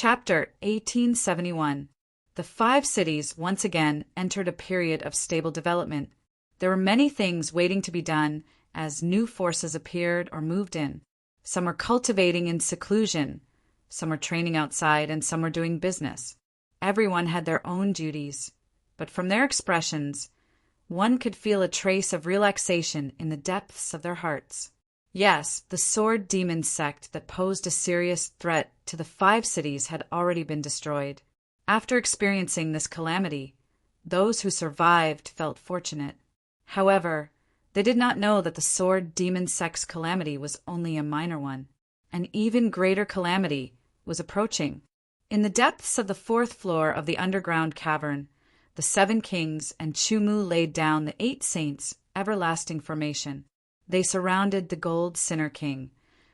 Chapter 1871. The five cities once again entered a period of stable development. There were many things waiting to be done as new forces appeared or moved in. Some were cultivating in seclusion, some were training outside, and some were doing business. Everyone had their own duties, but from their expressions, one could feel a trace of relaxation in the depths of their hearts. Yes, the sword demon sect that posed a serious threat to the five cities had already been destroyed. After experiencing this calamity, those who survived felt fortunate. However, they did not know that the sword demon sect's calamity was only a minor one. An even greater calamity was approaching. In the depths of the fourth floor of the underground cavern, the seven kings and Chumu laid down the 8 saints' everlasting formation. They surrounded the gold sinner king,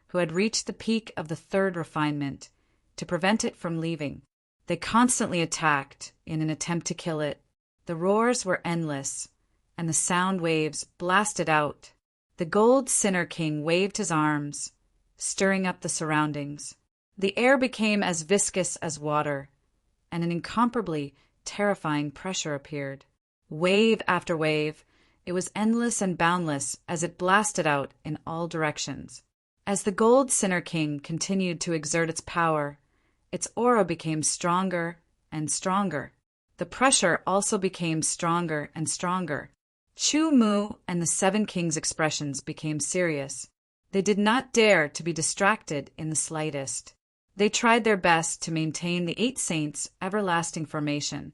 who had reached the peak of the third refinement, to prevent it from leaving. They constantly attacked in an attempt to kill it. The roars were endless, and the sound waves blasted out. The gold sinner king waved his arms, stirring up the surroundings. The air became as viscous as water, and an incomparably terrifying pressure appeared. Wave after wave, it was endless and boundless as it blasted out in all directions. As the gold sinner king continued to exert its power, its aura became stronger and stronger. The pressure also became stronger and stronger. Chumu and the seven kings' expressions became serious. They did not dare to be distracted in the slightest. They tried their best to maintain the 8 saints' everlasting formation,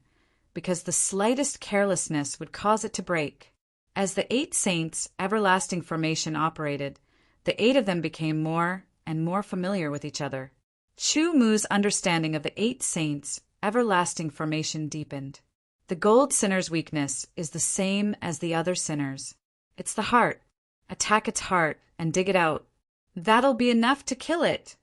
because the slightest carelessness would cause it to break. As the 8 saints' everlasting formation operated, the 8 of them became more and more familiar with each other. Chumu's understanding of the 8 saints' everlasting formation deepened. The gold sinner's weakness is the same as the other sinners. It's the heart. Attack its heart and dig it out. That'll be enough to kill it.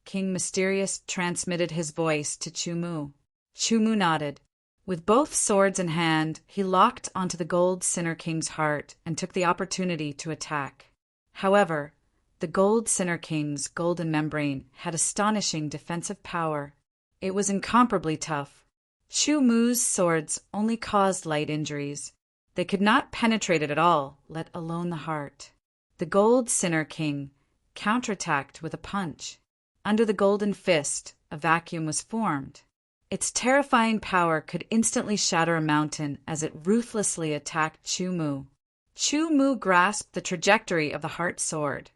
King Mysterious transmitted his voice to Chumu. Chumu nodded. With both swords in hand, he locked onto the gold sinner king's heart and took the opportunity to attack. However, the gold sinner king's golden membrane had astonishing defensive power. It was incomparably tough. Chumu's swords only caused light injuries. They could not penetrate it at all, let alone the heart. The gold sinner king counterattacked with a punch. Under the golden fist, a vacuum was formed. Its terrifying power could instantly shatter a mountain as it ruthlessly attacked Chumu. Chumu grasped the trajectory of the heart sword,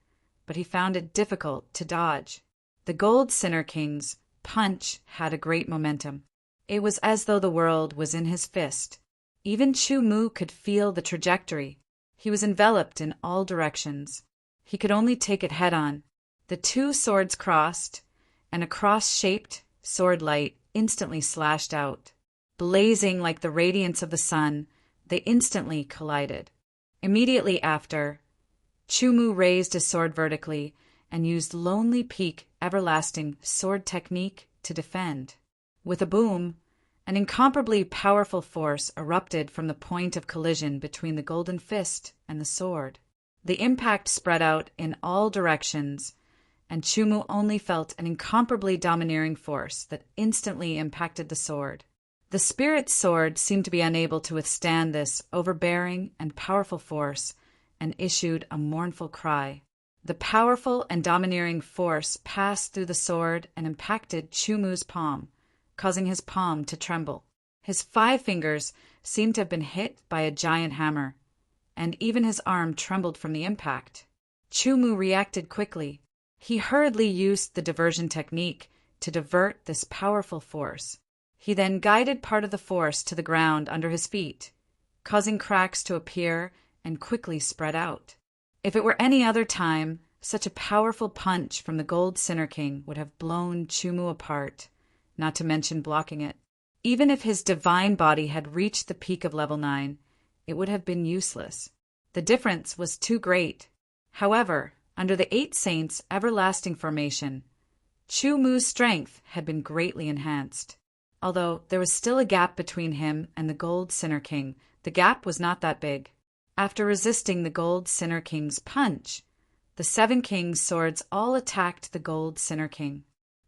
but he found it difficult to dodge. The gold sinner king's punch had a great momentum. It was as though the world was in his fist. Even Chumu could feel the trajectory. He was enveloped in all directions. He could only take it head-on. The 2 swords crossed, and a cross-shaped sword light instantly slashed out. Blazing like the radiance of the sun, they instantly collided. Immediately after, Chumu raised his sword vertically and used Lonely Peak everlasting sword technique to defend. With a boom, an incomparably powerful force erupted from the point of collision between the golden fist and the sword. The impact spread out in all directions, and Chumu only felt an incomparably domineering force that instantly impacted the sword. The spirit sword seemed to be unable to withstand this overbearing and powerful force and issued a mournful cry. The powerful and domineering force passed through the sword and impacted Chumu's palm, causing his palm to tremble. His 5 fingers seemed to have been hit by a giant hammer, and even his arm trembled from the impact. Chumu reacted quickly. He hurriedly used the diversion technique to divert this powerful force. He then guided part of the force to the ground under his feet, causing cracks to appear and quickly spread out. If it were any other time, such a powerful punch from the gold sinner king would have blown Chumu apart, not to mention blocking it. Even if his divine body had reached the peak of level 9, it would have been useless. The difference was too great. However, under the 8 saints' everlasting formation, Chumu's strength had been greatly enhanced. Although there was still a gap between him and the gold sinner king, the gap was not that big. After resisting the gold sinner king's punch, the 7 kings' swords all attacked the gold sinner king.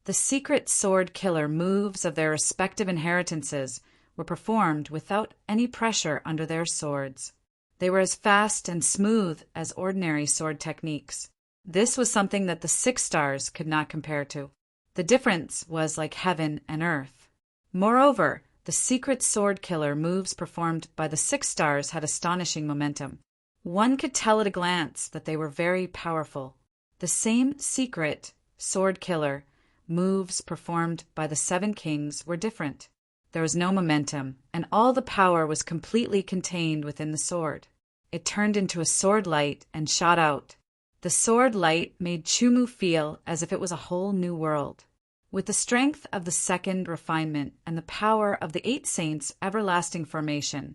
The secret sword killer moves of their respective inheritances were performed without any pressure under their swords. They were as fast and smooth as ordinary sword techniques. This was something that the 6 stars could not compare to. The difference was like heaven and earth. Moreover, the secret sword killer moves performed by the 6 stars had astonishing momentum. One could tell at a glance that they were very powerful. The same secret sword killer moves performed by the 7 kings were different. There was no momentum, and all the power was completely contained within the sword. It turned into a sword light and shot out. The sword light made Chumu feel as if it was a whole new world. With the strength of the 2nd refinement and the power of the 8 saints' everlasting formation,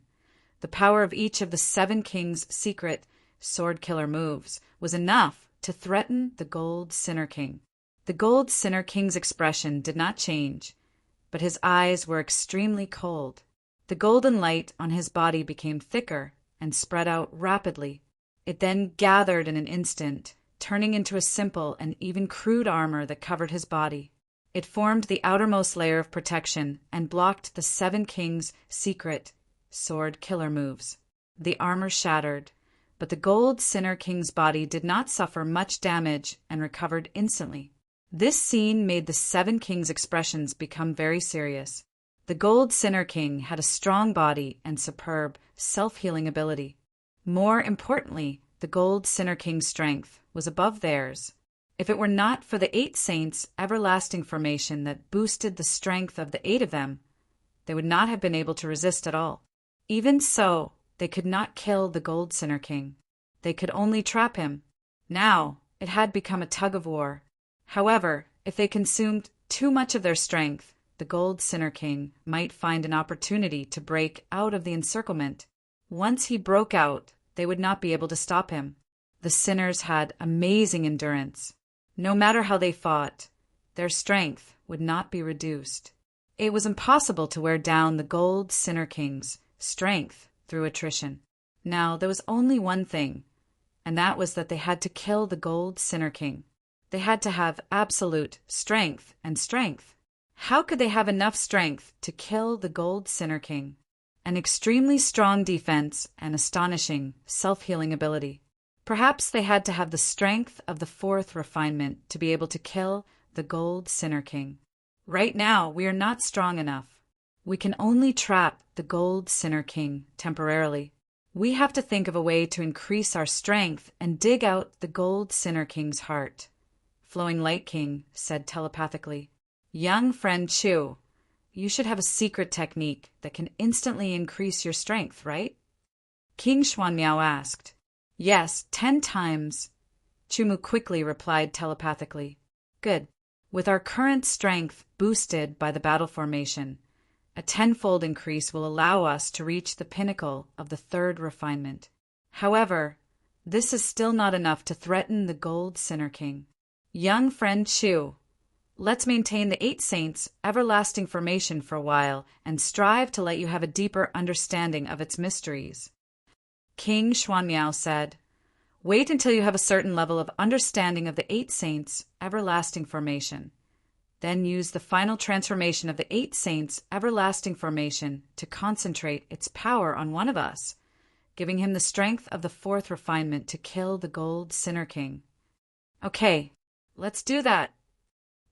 the power of each of the 7 kings' secret sword killer moves was enough to threaten the Gold Sinner King. The Gold Sinner King's expression did not change, but his eyes were extremely cold. The golden light on his body became thicker and spread out rapidly. It then gathered in an instant, turning into a simple and even crude armor that covered his body. It formed the outermost layer of protection and blocked the 7 kings' secret sword killer moves. The armor shattered, but the Gold Sinner King's body did not suffer much damage and recovered instantly. This scene made the 7 kings' expressions become very serious. The Gold Sinner King had a strong body and superb self-healing ability. More importantly, the Gold Sinner King's strength was above theirs. If it were not for the 8 saints' everlasting formation that boosted the strength of the 8 of them, they would not have been able to resist at all. Even so, they could not kill the Gold Sinner King. They could only trap him. Now, it had become a tug-of-war. However, if they consumed too much of their strength, the Gold Sinner King might find an opportunity to break out of the encirclement. Once he broke out, they would not be able to stop him. The sinners had amazing endurance. No matter how they fought, their strength would not be reduced. It was impossible to wear down the Gold Sinner King's strength through attrition. Now, there was only one thing, and that was that they had to kill the Gold Sinner King. They had to have absolute strength and strength. How could they have enough strength to kill the Gold Sinner King? An extremely strong defense and astonishing self-healing ability. Perhaps they had to have the strength of the 4th refinement to be able to kill the Gold Sinner King. Right now, we are not strong enough. We can only trap the Gold Sinner King temporarily. We have to think of a way to increase our strength and dig out the Gold Sinner King's heart. Flowing Light King said telepathically, "Young friend Chu, you should have a secret technique that can instantly increase your strength, right?" King Xuanmiao asked. "Yes, 10 times. Chumu quickly replied telepathically. "Good. With our current strength boosted by the battle formation, a 10-fold increase will allow us to reach the pinnacle of the 3rd refinement. However, this is still not enough to threaten the Gold Sinner King. Young friend Chu, let's maintain the 8 saints' everlasting formation for a while and strive to let you have a deeper understanding of its mysteries." King Xuanmiao said, "Wait until you have a certain level of understanding of the 8 saints' everlasting formation. Then use the final transformation of the 8 saints' everlasting formation to concentrate its power on one of us, giving him the strength of the 4th refinement to kill the Gold Sinner King." "Okay, let's do that."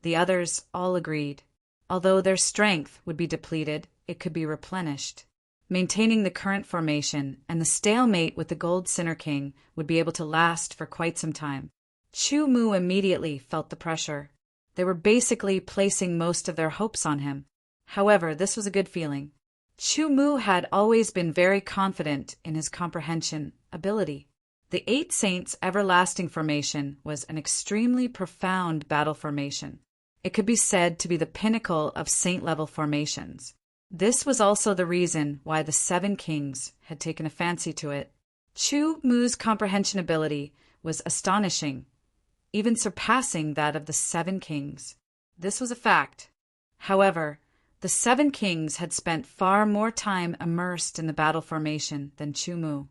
The others all agreed. Although their strength would be depleted, it could be replenished. Maintaining the current formation and the stalemate with the Gold Sinner King would be able to last for quite some time. Chu Mu immediately felt the pressure. They were basically placing most of their hopes on him. However, this was a good feeling. Chu Mu had always been very confident in his comprehension ability. The 8 saints' everlasting formation was an extremely profound battle formation. It could be said to be the pinnacle of saint-level formations. This was also the reason why the 7 kings had taken a fancy to it. Chu Mu's comprehension ability was astonishing, even surpassing that of the 7 kings. This was a fact. However, the 7 kings had spent far more time immersed in the battle formation than Chu Mu.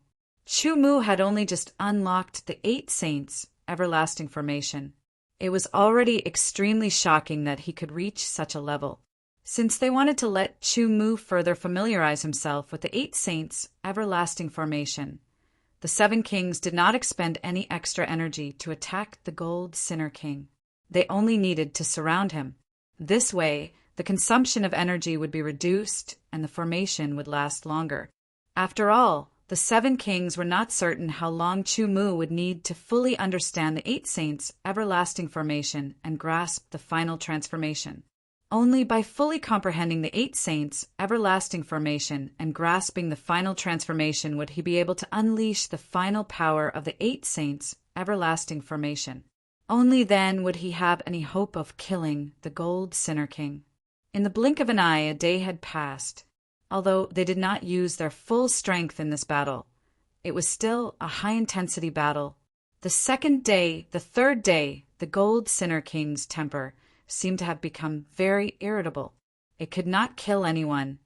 Chu Mu had only just unlocked the 8 saints' everlasting formation. It was already extremely shocking that he could reach such a level. Since they wanted to let Chu Mu further familiarize himself with the Eight Saints' everlasting formation, the Seven Kings did not expend any extra energy to attack the Gold Sinner King. They only needed to surround him. This way, the consumption of energy would be reduced and the formation would last longer. After all, the Seven Kings were not certain how long Chu Mu would need to fully understand the Eight Saints' everlasting formation and grasp the final transformation. Only by fully comprehending the Eight Saints' everlasting formation and grasping the final transformation would he be able to unleash the final power of the Eight Saints' everlasting formation. Only then would he have any hope of killing the Gold Sinner King. In the blink of an eye, a day had passed. Although they did not use their full strength in this battle, it was still a high-intensity battle. The second day, the third day, the Gold Sinner King's temper seemed to have become very irritable. It could not kill anyone,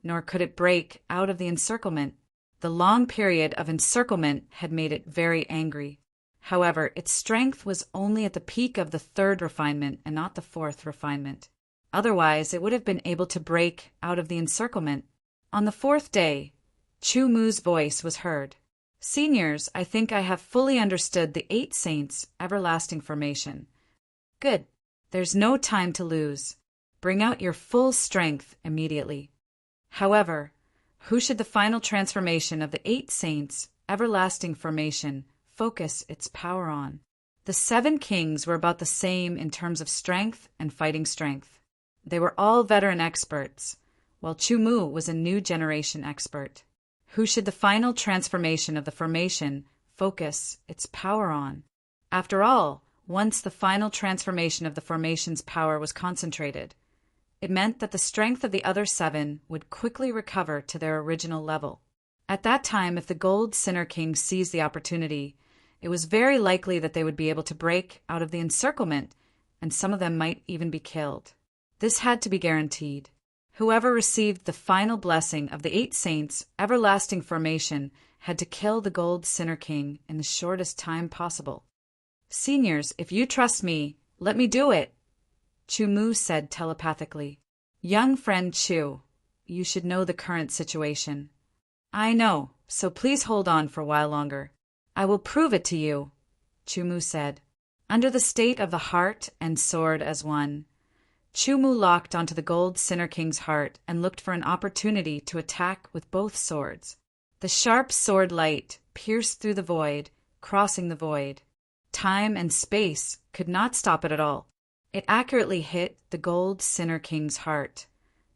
nor could it break out of the encirclement. The long period of encirclement had made it very angry. However, its strength was only at the peak of the third refinement and not the fourth refinement. Otherwise, it would have been able to break out of the encirclement. On the fourth day, Chu Mu's voice was heard. "Seniors, I think I have fully understood the Eight Saints' everlasting formation." "Good. There's no time to lose. Bring out your full strength immediately." However, who should the final transformation of the Eight Saints' everlasting formation focus its power on? The Seven Kings were about the same in terms of strength and fighting strength. They were all veteran experts, while Chu Mu was a new generation expert. Who should the final transformation of the formation focus its power on? After all, once the final transformation of the formation's power was concentrated, it meant that the strength of the other seven would quickly recover to their original level. At that time, if the Gold Sinner King seized the opportunity, it was very likely that they would be able to break out of the encirclement, and some of them might even be killed. This had to be guaranteed. Whoever received the final blessing of the Eight Saints' everlasting formation had to kill the Gold Sinner King in the shortest time possible. "Seniors, if you trust me, let me do it," Chu Mu said telepathically. "Young friend Chu, you should know the current situation." "I know, so please hold on for a while longer. I will prove it to you," Chu Mu said. Under the state of the heart and sword as one, Chu Mu locked onto the Gold Sinner King's heart and looked for an opportunity to attack with both swords. The sharp sword light pierced through the void, crossing the void. Time and space could not stop it at all. It accurately hit the Gold Sinner King's heart,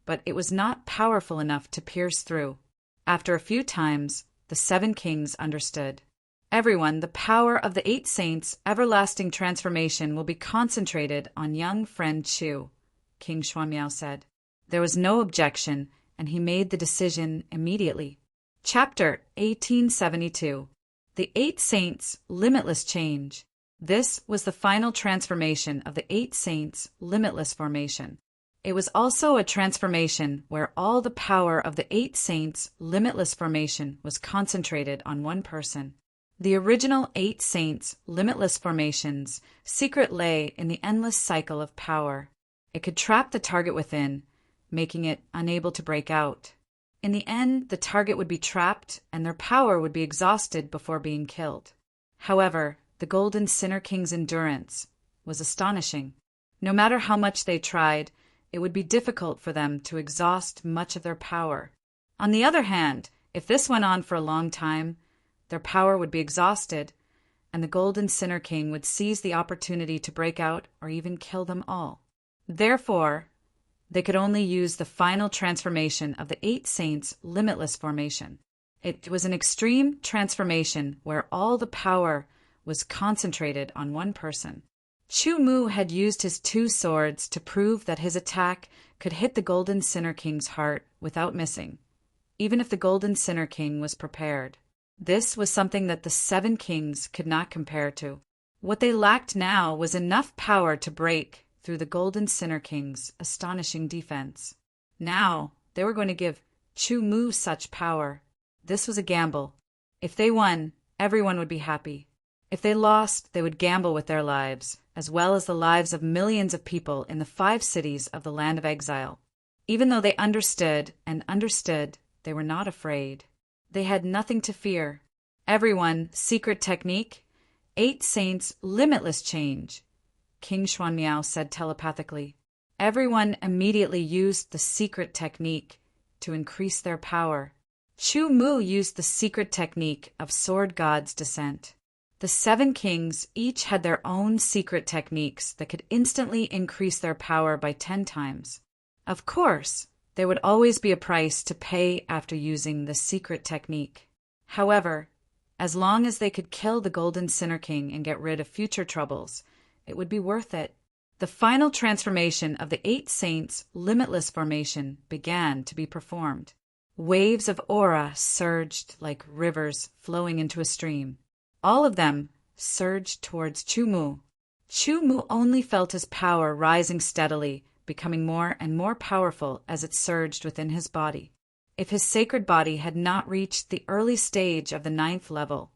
but it was not powerful enough to pierce through. After a few times, the Seven Kings understood. "Everyone, the power of the Eight Saints' everlasting transformation will be concentrated on young friend Chu," King Xuanmiao said. There was no objection, and he made the decision immediately. Chapter 1872. The Eight Saints' Limitless Change. This was the final transformation of the Eight Saints' limitless formation. It was also a transformation where all the power of the Eight Saints' limitless formation was concentrated on one person. The original Eight Saints' limitless formation's secret lay in the endless cycle of power. It could trap the target within, making it unable to break out. In the end, the target would be trapped and their power would be exhausted before being killed. However, the Golden Sinner King's endurance was astonishing. No matter how much they tried, it would be difficult for them to exhaust much of their power. On the other hand, if this went on for a long time, their power would be exhausted, and the Golden Sinner King would seize the opportunity to break out or even kill them all. Therefore, they could only use the final transformation of the Eight Saints' limitless formation. It was an extreme transformation where all the power was concentrated on one person. Chu Mu had used his two swords to prove that his attack could hit the Golden Sinner King's heart without missing, even if the Golden Sinner King was prepared. This was something that the Seven Kings could not compare to. What they lacked now was enough power to break through the Golden Sinner King's astonishing defense. Now, they were going to give Chu Mu such power. This was a gamble. If they won, everyone would be happy. If they lost, they would gamble with their lives, as well as the lives of millions of people in the 5 cities of the land of exile. Even though they understood, they were not afraid. They had nothing to fear. Everyone, secret technique, 8 saints, limitless change, King Xuanmiao said telepathically. Everyone immediately used the secret technique to increase their power. Chu Mu used the secret technique of Sword God's descent. The 7 kings each had their own secret techniques that could instantly increase their power by 10 times. Of course, there would always be a price to pay after using the secret technique. However, as long as they could kill the Golden Sinner King and get rid of future troubles, it would be worth it. The final transformation of the 8 saints' limitless formation began to be performed. Waves of aura surged like rivers flowing into a stream. All of them surged towards Chu Mu. Chu Mu only felt his power rising steadily, becoming more and more powerful as it surged within his body. If his sacred body had not reached the early stage of the 9th level,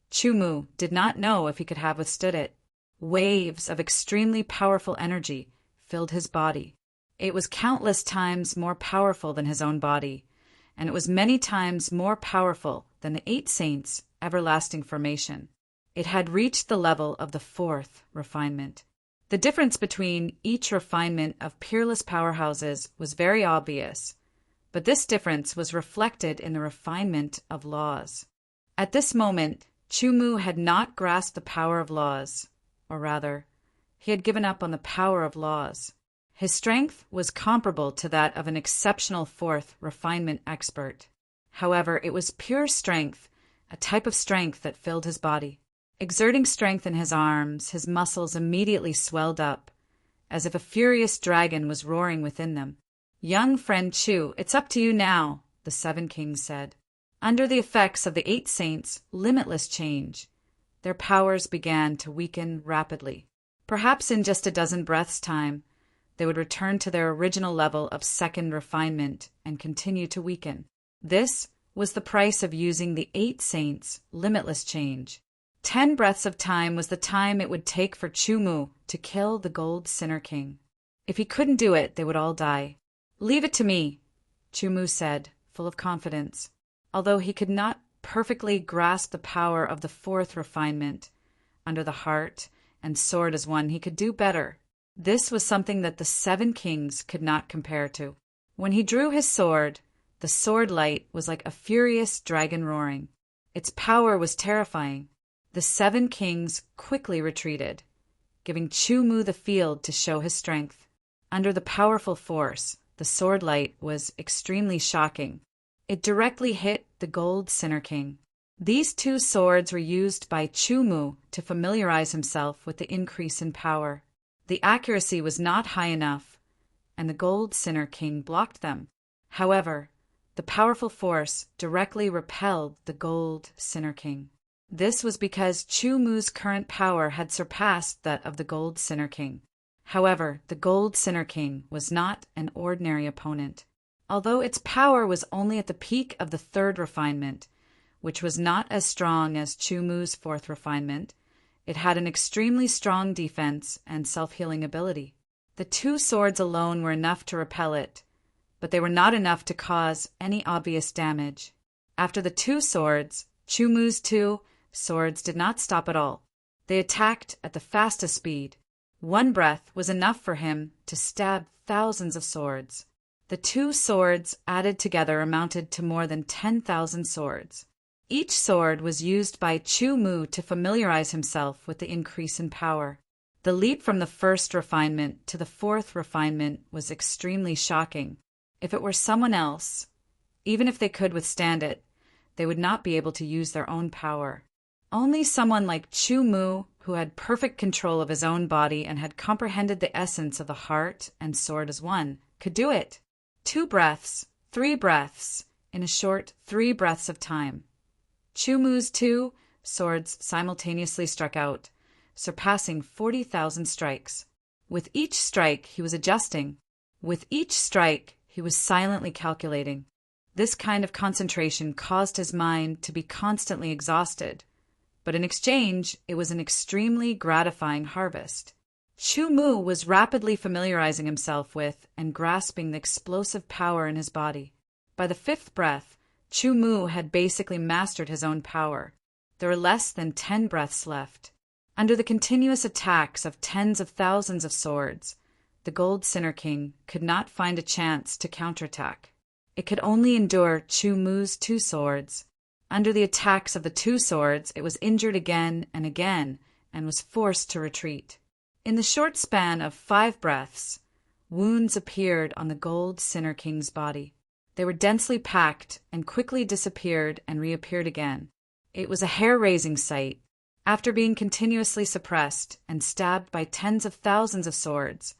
Chu Mu did not know if he could have withstood it. Waves of extremely powerful energy filled his body. It was countless times more powerful than his own body, and it was many times more powerful than the 8 saints' everlasting formation. It had reached the level of the 4th refinement. The difference between each refinement of peerless powerhouses was very obvious, but this difference was reflected in the refinement of laws. At this moment, Chu Mu had not grasped the power of laws, or rather, he had given up on the power of laws. His strength was comparable to that of an exceptional 4th refinement expert. However, it was pure strength, a type of strength that filled his body. Exerting strength in his arms, his muscles immediately swelled up, as if a furious dragon was roaring within them. "Young friend Chu, it's up to you now," the 7 kings said. Under the effects of the 8 saints' limitless change, their powers began to weaken rapidly. Perhaps in just a dozen breaths' time, they would return to their original level of 2nd refinement and continue to weaken. This was the price of using the 8 saints' limitless change. 10 breaths of time was the time it would take for Chu Mu to kill the Gold Sinner King. If he couldn't do it, they would all die. "Leave it to me," Chu Mu said, full of confidence. Although he could not perfectly grasp the power of the 4th refinement, under the heart and sword as one, he could do better. This was something that the 7 kings could not compare to. When he drew his sword, the sword light was like a furious dragon roaring. Its power was terrifying. The 7 kings quickly retreated, giving Chu Mu the field to show his strength. Under the powerful force, the sword light was extremely shocking. It directly hit the Gold Sinner King. These 2 swords were used by Chu Mu to familiarize himself with the increase in power. The accuracy was not high enough, and the Gold Sinner King blocked them. However, the powerful force directly repelled the Gold Sinner King. This was because Chu Mu's current power had surpassed that of the Gold Sinner King. However, the Gold Sinner King was not an ordinary opponent. Although its power was only at the peak of the 3rd refinement, which was not as strong as Chu Mu's 4th refinement, it had an extremely strong defense and self-healing ability. The 2 swords alone were enough to repel it, but they were not enough to cause any obvious damage. After the 2 swords, Chu Mu's 2 swords did not stop at all. They attacked at the fastest speed. 1 breath was enough for him to stab thousands of swords. The 2 swords added together amounted to more than 10,000 swords. Each sword was used by Chu Mu to familiarize himself with the increase in power. The leap from the 1st refinement to the 4th refinement was extremely shocking. If it were someone else, even if they could withstand it, they would not be able to use their own power. Only someone like Chu Mu, who had perfect control of his own body and had comprehended the essence of the heart and sword as one, could do it. 2 breaths, 3 breaths, in a short 3 breaths of time. Chu Mu's 2 swords simultaneously struck out, surpassing 40,000 strikes. With each strike, he was adjusting. With each strike, he was silently calculating. This kind of concentration caused his mind to be constantly exhausted, but in exchange, it was an extremely gratifying harvest. Chu Mu was rapidly familiarizing himself with and grasping the explosive power in his body. By the fifth breath, Chu Mu had basically mastered his own power. There were less than 10 breaths left. Under the continuous attacks of tens of thousands of swords, the Gold Sinner King could not find a chance to counterattack. It could only endure Chu Mu's 2 swords. Under the attacks of the 2 swords, it was injured again and again and was forced to retreat. In the short span of 5 breaths, wounds appeared on the Gold Sinner King's body. They were densely packed and quickly disappeared and reappeared again. It was a hair-raising sight. After being continuously suppressed and stabbed by tens of thousands of swords,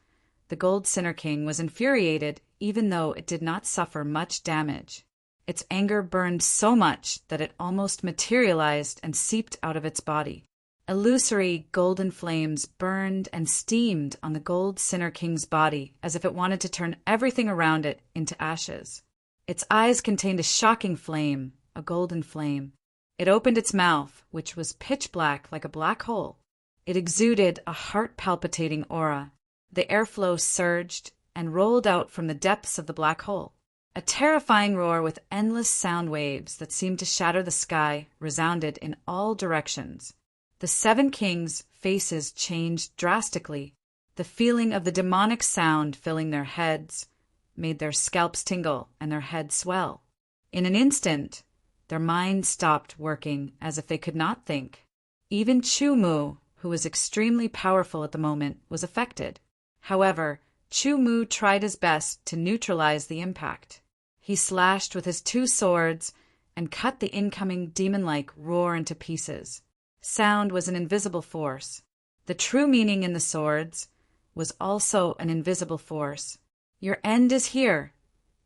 the Gold Sinner King was infuriated even though it did not suffer much damage. Its anger burned so much that it almost materialized and seeped out of its body. Illusory golden flames burned and steamed on the Gold Sinner King's body as if it wanted to turn everything around it into ashes. Its eyes contained a shocking flame, a golden flame. It opened its mouth, which was pitch black like a black hole. It exuded a heart-palpitating aura. The airflow surged and rolled out from the depths of the black hole. A terrifying roar with endless sound waves that seemed to shatter the sky resounded in all directions. The 7 kings' faces changed drastically. The feeling of the demonic sound filling their heads made their scalps tingle and their heads swell. In an instant, their minds stopped working as if they could not think. Even Chu Mu, who was extremely powerful at the moment, was affected. However, Chu Mu tried his best to neutralize the impact. He slashed with his 2 swords and cut the incoming demon-like roar into pieces. Sound was an invisible force. The true meaning in the swords was also an invisible force. "Your end is here,"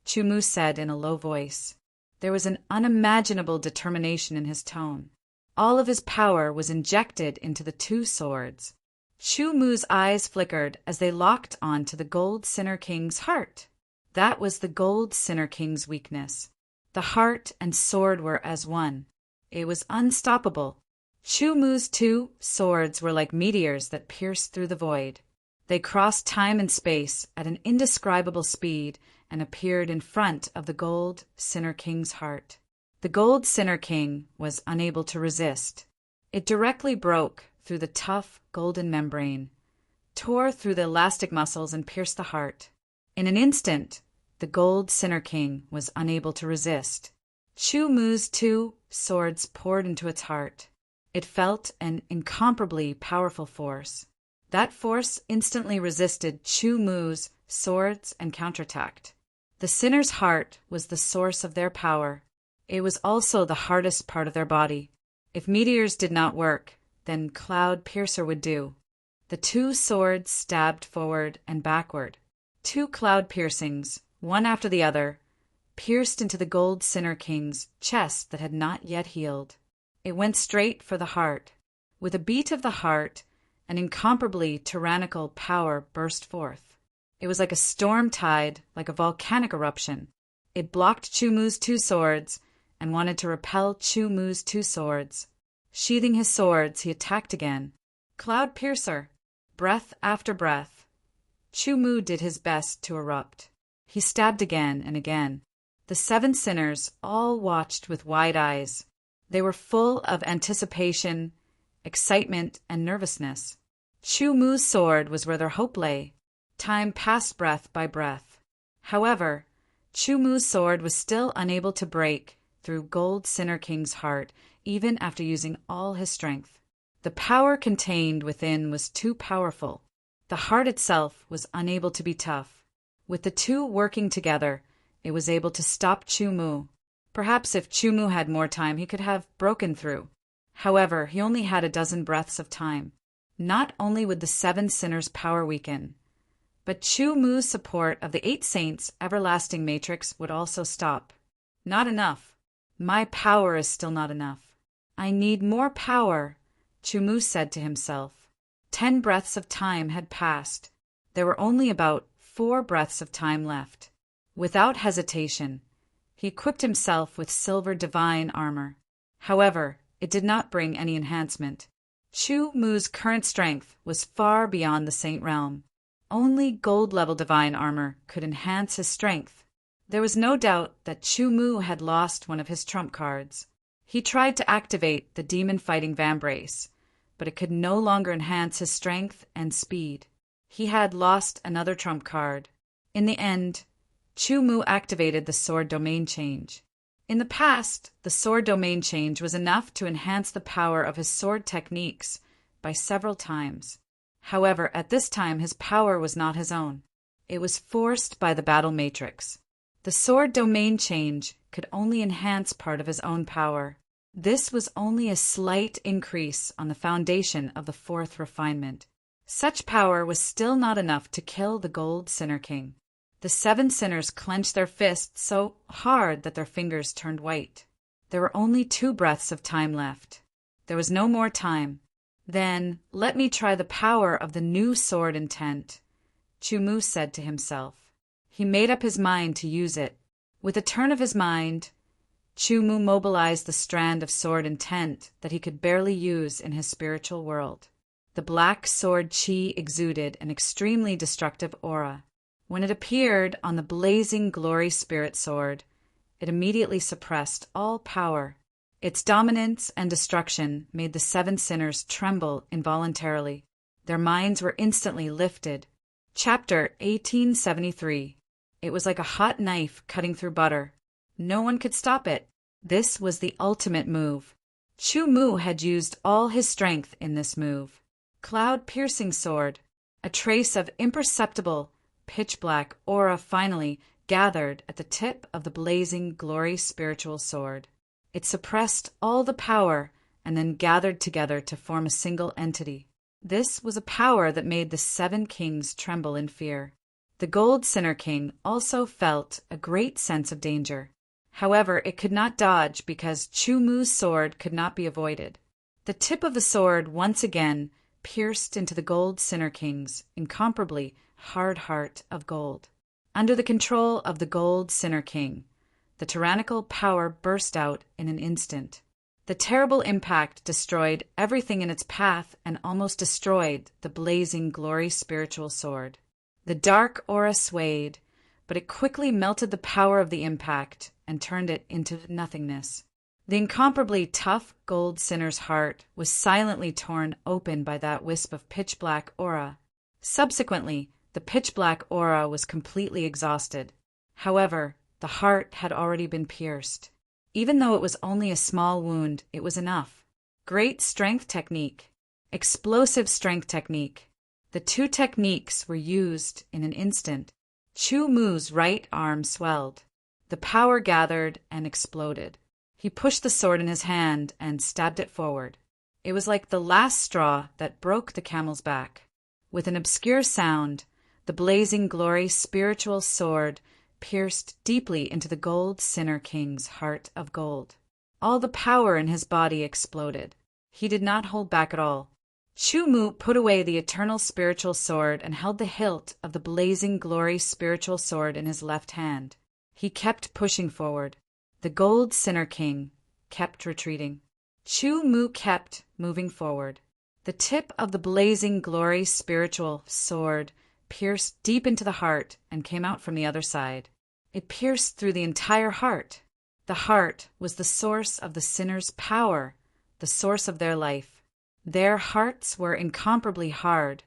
Chu Mu said in a low voice. There was an unimaginable determination in his tone. All of his power was injected into the 2 swords. Chu Mu's eyes flickered as they locked onto the Gold Sinner King's heart. That was the Gold Sinner King's weakness. The heart and sword were as one. It was unstoppable. Chu Mu's 2 swords were like meteors that pierced through the void. They crossed time and space at an indescribable speed and appeared in front of the Gold Sinner King's heart. The Gold Sinner King was unable to resist. It directly broke through the tough golden membrane, tore through the elastic muscles and pierced the heart. In an instant, the Gold Sinner King was unable to resist. Chu Mu's 2 swords poured into its heart. It felt an incomparably powerful force. That force instantly resisted Chu Mu's swords and counterattacked. The sinner's heart was the source of their power. It was also the hardest part of their body. If meteors did not work, then Cloud Piercer would do. The 2 swords stabbed forward and backward. 2 cloud piercings, one after the other, pierced into the Gold Sinner King's chest that had not yet healed. It went straight for the heart. With a beat of the heart, an incomparably tyrannical power burst forth. It was like a storm tide, like a volcanic eruption. It blocked Chu Mu's 2 swords and wanted to repel Chu Mu's 2 swords. Sheathing his swords, he attacked again. Cloud Piercer, breath after breath. Chu Mu did his best to erupt. He stabbed again and again. The 7 sinners all watched with wide eyes. They were full of anticipation, excitement, and nervousness. Chu Mu's sword was where their hope lay. Time passed breath by breath. However, Chu Mu's sword was still unable to break through Gold Sinner King's heart, even after using all his strength. The power contained within was too powerful. The heart itself was unable to be tough. With the 2 working together, it was able to stop Chu Mu. Perhaps if Chu Mu had more time, he could have broken through. However, he only had a dozen breaths of time. Not only would the 7 sinners' power weaken, but Chu Mu's support of the 8 saints' everlasting matrix would also stop. Not enough. My power is still not enough. I need more power, Chu Mu said to himself. 10 breaths of time had passed. There were only about 4 breaths of time left. Without hesitation, he equipped himself with silver divine armor. However, it did not bring any enhancement. Chu Mu's current strength was far beyond the saint realm. Only gold-level divine armor could enhance his strength. There was no doubt that Chu Mu had lost one of his trump cards. He tried to activate the demon-fighting vambrace, but it could no longer enhance his strength and speed. He had lost another trump card. In the end, Chu Mu activated the sword domain change. In the past, the sword domain change was enough to enhance the power of his sword techniques by several times. However, at this time his power was not his own. It was forced by the battle matrix. The sword domain change could only enhance part of his own power. This was only a slight increase on the foundation of the fourth refinement. Such power was still not enough to kill the Gold Sinner King. The 7 sinners clenched their fists so hard that their fingers turned white. There were only 2 breaths of time left. There was no more time. Then, let me try the power of the new sword intent, Chu Mu said to himself. He made up his mind to use it. With a turn of his mind, Chu Mu mobilized the strand of sword intent that he could barely use in his spiritual world. The black sword chi exuded an extremely destructive aura. When it appeared on the blazing glory spirit sword, it immediately suppressed all power. Its dominance and destruction made the 7 sinners tremble involuntarily. Their minds were instantly lifted. Chapter 1873. It was like a hot knife cutting through butter. No one could stop it. This was the ultimate move. Chu Mu had used all his strength in this move. Cloud-piercing sword. A trace of imperceptible, pitch-black aura finally gathered at the tip of the blazing glory spiritual sword. It suppressed all the power and then gathered together to form a single entity. This was a power that made the 7 kings tremble in fear. The Gold Sinner King also felt a great sense of danger. However, it could not dodge because Chu Mu's sword could not be avoided. The tip of the sword once again pierced into the Gold Sinner King's incomparably hard heart of gold. Under the control of the Gold Sinner King, the tyrannical power burst out in an instant. The terrible impact destroyed everything in its path and almost destroyed the blazing glory spiritual sword. The dark aura swayed, but it quickly melted the power of the impact and turned it into nothingness. The incomparably tough gold sinner's heart was silently torn open by that wisp of pitch-black aura. Subsequently, the pitch-black aura was completely exhausted. However, the heart had already been pierced. Even though it was only a small wound, it was enough. Great strength technique. Explosive strength technique. The 2 techniques were used in an instant. Chu Mu's right arm swelled. The power gathered and exploded. He pushed the sword in his hand and stabbed it forward. It was like the last straw that broke the camel's back. With an obscure sound, the blazing glory spiritual sword pierced deeply into the Gold Sinner King's heart of gold. All the power in his body exploded. He did not hold back at all. Chu Mu put away the eternal spiritual sword and held the hilt of the blazing glory spiritual sword in his left hand. He kept pushing forward. The Gold Sinner King kept retreating. Chu Mu kept moving forward. The tip of the blazing glory spiritual sword pierced deep into the heart and came out from the other side. It pierced through the entire heart. The heart was the source of the sinner's power, the source of their life. Their hearts were incomparably hard,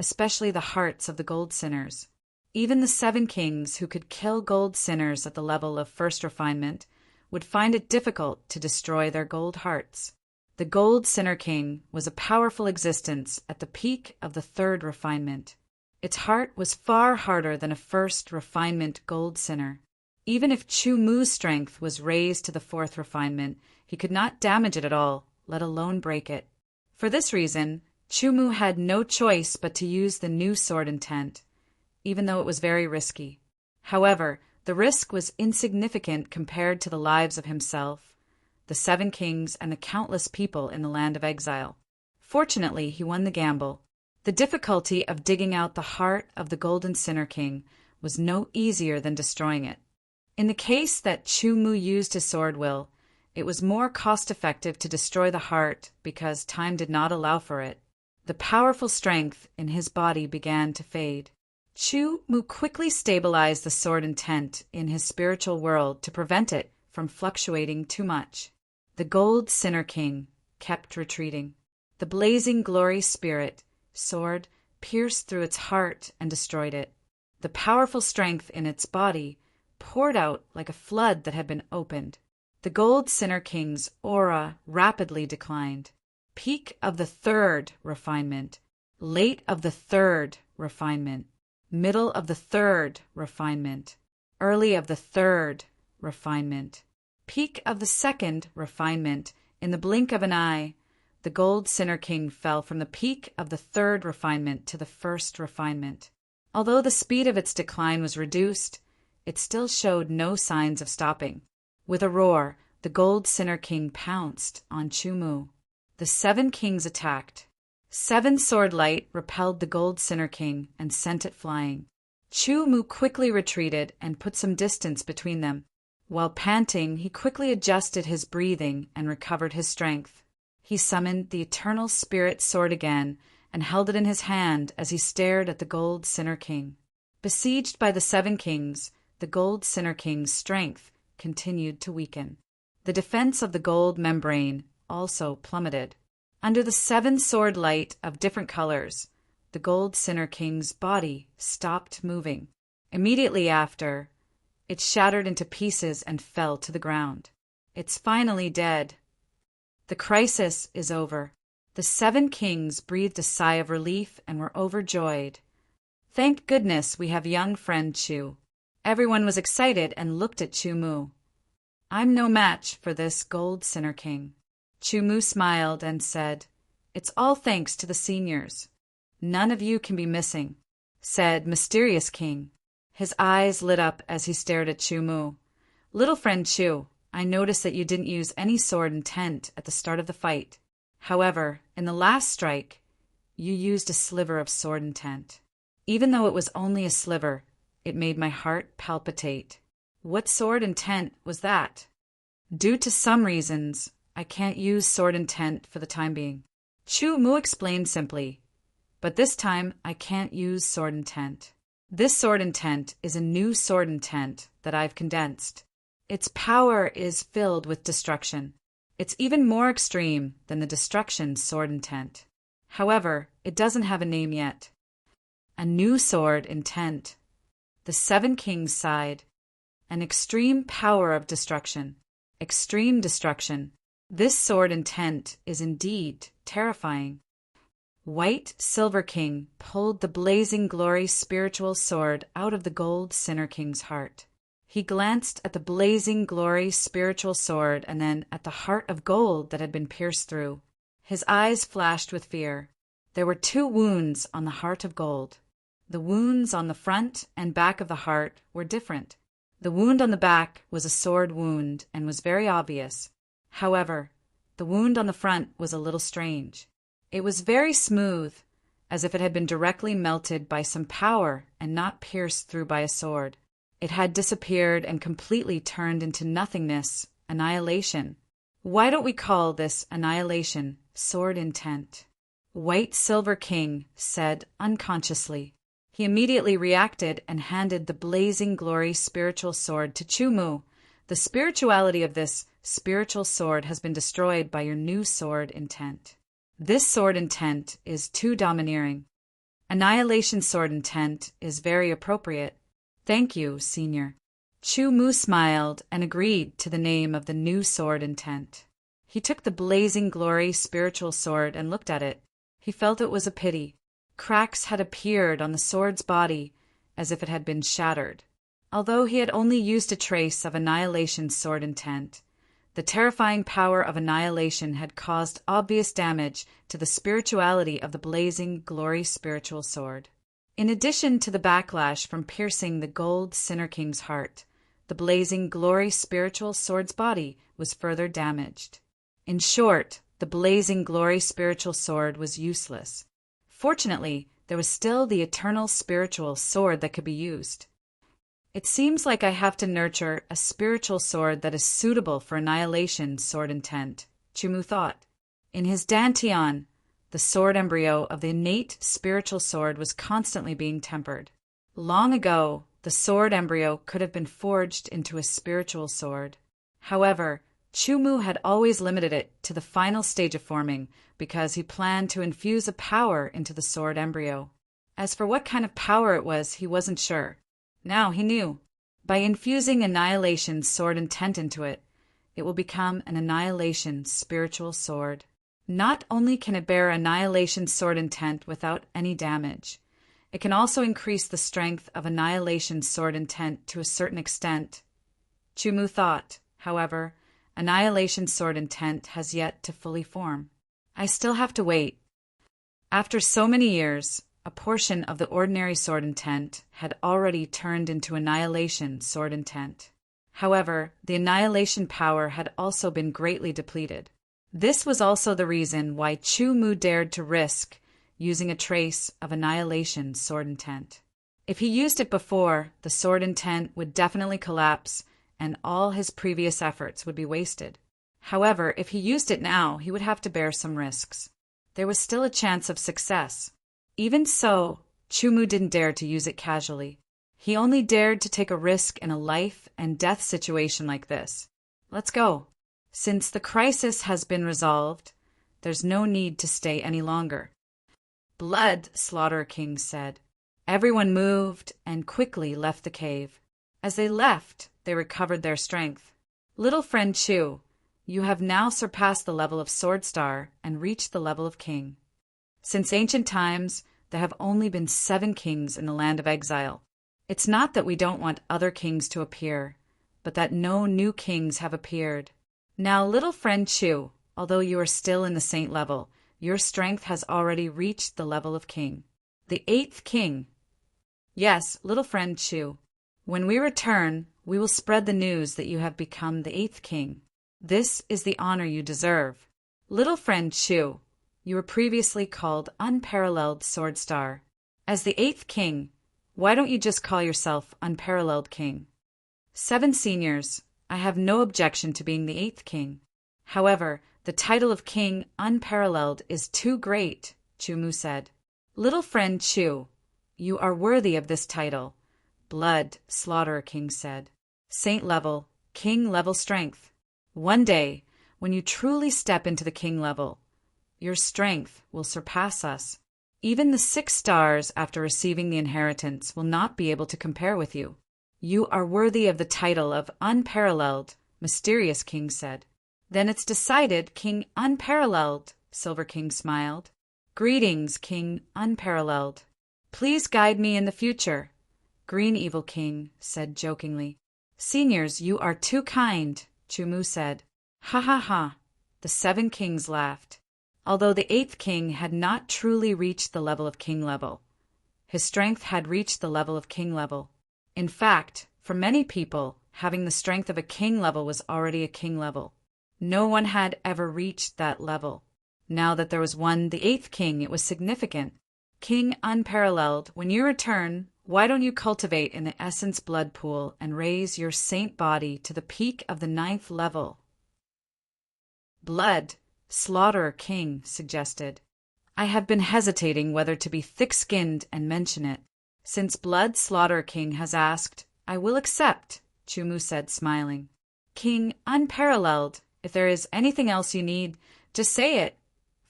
especially the hearts of the gold sinners. Even the 7 kings who could kill gold sinners at the level of first refinement would find it difficult to destroy their gold hearts. The Gold Sinner King was a powerful existence at the peak of the 3rd refinement. Its heart was far harder than a first refinement gold sinner. Even if Chu Mu's strength was raised to the 4th refinement, he could not damage it at all, let alone break it. For this reason, Chu Mu had no choice but to use the new sword intent, even though it was very risky. However, the risk was insignificant compared to the lives of himself, the 7 kings, and the countless people in the land of exile. Fortunately, he won the gamble. The difficulty of digging out the heart of the Golden Sinner King was no easier than destroying it. In the case that Chu Mu used his sword will, It was more cost-effective to destroy the heart because time did not allow for it. The powerful strength in his body began to fade. Chu Mu quickly stabilized the sword intent in his spiritual world to prevent it from fluctuating too much. The gold Sinner King kept retreating. The blazing glory spirit sword pierced through its heart and destroyed it. The powerful strength in its body poured out like a flood that had been opened. The gold Sinner King's aura rapidly declined. Peak of the third refinement, late of the third refinement, middle of the third refinement, early of the third refinement, peak of the second refinement. In the blink of an eye, the gold Sinner King fell from the peak of the third refinement to the first refinement. Although the speed of its decline was reduced, it still showed no signs of stopping. With a roar, the gold Sinner King pounced on Chu Mu. The 7 kings attacked. 7 sword light repelled the gold Sinner King and sent it flying. Chu Mu quickly retreated and put some distance between them. While panting, he quickly adjusted his breathing and recovered his strength. He summoned the eternal spirit sword again and held it in his hand as he stared at the gold Sinner King. Besieged by the 7 kings, the gold Sinner King's strength continued to weaken. The defense of the gold membrane also plummeted. Under the 7 sword light of different colors, the gold Sinner King's body stopped moving. Immediately after, it shattered into pieces and fell to the ground. It's finally dead. The crisis is over. The 7 kings breathed a sigh of relief and were overjoyed. Thank goodness we have young friend Chu. Everyone was excited and looked at Chu Mu. I'm no match for this gold Sinner King. Chu Mu smiled and said, It's all thanks to the seniors. None of you can be missing, said Mysterious King. His eyes lit up as he stared at Chu Mu. Little friend Chu, I noticed that you didn't use any sword intent at the start of the fight. However, in the last strike, you used a sliver of sword intent. Even though it was only a sliver, it made my heart palpitate. What sword intent was that? Due to some reasons, I can't use sword intent for the time being. Chu Mu explained simply, but this time I can't use sword intent. This sword intent is a new sword intent that I've condensed. Its power is filled with destruction. It's even more extreme than the destruction sword intent. However, it doesn't have a name yet. A new sword intent. The 7 kings sighed. An extreme power of destruction. Extreme destruction. This sword intent is indeed terrifying. White Silver King pulled the blazing glory spiritual sword out of the gold Sinner King's heart. He glanced at the blazing glory spiritual sword and then at the heart of gold that had been pierced through. His eyes flashed with fear. There were 2 wounds on the heart of gold. The wounds on the front and back of the heart were different. The wound on the back was a sword wound and was very obvious. However, the wound on the front was a little strange. It was very smooth, as if it had been directly melted by some power and not pierced through by a sword. It had disappeared and completely turned into nothingness, annihilation. Why don't we call this annihilation sword intent? White Silver King said unconsciously. He immediately reacted and handed the blazing glory spiritual sword to Chu Mu. The spirituality of this spiritual sword has been destroyed by your new sword intent. This sword intent is too domineering. Annihilation sword intent is very appropriate. Thank you, Senior. Chu Mu smiled and agreed to the name of the new sword intent. He took the blazing glory spiritual sword and looked at it. He felt it was a pity. Cracks had appeared on the sword's body as if it had been shattered. Although he had only used a trace of annihilation sword intent, the terrifying power of annihilation had caused obvious damage to the spirituality of the blazing glory spiritual sword. In addition to the backlash from piercing the gold Sinner King's heart, the blazing glory spiritual sword's body was further damaged. In short, the blazing glory spiritual sword was useless. Fortunately, there was still the eternal spiritual sword that could be used. It seems like I have to nurture a spiritual sword that is suitable for annihilation, sword intent, Chumu thought. In his dantian, the sword embryo of the innate spiritual sword was constantly being tempered. Long ago, the sword embryo could have been forged into a spiritual sword. However, Chumu had always limited it to the final stage of forming because he planned to infuse a power into the sword embryo. As for what kind of power it was, he wasn't sure. Now he knew. By infusing annihilation sword intent into it, it will become an annihilation spiritual sword. Not only can it bear annihilation sword intent without any damage, it can also increase the strength of annihilation sword intent to a certain extent. Chumu thought, however, annihilation sword intent has yet to fully form. I still have to wait. After so many years, a portion of the ordinary sword intent had already turned into annihilation sword intent. However, the annihilation power had also been greatly depleted. This was also the reason why Chumu dared to risk using a trace of annihilation sword intent. If he used it before, the sword intent would definitely collapse and all his previous efforts would be wasted. However, if he used it now, he would have to bear some risks. There was still a chance of success. Even so, Chumu didn't dare to use it casually. He only dared to take a risk in a life and death situation like this. Let's go. Since the crisis has been resolved, there's no need to stay any longer. Blood, Slaughterer King said. Everyone moved and quickly left the cave. As they left, they recovered their strength. Little friend Chu, you have now surpassed the level of Sword Star and reached the level of King. Since ancient times, there have only been 7 kings in the land of exile. It's not that we don't want other kings to appear, but that no new kings have appeared. Now, little friend Chu, although you are still in the saint level, your strength has already reached the level of king. The 8th king. Yes, little friend Chu. When we return, we will spread the news that you have become the 8th king. This is the honor you deserve. Little friend Chu, you were previously called Unparalleled Sword Star. As the 8th king, why don't you just call yourself Unparalleled King? 7 seniors, I have no objection to being the 8th king. However, the title of King Unparalleled is too great, Chumu said. Little friend Chu, you are worthy of this title. Blood, Slaughterer King said. Saint level, king level strength. One day, when you truly step into the king level, your strength will surpass us. Even the 6 stars after receiving the inheritance will not be able to compare with you. You are worthy of the title of Unparalleled, Mysterious King said. Then it's decided, King Unparalleled, Silver King smiled. Greetings, King Unparalleled. Please guide me in the future, Green Evil King said jokingly. Seniors, you are too kind, Chumu said. Ha ha ha, the 7 kings laughed. Although the 8th king had not truly reached the level of king level, his strength had reached the level of king level. In fact, for many people, having the strength of a king level was already a king level. No one had ever reached that level. Now that there was one, the 8th king, it was significant. King Unparalleled, when you return, why don't you cultivate in the essence blood pool and raise your saint body to the peak of the 9th level? Blood, Slaughterer King suggested. I have been hesitating whether to be thick-skinned and mention it. Since Blood Slaughterer King has asked, I will accept, Chumu said, smiling. King Unparalleled, if there is anything else you need, just say it,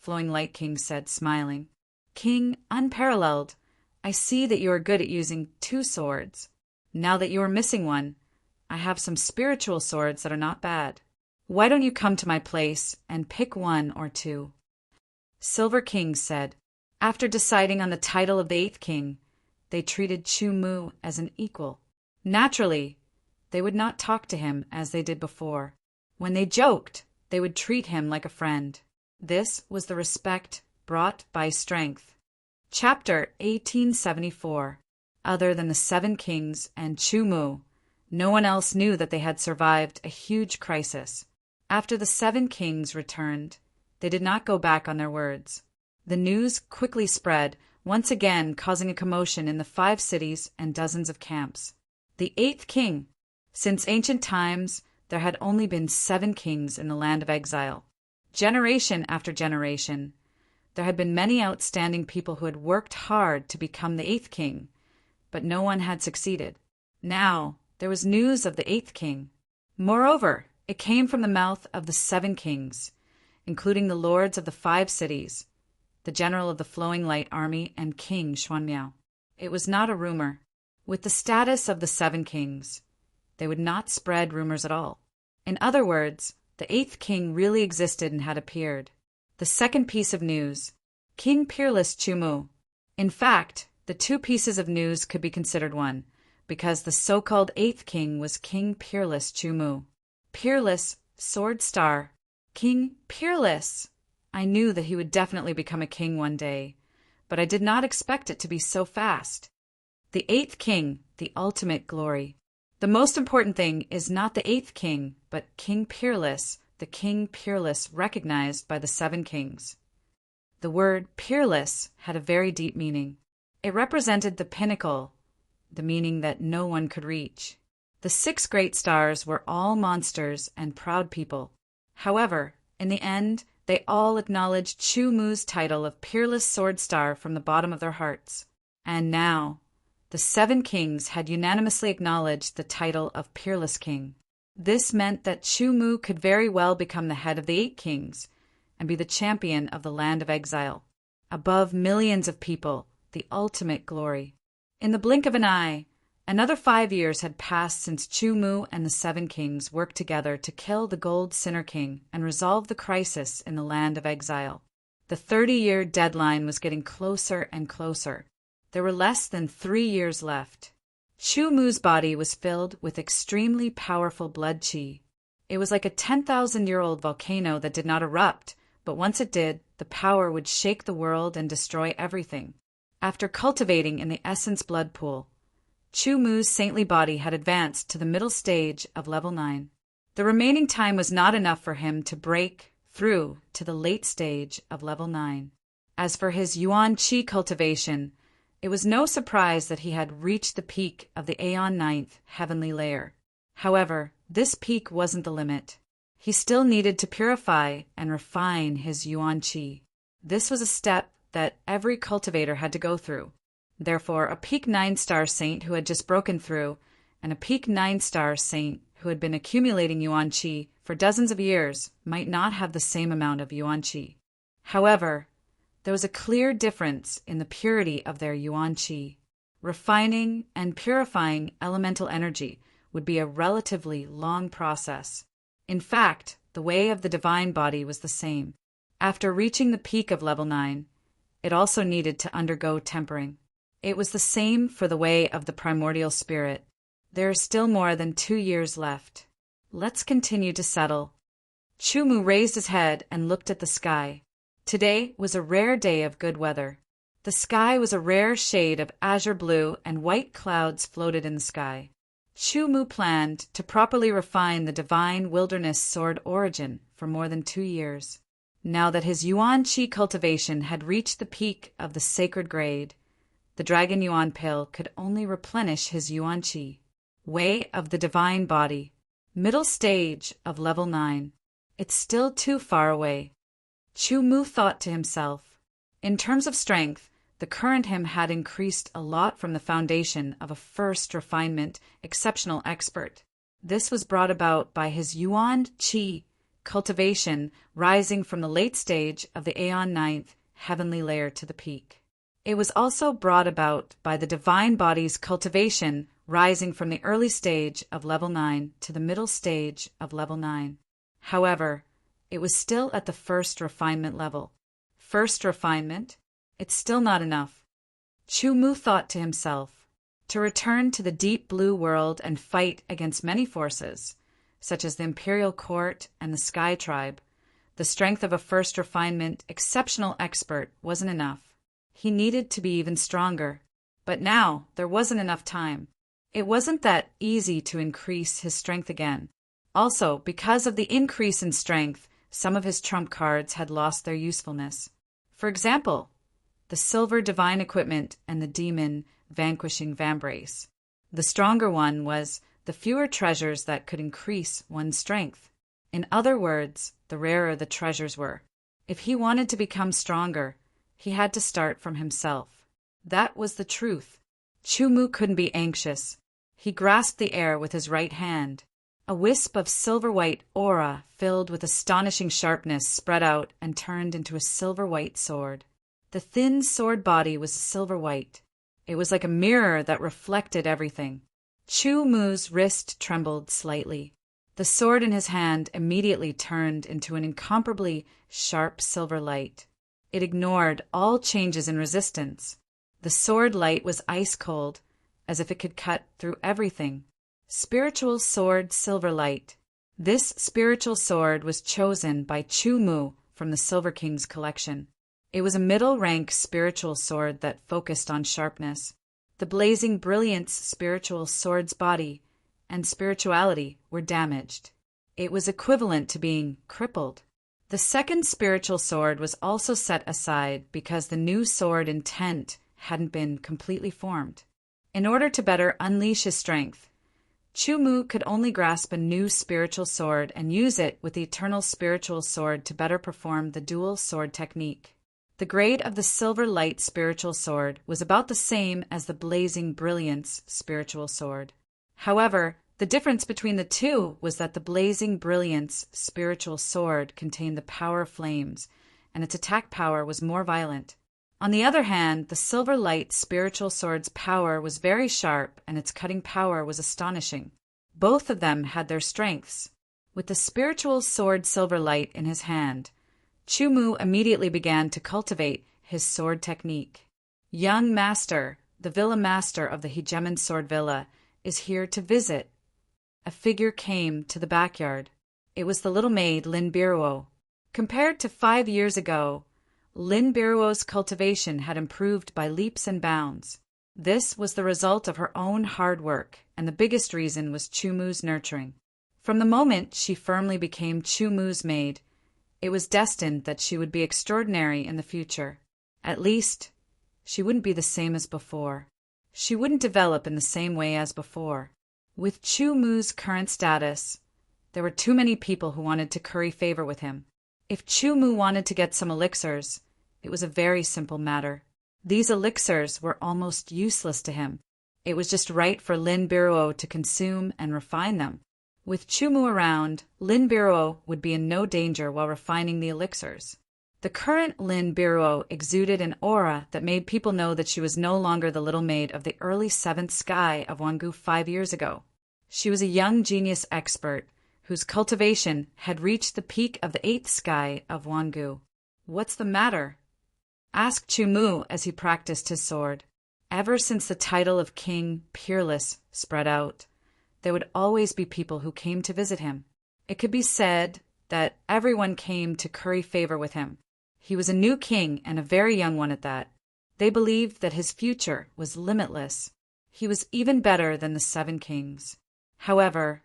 Flowing Light King said, smiling. King Unparalleled, I see that you are good at using 2 swords. Now that you are missing one, I have some spiritual swords that are not bad. Why don't you come to my place and pick 1 or 2? Silver King said. After deciding on the title of the 8th king, they treated Chumu as an equal. Naturally, they would not talk to him as they did before. When they joked, they would treat him like a friend. This was the respect brought by strength. Chapter 1874. Other than the 7 kings and Chumu, no one else knew that they had survived a huge crisis. After the 7 kings returned, they did not go back on their words. The news quickly spread, once again causing a commotion in the 5 cities and dozens of camps. The eighth king. Since ancient times, there had only been 7 kings in the land of exile. Generation after generation, there had been many outstanding people who had worked hard to become the 8th king, but no one had succeeded. Now, there was news of the 8th king. Moreover, it came from the mouth of the 7 kings, including the lords of the 5 cities, the general of the Flowing Light Army, and King Xuanmiao. It was not a rumor. With the status of the 7 kings, they would not spread rumors at all. In other words, the 8th king really existed and had appeared. The second piece of news, King Peerless Chumu. In fact, the 2 pieces of news could be considered one, because the so-called 8th king was King Peerless Chumu. Peerless, sword star. King Peerless! I knew that he would definitely become a king one day, but I did not expect it to be so fast. The 8th king, the ultimate glory. The most important thing is not the 8th king, but King Peerless, the King Peerless recognized by the 7 kings. The word peerless had a very deep meaning. It represented the pinnacle, the meaning that no one could reach. The 6 great stars were all monsters and proud people. However, in the end, they all acknowledged Chumu's title of Peerless Sword Star from the bottom of their hearts. And now, the 7 kings had unanimously acknowledged the title of Peerless King. This meant that Chumu could very well become the head of the 8 kings and be the champion of the land of exile. Above millions of people, the ultimate glory. In the blink of an eye, another 5 years had passed since Chumu and the 7 kings worked together to kill the Gold Sinner King and resolve the crisis in the land of exile. The 30-year deadline was getting closer and closer. There were less than 3 years left. Chumu's body was filled with extremely powerful blood qi. It was like a 10,000-year-old volcano that did not erupt, but once it did, the power would shake the world and destroy everything. After cultivating in the essence blood pool, Chumu's saintly body had advanced to the middle stage of level 9. The remaining time was not enough for him to break through to the late stage of level 9. As for his yuan qi cultivation, it was no surprise that he had reached the peak of the Aeon 9th heavenly layer. However, this peak wasn't the limit. He still needed to purify and refine his yuan qi. This was a step that every cultivator had to go through. Therefore, a peak 9-star saint who had just broken through and a peak 9-star saint who had been accumulating yuan qi for dozens of years might not have the same amount of yuan qi. However, there was a clear difference in the purity of their yuan qi. Refining and purifying elemental energy would be a relatively long process. In fact, the way of the divine body was the same. After reaching the peak of level 9, it also needed to undergo tempering. It was the same for the way of the primordial spirit. There are still more than 2 years left. Let's continue to settle. Chumu raised his head and looked at the sky. Today was a rare day of good weather. The sky was a rare shade of azure blue and white clouds floated in the sky. Chumu planned to properly refine the divine wilderness sword origin for more than 2 years. Now that his yuan qi cultivation had reached the peak of the sacred grade, the dragon yuan pill could only replenish his yuan qi. Way of the divine body. Middle stage of level 9. It's still too far away. Chumu thought to himself. In terms of strength, the current him had increased a lot from the foundation of a first refinement, exceptional expert. This was brought about by his yuan qi cultivation rising from the late stage of the Aeon 9th heavenly layer to the peak. It was also brought about by the divine body's cultivation rising from the early stage of level 9 to the middle stage of level 9. However, it was still at the first refinement level. First refinement? It's still not enough. Chumu thought to himself, to return to the deep blue world and fight against many forces, such as the Imperial Court and the Sky Tribe, the strength of a first refinement exceptional expert wasn't enough. He needed to be even stronger. But now there wasn't enough time. It wasn't that easy to increase his strength again. Also, because of the increase in strength, some of his trump cards had lost their usefulness. For example, the silver divine equipment and the demon vanquishing vambrace. The stronger one was the fewer treasures that could increase one's strength. In other words, the rarer the treasures were. If he wanted to become stronger, he had to start from himself. That was the truth. Chumu couldn't be anxious. He grasped the air with his right hand. A wisp of silver-white aura filled with astonishing sharpness spread out and turned into a silver-white sword. The thin sword body was silver-white. It was like a mirror that reflected everything. Chumu's wrist trembled slightly. The sword in his hand immediately turned into an incomparably sharp silver light. It ignored all changes in resistance. The sword light was ice-cold, as if it could cut through everything. Spiritual sword silver light. This spiritual sword was chosen by Chumu from the Silver King's collection. It was a middle-rank spiritual sword that focused on sharpness. The blazing brilliance spiritual sword's body and spirituality were damaged. It was equivalent to being crippled. The second spiritual sword was also set aside because the new sword intent hadn't been completely formed. In order to better unleash his strength, Chumu could only grasp a new spiritual sword and use it with the eternal spiritual sword to better perform the dual sword technique. The grade of the silver light spiritual sword was about the same as the blazing brilliance spiritual sword. However, the difference between the two was that the blazing brilliance spiritual sword contained the power of flames, and its attack power was more violent. On the other hand, the silver light spiritual sword's power was very sharp, and its cutting power was astonishing. Both of them had their strengths. With the spiritual sword silver light in his hand, Chumu immediately began to cultivate his sword technique. Young Master, the Villa Master of the Hegemon Sword Villa, is here to visit. A figure came to the backyard. It was the little maid Lin Biruo. Compared to 5 years ago, Lin Biruo's cultivation had improved by leaps and bounds. This was the result of her own hard work, and the biggest reason was Chumu's nurturing. From the moment she firmly became Chumu's maid, it was destined that she would be extraordinary in the future. At least, she wouldn't be the same as before. She wouldn't develop in the same way as before. With Chumu's current status, there were too many people who wanted to curry favor with him. If Chumu wanted to get some elixirs, it was a very simple matter. These elixirs were almost useless to him. It was just right for Lin Biruo to consume and refine them. With Chumu around, Lin Biruo would be in no danger while refining the elixirs. The current Lin Biruo exuded an aura that made people know that she was no longer the little maid of the early 7th sky of Wangu 5 years ago. She was a young genius expert whose cultivation had reached the peak of the 8th sky of Wangu. "What's the matter?" asked Chumu as he practiced his sword. Ever since the title of King Peerless spread out, there would always be people who came to visit him. It could be said that everyone came to curry favor with him. He was a new king, and a very young one at that. They believed that his future was limitless. He was even better than the 7 kings. However,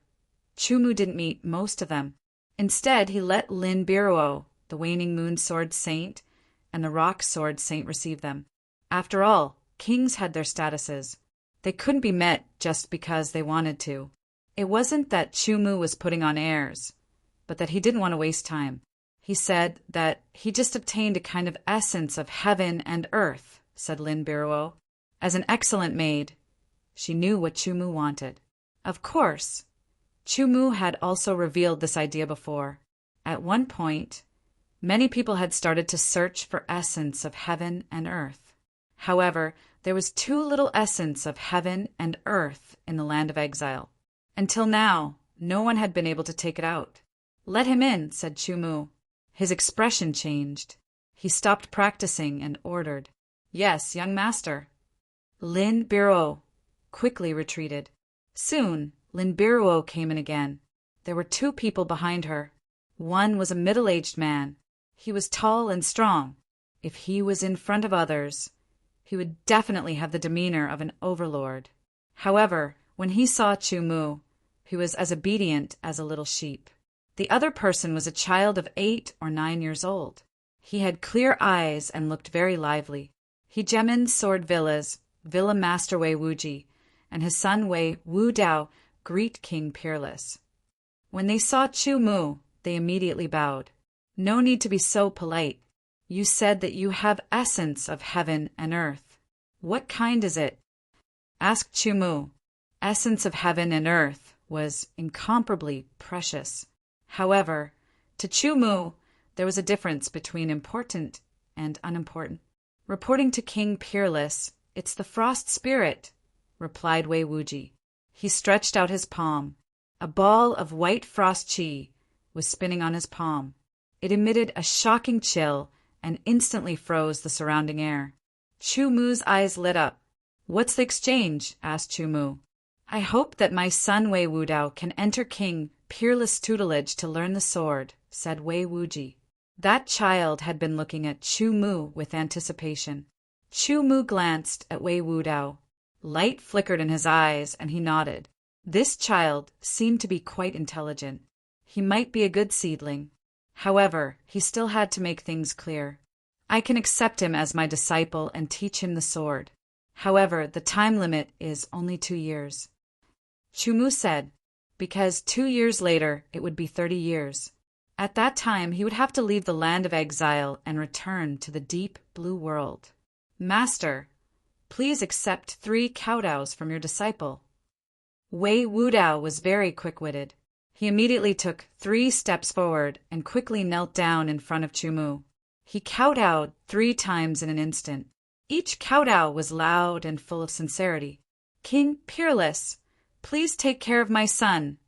Chumu didn't meet most of them. Instead, he let Lin Biruo, the Waning Moon Sword Saint, and the Rock Sword Saint receive them. After all, kings had their statuses. They couldn't be met just because they wanted to. It wasn't that Chumu was putting on airs, but that he didn't want to waste time. He said that he just obtained a kind of essence of heaven and earth, said Lin Biruo. As an excellent maid, she knew what Chumu wanted. Of course, Chumu had also revealed this idea before. At one point, many people had started to search for essence of heaven and earth. However, there was too little essence of heaven and earth in the land of exile. Until now, no one had been able to take it out. "Let him in," said Chumu. His expression changed. He stopped practicing and ordered, "Yes, young master." Lin Biruo quickly retreated. Soon, Lin Biruo came in again. There were 2 people behind her. One was a middle-aged man. He was tall and strong. If he was in front of others, he would definitely have the demeanor of an overlord. However, when he saw Chumu, he was as obedient as a little sheep. The other person was a child of 8 or 9 years old. He had clear eyes and looked very lively. Hegemon Sword Villa's Villa Master Wei Wuji, and his son Wei Wu-dao greet King Peerless. When they saw Chu Mu, they immediately bowed. No need to be so polite. You said that you have essence of heaven and earth. What kind is it? Asked Chu Mu. Essence of heaven and earth was incomparably precious. However, to Chu Mu, there was a difference between important and unimportant. Reporting to King Peerless, "It's the frost spirit," replied Wei Wuji. He stretched out his palm. A ball of white frost chi was spinning on his palm. It emitted a shocking chill and instantly froze the surrounding air. Chu Mu's eyes lit up. "What's the exchange?" asked Chu Mu. "I hope that my son Wei Wudao can enter King Peerless' tutelage to learn the sword," said Wei Wuji. That child had been looking at Chu Mu with anticipation. Chu Mu glanced at Wei Wudao. Light flickered in his eyes, and he nodded. This child seemed to be quite intelligent. He might be a good seedling. However, he still had to make things clear. I can accept him as my disciple and teach him the sword. However, the time limit is only 2 years. Chu Mu said, because 2 years later it would be 30 years. At that time he would have to leave the land of exile and return to the deep blue world. Master, please accept 3 kowtows from your disciple. Wei Wudao was very quick-witted. He immediately took 3 steps forward and quickly knelt down in front of Chu Mu. He kowtowed 3 times in an instant. Each kowtow was loud and full of sincerity. "King Peerless, please take care of my son,"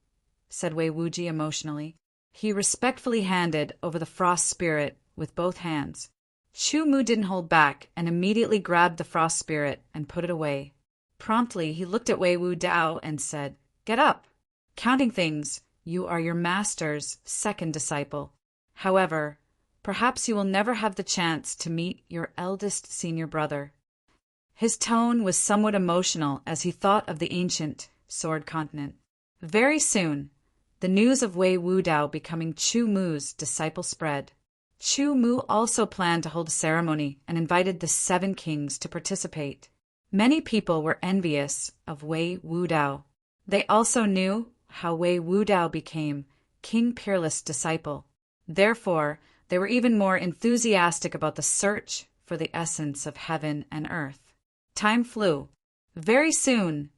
said Wei Wuji emotionally. He respectfully handed over the frost spirit with both hands. Chu Mu didn't hold back and immediately grabbed the frost spirit and put it away. Promptly, he looked at Wei Wudao and said, "Get up. Counting things, you are your master's 2nd disciple. However, perhaps you will never have the chance to meet your eldest senior brother." His tone was somewhat emotional as he thought of the ancient Sword Continent. Very soon, the news of Wei Wudao becoming Chu Mu's disciple spread. Chu Mu also planned to hold a ceremony and invited the 7 kings to participate. Many people were envious of Wei Wudao. They also knew how Wei Wudao became King Peerless' disciple. Therefore, they were even more enthusiastic about the search for the essence of heaven and earth. Time flew. Very soon,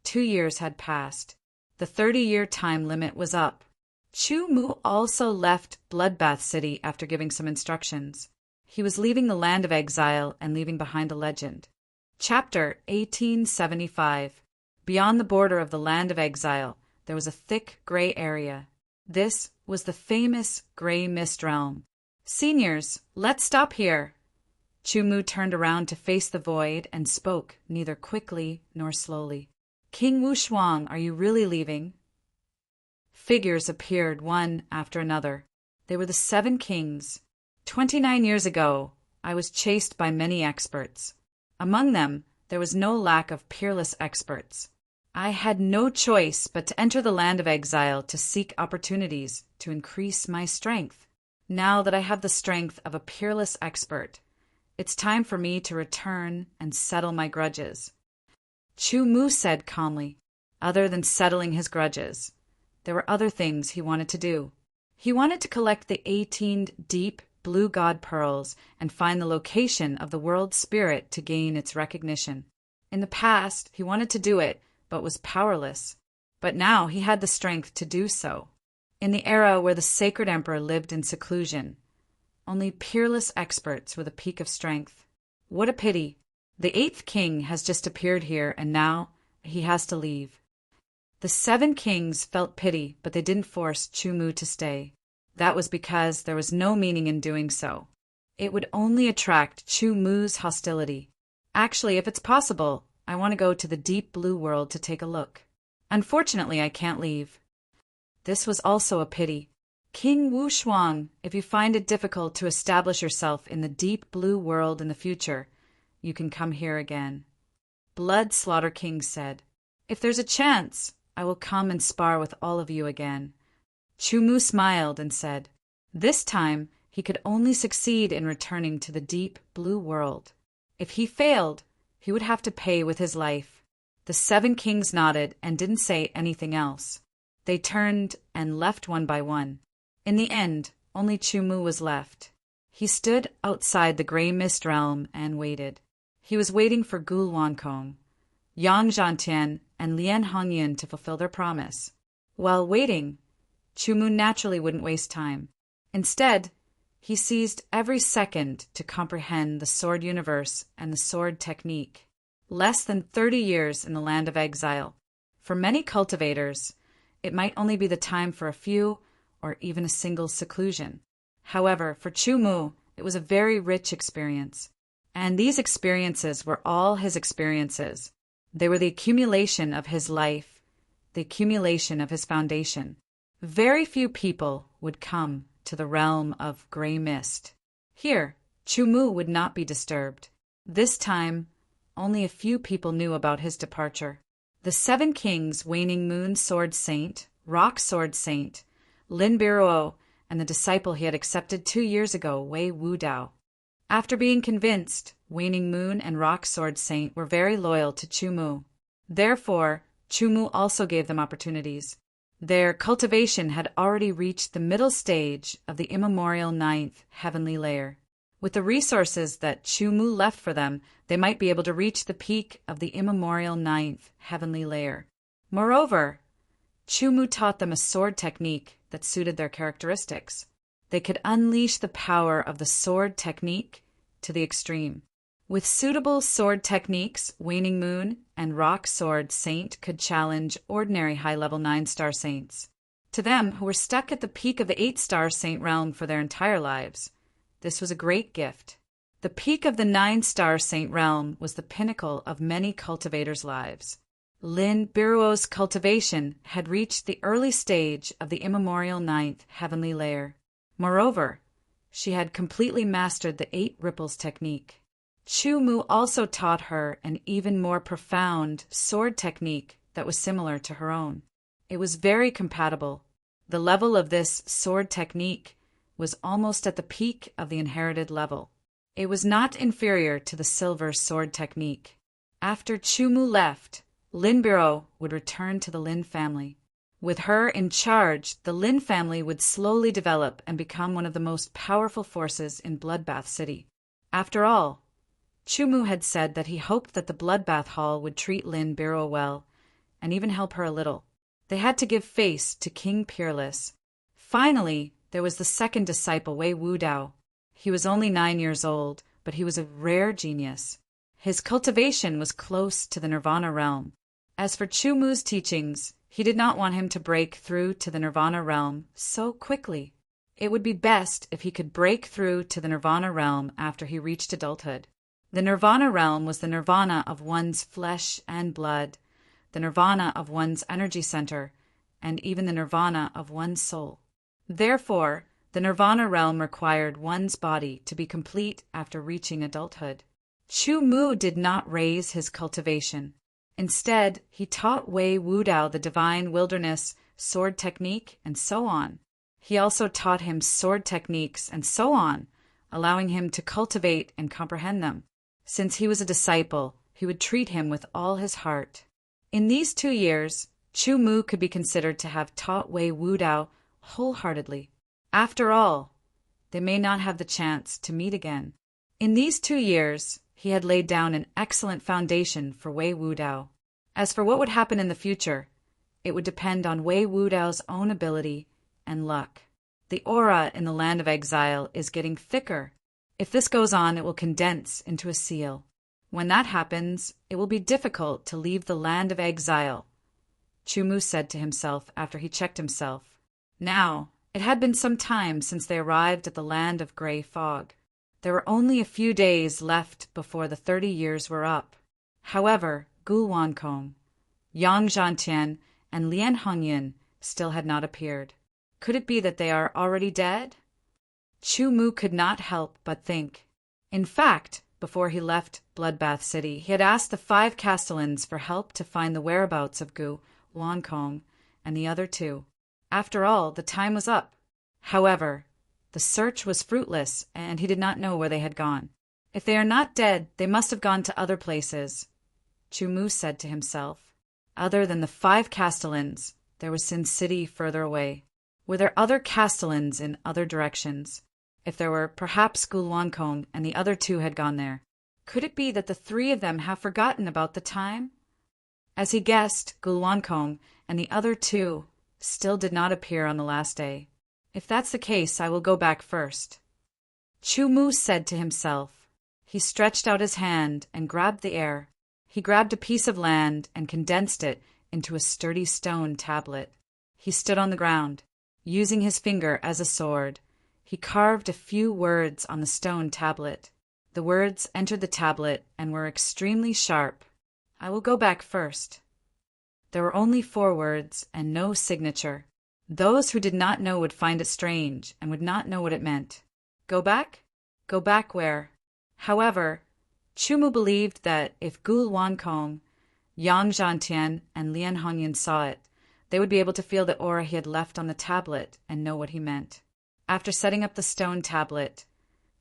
2 years had passed. The 30-year time limit was up. Chu Mu also left Bloodbath City after giving some instructions. He was leaving the land of exile and leaving behind a legend. Chapter 1875. Beyond the border of the land of exile, there was a thick gray area. This was the famous Gray Mist Realm. "Seniors, let's stop here." Chu Mu turned around to face the void and spoke neither quickly nor slowly. "King Wushuang, are you really leaving?" Figures appeared one after another. They were the 7 kings. 29 years ago, I was chased by many experts. Among them, there was no lack of peerless experts. I had no choice but to enter the land of exile to seek opportunities to increase my strength. Now that I have the strength of a peerless expert, it's time for me to return and settle my grudges. Chu Mu said calmly, other than settling his grudges, there were other things he wanted to do. He wanted to collect the 18 deep blue god pearls and find the location of the world spirit to gain its recognition. In the past, he wanted to do it, but was powerless. But now he had the strength to do so. In the era where the sacred emperor lived in seclusion, only peerless experts were the peak of strength. What a pity. The 8th king has just appeared here, and now he has to leave. The 7 kings felt pity, but they didn't force Chu Mu to stay. That was because there was no meaning in doing so. It would only attract Chu Mu's hostility. Actually, if it's possible, I want to go to the deep blue world to take a look. Unfortunately, I can't leave. This was also a pity. King Wushuang, if you find it difficult to establish yourself in the deep blue world in the future, you can come here again. Blood Slaughter King said, "If there's a chance, I will come and spar with all of you again." Chu Mu smiled and said, this time he could only succeed in returning to the deep blue world. If he failed, he would have to pay with his life. The 7 kings nodded and didn't say anything else. They turned and left one by one. In the end, only Chu-mu was left. He stood outside the gray mist realm and waited. He was waiting for Gu Wankong, Yang Zhantian, and Lien Hongyan to fulfill their promise. While waiting, Chu-mu naturally wouldn't waste time. Instead, he seized every second to comprehend the sword universe and the sword technique. Less than 30 years in the land of exile. For many cultivators, it might only be the time for a few or even a single seclusion. However, for Chu-mu, it was a very rich experience. And these experiences were all his experiences. They were the accumulation of his life, the accumulation of his foundation. Very few people would come to the realm of gray mist. Here, Chu-mu would not be disturbed. This time, only a few people knew about his departure. The 7 kings, Waning Moon Sword Saint, Rock Sword Saint, Lin Biruo, and the disciple he had accepted 2 years ago, Wei Wudao. After being convinced, Waning Moon and Rock Sword Saint were very loyal to Chu-mu. Therefore, Chu-mu also gave them opportunities. Their cultivation had already reached the middle stage of the immemorial 9th heavenly layer. With the resources that Chu-mu left for them, they might be able to reach the peak of the immemorial 9th heavenly layer. Moreover, Chu-mu taught them a sword technique that suited their characteristics. They could unleash the power of the sword technique to the extreme. With suitable sword techniques, Waning Moon and Rock Sword Saint could challenge ordinary high-level 9-star saints. To them, who were stuck at the peak of the 8-star saint realm for their entire lives, this was a great gift. The peak of the 9-star saint realm was the pinnacle of many cultivators' lives. Lin Biruo's cultivation had reached the early stage of the immemorial 9th heavenly layer. Moreover, she had completely mastered the 8 ripples technique. Chu-mu also taught her an even more profound sword technique that was similar to her own. It was very compatible. The level of this sword technique was almost at the peak of the inherited level. It was not inferior to the silver sword technique. After Chu-mu left, Lin Biruo would return to the Lin family. With her in charge, the Lin family would slowly develop and become one of the most powerful forces in Bloodbath City. After all, Chu-mu had said that he hoped that the Bloodbath Hall would treat Lin Biruo well, and even help her a little. They had to give face to King Peerless. Finally, there was the second disciple, Wei Wudao. He was only 9 years old, but he was a rare genius. His cultivation was close to the Nirvana realm. As for Chu-mu's teachings, he did not want him to break through to the Nirvana realm so quickly. It would be best if he could break through to the Nirvana realm after he reached adulthood. The Nirvana realm was the nirvana of one's flesh and blood, the nirvana of one's energy center, and even the nirvana of one's soul. Therefore, the Nirvana realm required one's body to be complete after reaching adulthood. Chu-mu did not raise his cultivation. Instead, he taught Wei Wudao the divine wilderness, sword technique, and so on. He also taught him sword techniques and so on, allowing him to cultivate and comprehend them. Since he was a disciple, he would treat him with all his heart. In these 2 years, Chu-mu could be considered to have taught Wei Wudao wholeheartedly. After all, they may not have the chance to meet again. In these 2 years, he had laid down an excellent foundation for Wei Wudao. As for what would happen in the future, it would depend on Wei Wudao's own ability and luck. The aura in the land of exile is getting thicker. If this goes on, it will condense into a seal. When that happens, it will be difficult to leave the land of exile, Chu-mu said to himself after he checked himself. Now, it had been some time since they arrived at the land of gray fog. There were only a few days left before the 30 years were up. However, Gu Wankong, Yang Zhantian, and Lien Hongyan still had not appeared. Could it be that they are already dead? Chu-mu could not help but think. In fact, before he left Bloodbath City, he had asked the 5 castellans for help to find the whereabouts of Gu Wankong and the other 2. After all, the time was up. However, the search was fruitless, and he did not know where they had gone. If they are not dead, they must have gone to other places. Chumu said to himself. Other than the 5 castellans, there was Sin City further away. Were there other castellans in other directions? If there were, perhaps Gulwankong and the other 2 had gone there. Could it be that the 3 of them have forgotten about the time? As he guessed, Gulwankong and the other 2 still did not appear on the last day. If that's the case, I will go back first. Chumu said to himself. He stretched out his hand and grabbed the air. He grabbed a piece of land and condensed it into a sturdy stone tablet. He stood on the ground. Using his finger as a sword, he carved a few words on the stone tablet. The words entered the tablet and were extremely sharp. I will go back first. There were only 4 words and no signature. Those who did not know would find it strange and would not know what it meant. Go back? Go back where? However, Chumu believed that if Gulwankong, Yang Zhantian, and Lian Hongyan saw it, they would be able to feel the aura he had left on the tablet and know what he meant. After setting up the stone tablet,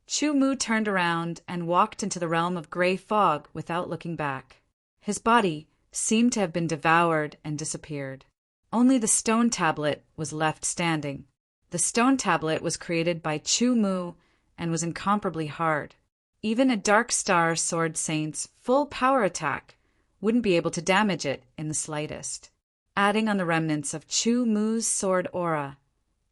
Chumu turned around and walked into the realm of gray fog without looking back. His body seemed to have been devoured and disappeared. Only the stone tablet was left standing. The stone tablet was created by Chumu and was incomparably hard. Even a Dark Star Sword Saint's full power attack wouldn't be able to damage it in the slightest. Adding on the remnants of Chumu's sword aura,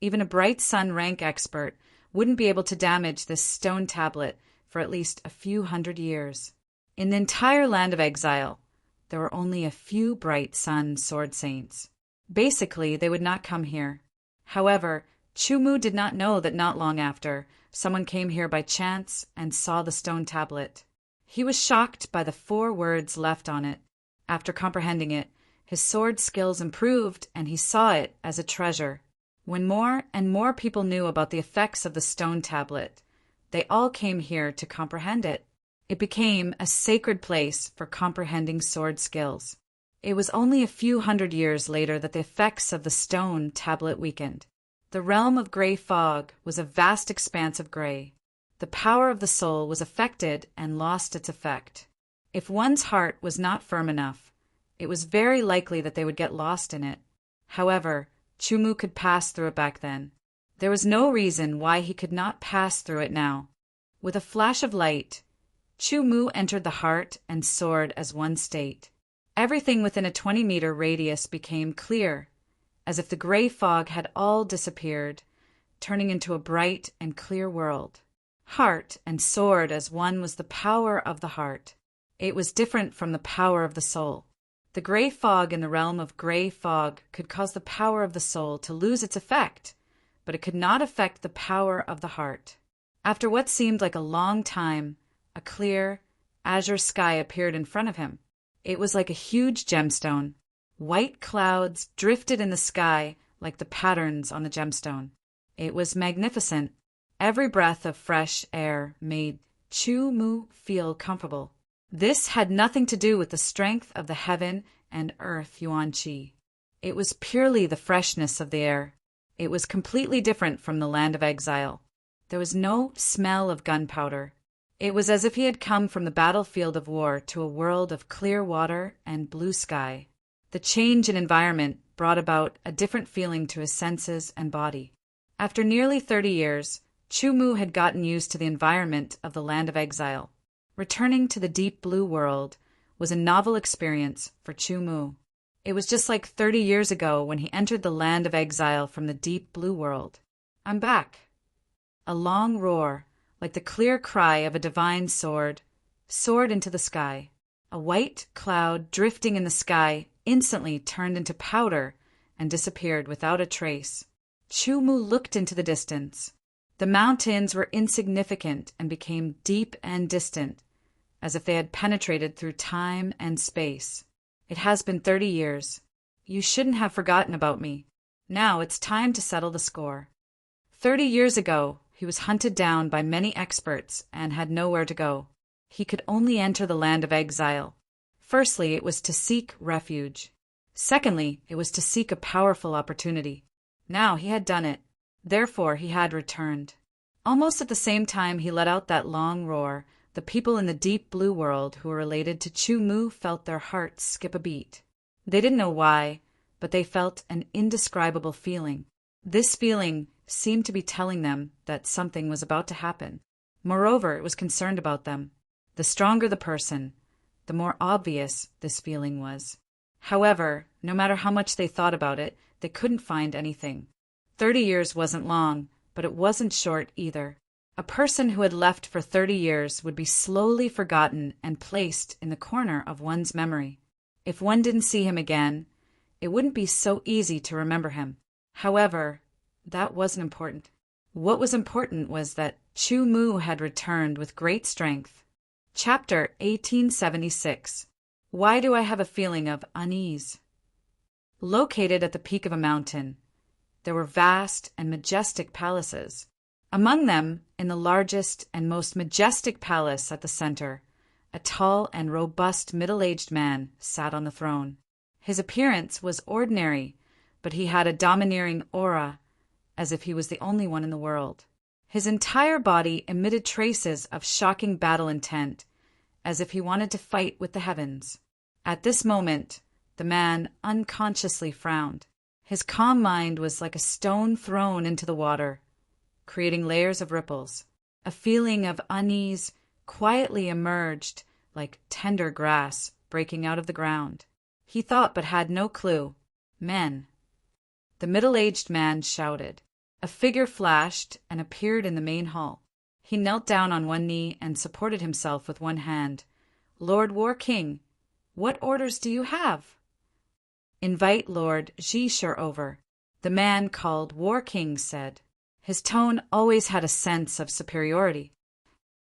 even a Bright Sun rank expert wouldn't be able to damage this stone tablet for at least a few hundred years. In the entire land of exile, there were only a few Bright Sun Sword Saints. Basically, they would not come here. However, Chumu did not know that not long after, someone came here by chance and saw the stone tablet. He was shocked by the 4 words left on it. After comprehending it, his sword skills improved and he saw it as a treasure. When more and more people knew about the effects of the stone tablet, they all came here to comprehend it. It became a sacred place for comprehending sword skills. It was only a few hundred years later that the effects of the stone tablet weakened. The realm of gray fog was a vast expanse of gray. The power of the soul was affected and lost its effect. If one's heart was not firm enough, it was very likely that they would get lost in it. However, Chumu could pass through it back then. There was no reason why he could not pass through it now. With a flash of light, Chumu entered the heart and sword as one state. Everything within a 20-meter radius became clear, as if the gray fog had all disappeared, turning into a bright and clear world. Heart and sword as one was the power of the heart. It was different from the power of the soul. The gray fog in the realm of gray fog could cause the power of the soul to lose its effect, but it could not affect the power of the heart. After what seemed like a long time, a clear, azure sky appeared in front of him. It was like a huge gemstone. White clouds drifted in the sky like the patterns on the gemstone. It was magnificent. Every breath of fresh air made Chumu feel comfortable. This had nothing to do with the strength of the heaven and earth Yuan Qi. It was purely the freshness of the air. It was completely different from the land of exile. There was no smell of gunpowder. It was as if he had come from the battlefield of war to a world of clear water and blue sky. The change in environment brought about a different feeling to his senses and body. After nearly 30 years, Chumu had gotten used to the environment of the land of exile. Returning to the deep blue world was a novel experience for Chumu. It was just like 30 years ago when he entered the land of exile from the deep blue world. I'm back. A long roar, like the clear cry of a divine sword, soared into the sky. A white cloud drifting in the sky instantly turned into powder and disappeared without a trace. Chumu looked into the distance. The mountains were insignificant and became deep and distant, as if they had penetrated through time and space. It has been 30 years. You shouldn't have forgotten about me. Now it's time to settle the score. 30 years ago, he was hunted down by many experts and had nowhere to go. He could only enter the land of exile. Firstly, it was to seek refuge. Secondly, it was to seek a powerful opportunity. Now he had done it. Therefore, he had returned. Almost at the same time he let out that long roar, The people in the deep blue world who were related to Chu Mu felt their hearts skip a beat. They didn't know why, but they felt an indescribable feeling. This feeling seemed to be telling them that something was about to happen. Moreover, it was concerned about them. The stronger the person, the more obvious this feeling was. However, no matter how much they thought about it, they couldn't find anything. 30 years wasn't long, but it wasn't short either. A person who had left for 30 years would be slowly forgotten and placed in the corner of one's memory. If one didn't see him again, it wouldn't be so easy to remember him. However, that wasn't important. What was important was that Chu Mu had returned with great strength. Chapter 1876. Why do I have a feeling of unease? Located at the peak of a mountain, there were vast and majestic palaces. Among them, in the largest and most majestic palace at the center, a tall and robust middle-aged man sat on the throne. His appearance was ordinary, but he had a domineering aura, as if he was the only one in the world. His entire body emitted traces of shocking battle intent, as if he wanted to fight with the heavens. At this moment, the man unconsciously frowned. His calm mind was like a stone thrown into the water, creating layers of ripples. A feeling of unease quietly emerged like tender grass breaking out of the ground. He thought but had no clue. Men. The middle-aged man shouted. A figure flashed and appeared in the main hall. He knelt down on one knee and supported himself with one hand. Lord War King, what orders do you have? Invite Lord Zhishur over, the man called War King said. His tone always had a sense of superiority.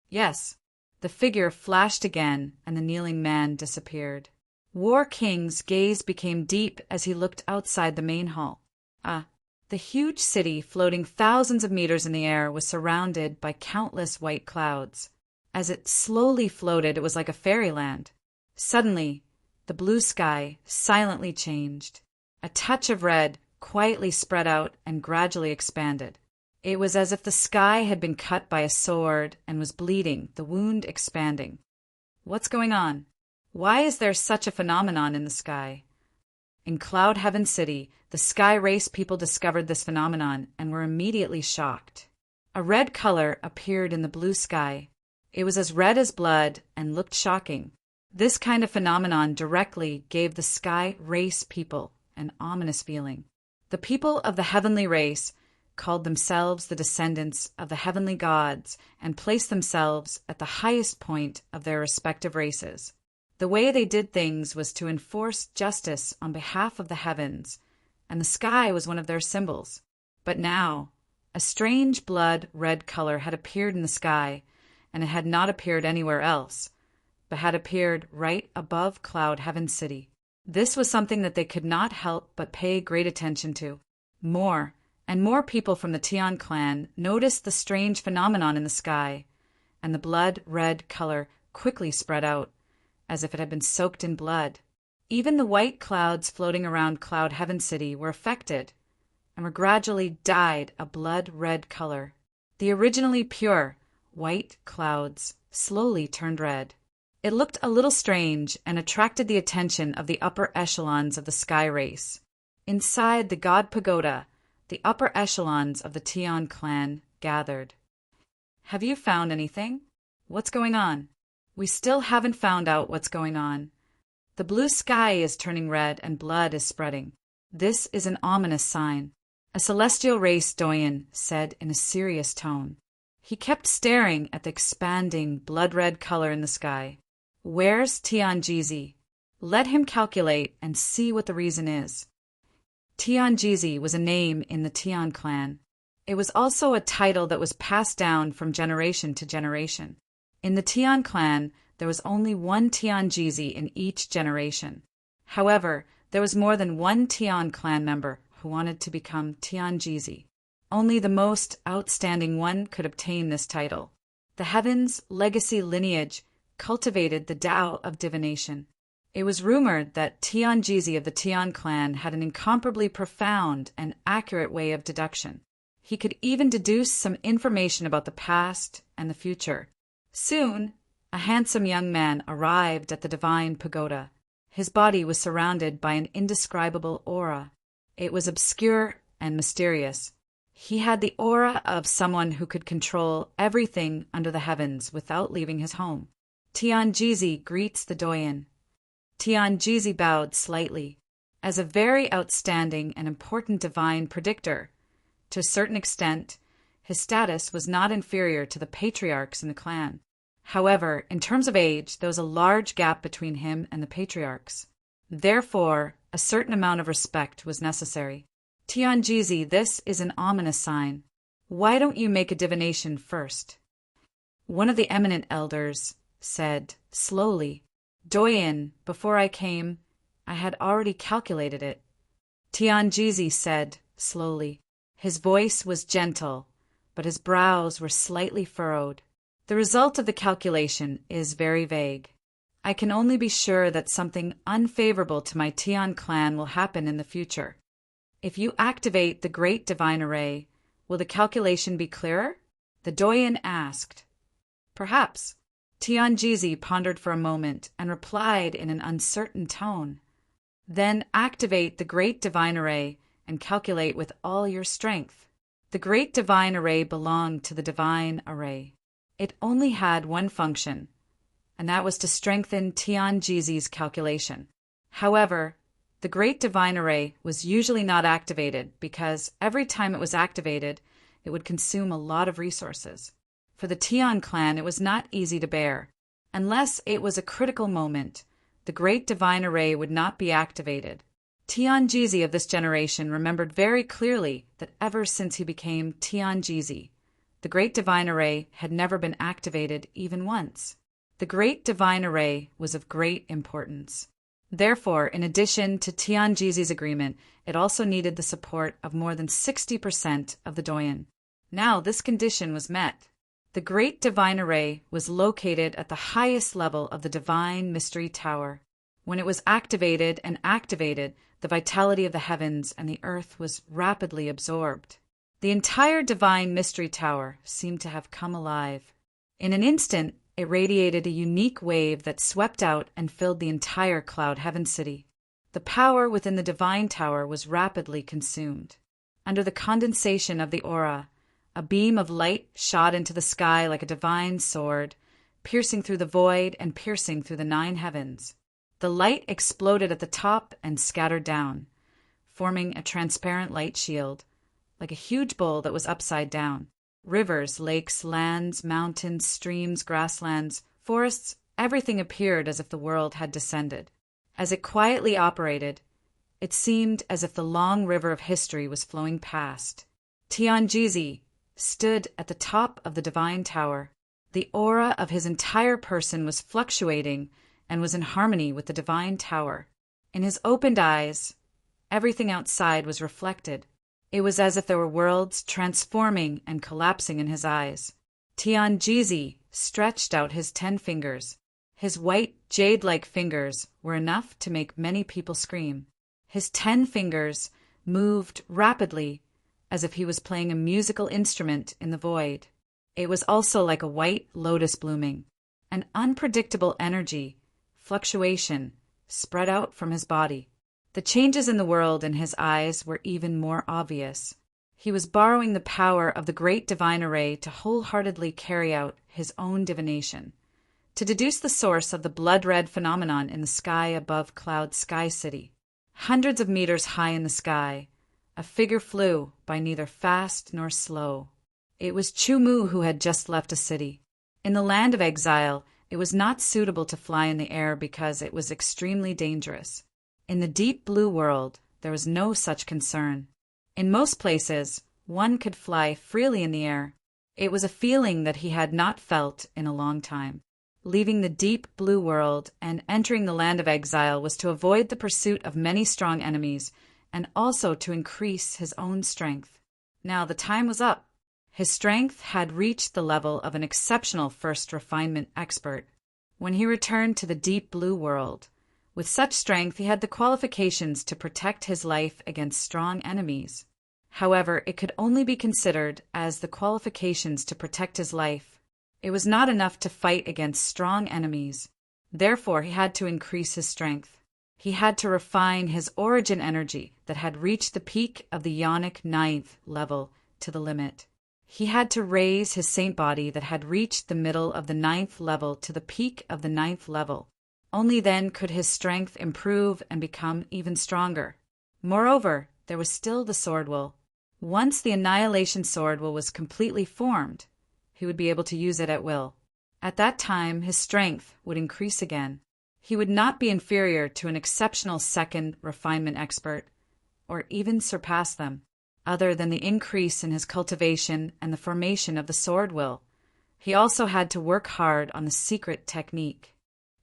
Yes. The figure flashed again, and the kneeling man disappeared. War King's gaze became deep as he looked outside the main hall. The huge city, floating thousands of meters in the air, was surrounded by countless white clouds. As it slowly floated, it was like a fairyland. Suddenly, the blue sky silently changed. A touch of red quietly spread out and gradually expanded. It was as if the sky had been cut by a sword and was bleeding, the wound expanding. What's going on? Why is there such a phenomenon in the sky? In Cloud Heaven City, the sky race people discovered this phenomenon and were immediately shocked. A red color appeared in the blue sky. It was as red as blood and looked shocking. This kind of phenomenon directly gave the sky race people an ominous feeling. The people of the heavenly race called themselves the descendants of the heavenly gods and placed themselves at the highest point of their respective races. The way they did things was to enforce justice on behalf of the heavens, and the sky was one of their symbols. But now, a strange blood red color had appeared in the sky, and it had not appeared anywhere else, but had appeared right above Cloud Heaven City. This was something that they could not help but pay great attention to. More and more people from the Tian clan noticed the strange phenomenon in the sky, and the blood red color quickly spread out, as if it had been soaked in blood. Even the white clouds floating around Cloud Heaven City were affected, and were gradually dyed a blood red color. The originally pure, white clouds slowly turned red. It looked a little strange and attracted the attention of the upper echelons of the sky race. Inside the God Pagoda, the upper echelons of the Tian clan gathered. Have you found anything? What's going on? We still haven't found out what's going on. The blue sky is turning red and blood is spreading. This is an ominous sign, a celestial race doyen said in a serious tone. He kept staring at the expanding blood-red color in the sky. Where's Tianjizi? Let him calculate and see what the reason is. Tianjizi was a name in the Tian clan. It was also a title that was passed down from generation to generation. In the Tian clan, there was only one Tianjizi in each generation. However, there was more than one Tian clan member who wanted to become Tianjizi. Only the most outstanding one could obtain this title. The Heaven's legacy lineage cultivated the Tao of divination. It was rumored that Tianjizi of the Tian clan had an incomparably profound and accurate way of deduction. He could even deduce some information about the past and the future. Soon, a handsome young man arrived at the divine pagoda. His body was surrounded by an indescribable aura. It was obscure and mysterious. He had the aura of someone who could control everything under the heavens without leaving his home. Tianjizi greets the doyen. Tianjizi bowed slightly. As a very outstanding and important divine predictor, to a certain extent, his status was not inferior to the patriarchs in the clan. However, in terms of age, there was a large gap between him and the patriarchs. Therefore, a certain amount of respect was necessary. Tianjizi, this is an ominous sign. Why don't you make a divination first? One of the eminent elders said, slowly, Doyen, before I came, I had already calculated it. Tianjizi said, slowly. His voice was gentle, but his brows were slightly furrowed. The result of the calculation is very vague. I can only be sure that something unfavorable to my Tian clan will happen in the future. If you activate the Great Divine Array, will the calculation be clearer? The doyen asked. Perhaps. Tianjizi pondered for a moment and replied in an uncertain tone. Then activate the Great Divine Array and calculate with all your strength. The Great Divine Array belonged to the Divine Array. It only had one function, and that was to strengthen Tianjizi's calculation. However, the Great Divine Array was usually not activated because every time it was activated, it would consume a lot of resources. For the Tian clan, it was not easy to bear. Unless it was a critical moment, the Great Divine Array would not be activated. Tianjizi of this generation remembered very clearly that ever since he became Tianjizi, the Great Divine Array had never been activated even once. The Great Divine Array was of great importance. Therefore, in addition to Tianjizi's agreement, it also needed the support of more than 60% of the doyen. Now this condition was met. The Great Divine Array was located at the highest level of the Divine Mystery Tower. When it was activated, the vitality of the heavens and the earth was rapidly absorbed. The entire Divine Mystery Tower seemed to have come alive. In an instant, it radiated a unique wave that swept out and filled the entire Cloud Heaven City. The power within the Divine Tower was rapidly consumed. Under the condensation of the aura, a beam of light shot into the sky like a divine sword, piercing through the void and piercing through the 9 heavens. The light exploded at the top and scattered down, forming a transparent light shield, like a huge bowl that was upside down. Rivers, lakes, lands, mountains, streams, grasslands, forests, everything appeared as if the world had descended. As it quietly operated, it seemed as if the long river of history was flowing past. Tianjizi stood at the top of the Divine Tower. The aura of his entire person was fluctuating and was in harmony with the Divine Tower. In his opened eyes, everything outside was reflected. It was as if there were worlds transforming and collapsing in his eyes. Tianjizi stretched out his 10 fingers. His white, jade-like fingers were enough to make many people scream. His 10 fingers moved rapidly, as if he was playing a musical instrument in the void. It was also like a white lotus blooming. An unpredictable energy, fluctuation, spread out from his body. The changes in the world in his eyes were even more obvious. He was borrowing the power of the Great Divine Array to wholeheartedly carry out his own divination, to deduce the source of the blood-red phenomenon in the sky above Cloud Sky City. Hundreds of meters high in the sky, a figure flew by neither fast nor slow. It was Chu-Mu who had just left a city. In the land of exile, it was not suitable to fly in the air because it was extremely dangerous. In the deep blue world, there was no such concern. In most places, one could fly freely in the air. It was a feeling that he had not felt in a long time. Leaving the deep blue world and entering the land of exile was to avoid the pursuit of many strong enemies and also to increase his own strength. Now the time was up. His strength had reached the level of an exceptional first refinement expert. When he returned to the deep blue world, with such strength, he had the qualifications to protect his life against strong enemies. However, it could only be considered as the qualifications to protect his life. It was not enough to fight against strong enemies. Therefore, he had to increase his strength. He had to refine his origin energy that had reached the peak of the yonic ninth level to the limit. He had to raise his saint body that had reached the middle of the ninth level to the peak of the ninth level. Only then could his strength improve and become even stronger. Moreover, there was still the sword will. Once the annihilation sword will was completely formed, he would be able to use it at will. At that time, his strength would increase again. He would not be inferior to an exceptional second refinement expert, or even surpass them, other than the increase in his cultivation and the formation of the sword will. He also had to work hard on the secret technique.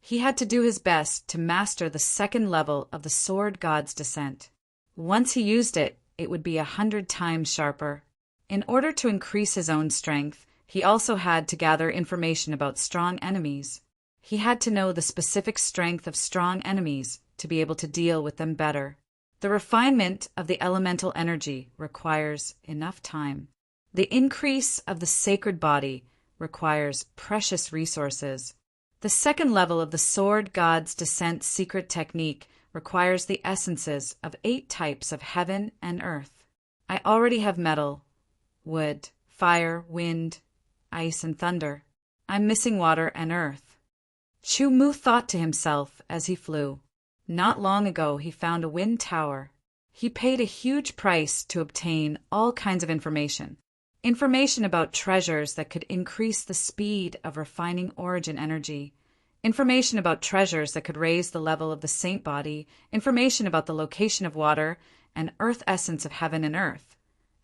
He had to do his best to master the second level of the sword god's descent. Once he used it, it would be 100 times sharper. In order to increase his own strength, he also had to gather information about strong enemies. He had to know the specific strength of strong enemies to be able to deal with them better. The refinement of the elemental energy requires enough time. The increase of the sacred body requires precious resources. The second level of the sword god's descent secret technique requires the essences of 8 types of heaven and earth. I already have metal, wood, fire, wind, ice, and thunder. I'm missing water and earth. Chu Mu thought to himself as he flew. Not long ago he found a wind tower. He paid a huge price to obtain all kinds of information. Information about treasures that could increase the speed of refining origin energy. Information about treasures that could raise the level of the saint body. Information about the location of water and earth essence of heaven and earth,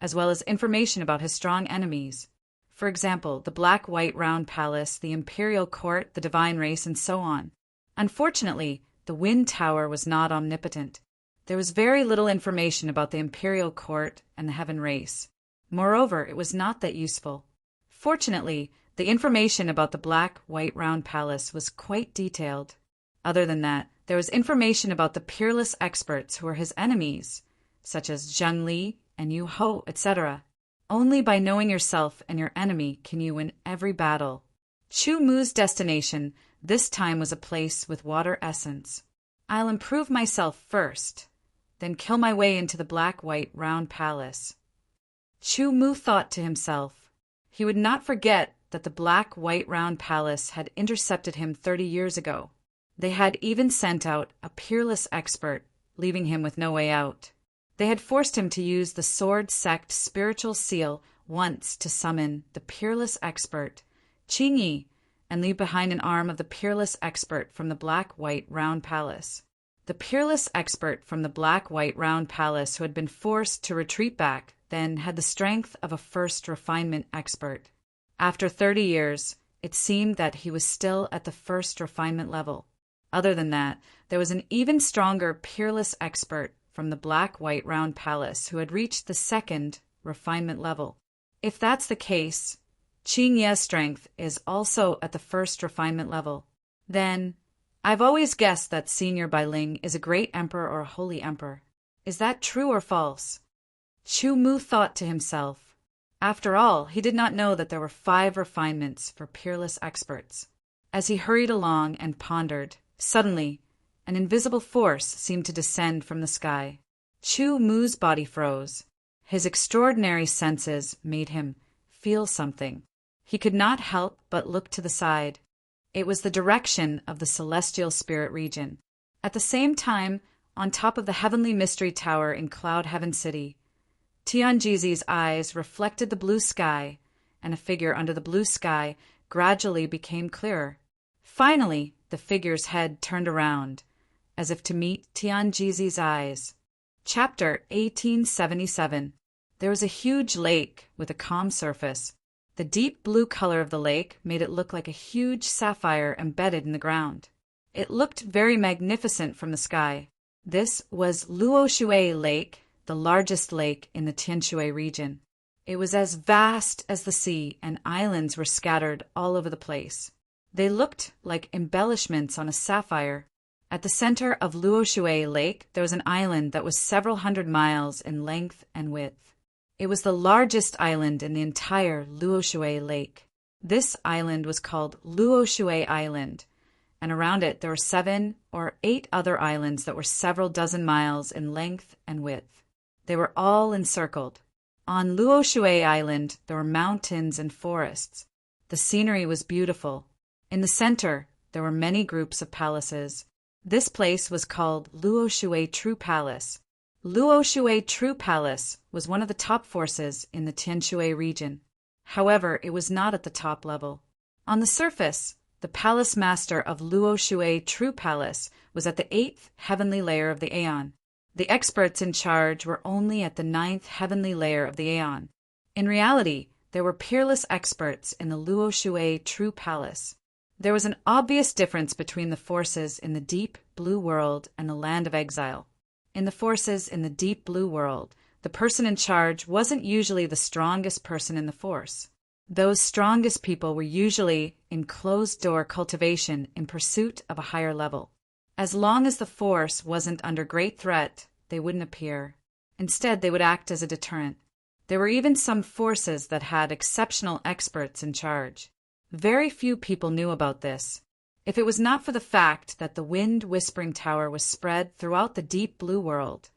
as well as information about his strong enemies. For example, the black-white round palace, the imperial court, the divine race, and so on. Unfortunately, the wind tower was not omnipotent. There was very little information about the imperial court and the heaven race. Moreover, it was not that useful. Fortunately, the information about the black-white round palace was quite detailed. Other than that, there was information about the peerless experts who were his enemies, such as Zheng Li and Yu Ho, etc. Only by knowing yourself and your enemy can you win every battle. Chu Mu's destination this time was a place with water essence. I'll improve myself first, then kill my way into the black-white round palace. Chu Mu thought to himself. He would not forget that the black-white round palace had intercepted him 30 years ago. They had even sent out a peerless expert, leaving him with no way out. They had forced him to use the sword sect spiritual seal once to summon the peerless expert, Qing Yi, and leave behind an arm of the peerless expert from the black-white round palace. The peerless expert from the black-white round palace who had been forced to retreat back then had the strength of a first refinement expert. After 30 years, it seemed that he was still at the first refinement level. Other than that, there was an even stronger peerless expert from the black-white round palace who had reached the second refinement level. If that's the case, Qing Ye's strength is also at the first refinement level. Then, I've always guessed that Senior Bailing is a great emperor or a holy emperor. Is that true or false? Chu Mu thought to himself. After all, he did not know that there were 5 refinements for peerless experts. As he hurried along and pondered, suddenly, an invisible force seemed to descend from the sky. Chu Mu's body froze. His extraordinary senses made him feel something. He could not help but look to the side. It was the direction of the celestial spirit region. At the same time, on top of the heavenly mystery tower in Cloud Heaven City, Tianjizi's eyes reflected the blue sky, and a figure under the blue sky gradually became clearer. Finally, the figure's head turned around, as if to meet Tianjizi's eyes. Chapter 1877. There was a huge lake with a calm surface. The deep blue color of the lake made it look like a huge sapphire embedded in the ground. It looked very magnificent from the sky. This was Luoshui Lake, the largest lake in the Tianshui region. It was as vast as the sea, and islands were scattered all over the place. They looked like embellishments on a sapphire. At the center of Luoshui Lake, there was an island that was several hundred miles in length and width. It was the largest island in the entire Luoshui Lake. This island was called Luoshui Island, and around it there were 7 or 8 other islands that were several dozen miles in length and width. They were all encircled. On Luoshui Island there were mountains and forests. The scenery was beautiful. In the center there were many groups of palaces. This place was called Luoshui True Palace. Luoshui True Palace was one of the top forces in the Tianshui region. However, it was not at the top level. On the surface, the palace master of Luoshui True Palace was at the 8th heavenly layer of the Aeon. The experts in charge were only at the 9th heavenly layer of the Aeon. In reality, there were peerless experts in the Luoshui True Palace. There was an obvious difference between the forces in the deep blue world and the land of exile. In the forces in the deep blue world, the person in charge wasn't usually the strongest person in the force. Those strongest people were usually in closed-door cultivation in pursuit of a higher level. As long as the force wasn't under great threat, they wouldn't appear. Instead, they would act as a deterrent. There were even some forces that had exceptional experts in charge. Very few people knew about this. If it was not for the fact that the Wind Whispering Tower was spread throughout the deep blue world,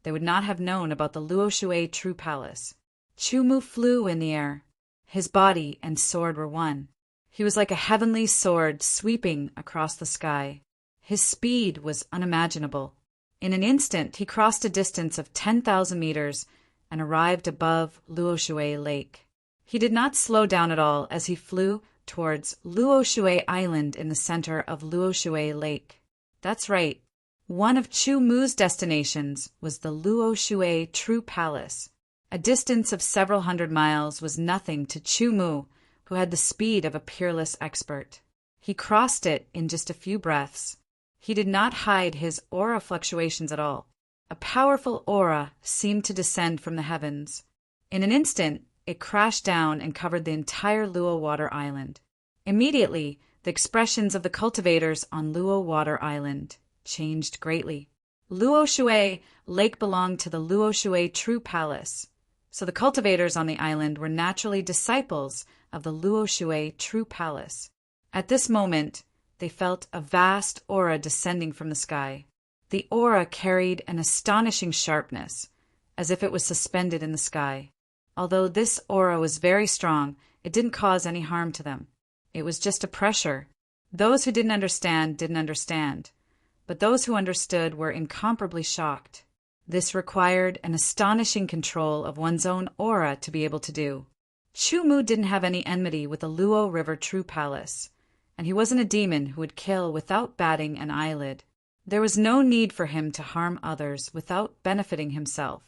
they would not have known about the Luoshui True Palace. Chumu flew in the air. His body and sword were one. He was like a heavenly sword sweeping across the sky. His speed was unimaginable. In an instant, he crossed a distance of 10,000 meters and arrived above Luoshui Lake. He did not slow down at all as he flew towards Luoshui Island in the center of Luoshui Lake. That's right. One of Chu Mu's destinations was the Luoshui True Palace. A distance of several hundred miles was nothing to Chu Mu, who had the speed of a peerless expert. He crossed it in just a few breaths. He did not hide his aura fluctuations at all. A powerful aura seemed to descend from the heavens. In an instant, it crashed down and covered the entire Luo Water Island. Immediately, the expressions of the cultivators on Luo Water Island changed greatly. Luoshui Lake belonged to the Luoshui True Palace, so the cultivators on the island were naturally disciples of the Luoshui True Palace. At this moment, they felt a vast aura descending from the sky. The aura carried an astonishing sharpness, as if it was suspended in the sky. Although this aura was very strong, it didn't cause any harm to them. It was just a pressure. Those who didn't understand, but those who understood were incomparably shocked. This required an astonishing control of one's own aura to be able to do. Chu Mu didn't have any enmity with the Luo River True Palace, and he wasn't a demon who would kill without batting an eyelid. There was no need for him to harm others without benefiting himself.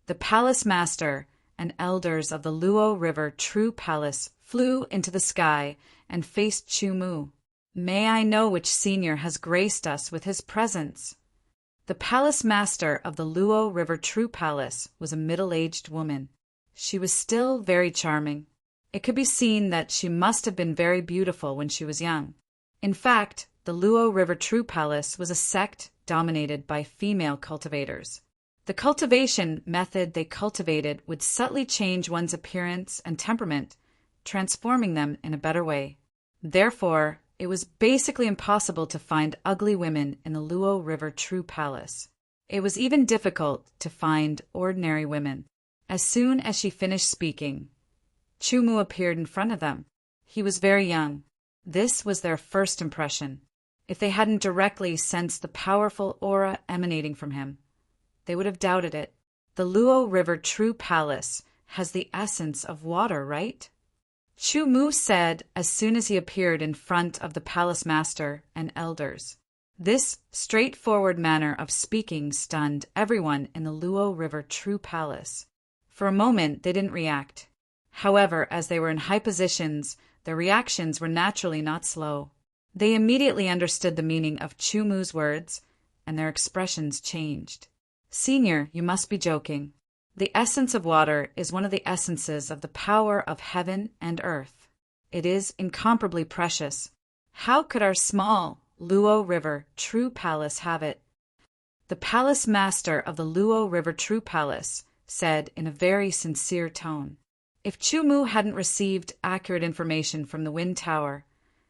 The palace master and elders of the Luo River True Palace flew into the sky and faced Chu Mu. May I know which senior has graced us with his presence? The palace master of the Luo River True Palace was a middle-aged woman. She was still very charming. It could be seen that she must have been very beautiful when she was young. In fact, the Luo River True Palace was a sect dominated by female cultivators. The cultivation method they cultivated would subtly change one's appearance and temperament, transforming them in a better way. Therefore, it was basically impossible to find ugly women in the Luo River True Palace. It was even difficult to find ordinary women. As soon as she finished speaking, Chu Mu appeared in front of them. He was very young. This was their first impression. If they hadn't directly sensed the powerful aura emanating from him, they would have doubted it. The Luo River True Palace has the essence of water, right? Chu Mu said as soon as he appeared in front of the palace master and elders. This straightforward manner of speaking stunned everyone in the Luo River True Palace. For a moment, they didn't react. However, as they were in high positions, their reactions were naturally not slow. They immediately understood the meaning of Chu Mu's words, and their expressions changed. Senior, you must be joking. The essence of water is one of the essences of the power of heaven and earth. It is incomparably precious. How could our small Luo River True Palace have it? The palace master of the Luo River True Palace said in a very sincere tone, If Chu hadn't received accurate information from the Wind Tower,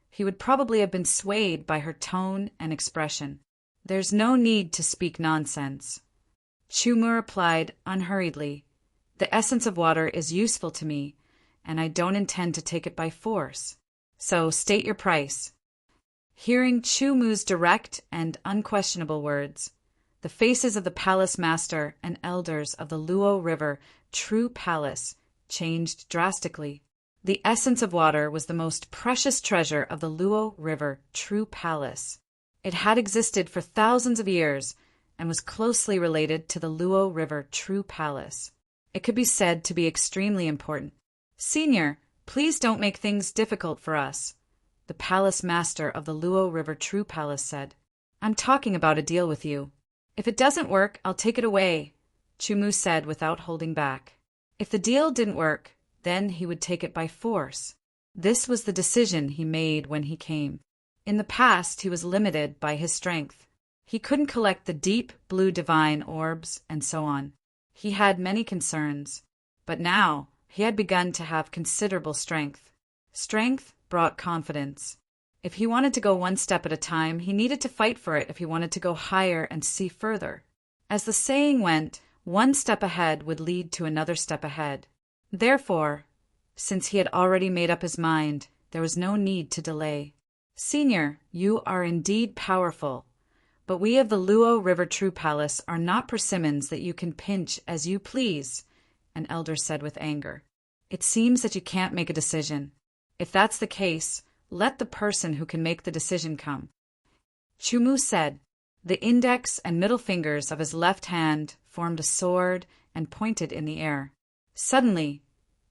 he would probably have been swayed by her tone and expression. "There's no need to speak nonsense," Chu replied unhurriedly. "The essence of water is useful to me, and I don't intend to take it by force. So state your price." Hearing Chu direct and unquestionable words, the faces of the palace master and elders of the Luo River True Palace changed drastically. The essence of water was the most precious treasure of the Luo River True Palace. It had existed for thousands of years and was closely related to the Luo River True Palace. It could be said to be extremely important. "Senior, please don't make things difficult for us," the palace master of the Luo River True Palace said. "I'm talking about a deal with you." "If it doesn't work, I'll take it away," Chu said without holding back. If the deal didn't work, then he would take it by force. This was the decision he made when he came. In the past, he was limited by his strength. He couldn't collect the deep blue divine orbs and so on. He had many concerns, but now he had begun to have considerable strength. Strength brought confidence. If he wanted to go one step at a time, he needed to fight for it if he wanted to go higher and see further. As the saying went, one step ahead would lead to another step ahead. Therefore, since he had already made up his mind, there was no need to delay. "Senior, you are indeed powerful, but we of the Luo River True Palace are not persimmons that you can pinch as you please," an elder said with anger. "It seems that you can't make a decision. If that's the case, let the person who can make the decision come." Chu said. The index and middle fingers of his left hand formed a sword and pointed in the air. Suddenly,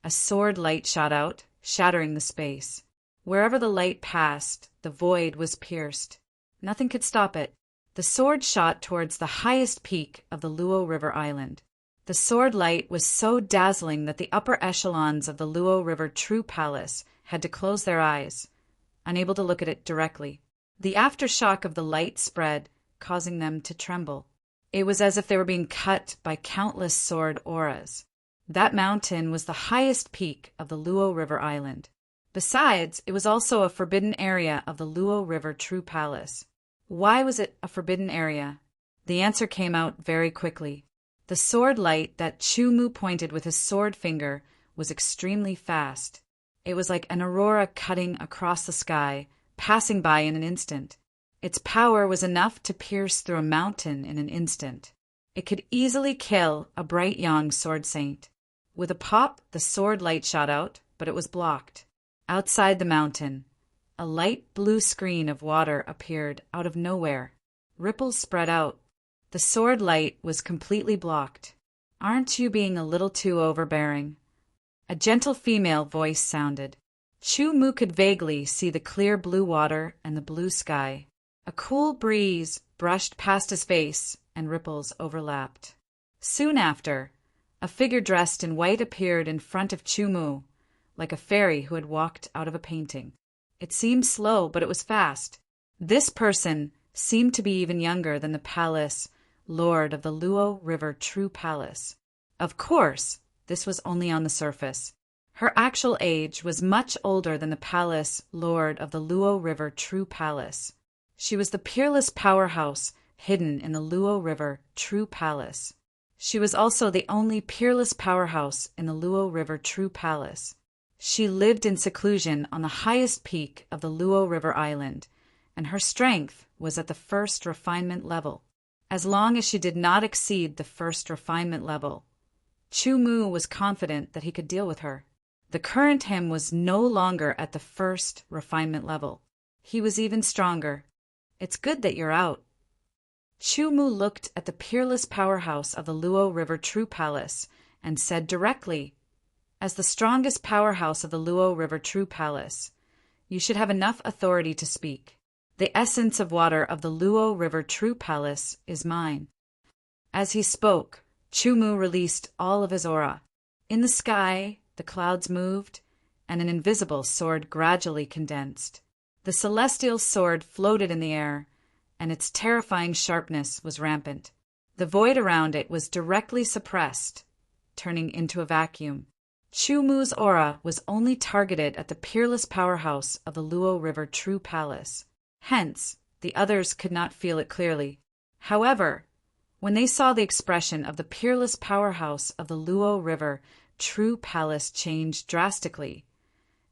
a sword light shot out, shattering the space. Wherever the light passed, the void was pierced. Nothing could stop it. The sword shot towards the highest peak of the Luo River Island. The sword light was so dazzling that the upper echelons of the Luo River True Palace had to close their eyes, unable to look at it directly. The aftershock of the light spread, causing them to tremble. It was as if they were being cut by countless sword auras. That mountain was the highest peak of the Luo River Island. Besides, it was also a forbidden area of the Luo River True Palace. Why was it a forbidden area? The answer came out very quickly. The sword light that Chu pointed with his sword finger was extremely fast. It was like an aurora cutting across the sky, passing by in an instant. Its power was enough to pierce through a mountain in an instant. It could easily kill a bright young sword saint. With a pop, the sword light shot out, but it was blocked. Outside the mountain, a light blue screen of water appeared out of nowhere. Ripples spread out. The sword light was completely blocked. "Aren't you being a little too overbearing?" A gentle female voice sounded. Chu could vaguely see the clear blue water and the blue sky. A cool breeze brushed past his face, and ripples overlapped. Soon after, a figure dressed in white appeared in front of Chu, like a fairy who had walked out of a painting. It seemed slow, but it was fast. This person seemed to be even younger than the palace lord of the Luo River True Palace. Of course, this was only on the surface. Her actual age was much older than the palace lord of the Luo River True Palace. She was the peerless powerhouse hidden in the Luo River True Palace. She was also the only peerless powerhouse in the Luo River True Palace. She lived in seclusion on the highest peak of the Luo River Island, and her strength was at the first refinement level. As long as she did not exceed the first refinement level, Chu was confident that he could deal with her. The current him was no longer at the first refinement level. He was even stronger. "It's good that you're out." Chu looked at the peerless powerhouse of the Luo River True Palace and said directly, "As the strongest powerhouse of the Luo River True Palace, you should have enough authority to speak. The essence of water of the Luo River True Palace is mine." As he spoke, Chu released all of his aura. In the sky, the clouds moved, and an invisible sword gradually condensed. The celestial sword floated in the air, and its terrifying sharpness was rampant. The void around it was directly suppressed, turning into a vacuum. Chumu's aura was only targeted at the peerless powerhouse of the Luo River True Palace. Hence, the others could not feel it clearly. However, when they saw the expression of the peerless powerhouse of the Luo River True Palace change drastically,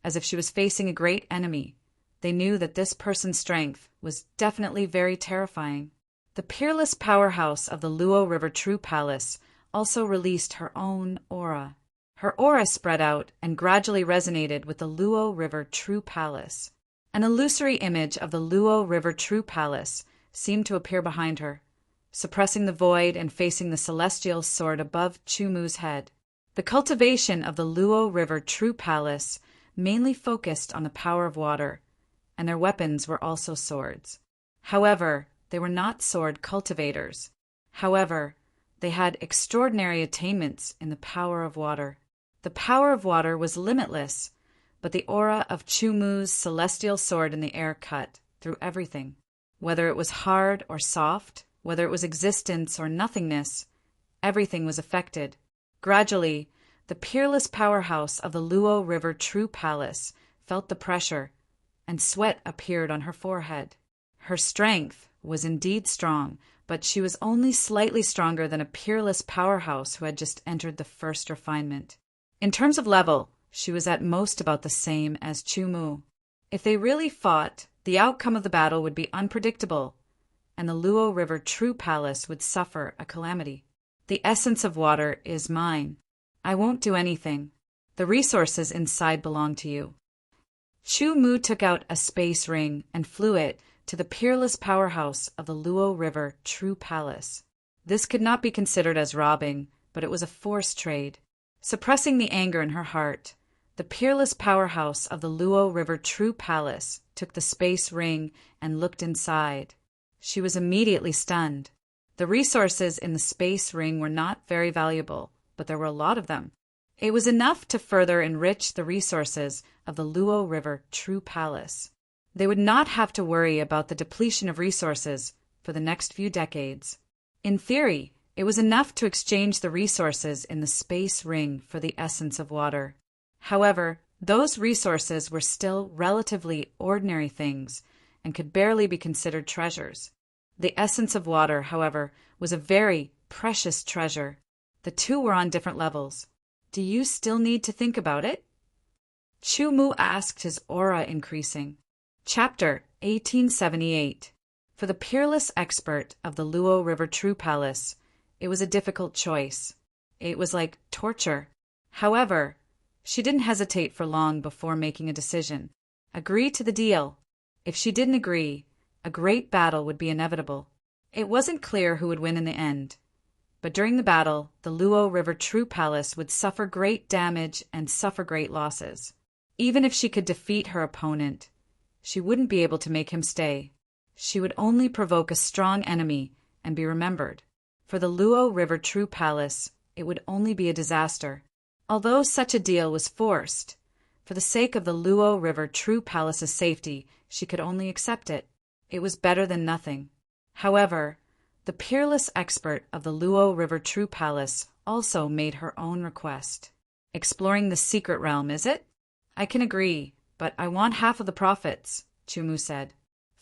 as if she was facing a great enemy, they knew that this person's strength was definitely very terrifying. The peerless powerhouse of the Luo River True Palace also released her own aura. Her aura spread out and gradually resonated with the Luo River True Palace. An illusory image of the Luo River True Palace seemed to appear behind her, suppressing the void and facing the celestial sword above Chumu's head. The cultivation of the Luo River True Palace mainly focused on the power of water, and their weapons were also swords. However, they were not sword cultivators. However, they had extraordinary attainments in the power of water. The power of water was limitless, but the aura of Chumu's celestial sword in the air cut through everything. Whether it was hard or soft, whether it was existence or nothingness, everything was affected. Gradually, the peerless powerhouse of the Luo River True Palace felt the pressure, and sweat appeared on her forehead. Her strength was indeed strong, but she was only slightly stronger than a peerless powerhouse who had just entered the first refinement. In terms of level, she was at most about the same as Chumu. If they really fought, the outcome of the battle would be unpredictable, and the Luo River True Palace would suffer a calamity. The essence of water is mine. I won't do anything. The resources inside belong to you. Chumu took out a space ring and flew it to the peerless powerhouse of the Luo River True Palace. This could not be considered as robbing, but it was a forced trade. Suppressing the anger in her heart, the peerless powerhouse of the Luo River True Palace took the space ring and looked inside. She was immediately stunned. The resources in the space ring were not very valuable, but there were a lot of them. It was enough to further enrich the resources of the Luo River True Palace. They would not have to worry about the depletion of resources for the next few decades. In theory, it was enough to exchange the resources in the space ring for the essence of water. However, those resources were still relatively ordinary things and could barely be considered treasures. The essence of water, however, was a very precious treasure. The two were on different levels. Do you still need to think about it? Chumu asked, his aura increasing. Chapter 1878. For the peerless expert of the Luo River True Palace, it was a difficult choice. It was like torture. However, she didn't hesitate for long before making a decision. Agree to the deal. If she didn't agree, a great battle would be inevitable. It wasn't clear who would win in the end, but during the battle, the Luo River True Palace would suffer great damage and suffer great losses. Even if she could defeat her opponent, she wouldn't be able to make him stay. She would only provoke a strong enemy and be remembered. For the Luo River True Palace, it would only be a disaster. Although such a deal was forced, for the sake of the Luo River True Palace's safety, she could only accept it. It was better than nothing. However, the peerless expert of the Luo River True Palace also made her own request. Exploring the secret realm, is it? I can agree, but I want half of the profits, Chumu said.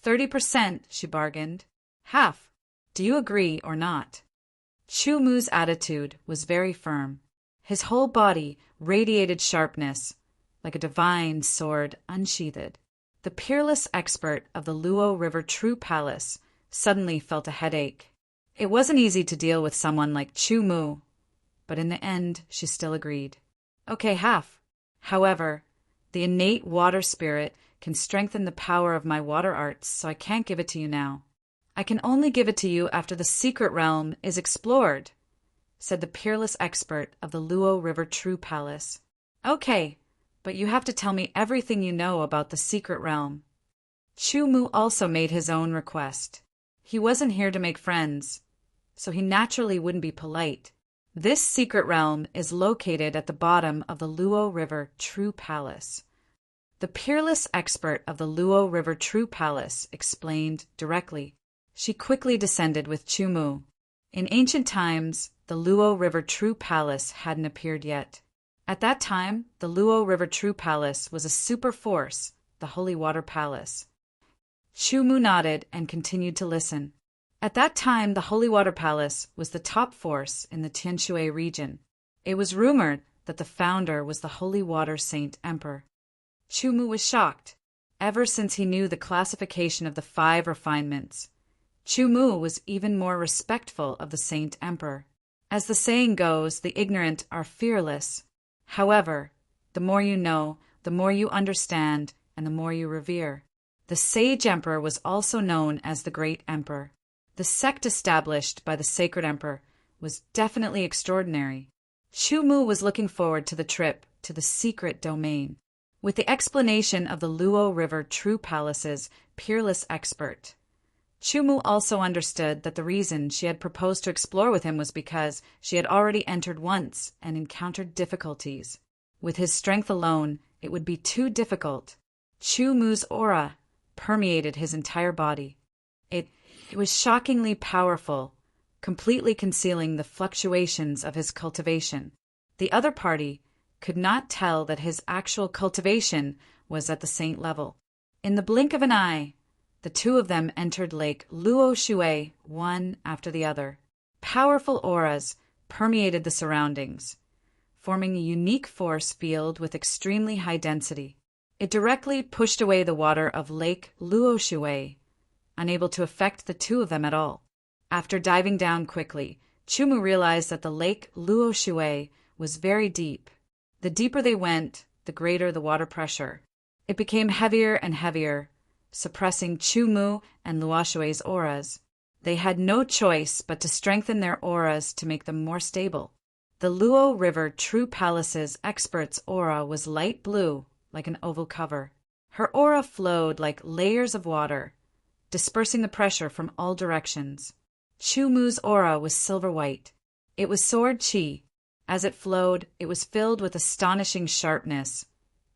30%, she bargained. Half. Do you agree or not? Chumu's attitude was very firm. His whole body radiated sharpness, like a divine sword unsheathed. The peerless expert of the Luo River True Palace suddenly felt a headache. It wasn't easy to deal with someone like Chumu, but in the end she still agreed. Okay, half. However, the innate water spirit can strengthen the power of my water arts, so I can't give it to you now. I can only give it to you after the secret realm is explored, said the peerless expert of the Luo River True Palace. Okay, but you have to tell me everything you know about the secret realm. Chumu also made his own request. He wasn't here to make friends, so he naturally wouldn't be polite. This secret realm is located at the bottom of the Luo River True Palace. The peerless expert of the Luo River True Palace explained directly. She quickly descended with Chumu. In ancient times, the Luo River True Palace hadn't appeared yet. At that time, the Luo River True Palace was a super force, the Holy Water Palace. Chu nodded and continued to listen. At that time, the Holy Water Palace was the top force in the Tianshui region. It was rumored that the founder was the Holy Water Saint Emperor. Chu was shocked. Ever since he knew the classification of the 5 refinements, Chu was even more respectful of the Saint Emperor. As the saying goes, the ignorant are fearless. However, the more you know, the more you understand, and the more you revere. The sage emperor was also known as the Great Emperor. The sect established by the Sacred Emperor was definitely extraordinary. Chu was looking forward to the trip to the secret domain. With the explanation of the Luo River True Palace's peerless expert, Chu also understood that the reason she had proposed to explore with him was because she had already entered once and encountered difficulties. With his strength alone, it would be too difficult. Chu's aura permeated his entire body. It was shockingly powerful, completely concealing the fluctuations of his cultivation. The other party could not tell that his actual cultivation was at the saint level. In the blink of an eye, the two of them entered Lake Luo Shui, one after the other. Powerful auras permeated the surroundings, forming a unique force field with extremely high density. It directly pushed away the water of Lake Luo Shui, unable to affect the two of them at all. After diving down quickly, Chu realized that the Lake Luo Shui was very deep. The deeper they went, the greater the water pressure. It became heavier and heavier, suppressing Chu and Luo Shui's auras. They had no choice but to strengthen their auras to make them more stable. The Luo River True Palace's expert's aura was light blue, like an oval cover. Her aura flowed like layers of water, dispersing the pressure from all directions. Chu's aura was silver white. It was sword qi. As it flowed, it was filled with astonishing sharpness,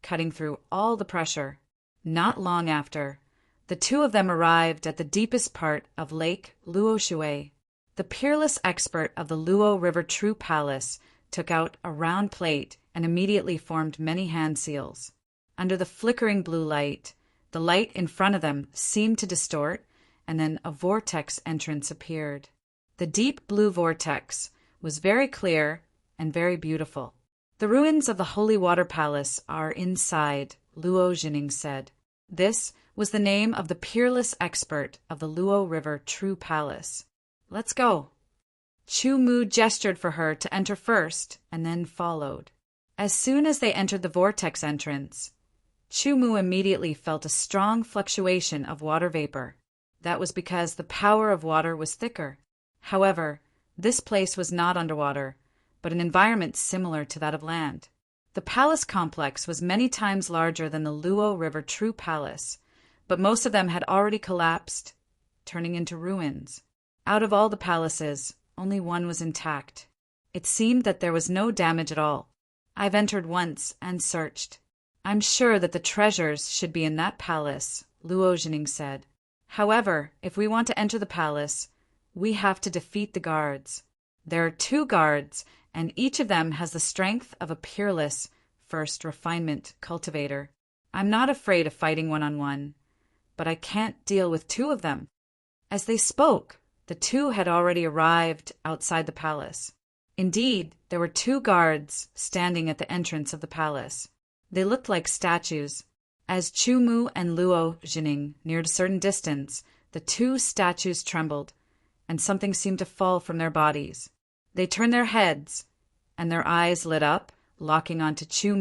cutting through all the pressure. Not long after, the two of them arrived at the deepest part of Lake Luo Shui. The peerless expert of the Luo River True Palace took out a round plate and immediately formed many hand seals. Under the flickering blue light, the light in front of them seemed to distort, and then a vortex entrance appeared. The deep blue vortex was very clear and very beautiful. The ruins of the Holy Water Palace are inside, Luo Jining said. This was the name of the peerless expert of the Luo River True Palace. Let's go. Chu gestured for her to enter first and then followed. As soon as they entered the vortex entrance, Chu immediately felt a strong fluctuation of water vapor. That was because the power of water was thicker. However, this place was not underwater, but an environment similar to that of land. The palace complex was many times larger than the Luo River True Palace, but most of them had already collapsed, turning into ruins. Out of all the palaces, only one was intact. It seemed that there was no damage at all. I've entered once and searched. I'm sure that the treasures should be in that palace, Luo Jining said. However, if we want to enter the palace, we have to defeat the guards. There are 2 guards, and each of them has the strength of a peerless, first refinement cultivator. I'm not afraid of fighting one-on-one, but I can't deal with 2 of them. As they spoke, the 2 had already arrived outside the palace. Indeed, there were 2 guards standing at the entrance of the palace. They looked like statues. As Chu and Luo Jining neared a certain distance, the 2 statues trembled, and something seemed to fall from their bodies. They turned their heads, and their eyes lit up, locking onto Chu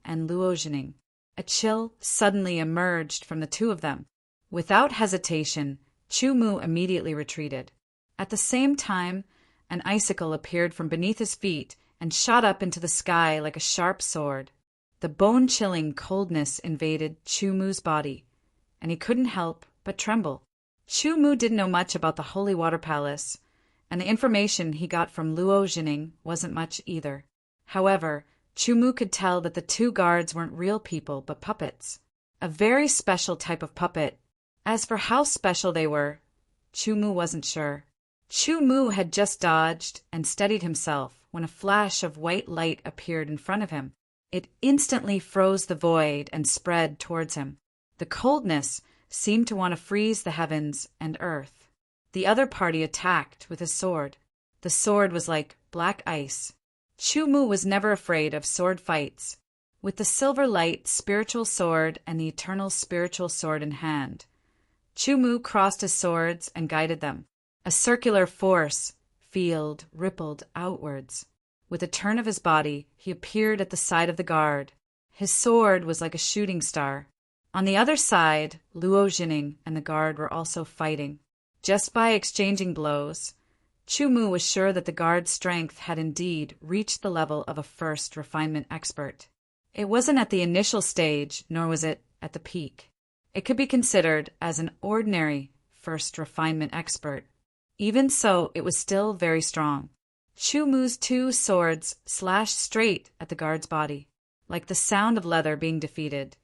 and Luo Jining. A chill suddenly emerged from the 2 of them. Without hesitation, Chu immediately retreated. At the same time, an icicle appeared from beneath his feet and shot up into the sky like a sharp sword. The bone-chilling coldness invaded Chu's body, and he couldn't help but tremble. Chu didn't know much about the Holy Water Palace, and the information he got from Luo Jining wasn't much either. However, Chu could tell that the 2 guards weren't real people but puppets. A very special type of puppet. As for how special they were, Chu wasn't sure. Chu had just dodged and steadied himself when a flash of white light appeared in front of him. It instantly froze the void and spread towards him. The coldness seemed to want to freeze the heavens and earth. The other party attacked with his sword. The sword was like black ice. Chu Mu was never afraid of sword fights. With the silver light spiritual sword and the eternal spiritual sword in hand, Chu Mu crossed his swords and guided them. A circular force field rippled outwards. With a turn of his body, he appeared at the side of the guard. His sword was like a shooting star. On the other side, Luo Jining and the guard were also fighting. Just by exchanging blows, Chu Mu was sure that the guard's strength had indeed reached the level of a first refinement expert. It wasn't at the initial stage, nor was it at the peak. It could be considered as an ordinary first refinement expert. Even so, it was still very strong. Chu Mu's two swords slashed straight at the guard's body, like the sound of leather being defeated.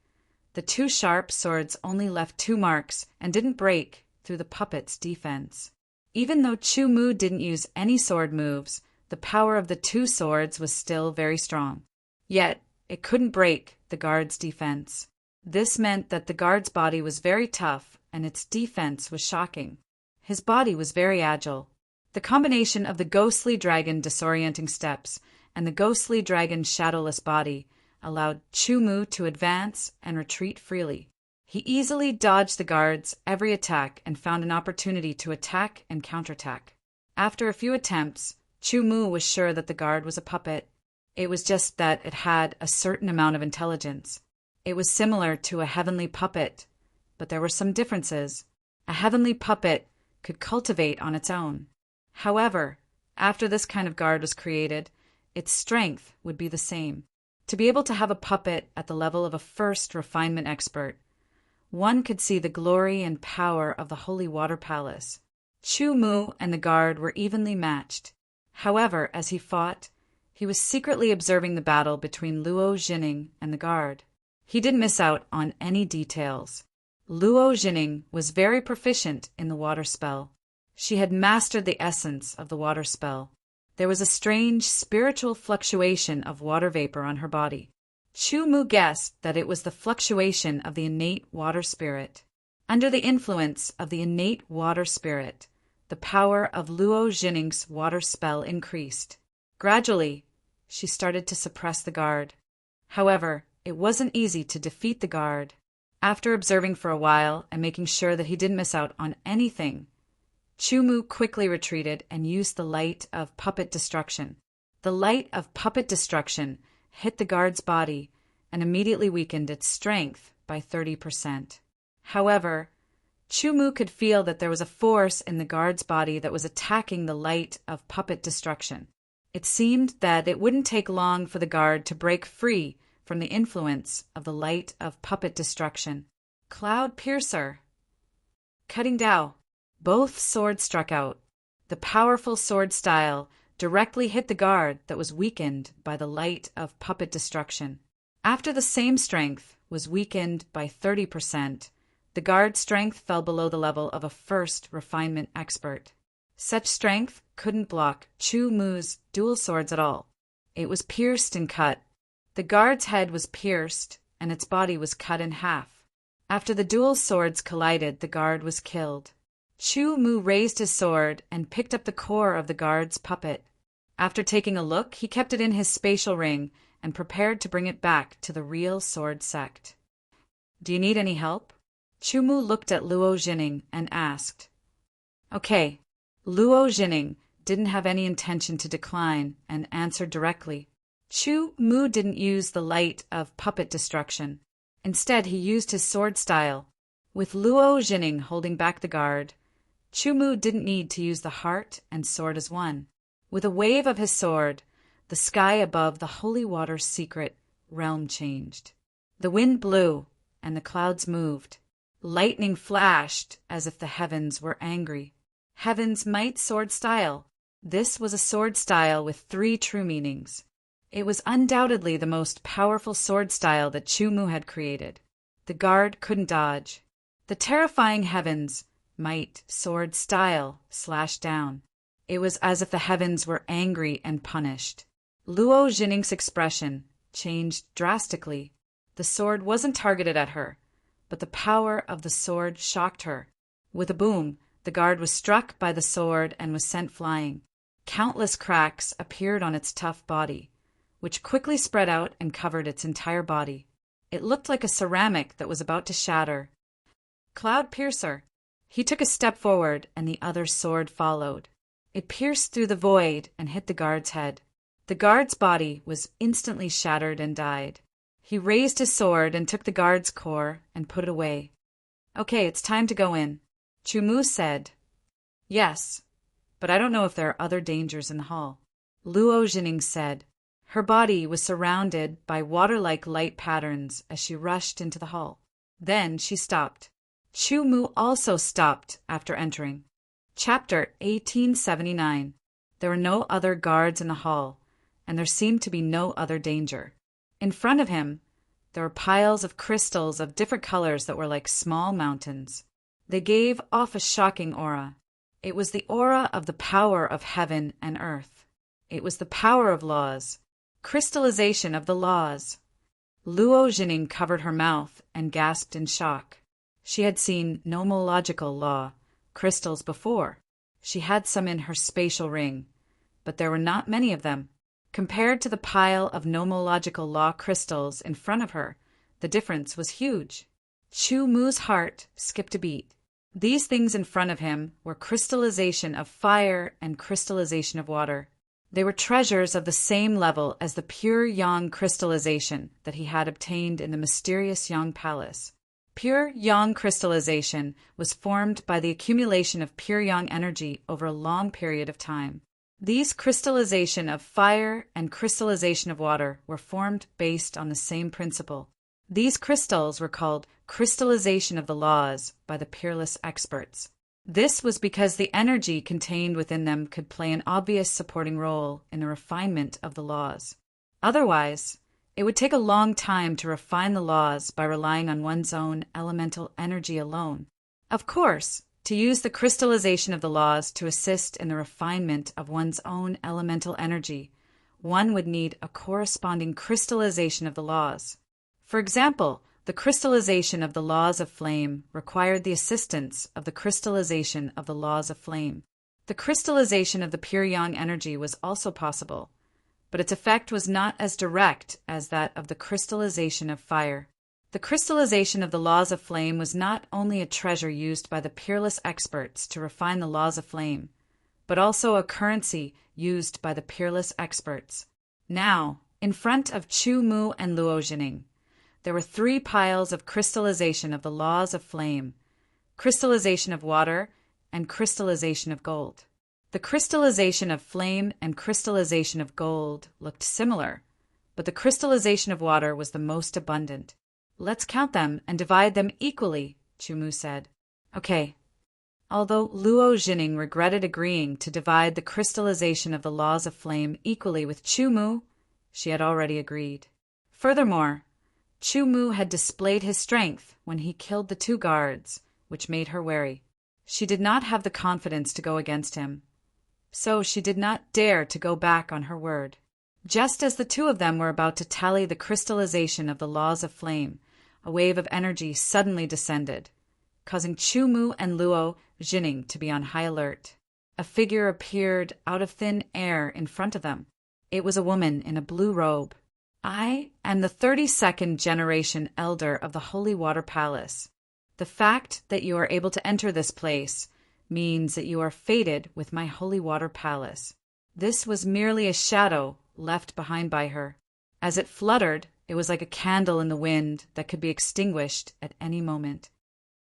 The two sharp swords only left 2 marks and didn't break through the puppet's defense. Even though Chu Mu didn't use any sword moves, the power of the 2 swords was still very strong. Yet, it couldn't break the guard's defense. This meant that the guard's body was very tough and its defense was shocking. His body was very agile. The combination of the ghostly dragon disorienting steps and the ghostly dragon's shadowless body allowed Chu Mu to advance and retreat freely. He easily dodged the guard's every attack and found an opportunity to attack and counterattack. After a few attempts, Chu Mu was sure that the guard was a puppet. It was just that it had a certain amount of intelligence. It was similar to a heavenly puppet, but there were some differences. A heavenly puppet could cultivate on its own. However, after this kind of guard was created, its strength would be the same. To be able to have a puppet at the level of a first refinement expert, one could see the glory and power of the Holy Water Palace. Chu Mu and the guard were evenly matched. However, as he fought, he was secretly observing the battle between Luo Jining and the guard. He didn't miss out on any details. Luo Jining was very proficient in the water spell. She had mastered the essence of the water spell. There was a strange spiritual fluctuation of water vapor on her body. Chu Mu guessed that it was the fluctuation of the innate water spirit. Under the influence of the innate water spirit, the power of Luo Jining's water spell increased. Gradually, she started to suppress the guard. However, it wasn't easy to defeat the guard. After observing for a while and making sure that he didn't miss out on anything, Chu Mu quickly retreated and used the light of puppet destruction. The light of puppet destruction hit the guard's body and immediately weakened its strength by 30%. However, Chu Mu could feel that there was a force in the guard's body that was attacking the light of puppet destruction. It seemed that it wouldn't take long for the guard to break free from the influence of the light of puppet destruction. Cloud Piercer. Cutting Dao. Both swords struck out. The powerful sword style directly hit the guard that was weakened by the light of puppet destruction. After the same strength was weakened by 30%, the guard's strength fell below the level of a first refinement expert. Such strength couldn't block Chu Mu's dual swords at all. It was pierced and cut. The guard's head was pierced and its body was cut in half. After the dual swords collided, the guard was killed. Chu Mu raised his sword and picked up the core of the guard's puppet. After taking a look, he kept it in his spatial ring and prepared to bring it back to the real sword sect. Do you need any help? Chu Mu looked at Luo Jining and asked. Okay. Luo Jining didn't have any intention to decline and answered directly. Chu Mu didn't use the light of puppet destruction. Instead, he used his sword style. With Luo Jining holding back the guard, Chu Mu didn't need to use the heart and sword as one. With a wave of his sword, the sky above the holy water's secret realm changed. The wind blew, and the clouds moved. Lightning flashed as if the heavens were angry. Heaven's might sword style. This was a sword style with 3 true meanings. It was undoubtedly the most powerful sword style that Chu Mu had created. The guard couldn't dodge. The terrifying heavens might sword style slashed down. It was as if the heavens were angry and punished. Luo Jining's expression changed drastically. The sword wasn't targeted at her, but the power of the sword shocked her. With a boom, the guard was struck by the sword and was sent flying. Countless cracks appeared on its tough body, which quickly spread out and covered its entire body. It looked like a ceramic that was about to shatter. Cloud-piercer. He took a step forward, and the other sword followed. It pierced through the void and hit the guard's head. The guard's body was instantly shattered and died. He raised his sword and took the guard's core and put it away. "Okay, it's time to go in," Chumu said. "Yes, but I don't know if there are other dangers in the hall," Luo Jining said. Her body was surrounded by water-like light patterns as she rushed into the hall. Then she stopped. Chumu also stopped after entering. Chapter 1879. There were no other guards in the hall, and there seemed to be no other danger. In front of him, there were piles of crystals of different colors that were like small mountains. They gave off a shocking aura. It was the aura of the power of heaven and earth. It was the power of laws, crystallization of the laws. Luo Jining covered her mouth and gasped in shock. She had seen nomological law crystals before. She had some in her spatial ring, but there were not many of them. Compared to the pile of nomological law crystals in front of her, the difference was huge. Chu Mu's heart skipped a beat. These things in front of him were crystallization of fire and crystallization of water. They were treasures of the same level as the pure yang crystallization that he had obtained in the mysterious Yang Palace. Pure yang crystallization was formed by the accumulation of pure yang energy over a long period of time. These crystallization of fire and crystallization of water were formed based on the same principle. These crystals were called crystallization of the laws by the peerless experts. This was because the energy contained within them could play an obvious supporting role in the refinement of the laws. Otherwise, it would take a long time to refine the laws by relying on one's own elemental energy alone. Of course, to use the crystallization of the laws to assist in the refinement of one's own elemental energy, one would need a corresponding crystallization of the laws. For example, the crystallization of the laws of flame required the assistance of the crystallization of the laws of flame. The crystallization of the pure yang energy was also possible, but its effect was not as direct as that of the crystallization of fire. The crystallization of the laws of flame was not only a treasure used by the peerless experts to refine the laws of flame, but also a currency used by the peerless experts. Now, in front of Chu Mu and Luo Jining, there were 3 piles of crystallization of the laws of flame, crystallization of water, and crystallization of gold. The crystallization of flame and crystallization of gold looked similar, but the crystallization of water was the most abundant. "Let's count them and divide them equally," Chumu said. "Okay." Although Luo Jining regretted agreeing to divide the crystallization of the laws of flame equally with Chumu, she had already agreed. Furthermore, Chumu had displayed his strength when he killed the 2 guards, which made her wary. She did not have the confidence to go against him, so she did not dare to go back on her word. Just as the 2 of them were about to tally the crystallization of the laws of flame, a wave of energy suddenly descended, causing Chumu and Luo Jining to be on high alert. A figure appeared out of thin air in front of them. It was a woman in a blue robe. "I am the 32nd generation elder of the Holy Water Palace. The fact that you are able to enter this place means that you are fated with my Holy Water Palace." This was merely a shadow left behind by her. As it fluttered, it was like a candle in the wind that could be extinguished at any moment.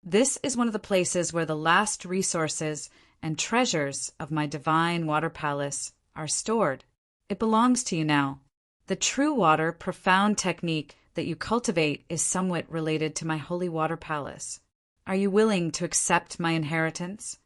"This is one of the places where the last resources and treasures of my divine water palace are stored. It belongs to you now. The true water profound technique that you cultivate is somewhat related to my holy water palace. Are you willing to accept my inheritance?"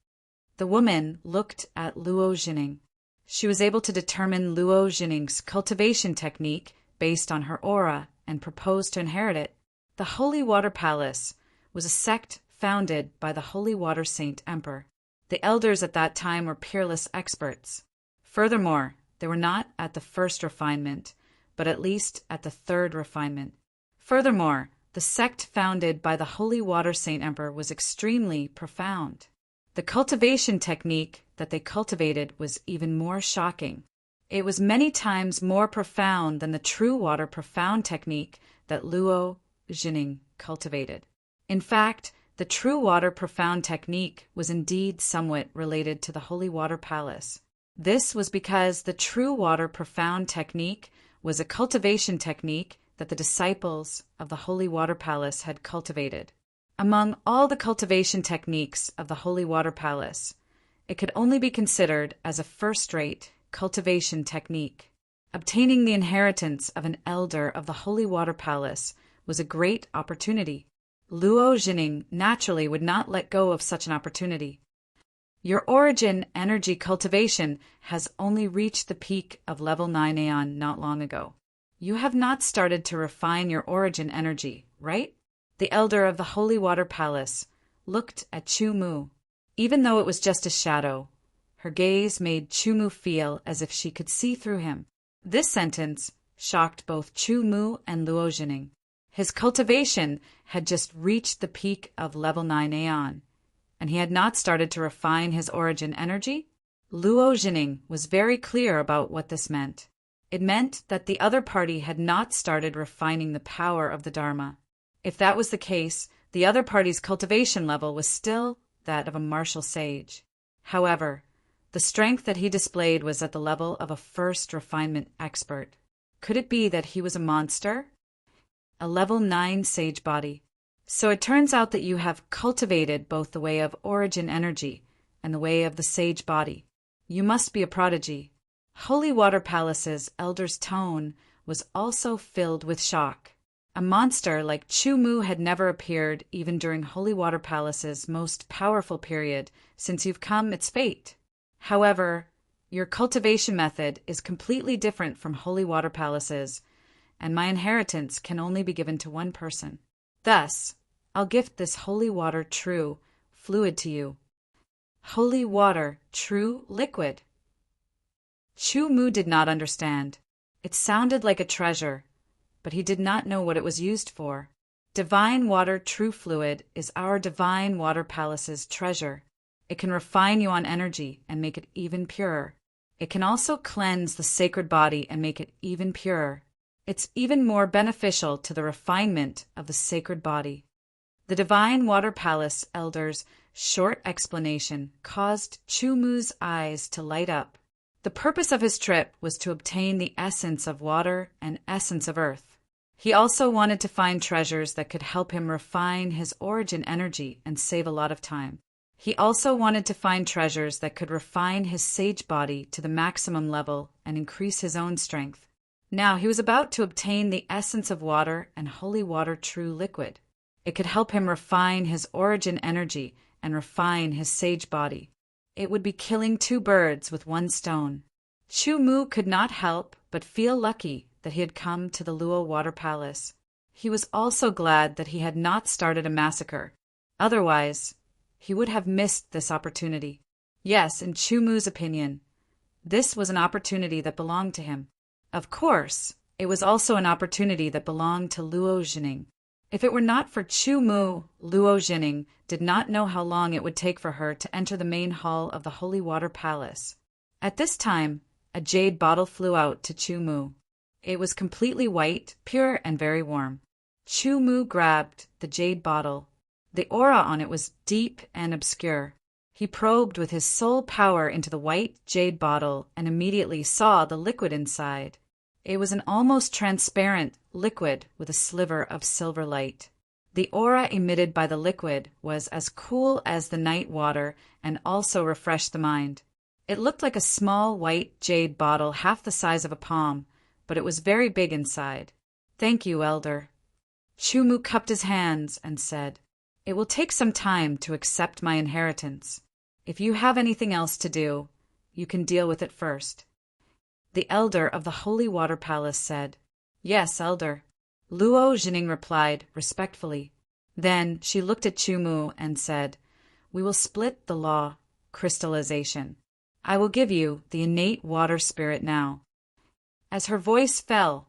The woman looked at Luo Jining. She was able to determine Luo Jining's cultivation technique based on her aura and proposed to inherit it. The Holy Water Palace was a sect founded by the Holy Water Saint Emperor. The elders at that time were peerless experts. Furthermore, they were not at the first refinement, but at least at the third refinement. Furthermore, the sect founded by the Holy Water Saint Emperor was extremely profound. The cultivation technique that they cultivated was even more shocking. It was many times more profound than the true water profound technique that Luo Jining cultivated. In fact, the true water profound technique was indeed somewhat related to the Holy Water Palace. This was because the true water profound technique was a cultivation technique that the disciples of the Holy Water Palace had cultivated. Among all the cultivation techniques of the Holy Water Palace, it could only be considered as a first-rate cultivation technique. Obtaining the inheritance of an elder of the Holy Water Palace was a great opportunity. Luo Jining naturally would not let go of such an opportunity. Your origin energy cultivation has only reached the peak of level 9 Aeon not long ago. You have not started to refine your origin energy, right? The elder of the Holy Water Palace looked at Chu Mu. Even though it was just a shadow, her gaze made Chu Mu feel as if she could see through him. This sentence shocked both Chu Mu and Luo Jining. His cultivation had just reached the peak of level 9 Aeon, and he had not started to refine his origin energy? Luo Jining was very clear about what this meant. It meant that the other party had not started refining the power of the Dharma. If that was the case, the other party's cultivation level was still that of a martial sage. However, the strength that he displayed was at the level of a first refinement expert. Could it be that he was a monster? A level 9 sage body. So it turns out that you have cultivated both the way of origin energy and the way of the sage body. You must be a prodigy. Holy Water Palace's elder's tone was also filled with shock. A monster like Chu Mu had never appeared even during Holy Water Palace's most powerful period since you've come its fate. However, your cultivation method is completely different from Holy Water Palace's, and my inheritance can only be given to one person. Thus, I'll gift this holy water true fluid to you. Holy water true liquid. Chu Mu did not understand. It sounded like a treasure, but he did not know what it was used for. Divine water true fluid is our Divine Water Palace's treasure. It can refine you on energy and make it even purer. It can also cleanse the sacred body and make it even purer. It's even more beneficial to the refinement of the sacred body. The Divine Water Palace elder's short explanation caused Chu Mu's eyes to light up. The purpose of his trip was to obtain the essence of water and essence of earth. He also wanted to find treasures that could help him refine his origin energy and save a lot of time. He also wanted to find treasures that could refine his sage body to the maximum level and increase his own strength. Now he was about to obtain the essence of water and holy water true liquid. It could help him refine his origin energy and refine his sage body. It would be killing two birds with one stone. Chu Mu could not help but feel lucky that he had come to the Luo Water Palace. He was also glad that he had not started a massacre. Otherwise, he would have missed this opportunity. Yes, in Chu Mu's opinion, this was an opportunity that belonged to him. Of course, it was also an opportunity that belonged to Luo Jining. If it were not for Chu Mu, Luo Jining did not know how long it would take for her to enter the main hall of the Holy Water Palace. At this time, a jade bottle flew out to Chu Mu. It was completely white, pure, and very warm. Chu Mu grabbed the jade bottle. The aura on it was deep and obscure. He probed with his soul power into the white jade bottle and immediately saw the liquid inside. It was an almost transparent liquid with a sliver of silver light. The aura emitted by the liquid was as cool as the night water and also refreshed the mind. It looked like a small white jade bottle half the size of a palm, but it was very big inside. "Thank you, Elder." Chu Mu cupped his hands and said, "It will take some time to accept my inheritance. If you have anything else to do, you can deal with it first." The elder of the Holy Water Palace said, "Yes, Elder." Luo Jining replied respectfully. Then she looked at Chu Mu and said, "We will split the law, crystallization. I will give you the innate water spirit now." As her voice fell,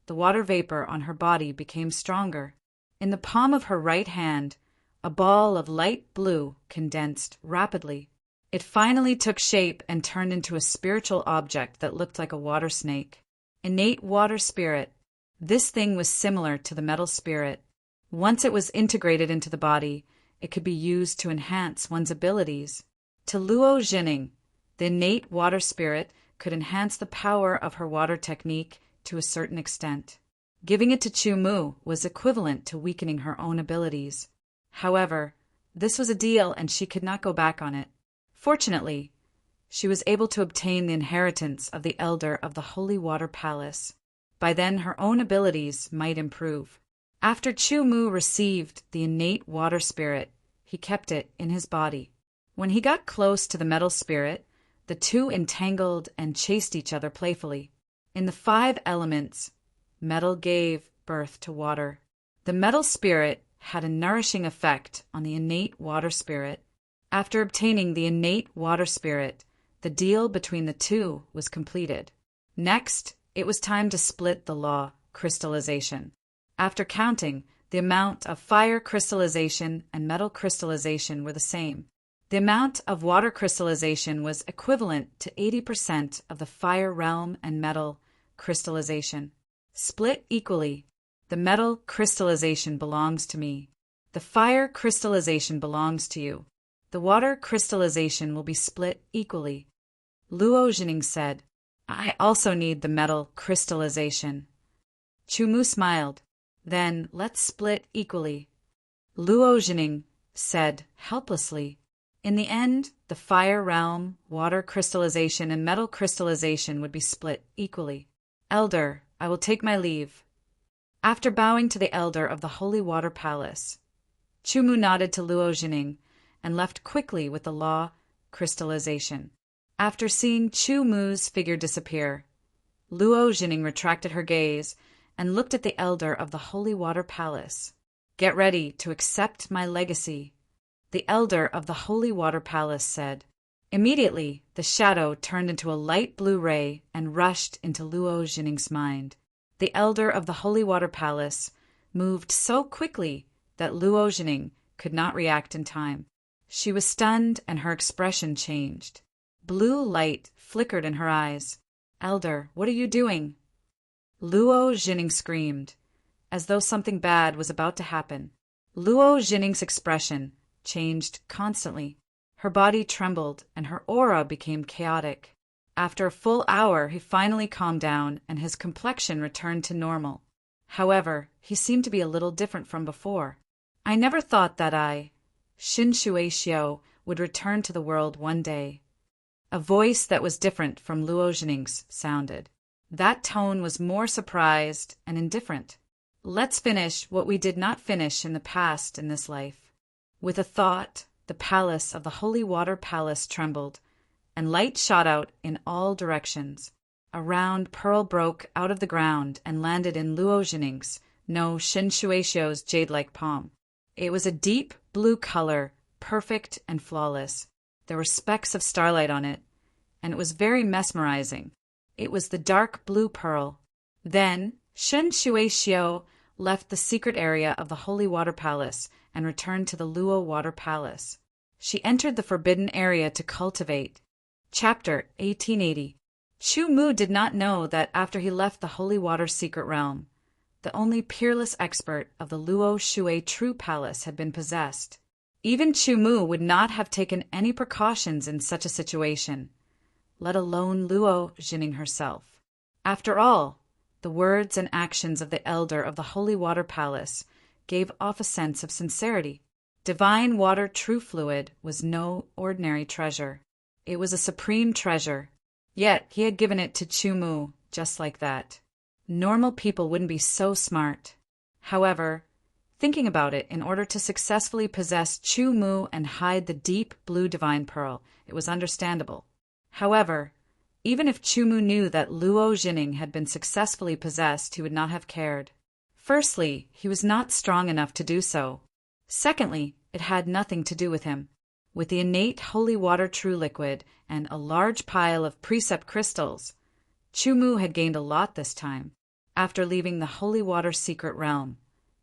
the water vapor on her body became stronger. In the palm of her right hand, a ball of light blue condensed rapidly. It finally took shape and turned into a spiritual object that looked like a water snake. Innate water spirit. This thing was similar to the metal spirit. Once it was integrated into the body, it could be used to enhance one's abilities. To Luo Jining, the innate water spirit could enhance the power of her water technique to a certain extent. Giving it to Chu Mu was equivalent to weakening her own abilities. However, this was a deal and she could not go back on it. Fortunately, she was able to obtain the inheritance of the elder of the Holy Water Palace. By then her own abilities might improve. After Chu Mu received the innate water spirit, he kept it in his body. When he got close to the metal spirit, the two entangled and chased each other playfully. In the 5 elements, metal gave birth to water. The metal spirit had a nourishing effect on the innate water spirit. After obtaining the innate water spirit, the deal between the two was completed. Next, it was time to split the law, crystallization. After counting, the amount of fire crystallization and metal crystallization were the same. The amount of water crystallization was equivalent to 80% of the fire realm and metal crystallization. Split equally. The metal crystallization belongs to me. The fire crystallization belongs to you. The water crystallization will be split equally. Luo Jining said, I also need the metal crystallization. Chu Mu smiled. Then let's split equally. Luo Jining said helplessly. In the end, the fire realm, water crystallization, and metal crystallization would be split equally. Elder, I will take my leave. After bowing to the elder of the Holy Water Palace, Chu Mu nodded to Luo Jining and left quickly with the law crystallization. After seeing Chu Mu's figure disappear, Luo Jining retracted her gaze and looked at the elder of the Holy Water Palace. Get ready to accept my legacy, the elder of the Holy Water Palace said. Immediately, the shadow turned into a light blue ray and rushed into Luo Jining's mind. The elder of the Holy Water Palace moved so quickly that Luo Jining could not react in time. She was stunned and her expression changed. Blue light flickered in her eyes. Elder, what are you doing? Luo Jining screamed, as though something bad was about to happen. Luo Jining's expression changed constantly. Her body trembled and her aura became chaotic. After a full hour, he finally calmed down and his complexion returned to normal. However, he seemed to be a little different from before. I never thought that Xin Shui Xiao, would return to the world one day. A voice that was different from Luo Jining's sounded. That tone was more surprised and indifferent. Let's finish what we did not finish in the past in this life. With a thought, the palace of the Holy Water Palace trembled, and light shot out in all directions. A round pearl broke out of the ground and landed in Luo Jining's, no Xin Shueishio's jade-like palm. It was a deep blue color, perfect and flawless. There were specks of starlight on it, and it was very mesmerizing. It was the dark blue pearl. Then Xin Shueishio left the secret area of the Holy Water Palace and returned to the Luo Water Palace. She entered the forbidden area to cultivate. Chapter 1880. Chu Mu did not know that after he left the Holy Water Secret Realm, the only peerless expert of the Luo Shui True Palace had been possessed. Even Chu Mu would not have taken any precautions in such a situation, let alone Luo Jining herself. After all, the words and actions of the elder of the Holy Water Palace gave off a sense of sincerity. Divine water true fluid was no ordinary treasure. It was a supreme treasure. Yet he had given it to Chu Mu just like that. Normal people wouldn't be so smart. However, thinking about it, in order to successfully possess Chu Mu and hide the deep blue divine pearl, it was understandable. However, even if Chu Mu knew that Luo Jining had been successfully possessed, he would not have cared. Firstly, he was not strong enough to do so. Secondly, it had nothing to do with him. With the innate holy water true liquid and a large pile of precept crystals, Chu Mu had gained a lot this time. after leaving the holy water secret realm.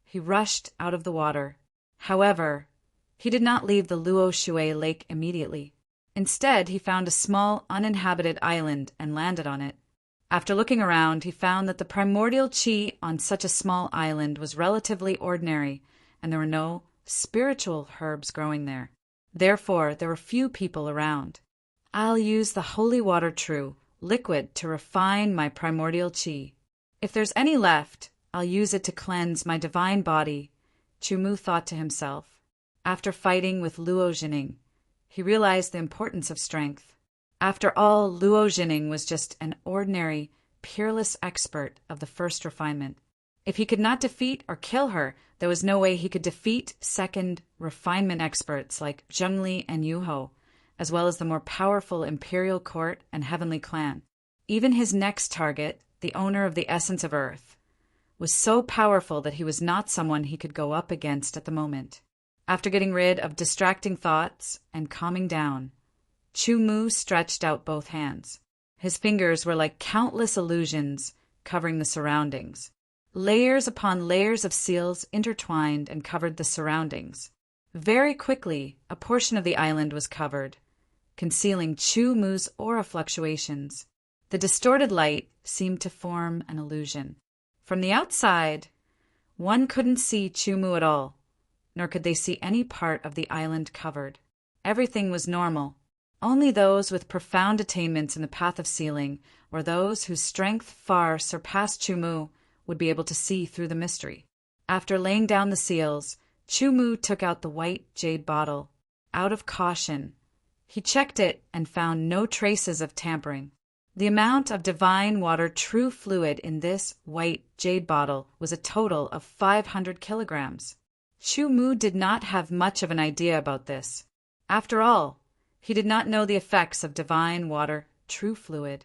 He rushed out of the water. However, he did not leave the Luo Shui lake immediately. Instead, he found a small, uninhabited island and landed on it. After looking around, he found that the primordial qi on such a small island was relatively ordinary, and there were no spiritual herbs growing there. Therefore, there were few people around. I'll use the holy water true liquid to refine my primordial qi. If there's any left, I'll use it to cleanse my divine body, Chu Mu thought to himself. After fighting with Luo Jining, he realized the importance of strength. After all, Luo Jining was just an ordinary, peerless expert of the first refinement. If he could not defeat or kill her, there was no way he could defeat second refinement experts like Zhengli and Yuho, as well as the more powerful imperial court and heavenly clan. Even his next target, the owner of the essence of earth, was so powerful that he was not someone he could go up against at the moment. After getting rid of distracting thoughts and calming down, Chu Mu stretched out both hands. His fingers were like countless illusions covering the surroundings. Layers upon layers of seals intertwined and covered the surroundings. Very quickly, a portion of the island was covered, concealing Chu Mu's aura fluctuations. The distorted light seemed to form an illusion. From the outside, one couldn't see Chu Mu at all, nor could they see any part of the island covered. Everything was normal. Only those with profound attainments in the path of sealing, or those whose strength far surpassed Chu Mu, would be able to see through the mystery. After laying down the seals, Chu Mu took out the white jade bottle. Out of caution, he checked it and found no traces of tampering. The amount of divine water true fluid in this white jade bottle was a total of 500 kilograms. Chu Mu did not have much of an idea about this. After all, he did not know the effects of divine water true fluid.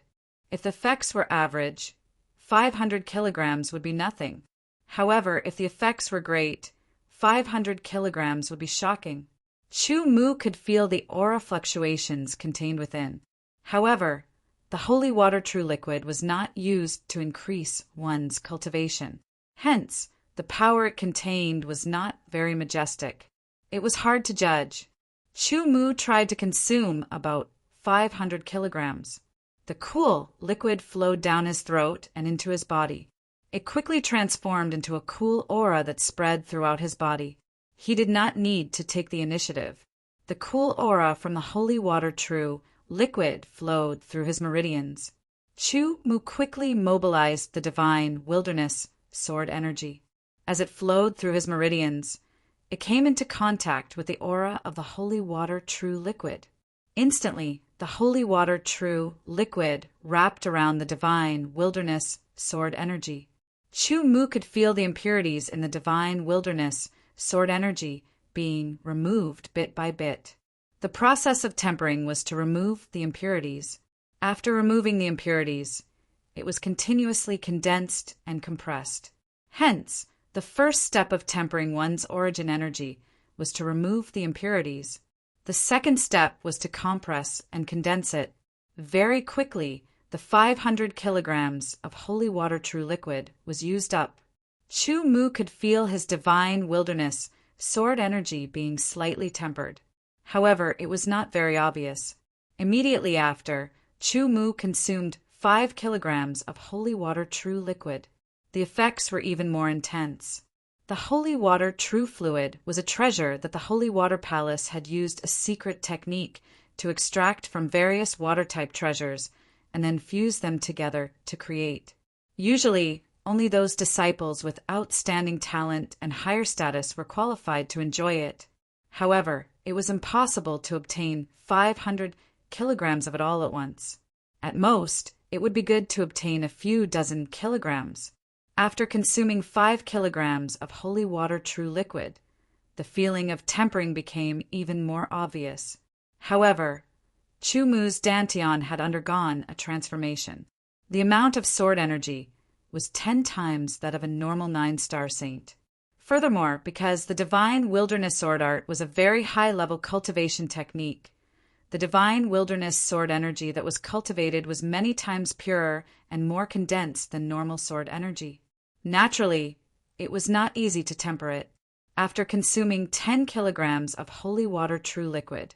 If the effects were average, 500 kilograms would be nothing. However, if the effects were great, 500 kilograms would be shocking. Chu Mu could feel the aura fluctuations contained within. However, the holy water true liquid was not used to increase one's cultivation. Hence, the power it contained was not very majestic. It was hard to judge. Chu Mu tried to consume about 500 kilograms. The cool liquid flowed down his throat and into his body. It quickly transformed into a cool aura that spread throughout his body. He did not need to take the initiative. The cool aura from the holy water true liquid flowed through his meridians. Chu Mu quickly mobilized the divine wilderness sword energy. As it flowed through his meridians, it came into contact with the aura of the holy water true liquid. Instantly, the holy water true liquid wrapped around the divine wilderness sword energy. Chu Mu could feel the impurities in the divine wilderness sword energy being removed bit by bit. The process of tempering was to remove the impurities. After removing the impurities, it was continuously condensed and compressed. Hence, the first step of tempering one's origin energy was to remove the impurities. The second step was to compress and condense it. Very quickly, the 500 kilograms of holy water true liquid was used up. Chu Mu could feel his divine wilderness sword energy being slightly tempered. However, it was not very obvious. Immediately after, Chu Mu consumed 5 kilograms of holy water true liquid. The effects were even more intense. The holy water true fluid was a treasure that the Holy Water Palace had used a secret technique to extract from various water-type treasures and then fuse them together to create. Usually, only those disciples with outstanding talent and higher status were qualified to enjoy it. However, it was impossible to obtain 500 kilograms of it all at once. At most, it would be good to obtain a few dozen kilograms. After consuming 5 kilograms of holy water true liquid, the feeling of tempering became even more obvious. However, Chu Mu's dantian had undergone a transformation. The amount of sword energy was 10 times that of a normal 9-star saint. Furthermore, because the divine wilderness sword art was a very high-level cultivation technique, The divine wilderness sword energy that was cultivated was many times purer and more condensed than normal sword energy. Naturally, it was not easy to temper it. After consuming 10 kilograms of holy water true liquid,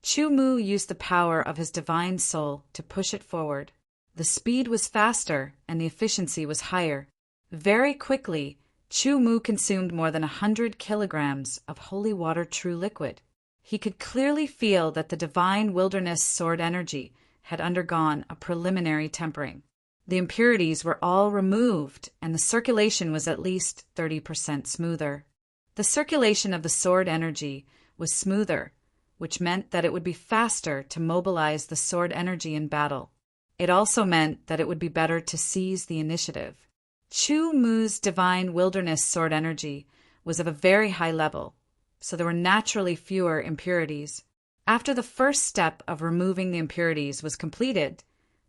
Chu Mu used the power of his divine soul to push it forward. The speed was faster and the efficiency was higher. Very quickly, Chu Mu consumed more than 100 kilograms of holy water true liquid. He could clearly feel that the divine wilderness sword energy had undergone a preliminary tempering. The impurities were all removed and the circulation was at least 30% smoother. The circulation of the sword energy was smoother, which meant that it would be faster to mobilize the sword energy in battle. It also meant that it would be better to seize the initiative. Chu Mu's divine wilderness sword energy was of a very high level, so there were naturally fewer impurities. After the first step of removing the impurities was completed,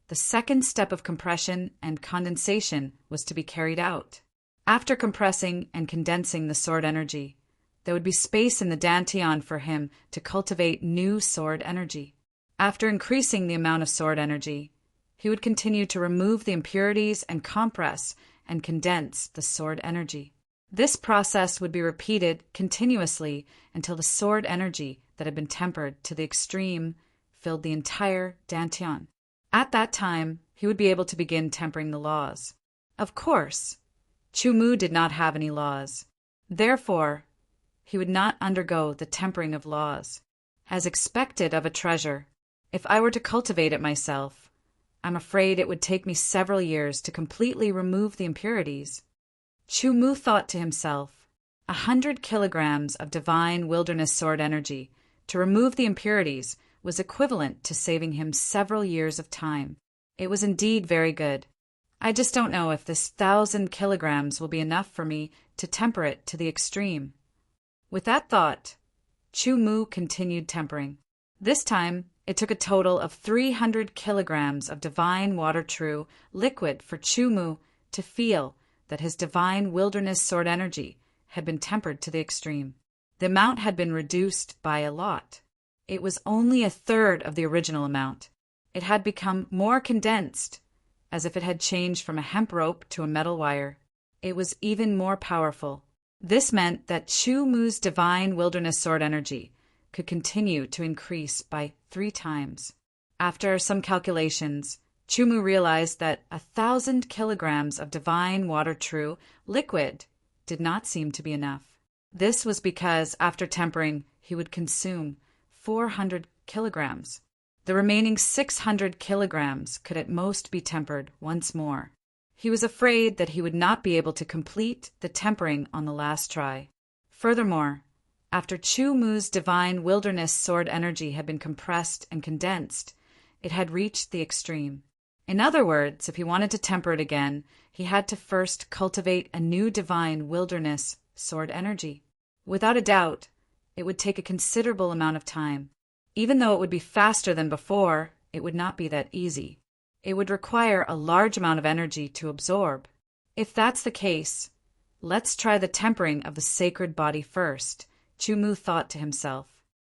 the second step of compression and condensation was to be carried out. After compressing and condensing the sword energy, there would be space in the dantian for him to cultivate new sword energy. After increasing the amount of sword energy, he would continue to remove the impurities and compress and condense the sword energy. This process would be repeated continuously until the sword energy that had been tempered to the extreme filled the entire dantian. At that time, he would be able to begin tempering the laws. Of course, Chu Mu did not have any laws. Therefore, he would not undergo the tempering of laws. As expected of a treasure, if I were to cultivate it myself, I'm afraid it would take me several years to completely remove the impurities. Chu Mu thought to himself, 100 kilograms of divine wilderness sword energy to remove the impurities was equivalent to saving him several years of time. It was indeed very good. I just don't know if this 1,000 kilograms will be enough for me to temper it to the extreme. With that thought, Chu Mu continued tempering. This time, it took a total of 300 kilograms of divine water true liquid for Chu Mu to feel that his divine wilderness sword energy had been tempered to the extreme. The amount had been reduced by a lot. It was only a third of the original amount. It had become more condensed, as if it had changed from a hemp rope to a metal wire. It was even more powerful. This meant that Chu Mu's divine wilderness sword energy could continue to increase by 3 times. After some calculations, Chu Mu realized that 1,000 kilograms of divine water true liquid did not seem to be enough. This was because after tempering, he would consume 400 kilograms. The remaining 600 kilograms could at most be tempered once more. He was afraid that he would not be able to complete the tempering on the last try. Furthermore, after Chu Mu's divine wilderness sword energy had been compressed and condensed, it had reached the extreme. In other words, if he wanted to temper it again, he had to first cultivate a new divine wilderness sword energy. Without a doubt, it would take a considerable amount of time. Even though it would be faster than before, it would not be that easy. It would require a large amount of energy to absorb. If that's the case, let's try the tempering of the sacred body first, Chu Mu thought to himself.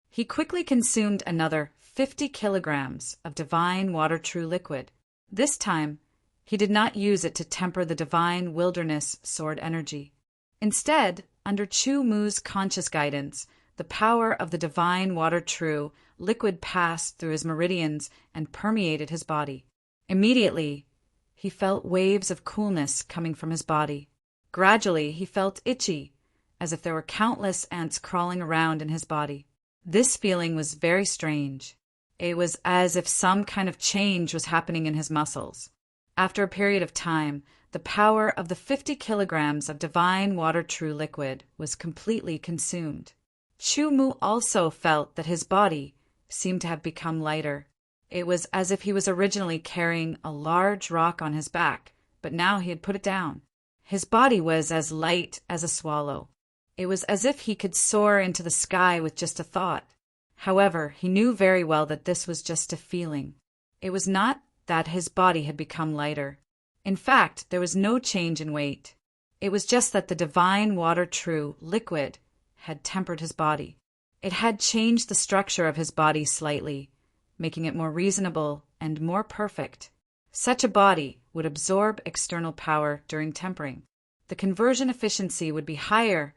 He quickly consumed another 50 kilograms of divine water true liquid. This time, he did not use it to temper the divine wilderness sword energy. Instead, under Chu Mu's conscious guidance, the power of the divine water true liquid passed through his meridians and permeated his body. Immediately, he felt waves of coolness coming from his body. Gradually, he felt itchy, as if there were countless ants crawling around in his body. This feeling was very strange. It was as if some kind of change was happening in his muscles. After a period of time, the power of the 50 kilograms of divine water true liquid was completely consumed. Chu Mu also felt that his body seemed to have become lighter. It was as if he was originally carrying a large rock on his back, but now he had put it down. His body was as light as a swallow. It was as if he could soar into the sky with just a thought. However, he knew very well that this was just a feeling. It was not that his body had become lighter. In fact, there was no change in weight. It was just that the divine water true liquid had tempered his body. It had changed the structure of his body slightly, making it more reasonable and more perfect. Such a body would absorb external power during tempering. The conversion efficiency would be higher,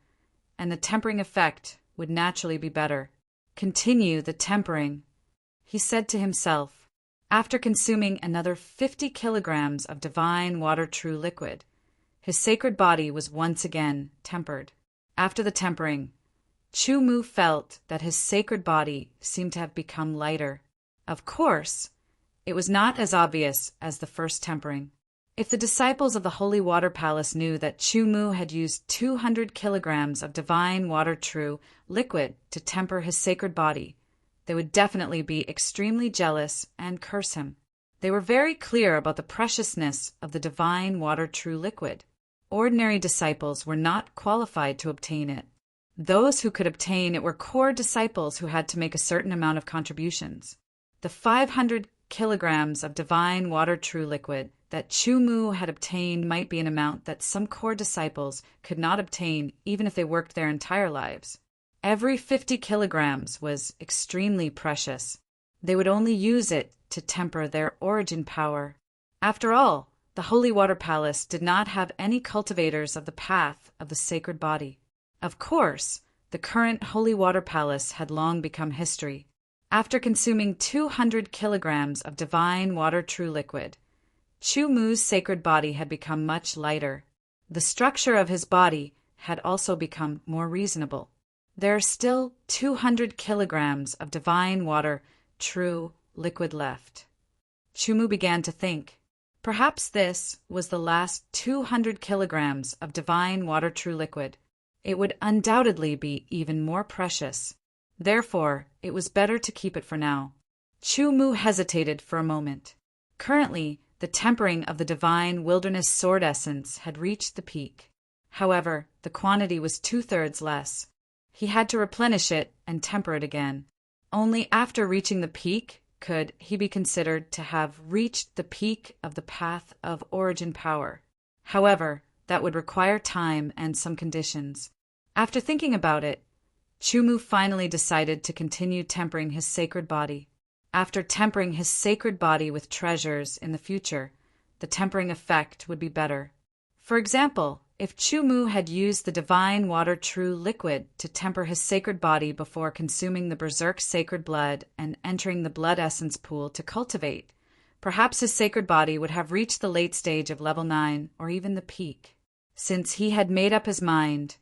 and the tempering effect would naturally be better. Continue the tempering, he said to himself. After consuming another 50 kilograms of divine water true liquid, his sacred body was once again tempered. After the tempering, Chu Mu felt that his sacred body seemed to have become lighter. Of course, it was not as obvious as the first tempering. If the disciples of the Holy Water Palace knew that Chu Mu had used 200 kilograms of divine water true liquid to temper his sacred body, they would definitely be extremely jealous and curse him. They were very clear about the preciousness of the divine water true liquid. Ordinary disciples were not qualified to obtain it. Those who could obtain it were core disciples who had to make a certain amount of contributions. The 500 kilograms of divine water true liquid that Chu Mu had obtained might be an amount that some core disciples could not obtain even if they worked their entire lives. Every 50 kilograms was extremely precious. They would only use it to temper their origin power. After all, the Holy Water Palace did not have any cultivators of the path of the sacred body. Of course, the current Holy Water Palace had long become history. After consuming 200 kilograms of divine water true liquid, Chu Mu's sacred body had become much lighter. The structure of his body had also become more reasonable. There are still 200 kilograms of divine water true liquid left. Chu Mu began to think. Perhaps this was the last 200 kilograms of divine water true liquid. It would undoubtedly be even more precious. Therefore, it was better to keep it for now. Chu Mu hesitated for a moment. Currently, the tempering of the divine wilderness sword essence had reached the peak. However, the quantity was 2/3 less. He had to replenish it and temper it again. Only after reaching the peak could he be considered to have reached the peak of the path of origin power. However, that would require time and some conditions. After thinking about it, Chu Mu finally decided to continue tempering his sacred body. After tempering his sacred body with treasures in the future, the tempering effect would be better. For example, if Chu Mu had used the divine water true liquid to temper his sacred body before consuming the berserk sacred blood and entering the blood essence pool to cultivate, perhaps his sacred body would have reached the late stage of level 9 or even the peak. Since he had made up his mind,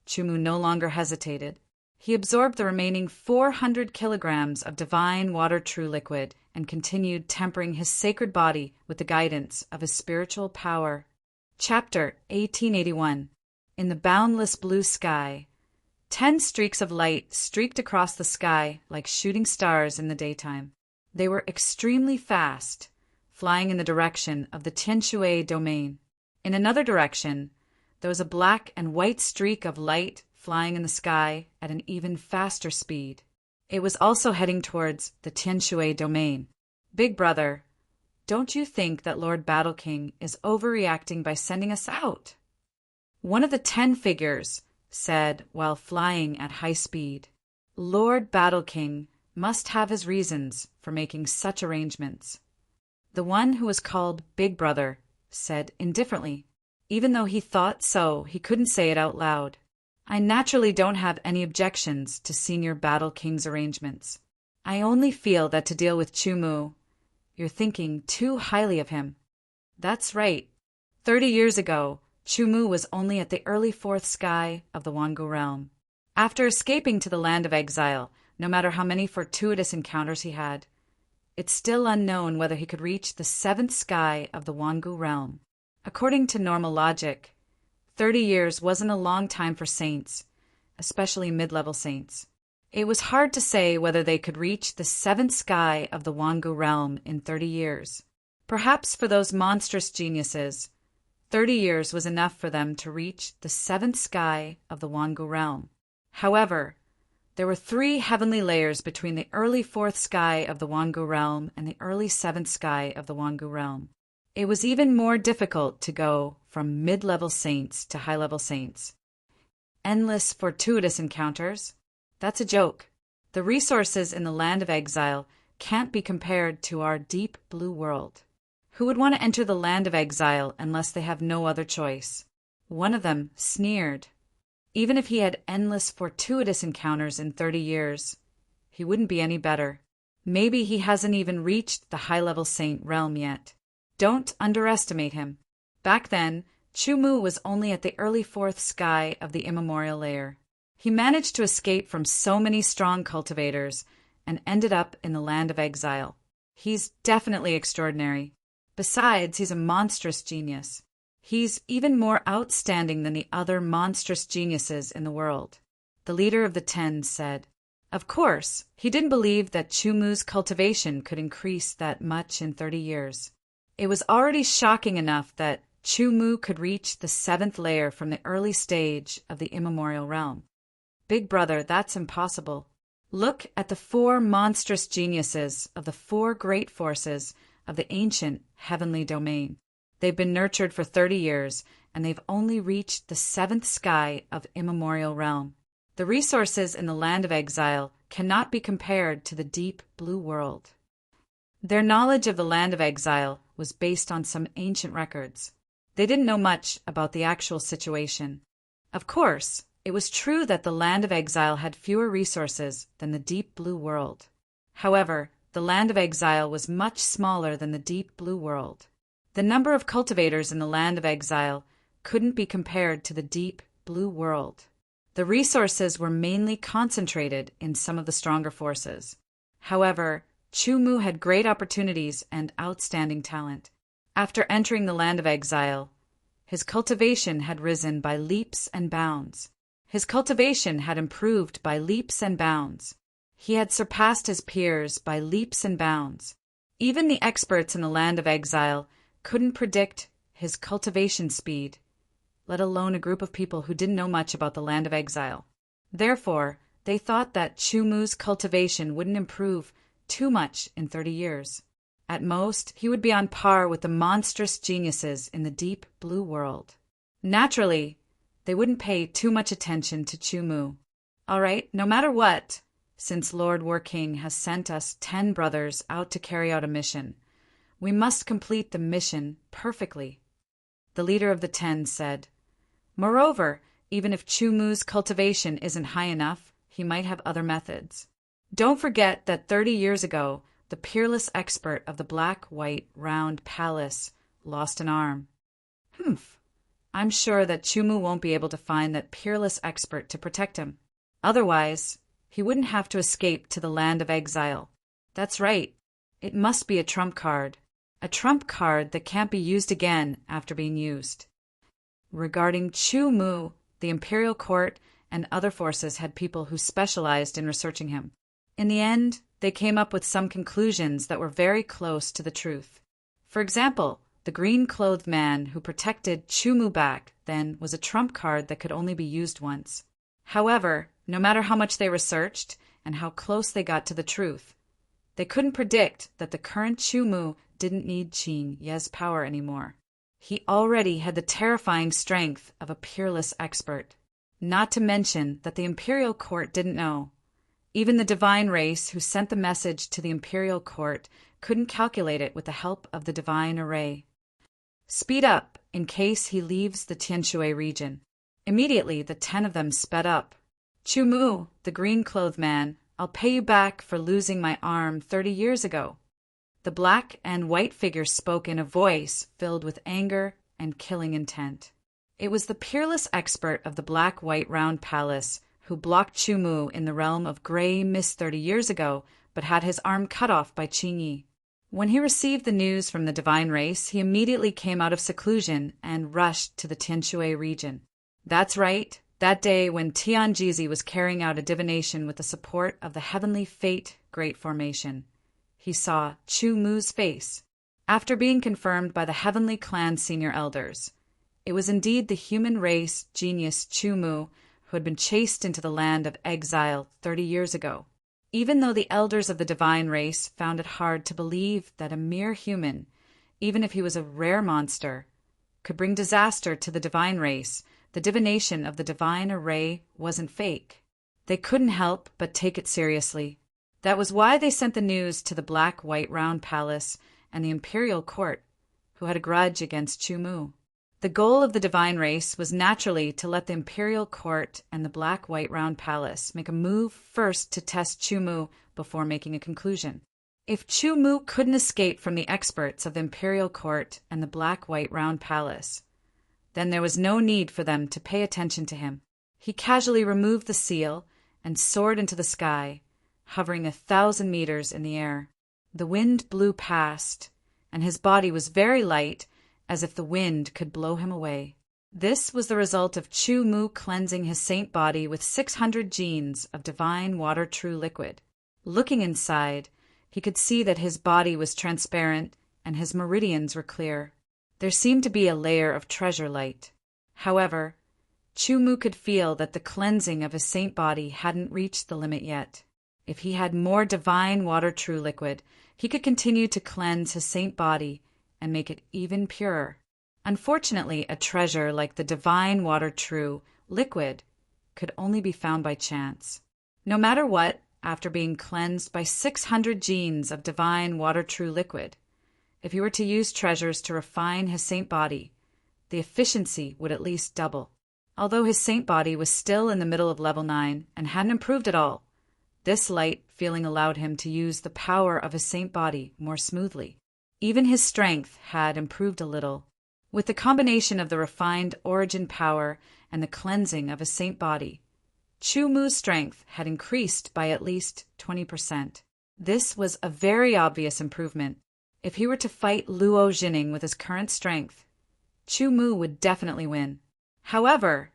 Chu Mu no longer hesitated. He absorbed the remaining 400 kilograms of divine water true liquid and continued tempering his sacred body with the guidance of his spiritual power. Chapter 1881. In the boundless blue sky, 10 streaks of light streaked across the sky like shooting stars in the daytime. They were extremely fast, flying in the direction of the Tianshui domain. In another direction, there was a black and white streak of light flying in the sky at an even faster speed. It was also heading towards the Tianshui domain. Big Brother, don't you think that Lord Battle King is overreacting by sending us out? One of the 10 figures said while flying at high speed. Lord Battle King must have his reasons for making such arrangements. The one who was called Big Brother said indifferently. Even though he thought so, he couldn't say it out loud. I naturally don't have any objections to Senior Battle King's arrangements. I only feel that to deal with Chu Mu, you're thinking too highly of him. That's right. 30 years ago, Chu Mu was only at the early 4th sky of the Wangu realm. After escaping to the land of exile, no matter how many fortuitous encounters he had, it's still unknown whether he could reach the 7th sky of the Wangu realm. According to normal logic, 30 years wasn't a long time for saints, especially mid-level saints. It was hard to say whether they could reach the 7th sky of the Wangu realm in 30 years. Perhaps for those monstrous geniuses, 30 years was enough for them to reach the 7th sky of the Wangu realm. However, there were 3 heavenly layers between the early 4th sky of the Wangu realm and the early 7th sky of the Wangu realm. It was even more difficult to go from mid-level saints to high-level saints. Endless fortuitous encounters? That's a joke. The resources in the land of exile can't be compared to our deep blue world. Who would want to enter the land of exile unless they have no other choice? One of them sneered. Even if he had endless fortuitous encounters in 30 years, he wouldn't be any better. Maybe he hasn't even reached the high-level saint realm yet. Don't underestimate him. Back then, Chu-Mu was only at the early fourth sky of the immemorial layer. He managed to escape from so many strong cultivators and ended up in the land of exile. He's definitely extraordinary. Besides, he's a monstrous genius. He's even more outstanding than the other monstrous geniuses in the world. The leader of the 10 said. Of course, he didn't believe that Chu-Mu's cultivation could increase that much in 30 years. It was already shocking enough that Chu-Mu could reach the 7th layer from the early stage of the immemorial realm. Big brother, that's impossible. Look at the 4 monstrous geniuses of the 4 great forces of the ancient heavenly domain. They've been nurtured for 30 years, and they've only reached the 7th sky of immemorial realm. The resources in the land of exile cannot be compared to the deep blue world. Their knowledge of the land of exile was based on some ancient records. They didn't know much about the actual situation. Of course, it was true that the land of exile had fewer resources than the deep blue world. However, the land of exile was much smaller than the deep blue world. The number of cultivators in the land of exile couldn't be compared to the deep blue world. The resources were mainly concentrated in some of the stronger forces. However, Chu-Mu had great opportunities and outstanding talent. After entering the land of exile, his cultivation had risen by leaps and bounds. His cultivation had improved by leaps and bounds. He had surpassed his peers by leaps and bounds. Even the experts in the land of exile couldn't predict his cultivation speed, let alone a group of people who didn't know much about the land of exile. Therefore, they thought that Chu-Mu's cultivation wouldn't improve too much in 30 years. At most, he would be on par with the monstrous geniuses in the deep blue world. Naturally, they wouldn't pay too much attention to Chu-Mu. All right, no matter what, since Lord War King has sent us 10 brothers out to carry out a mission, we must complete the mission perfectly. The leader of the 10 said. Moreover, even if Chu-Mu's cultivation isn't high enough, he might have other methods. Don't forget that 30 years ago, the peerless expert of the black, white, round palace lost an arm. I'm sure that Chu-Mu won't be able to find that peerless expert to protect him. Otherwise, he wouldn't have to escape to the land of exile. That's right. It must be a trump card. A trump card that can't be used again after being used. Regarding Chu-Mu, the imperial court and other forces had people who specialized in researching him. In the end, they came up with some conclusions that were very close to the truth. For example, the green-clothed man who protected Chu-Mu back then was a trump card that could only be used once. However, no matter how much they researched and how close they got to the truth, they couldn't predict that the current Chu-Mu didn't need Qin Ye's power anymore. He already had the terrifying strength of a peerless expert. Not to mention that the imperial court didn't know. Even the divine race who sent the message to the imperial court couldn't calculate it with the help of the divine array. Speed up in case he leaves the Tianshui region. Immediately, the 10 of them sped up. Chu-Mu, the green-clothed man, I'll pay you back for losing my arm 30 years ago. The black and white figure spoke in a voice filled with anger and killing intent. It was the peerless expert of the black-white round palace who blocked Chu-Mu in the realm of gray mist 30 years ago, but had his arm cut off by Qin Yi. When he received the news from the divine race, he immediately came out of seclusion and rushed to the Tianshui region. That's right, that day when Tianjizi was carrying out a divination with the support of the Heavenly Fate Great Formation. He saw Chu-Mu's face. After being confirmed by the Heavenly Clan senior elders, it was indeed the human race genius Chu-Mu who had been chased into the land of exile 30 years ago. Even though the elders of the divine race found it hard to believe that a mere human, even if he was a rare monster, could bring disaster to the divine race, the divination of the divine array wasn't fake. They couldn't help but take it seriously. That was why they sent the news to the Black White Round Palace and the imperial court, who had a grudge against Chu. The goal of the divine race was naturally to let the imperial court and the Black White Round Palace make a move first to test Chu before making a conclusion. If Chu couldn't escape from the experts of the imperial court and the Black White Round Palace, then there was no need for them to pay attention to him. He casually removed the seal and soared into the sky, hovering 1,000 meters in the air. The wind blew past, and his body was very light, as if the wind could blow him away. This was the result of Chu cleansing his saint body with 600 genes of divine water true liquid. Looking inside, he could see that his body was transparent and his meridians were clear. There seemed to be a layer of treasure light. However, Chu could feel that the cleansing of his saint body hadn't reached the limit yet. If he had more divine water true liquid, he could continue to cleanse his saint body and make it even purer. Unfortunately, a treasure like the divine water true liquid could only be found by chance. No matter what, after being cleansed by 600 genes of divine water true liquid, if he were to use treasures to refine his saint body, the efficiency would at least double. Although his saint body was still in the middle of level 9 and hadn't improved at all, this light feeling allowed him to use the power of his saint body more smoothly. Even his strength had improved a little. With the combination of the refined origin power and the cleansing of his saint body, Chu-Mu's strength had increased by at least 20%. This was a very obvious improvement. If he were to fight Luo Jining with his current strength, Chu-Mu would definitely win. However,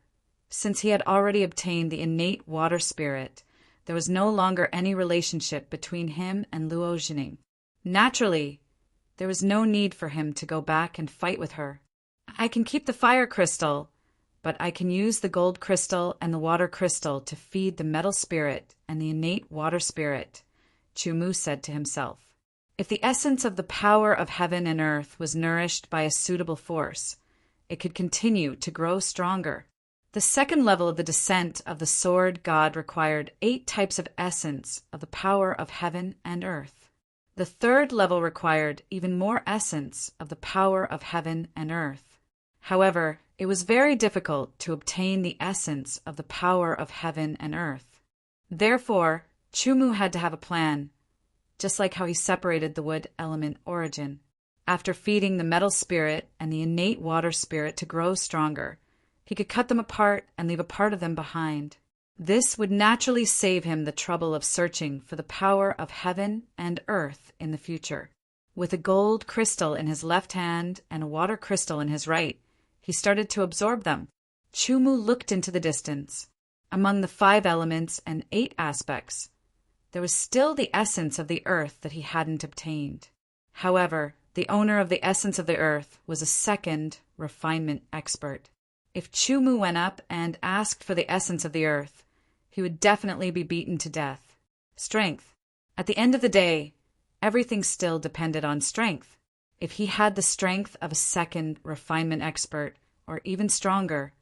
since he had already obtained the innate water spirit, there was no longer any relationship between him and Luo Jining. Naturally, there was no need for him to go back and fight with her. I can keep the fire crystal, but I can use the gold crystal and the water crystal to feed the metal spirit and the innate water spirit, Chu-Mu said to himself. If the essence of the power of heaven and earth was nourished by a suitable force, it could continue to grow stronger. The second level of the descent of the sword god required 8 types of essence of the power of heaven and earth. The third level required even more essence of the power of heaven and earth. However, it was very difficult to obtain the essence of the power of heaven and earth. Therefore, Chu-Mu had to have a plan, just like how he separated the wood element origin. After feeding the metal spirit and the innate water spirit to grow stronger, he could cut them apart and leave a part of them behind. This would naturally save him the trouble of searching for the power of heaven and earth in the future. With a gold crystal in his left hand and a water crystal in his right, he started to absorb them. Chu-Mu looked into the distance. Among the 5 elements and 8 aspects, there was still the essence of the earth that he hadn't obtained. However, the owner of the essence of the earth was a second refinement expert. If Chu-Mu went up and asked for the essence of the earth, he would definitely be beaten to death. Strength. At the end of the day, everything still depended on strength. If he had the strength of a second refinement expert, or even stronger,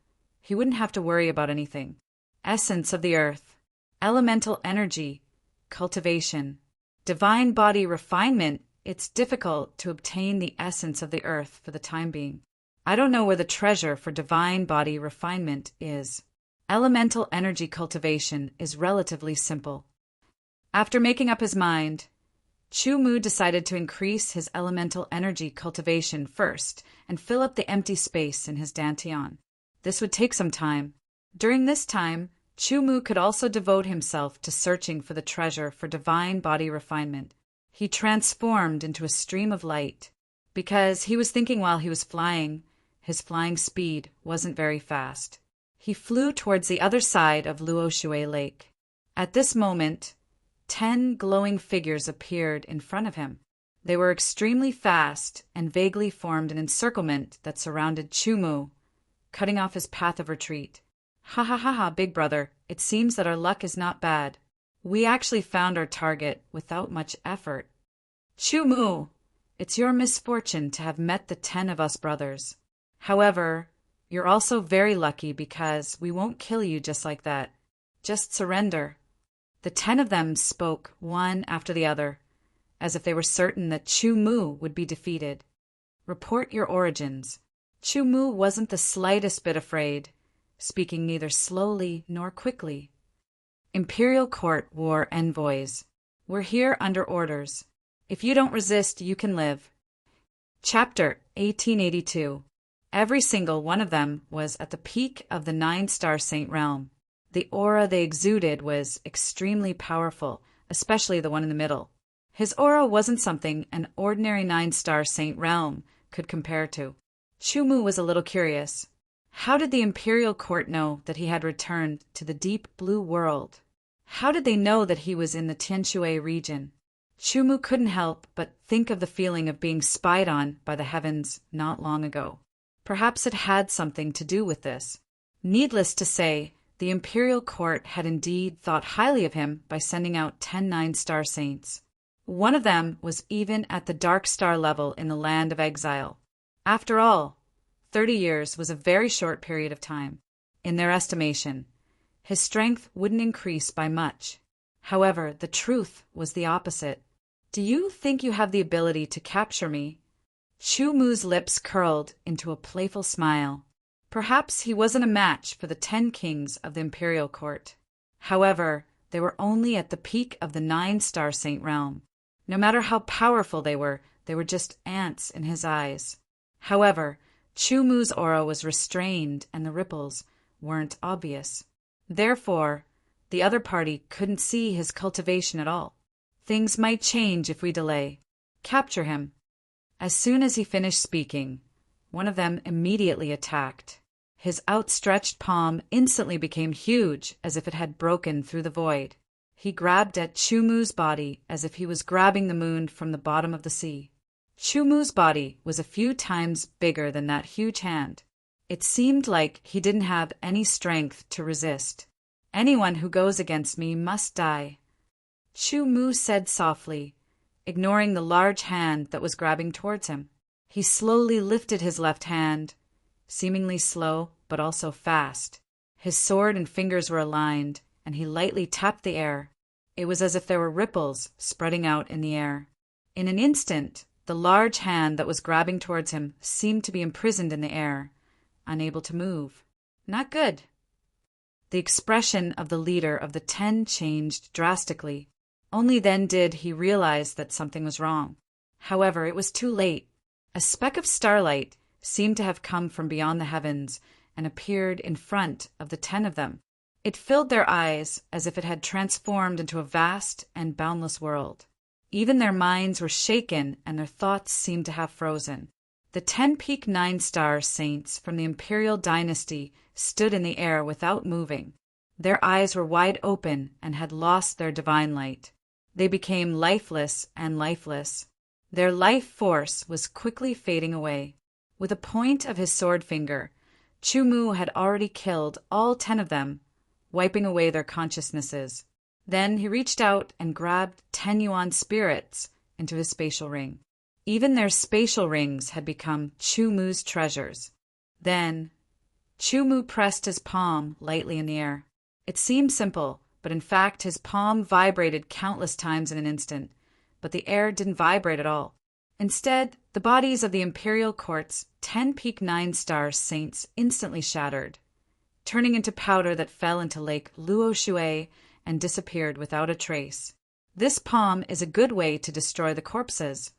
he wouldn't have to worry about anything. Essence of the earth, elemental energy, cultivation, divine body refinement. It's difficult to obtain the essence of the earth for the time being. I don't know where the treasure for divine body refinement is. Elemental energy cultivation is relatively simple. After making up his mind, Chu-Mu decided to increase his elemental energy cultivation first and fill up the empty space in his dantian. This would take some time. During this time, Chu-Mu could also devote himself to searching for the treasure for divine body refinement. He transformed into a stream of light. Because he was thinking while he was flying, his flying speed wasn't very fast. He flew towards the other side of Luo Shui Lake. At this moment, 10 glowing figures appeared in front of him. They were extremely fast and vaguely formed an encirclement that surrounded Chu-Mu, cutting off his path of retreat. Ha ha ha ha, big brother, it seems that our luck is not bad. We actually found our target without much effort. Chu-Mu, it's your misfortune to have met the 10 of us brothers. However, you're also very lucky because we won't kill you just like that. Just surrender. The 10 of them spoke one after the other, as if they were certain that Chu Mu would be defeated. Report your origins. Chu Mu wasn't the slightest bit afraid, speaking neither slowly nor quickly. Imperial Court War Envoys. We're here under orders. If you don't resist, you can live. Chapter 1882. Every single one of them was at the peak of the 9-star saint realm. The aura they exuded was extremely powerful, especially the one in the middle. His aura wasn't something an ordinary 9-star saint realm could compare to. Chu Mu was a little curious. How did the Imperial Court know that he had returned to the deep blue world? How did they know that he was in the Tianshui region? Chu Mu couldn't help but think of the feeling of being spied on by the heavens not long ago. Perhaps it had something to do with this. Needless to say, the Imperial Court had indeed thought highly of him by sending out 10 9-star saints. One of them was even at the dark star level in the land of exile. After all, 30 years was a very short period of time. In their estimation, his strength wouldn't increase by much. However, the truth was the opposite. Do you think you have the ability to capture me? Chu Mu's lips curled into a playful smile. Perhaps he wasn't a match for the 10 kings of the Imperial Court. However, they were only at the peak of the 9-star saint realm. No matter how powerful they were just ants in his eyes. However, Chu Mu's aura was restrained and the ripples weren't obvious. Therefore, the other party couldn't see his cultivation at all. Things might change if we delay. Capture him. As soon as he finished speaking, one of them immediately attacked. His outstretched palm instantly became huge, as if it had broken through the void. He grabbed at Chu Mu's body as if he was grabbing the moon from the bottom of the sea. Chu Mu's body was a few times bigger than that huge hand. It seemed like he didn't have any strength to resist. Anyone who goes against me must die. Chu Mu said softly, ignoring the large hand that was grabbing towards him. He slowly lifted his left hand, seemingly slow but also fast. His sword and fingers were aligned, and he lightly tapped the air. It was as if there were ripples spreading out in the air. In an instant, the large hand that was grabbing towards him seemed to be imprisoned in the air, unable to move. Not good. The expression of the leader of the 10 changed drastically. Only then did he realize that something was wrong. However, it was too late. A speck of starlight seemed to have come from beyond the heavens and appeared in front of the 10 of them. It filled their eyes as if it had transformed into a vast and boundless world. Even their minds were shaken and their thoughts seemed to have frozen. The 10 peak 9-star saints from the imperial dynasty stood in the air without moving. Their eyes were wide open and had lost their divine light. They became lifeless and lifeless. Their life force was quickly fading away. With a point of his sword finger, Chu Mu had already killed all 10 of them, wiping away their consciousnesses. Then he reached out and grabbed 10 yuan spirits into his spatial ring. Even their spatial rings had become Chu Mu's treasures. Then, Chu Mu pressed his palm lightly in the air. It seemed simple, but in fact his palm vibrated countless times in an instant, but the air didn't vibrate at all. Instead, the bodies of the Imperial Court's 10 peak 9-star saints instantly shattered, turning into powder that fell into Lake Luo Shui and disappeared without a trace. This palm is a good way to destroy the corpses.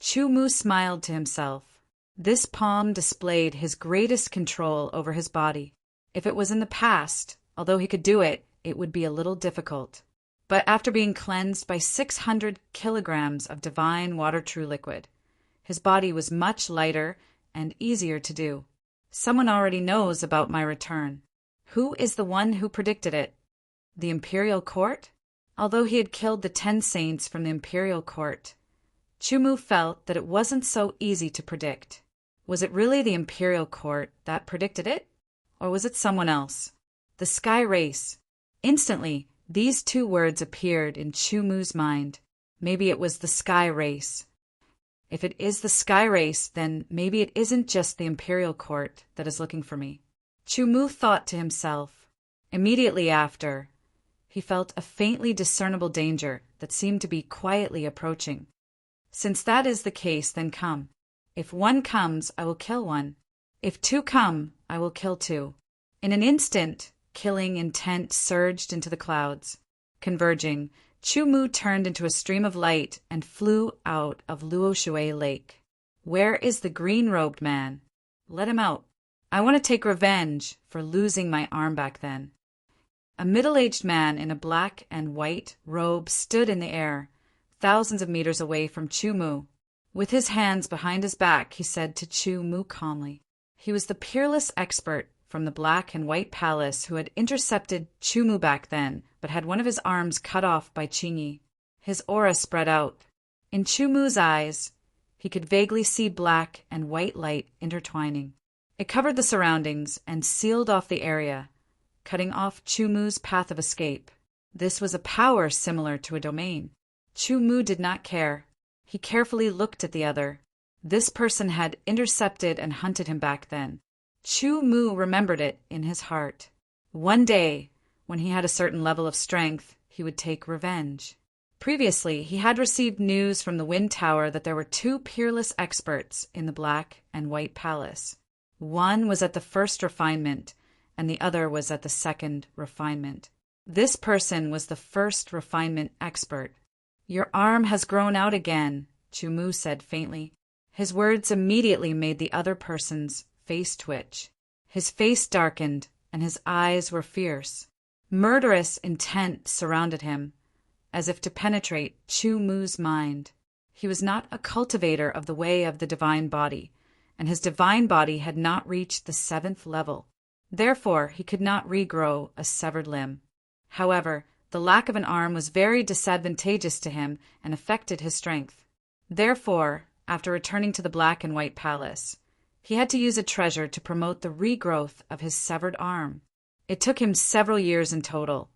Chu Mu smiled to himself. This palm displayed his greatest control over his body. If it was in the past, although he could do it, it would be a little difficult. But after being cleansed by 600 kilograms of divine water-true liquid, his body was much lighter and easier to do. Someone already knows about my return. Who is the one who predicted it? The Imperial Court? Although he had killed the 10 saints from the Imperial Court, Chu Mu felt that it wasn't so easy to predict. Was it really the Imperial Court that predicted it? Or was it someone else? The Sky Race. Instantly, these 2 words appeared in Chu Mu's mind. Maybe it was the Sky Race. If it is the Sky Race, then maybe it isn't just the Imperial Court that is looking for me. Chu Mu thought to himself. Immediately after, he he felt a faintly discernible danger that seemed to be quietly approaching. Since that is the case, then come. If one comes, I will kill one. If two come, I will kill two. In an instant, killing intent surged into the clouds. Converging, Chu Mu turned into a stream of light and flew out of Luo Shui Lake. Where is the green-robed man? Let him out. I want to take revenge for losing my arm back then. A middle-aged man in a black and white robe stood in the air, thousands of meters away from Chu Mu. With his hands behind his back, he said to Chu Mu calmly. He was the peerless expert from the Black and White Palace who had intercepted Chu Mu back then, but had one of his arms cut off by Qingyi. His aura spread out. In Chu Mu's eyes, he could vaguely see black and white light intertwining. It covered the surroundings and sealed off the area, cutting off Chu Mu's path of escape. This was a power similar to a domain. Chu Mu did not care. He carefully looked at the other. This person had intercepted and hunted him back then. Chu Mu remembered it in his heart. One day, when he had a certain level of strength, he would take revenge. Previously, he had received news from the Wind Tower that there were two peerless experts in the Black and White Palace. One was at the first refinement, and the other was at the second refinement. This person was the first refinement expert. Your arm has grown out again, Chu Mu said faintly. His words immediately made the other person's face twitch. His face darkened, and his eyes were fierce. Murderous intent surrounded him, as if to penetrate Chu Mu's mind. He was not a cultivator of the way of the divine body, and his divine body had not reached the 7th level. Therefore, he could not regrow a severed limb. However, the lack of an arm was very disadvantageous to him and affected his strength. Therefore, after returning to the Black and White Palace, he had to use a treasure to promote the regrowth of his severed arm. It took him several years in total,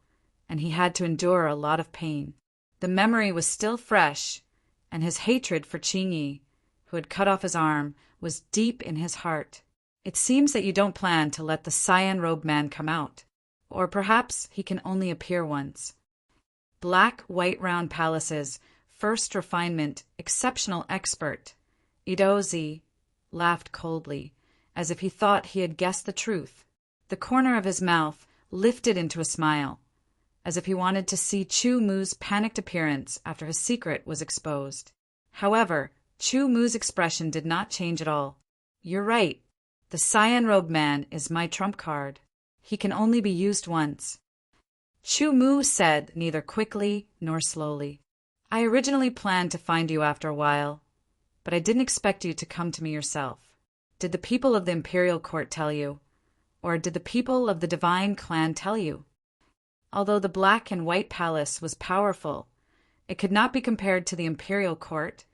and he had to endure a lot of pain. The memory was still fresh, and his hatred for Qingyi, who had cut off his arm, was deep in his heart. It seems that you don't plan to let the cyan-robed man come out. Or perhaps he can only appear once. Black, white round palaces, first refinement, exceptional expert. Idozi laughed coldly, as if he thought he had guessed the truth. The corner of his mouth lifted into a smile, as if he wanted to see Chu Mu's panicked appearance after his secret was exposed. However, Chu Mu's expression did not change at all. You're right. The cyan-robed man is my trump card. He can only be used once. Chu Mu said neither quickly nor slowly. I originally planned to find you after a while, but I didn't expect you to come to me yourself. Did the people of the imperial court tell you? Or did the people of the divine clan tell you? Although the Black and White Palace was powerful, it could not be compared to the imperial court,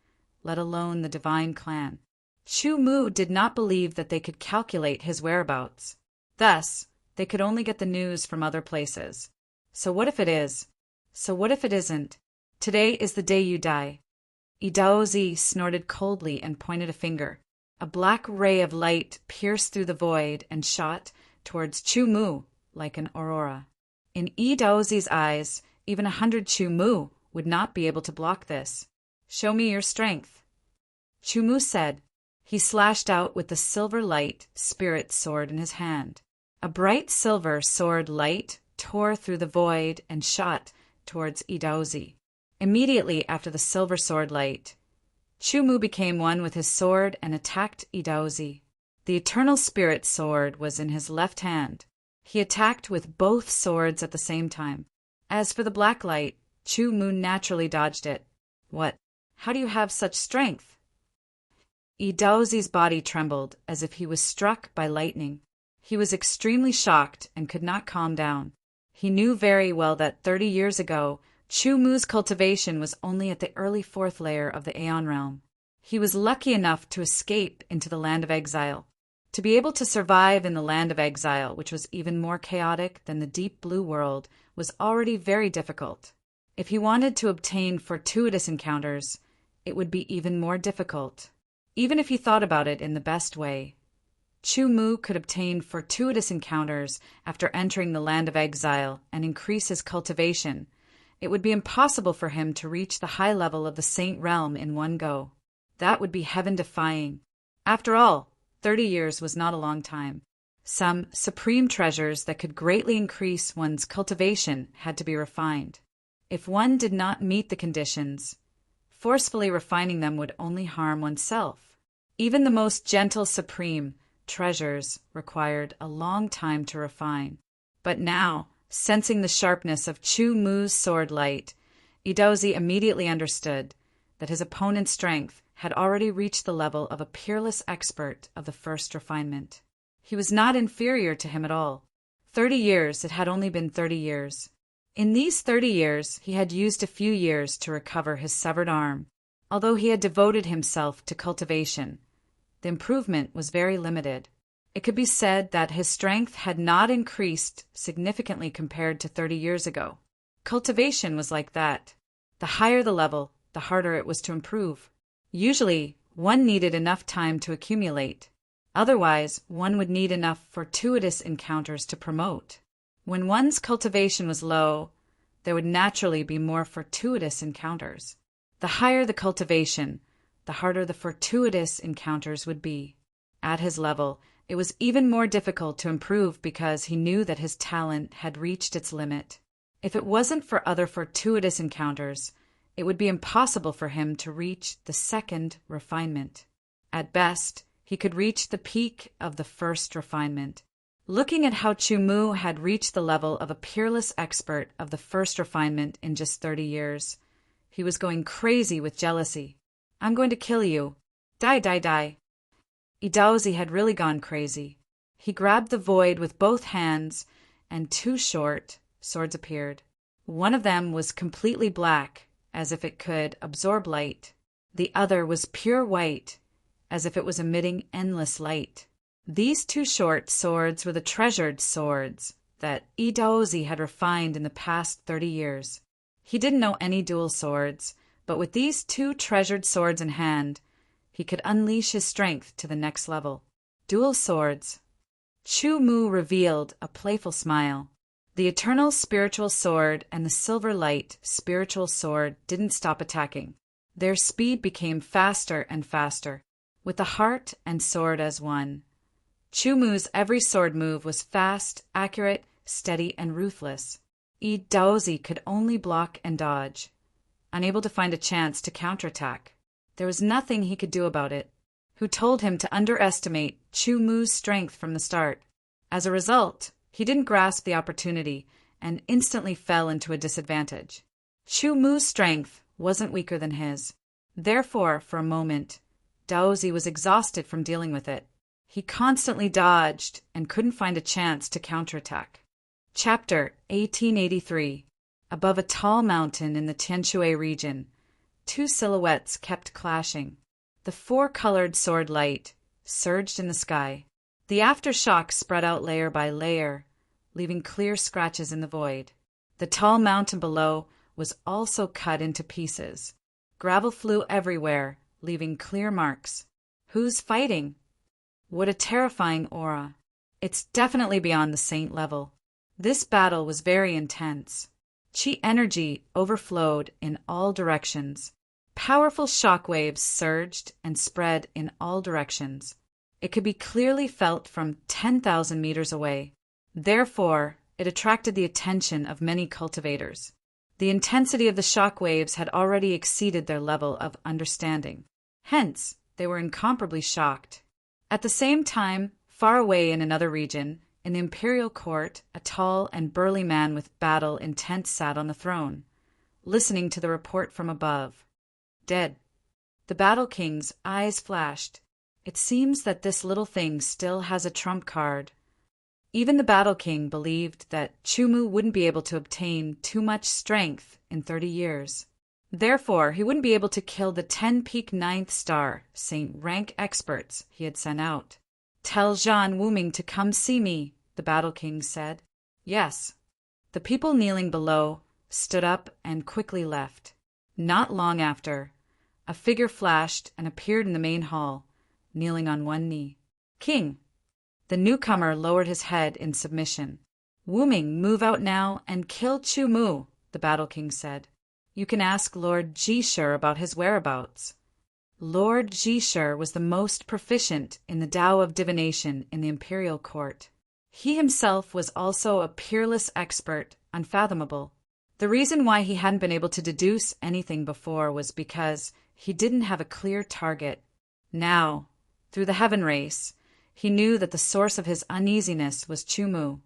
let alone the divine clan. Chu Mu did not believe that they could calculate his whereabouts. Thus, they could only get the news from other places. So what if it is? So what if it isn't? Today is the day you die. Idaozi snorted coldly and pointed a finger. A black ray of light pierced through the void and shot towards Chu Mu like an aurora. In Idaozi's eyes, even 100 Chu Mu would not be able to block this. Show me your strength. Chu Mu said. He slashed out with the silver light spirit sword in his hand. A bright silver sword light tore through the void and shot towards Idaozi. Immediately after the silver sword light, Chu Mu became one with his sword and attacked Idaozi. The eternal spirit sword was in his left hand. He attacked with both swords at the same time. As for the black light, Chu Mu naturally dodged it. What? How do you have such strength? Idaozi's body trembled as if he was struck by lightning. He was extremely shocked and could not calm down. He knew very well that 30 years ago, Chu Mu's cultivation was only at the early 4th layer of the Aeon realm. He was lucky enough to escape into the land of exile. To be able to survive in the land of exile, which was even more chaotic than the deep blue world, was already very difficult. If he wanted to obtain fortuitous encounters, it would be even more difficult. Even if he thought about it in the best way, Chu Mu could obtain fortuitous encounters after entering the land of exile and increase his cultivation. It would be impossible for him to reach the high level of the Saint Realm in one go. That would be heaven-defying. After all, 30 years was not a long time. Some supreme treasures that could greatly increase one's cultivation had to be refined. If one did not meet the conditions, forcefully refining them would only harm oneself. Even the most gentle supreme treasures required a long time to refine. But now, sensing the sharpness of Chu Mu's sword light, Idaozi immediately understood that his opponent's strength had already reached the level of a peerless expert of the first refinement. He was not inferior to him at all. 30 years, it had only been 30 years. In these 30 years, he had used a few years to recover his severed arm. Although he had devoted himself to cultivation, the improvement was very limited. It could be said that his strength had not increased significantly compared to 30 years ago. Cultivation was like that. The higher the level, the harder it was to improve. Usually, one needed enough time to accumulate. Otherwise, one would need enough fortuitous encounters to promote. When one's cultivation was low, there would naturally be more fortuitous encounters. The higher the cultivation, the harder the fortuitous encounters would be. At his level, it was even more difficult to improve because he knew that his talent had reached its limit. If it wasn't for other fortuitous encounters, it would be impossible for him to reach the second refinement. At best, he could reach the peak of the first refinement. Looking at how Chu Mu had reached the level of a peerless expert of the first refinement in just 30 years, he was going crazy with jealousy. "I'm going to kill you. Die, die, die." Idaozi had really gone crazy. He grabbed the void with both hands, and two short swords appeared. One of them was completely black, as if it could absorb light. The other was pure white, as if it was emitting endless light. These two short swords were the treasured swords that Idaozi had refined in the past 30 years. He didn't know any dual swords, but with these two treasured swords in hand, he could unleash his strength to the next level. Dual swords. Chu Mu revealed a playful smile. The eternal spiritual sword and the silver light spiritual sword didn't stop attacking. Their speed became faster and faster, with the heart and sword as one. Chu Mu's every sword move was fast, accurate, steady, and ruthless. Idaozi could only block and dodge, unable to find a chance to counterattack. There was nothing he could do about it. Who told him to underestimate Chu Mu's strength from the start? As a result, he didn't grasp the opportunity and instantly fell into a disadvantage. Chu Mu's strength wasn't weaker than his. Therefore, for a moment, Daozi was exhausted from dealing with it. He constantly dodged and couldn't find a chance to counterattack. Chapter 1883. Above a tall mountain in the Tianshui region, two silhouettes kept clashing. The four-colored sword light surged in the sky. The aftershock spread out layer by layer, leaving clear scratches in the void. The tall mountain below was also cut into pieces. Gravel flew everywhere, leaving clear marks. Who's fighting? What a terrifying aura. It's definitely beyond the saint level. This battle was very intense. Qi energy overflowed in all directions. Powerful shock waves surged and spread in all directions. It could be clearly felt from 10,000 meters away. Therefore, it attracted the attention of many cultivators. The intensity of the shock waves had already exceeded their level of understanding. Hence, they were incomparably shocked. At the same time, far away in another region, in the imperial court, a tall and burly man with battle intent sat on the throne, listening to the report from above. Dead. The battle king's eyes flashed. It seems that this little thing still has a trump card. Even the battle king believed that Chu Mu wouldn't be able to obtain too much strength in 30 years. Therefore, he wouldn't be able to kill the 10-peak 9th star Saint rank experts he had sent out. "Tell Zhan Wuming to come see me," the battle king said. Yes. The people kneeling below stood up and quickly left. Not long after, a figure flashed and appeared in the main hall, kneeling on one knee. "King, The newcomer lowered his head in submission. "Wuming, move out now and kill Chu Mu," the Battle King said. "You can ask Lord Jishur about his whereabouts." Lord Jishur was the most proficient in the Tao of divination in the imperial court. He himself was also a peerless expert, unfathomable. The reason why he hadn't been able to deduce anything before was because he didn't have a clear target. Now, through the heaven race, he knew that the source of his uneasiness was Chu Mu.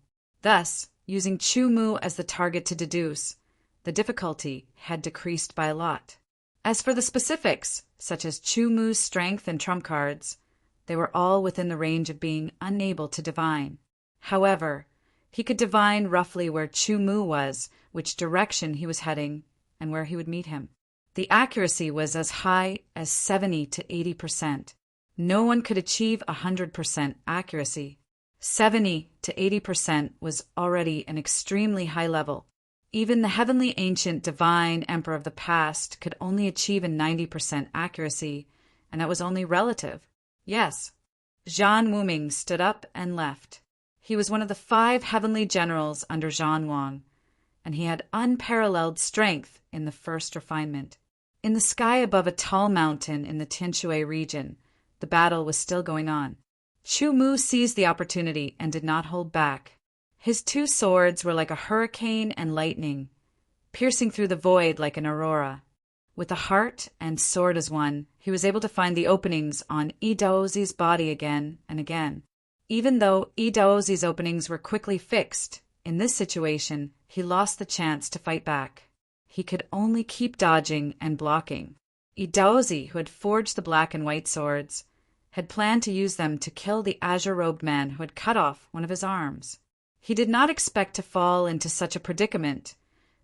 Thus, using Chu Mu as the target to deduce, the difficulty had decreased by a lot. As for the specifics, such as Chu Mu's strength and trump cards, they were all within the range of being unable to divine. However, he could divine roughly where Chu Mu was, which direction he was heading, and where he would meet him. The accuracy was as high as 70 to 80%. No one could achieve 100% accuracy. 70 to 80% was already an extremely high level. Even the heavenly ancient divine emperor of the past could only achieve a 90% accuracy, and that was only relative. Yes, Zhan Wuming stood up and left. He was one of the 5 heavenly generals under Zhan Wang, and he had unparalleled strength in the first refinement. In the sky above a tall mountain in the Tianshui region, the battle was still going on. Chu Mu seized the opportunity and did not hold back. His 2 swords were like a hurricane and lightning, piercing through the void like an aurora. With a heart and sword as one, he was able to find the openings on Yi Daozi's body again and again. Even though Yi Daozi's openings were quickly fixed, in this situation, he lost the chance to fight back. He could only keep dodging and blocking. Yi Daozi, who had forged the black and white swords, had planned to use them to kill the azure-robed man who had cut off one of his arms. He did not expect to fall into such a predicament,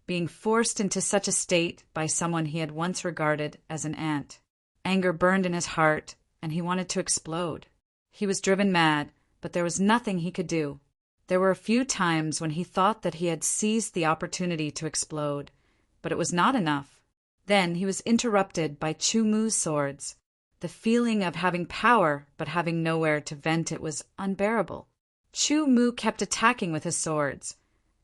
being forced into such a state by someone he had once regarded as an ant. Anger burned in his heart, and he wanted to explode. He was driven mad, but there was nothing he could do. There were a few times when he thought that he had seized the opportunity to explode, but it was not enough. Then he was interrupted by Chu Mu's swords. The feeling of having power but having nowhere to vent it was unbearable. Chu Mu kept attacking with his swords,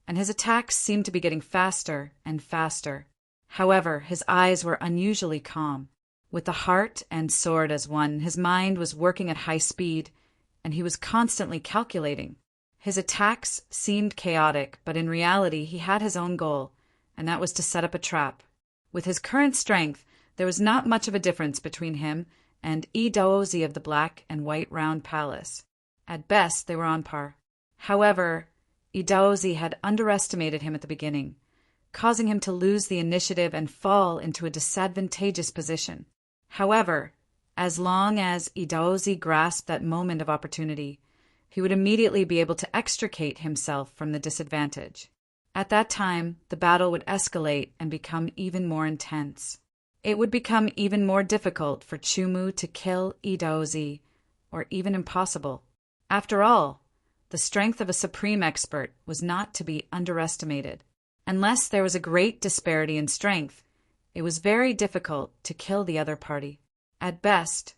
and his attacks seemed to be getting faster and faster. However, his eyes were unusually calm. With the heart and sword as one, his mind was working at high speed, and he was constantly calculating. His attacks seemed chaotic, but in reality he had his own goal, and that was to set up a trap. With his current strength, there was not much of a difference between him and Yi Daozi of the black and white round palace. At best, they were on par. However, Yi Daozi had underestimated him at the beginning, causing him to lose the initiative and fall into a disadvantageous position. However, as long as Yi Daozi grasped that moment of opportunity, he would immediately be able to extricate himself from the disadvantage. At that time, the battle would escalate and become even more intense. It would become even more difficult for Chu Mu to kill Yi Daozi, or even impossible. After all, the strength of a supreme expert was not to be underestimated. Unless there was a great disparity in strength, it was very difficult to kill the other party. At best,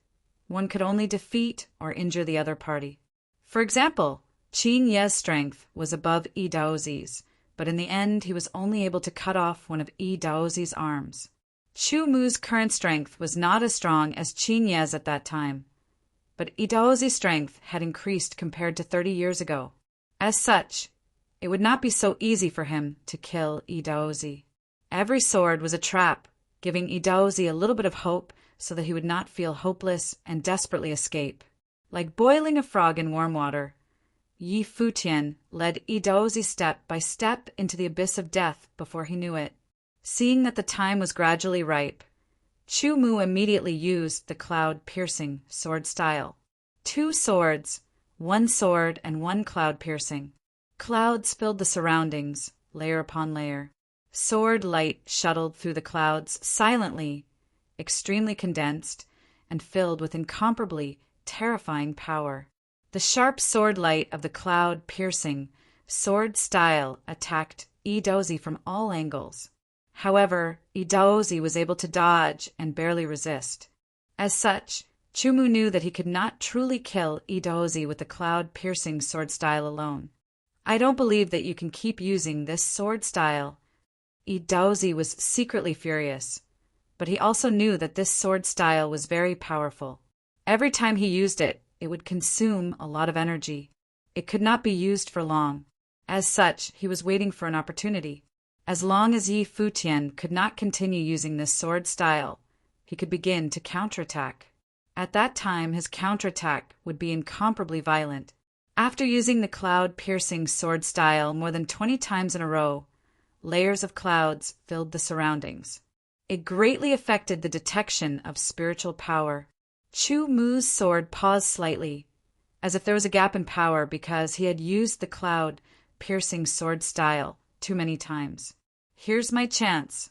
one could only defeat or injure the other party. For example, Qin Ye's strength was above Yi Daozi's, but in the end he was only able to cut off one of Yi Daozi's arms. Chu Mu's current strength was not as strong as Qin Ye's at that time, but Yi Daozi's strength had increased compared to 30 years ago. As such, it would not be so easy for him to kill Yi Daozi. Every sword was a trap, giving Yi Daozi a little bit of hope so that he would not feel hopeless and desperately escape. Like boiling a frog in warm water, Yi Futian led Yi Daozi step by step into the abyss of death before he knew it. Seeing that the time was gradually ripe, Chu Mu immediately used the cloud-piercing sword style. 2 swords, 1 sword and 1 cloud-piercing. Clouds filled the surroundings, layer upon layer. Sword light shuttled through the clouds silently, extremely condensed, and filled with incomparably terrifying power. The sharp sword light of the cloud-piercing sword style attacked Yi Daozi from all angles. However, Yi Daozi was able to dodge and barely resist. As such, Chumu knew that he could not truly kill Idaozi with the cloud-piercing sword style alone. "I don't believe that you can keep using this sword style." Idaozi was secretly furious, but he also knew that this sword style was very powerful. Every time he used it, it would consume a lot of energy. It could not be used for long. As such, he was waiting for an opportunity. As long as Yi Futian could not continue using this sword style, he could begin to counterattack. At that time, his counterattack would be incomparably violent. After using the cloud-piercing sword style more than 20 times in a row, layers of clouds filled the surroundings. It greatly affected the detection of spiritual power. Chu Mu's sword paused slightly, as if there was a gap in power because he had used the cloud-piercing sword style too many times. "Here's my chance."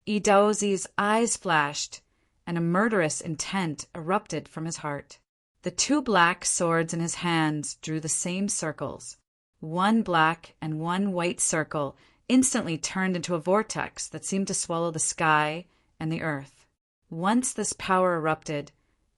Idaozi's eyes flashed, and a murderous intent erupted from his heart. The two black swords in his hands drew the same circles. One black and one white circle instantly turned into a vortex that seemed to swallow the sky and the earth. Once this power erupted,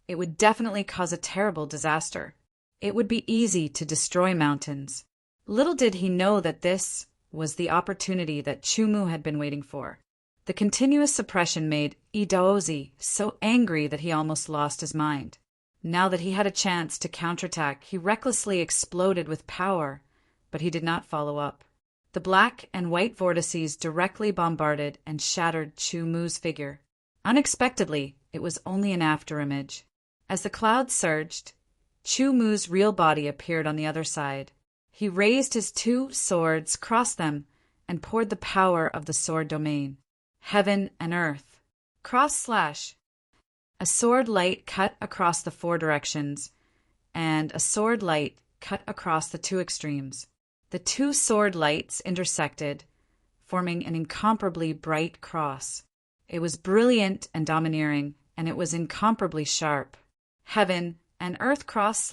it would definitely cause a terrible disaster. It would be easy to destroy mountains. Little did he know that this was the opportunity that Chumu had been waiting for. The continuous suppression made Idaozi so angry that he almost lost his mind. Now that he had a chance to counterattack, he recklessly exploded with power, but he did not follow up. The black and white vortices directly bombarded and shattered Chumu's figure. Unexpectedly, it was only an afterimage. As the clouds surged, Chumu's real body appeared on the other side. He raised his two swords, crossed them, and poured the power of the sword domain. Heaven and earth. Cross/. A sword light cut across the four directions, and a sword light cut across the two extremes. The two sword lights intersected, forming an incomparably bright cross. It was brilliant and domineering, and it was incomparably sharp. Heaven and earth cross/.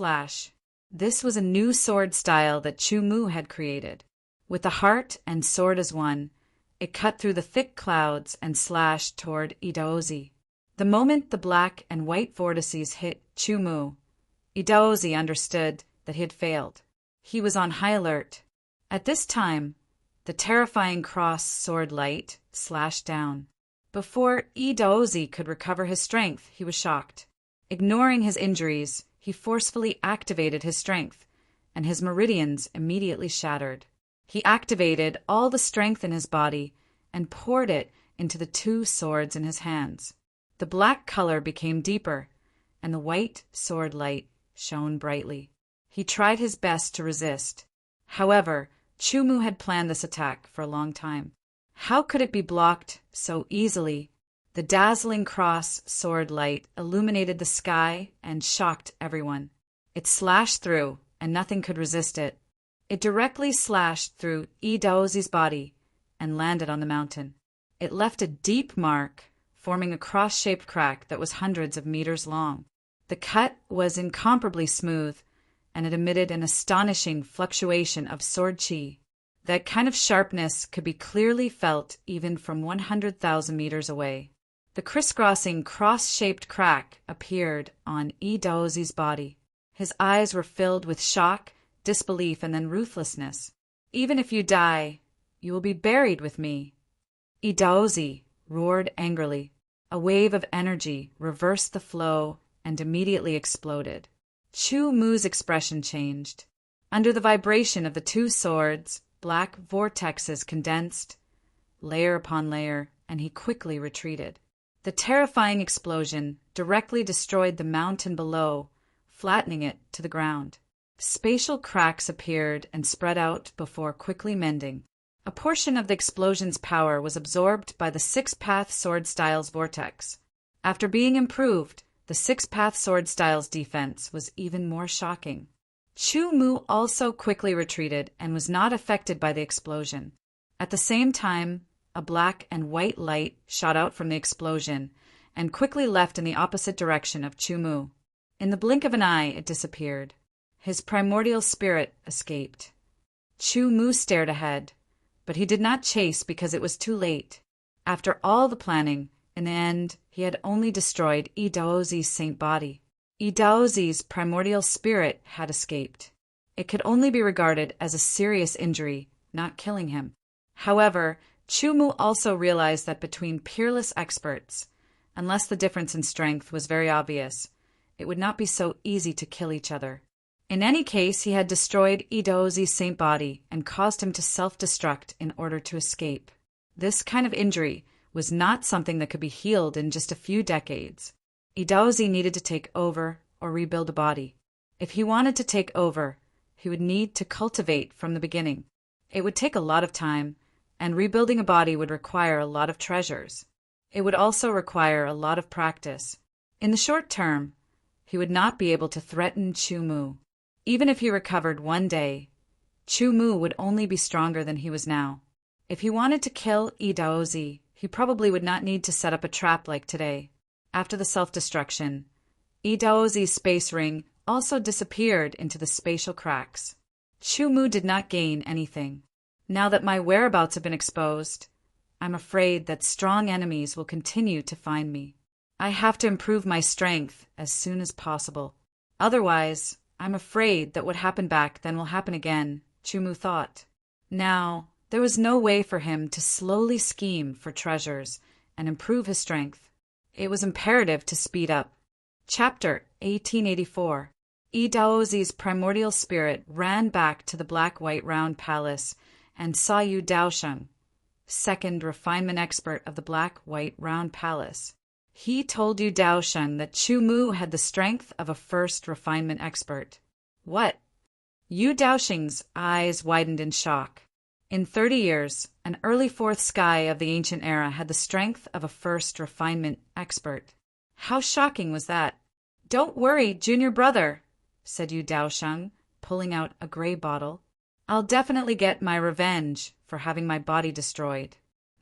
This was a new sword style that Chumu had created. With the heart and sword as one, it cut through the thick clouds and slashed toward Idaozi. The moment the black and white vortices hit Chumu, Idaozi understood that he had failed. He was on high alert. At this time, the terrifying cross sword light slashed down. Before Idaozi could recover his strength, he was shocked. Ignoring his injuries, he forcefully activated his strength, and his meridians immediately shattered. He activated all the strength in his body and poured it into the two swords in his hands. The black color became deeper, and the white sword light shone brightly. He tried his best to resist. However, Chumu had planned this attack for a long time. How could it be blocked so easily? The dazzling cross sword light illuminated the sky and shocked everyone. It slashed through, and nothing could resist it. It directly slashed through Idaozi's body and landed on the mountain. It left a deep mark, forming a cross-shaped crack that was hundreds of meters long. The cut was incomparably smooth, and it emitted an astonishing fluctuation of sword chi. That kind of sharpness could be clearly felt even from 100,000 meters away. The crisscrossing cross-shaped crack appeared on Idaozi's body. His eyes were filled with shock, disbelief, and then ruthlessness. "Even if you die, you will be buried with me." Idaozi roared angrily. A wave of energy reversed the flow and immediately exploded. Chumu's expression changed. Under the vibration of the two swords, black vortexes condensed, layer upon layer, and he quickly retreated. The terrifying explosion directly destroyed the mountain below, flattening it to the ground. Spatial cracks appeared and spread out before quickly mending. A portion of the explosion's power was absorbed by the six-path sword style's vortex. After being improved, the six-path sword style's defense was even more shocking. Chumu also quickly retreated and was not affected by the explosion. At the same time, a black and white light shot out from the explosion and quickly left in the opposite direction of Chumu. In the blink of an eye, it disappeared. His primordial spirit escaped. Chumu stared ahead, but he did not chase because it was too late. After all the planning, in the end, he had only destroyed Idaozi's saint body. Idaozi's primordial spirit had escaped. It could only be regarded as a serious injury, not killing him. However, Chumu also realized that between peerless experts, unless the difference in strength was very obvious, it would not be so easy to kill each other. In any case, he had destroyed Idaozi's saint body and caused him to self-destruct in order to escape. This kind of injury was not something that could be healed in just a few decades. Idaozi needed to take over or rebuild a body. If he wanted to take over, he would need to cultivate from the beginning. It would take a lot of time, and rebuilding a body would require a lot of treasures. It would also require a lot of practice. In the short term, he would not be able to threaten Chumu. Even if he recovered one day, Chumu would only be stronger than he was now. If he wanted to kill Idaozi, he probably would not need to set up a trap like today. After the self-destruction, Idaozi's space ring also disappeared into the spatial cracks. Chumu did not gain anything. Now that my whereabouts have been exposed, I'm afraid that strong enemies will continue to find me. I have to improve my strength as soon as possible. Otherwise, I'm afraid that what happened back then will happen again, Chumu thought. Now, there was no way for him to slowly scheme for treasures and improve his strength. It was imperative to speed up. Chapter 1884. Idaozi's primordial spirit ran back to the black-white round palace and saw Yu Daosheng, second refinement expert of the black-white round palace. He told Yu Daosheng that Chumu had the strength of a first refinement expert. What? Yu Daosheng's eyes widened in shock. In 30 years, an early fourth sky of the ancient era had the strength of a first refinement expert. How shocking was that? Don't worry, junior brother, said Yu Daosheng, pulling out a gray bottle. I'll definitely get my revenge for having my body destroyed.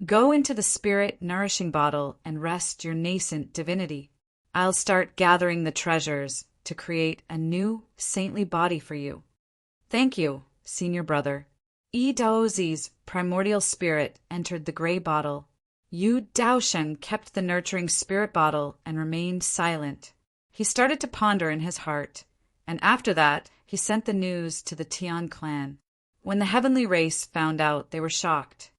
Go into the spirit-nourishing bottle and rest your nascent divinity. I'll start gathering the treasures to create a new saintly body for you. Thank you, senior brother. Idaozi's primordial spirit entered the gray bottle. Yu Daosheng kept the nurturing spirit bottle and remained silent. He started to ponder in his heart, and after that he sent the news to the Tian clan. When the heavenly race found out, they were shocked.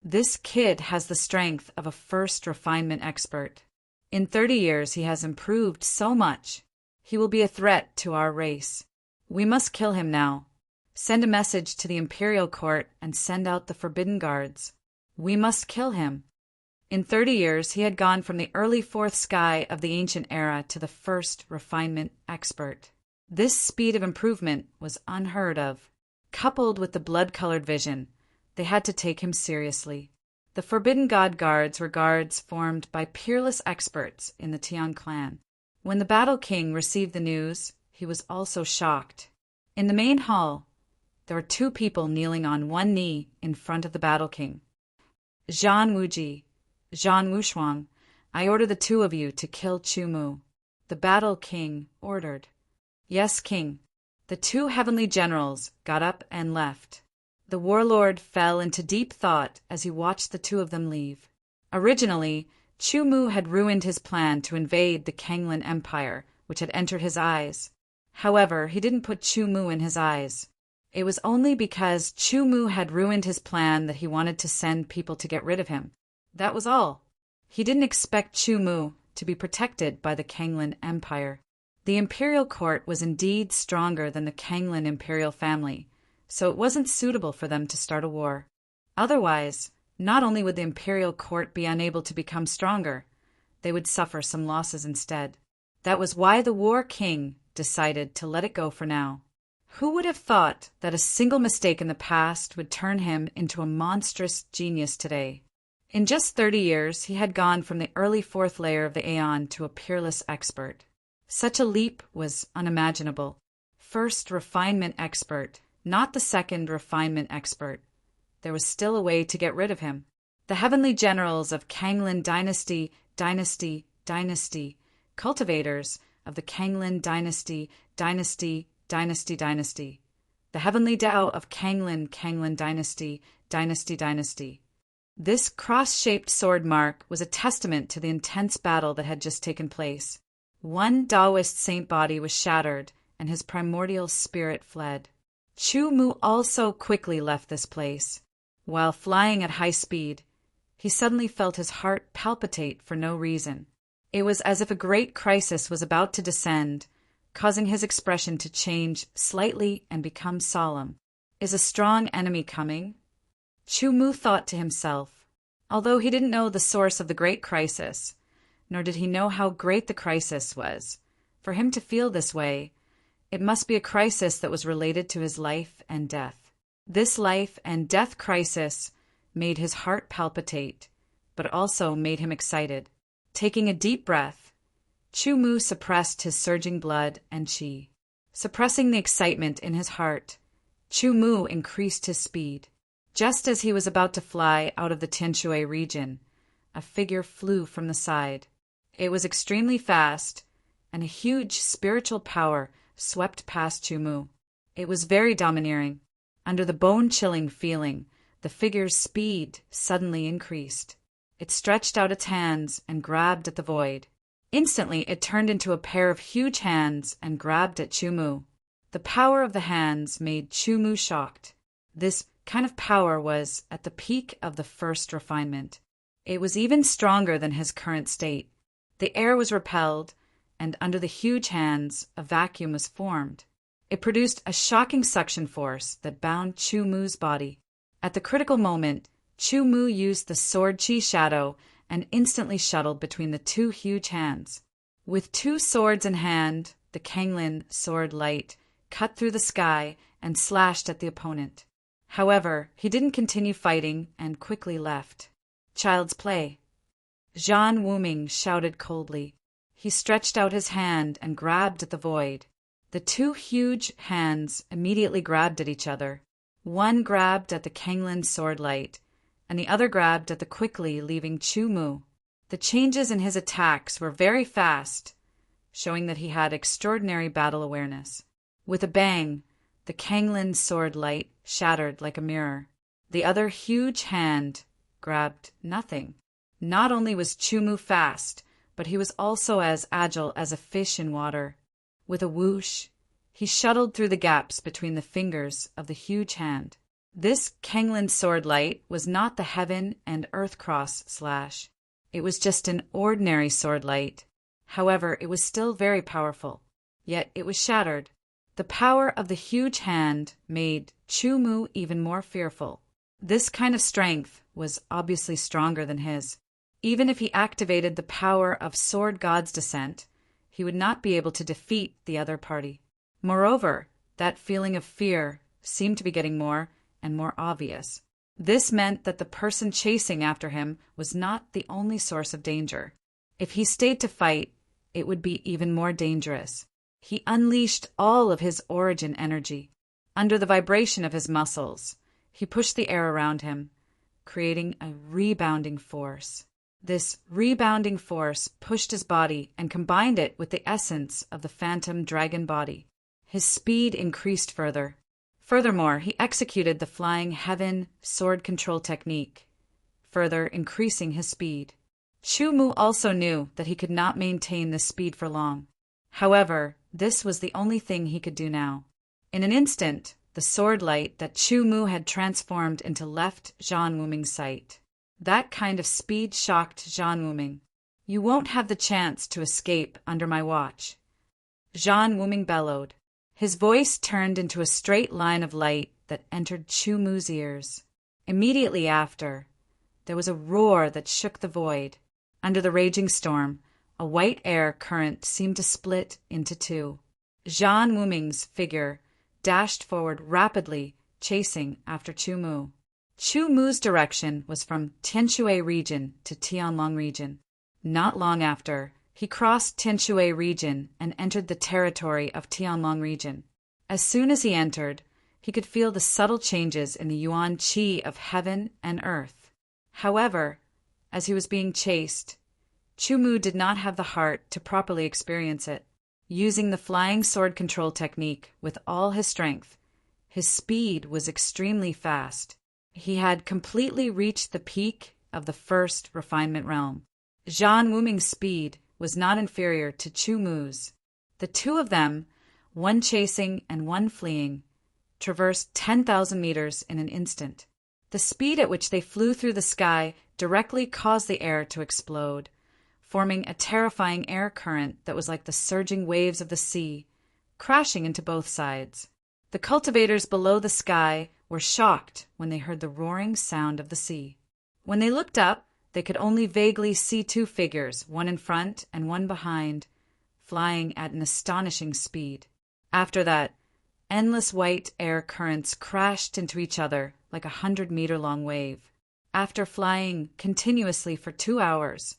This kid has the strength of a first refinement expert. In 30 years he has improved so much. He will be a threat to our race. We must kill him now. Send a message to the imperial court and send out the forbidden guards. We must kill him. In 30 years he had gone from the early fourth sky of the ancient era to the first refinement expert. This speed of improvement was unheard of. Coupled with the blood-colored vision, they had to take him seriously. The Forbidden God Guards were guards formed by peerless experts in the Tian clan. When the Battle King received the news, he was also shocked. In the main hall, there were two people kneeling on one knee in front of the Battle King. Zhan Wuji, Zhan Wushuang, I order the two of you to kill Chumu. The Battle King ordered. Yes, King. The two heavenly generals got up and left. The warlord fell into deep thought as he watched the two of them leave. Originally, Chumu had ruined his plan to invade the Kanglan Empire, which had entered his eyes. However, he didn't put Chumu in his eyes. It was only because Chumu had ruined his plan that he wanted to send people to get rid of him. That was all. He didn't expect Chumu to be protected by the Kanglan Empire. The imperial court was indeed stronger than the Kanglan imperial family, so it wasn't suitable for them to start a war. Otherwise, not only would the imperial court be unable to become stronger, they would suffer some losses instead. That was why the war king decided to let it go for now. Who would have thought that a single mistake in the past would turn him into a monstrous genius today? In just 30 years, he had gone from the early fourth layer of the Aeon to a peerless expert. Such a leap was unimaginable. First refinement expert, not the second refinement expert. There was still a way to get rid of him. The heavenly generals of Kanglan dynasty, cultivators of the Kanglan dynasty. The heavenly Tao of Kanglan dynasty. This cross-shaped sword mark was a testament to the intense battle that had just taken place. One Taoist saint body was shattered, and his primordial spirit fled. Chu Mu also quickly left this place. While flying at high speed, he suddenly felt his heart palpitate for no reason. It was as if a great crisis was about to descend, causing his expression to change slightly and become solemn. Is a strong enemy coming? Chu Mu thought to himself. Although he didn't know the source of the great crisis, nor did he know how great the crisis was, for him to feel this way, it must be a crisis that was related to his life and death. This life and death crisis made his heart palpitate, but also made him excited. Taking a deep breath, Chu Mu suppressed his surging blood and qi. Suppressing the excitement in his heart, Chu Mu increased his speed. Just as he was about to fly out of the Tianshui region, a figure flew from the side. It was extremely fast, and a huge spiritual power swept past Chu Mu. It was very domineering. Under the bone-chilling feeling, the figure's speed suddenly increased. It stretched out its hands and grabbed at the void. Instantly, it turned into a pair of huge hands and grabbed at Chu Mu. The power of the hands made Chu Mu shocked. This kind of power was at the peak of the first refinement. It was even stronger than his current state. The air was repelled, and under the huge hands, a vacuum was formed. It produced a shocking suction force that bound Chu Mu's body. At the critical moment, Chu Mu used the sword chi shadow and instantly shuttled between the two huge hands. With two swords in hand, the Kanglin sword light cut through the sky and slashed at the opponent. However, he didn't continue fighting and quickly left. Child's play. Zhan Wuming shouted coldly. He stretched out his hand and grabbed at the void. The two huge hands immediately grabbed at each other. One grabbed at the Kanglin sword light, and the other grabbed at the quickly leaving Chu Mu. The changes in his attacks were very fast, showing that he had extraordinary battle awareness. With a bang, the Kanglin sword light shattered like a mirror. The other huge hand grabbed nothing. Not only was Chu Mu fast, but he was also as agile as a fish in water. With a whoosh, he shuttled through the gaps between the fingers of the huge hand. This Kanglin sword light was not the heaven and earth cross slash. It was just an ordinary sword light. However, it was still very powerful. Yet it was shattered. The power of the huge hand made Chu Mu even more fearful. This kind of strength was obviously stronger than his. Even if he activated the power of Sword God's descent, he would not be able to defeat the other party. Moreover, that feeling of fear seemed to be getting more and more obvious. This meant that the person chasing after him was not the only source of danger. If he stayed to fight, it would be even more dangerous. He unleashed all of his origin energy. Under the vibration of his muscles, he pushed the air around him, creating a rebounding force. This rebounding force pushed his body and combined it with the essence of the phantom dragon body. His speed increased further. Furthermore, he executed the flying heaven sword control technique, further increasing his speed. Chu Mu also knew that he could not maintain this speed for long. However, this was the only thing he could do now. In an instant, the sword light that Chu Mu had transformed into left Zhan Wuming's sight. That kind of speed shocked Zhan Wuming. "You won't have the chance to escape under my watch," Zhan Wuming bellowed. His voice turned into a straight line of light that entered Chu Mu's ears. Immediately after, there was a roar that shook the void. Under the raging storm, a white air current seemed to split into two. Zhan Wuming's figure dashed forward rapidly, chasing after Chu Mu. Chu Mu's direction was from Tianshui region to Tianlong region. Not long after, he crossed Tianshui region and entered the territory of Tianlong region. As soon as he entered, he could feel the subtle changes in the yuan qi of heaven and earth. However, as he was being chased, Chu Mu did not have the heart to properly experience it. Using the flying sword control technique with all his strength, his speed was extremely fast. He had completely reached the peak of the first refinement realm. Zhan Wuming's speed was not inferior to Chu Mu's. The two of them, one chasing and one fleeing, traversed 10,000 meters in an instant. The speed at which they flew through the sky directly caused the air to explode, forming a terrifying air current that was like the surging waves of the sea, crashing into both sides. The cultivators below the sky were shocked when they heard the roaring sound of the sea. When they looked up, they could only vaguely see two figures, one in front and one behind, flying at an astonishing speed. After that, endless white air currents crashed into each other like a 100-meter-long wave. After flying continuously for 2 hours,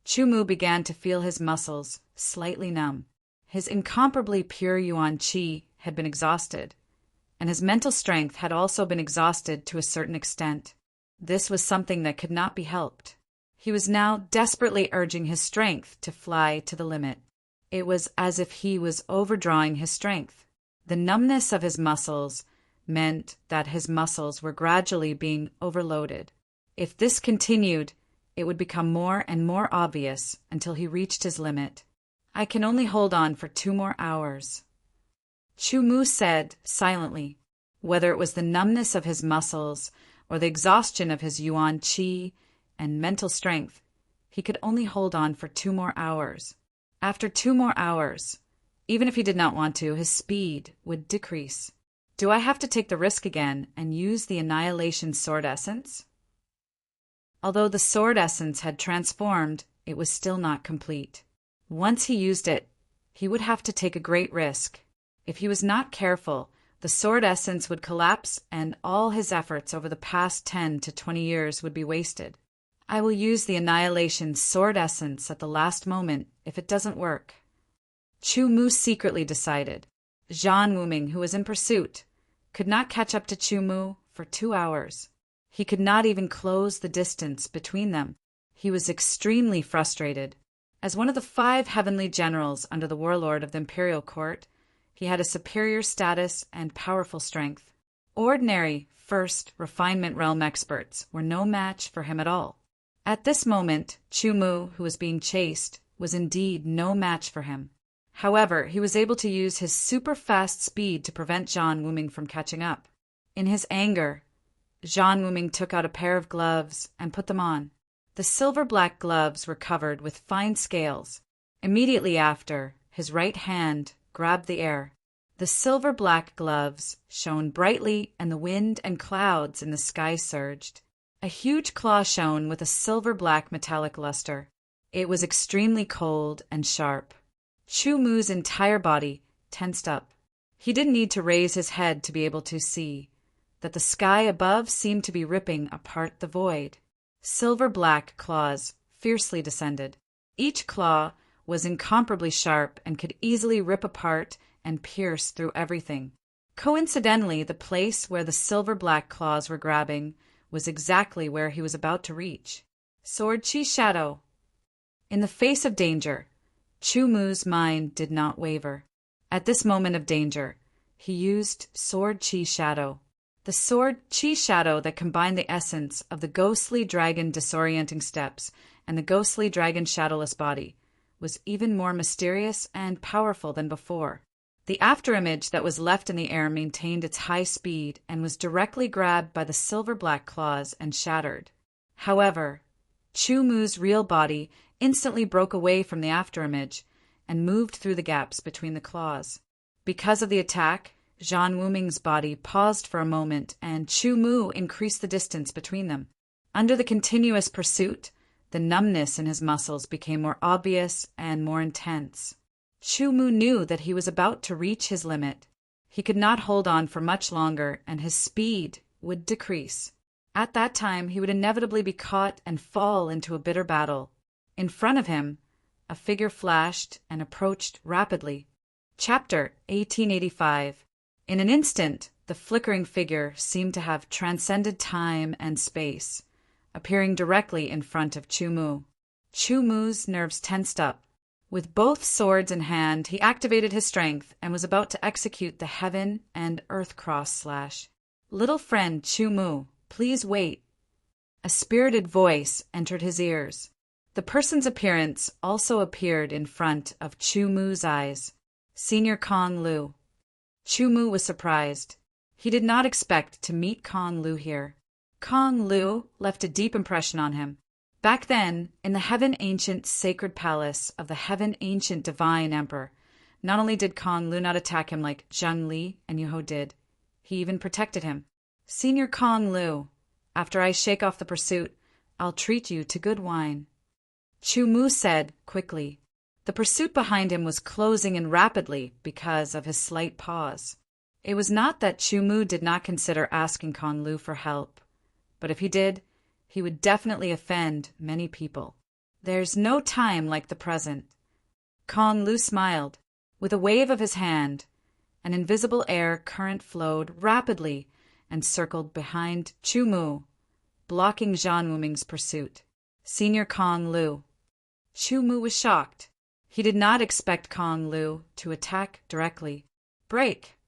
Chu Mu began to feel his muscles slightly numb. His incomparably pure yuan qi had been exhausted, and his mental strength had also been exhausted to a certain extent. This was something that could not be helped. He was now desperately urging his strength to fly to the limit. It was as if he was overdrawing his strength. The numbness of his muscles meant that his muscles were gradually being overloaded. If this continued, it would become more and more obvious until he reached his limit. "I can only hold on for 2 more hours," Chu Mu said silently. Whether it was the numbness of his muscles or the exhaustion of his yuan qi and mental strength, he could only hold on for 2 more hours. After 2 more hours, even if he did not want to, his speed would decrease. Do I have to take the risk again and use the Annihilation Sword Essence? Although the Sword Essence had transformed, it was still not complete. Once he used it, he would have to take a great risk. If he was not careful, the Sword Essence would collapse and all his efforts over the past 10 to 20 years would be wasted. I will use the Annihilation Sword Essence at the last moment if it doesn't work, Chu Mu secretly decided. Zhan Wuming, who was in pursuit, could not catch up to Chu Mu for 2 hours. He could not even close the distance between them. He was extremely frustrated. As one of the 5 heavenly generals under the warlord of the imperial court, he had a superior status and powerful strength. Ordinary first refinement realm experts were no match for him at all. At this moment, Chu Mu, who was being chased, was indeed no match for him. However, he was able to use his super-fast speed to prevent Zhan Wuming from catching up. In his anger, Zhan Wuming took out a pair of gloves and put them on. The silver-black gloves were covered with fine scales. Immediately after, his right hand grabbed the air. The silver-black gloves shone brightly, and the wind and clouds in the sky surged. A huge claw shone with a silver-black metallic luster. It was extremely cold and sharp. Chu Mu's entire body tensed up. He didn't need to raise his head to be able to see that the sky above seemed to be ripping apart the void. Silver-black claws fiercely descended. Each claw was incomparably sharp and could easily rip apart and pierce through everything. Coincidentally, the place where the silver-black claws were grabbing was exactly where he was about to reach. Sword Chi Shadow. In the face of danger, Chu Mu's mind did not waver. At this moment of danger, he used Sword Chi Shadow. The Sword Chi Shadow that combined the essence of the ghostly dragon disorienting steps and the ghostly dragon shadowless body was even more mysterious and powerful than before. The afterimage that was left in the air maintained its high speed and was directly grabbed by the silver-black claws and shattered. However, Chu Mu's real body instantly broke away from the afterimage and moved through the gaps between the claws. Because of the attack, Zhan Wuming's body paused for a moment and Chu Mu increased the distance between them. Under the continuous pursuit, the numbness in his muscles became more obvious and more intense. Chu Mu knew that he was about to reach his limit. He could not hold on for much longer and his speed would decrease. At that time, he would inevitably be caught and fall into a bitter battle. In front of him, a figure flashed and approached rapidly. Chapter 1885. In an instant, the flickering figure seemed to have transcended time and space, appearing directly in front of Chu Mu. Chu Mu's nerves tensed up. With both swords in hand, he activated his strength and was about to execute the heaven and earth cross slash. "Little friend Chu Mu, please wait." A spirited voice entered his ears. The person's appearance also appeared in front of Chu Mu's eyes. Senior Kong Lu. Chu Mu was surprised. He did not expect to meet Kong Lu here. Kong Lu left a deep impression on him. Back then, in the Heaven Ancient Sacred Palace of the Heaven Ancient Divine Emperor, not only did Kong Lu not attack him like Zhang Li and Yuho did, he even protected him. Senior Kong Lu, after I shake off the pursuit, I'll treat you to good wine. Chu Mu said quickly. The pursuit behind him was closing in rapidly because of his slight pause. It was not that Chu Mu did not consider asking Kong Lu for help, but if he did, he would definitely offend many people. There's no time like the present. Kong Lu smiled. With a wave of his hand, an invisible air current flowed rapidly and circled behind Chu Mu, blocking Zhan Wuming's pursuit. Senior Kong Lu. Chu Mu was shocked. He did not expect Kong Lu to attack directly. Break!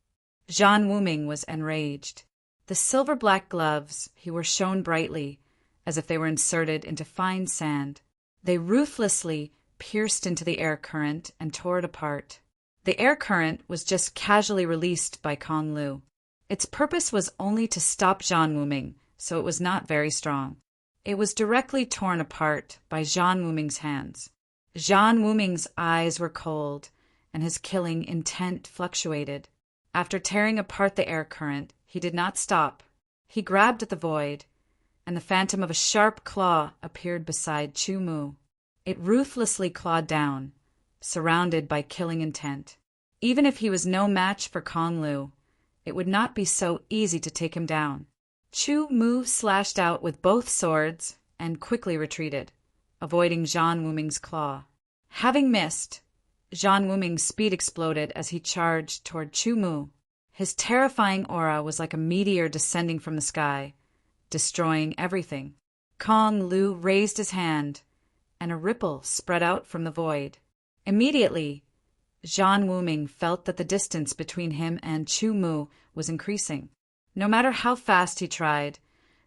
Zhan Wuming was enraged. The silver-black gloves he wore shone brightly, as if they were inserted into fine sand. They ruthlessly pierced into the air current and tore it apart. The air current was just casually released by Kong Lu. Its purpose was only to stop Zhan Wuming, so it was not very strong. It was directly torn apart by Zhan Wuming's hands. Zhan Wuming's eyes were cold, and his killing intent fluctuated. After tearing apart the air current, he did not stop. He grabbed at the void, and the phantom of a sharp claw appeared beside Chu Mu. It ruthlessly clawed down, surrounded by killing intent. Even if he was no match for Kong Lu, it would not be so easy to take him down. Chu Mu slashed out with both swords and quickly retreated, avoiding Zhan Wuming's claw. Having missed, Zhan Wuming's speed exploded as he charged toward Chu Mu. His terrifying aura was like a meteor descending from the sky, destroying everything. Kong Lu raised his hand, and a ripple spread out from the void. Immediately, Zhan Wuming felt that the distance between him and Chu Mu was increasing. No matter how fast he tried,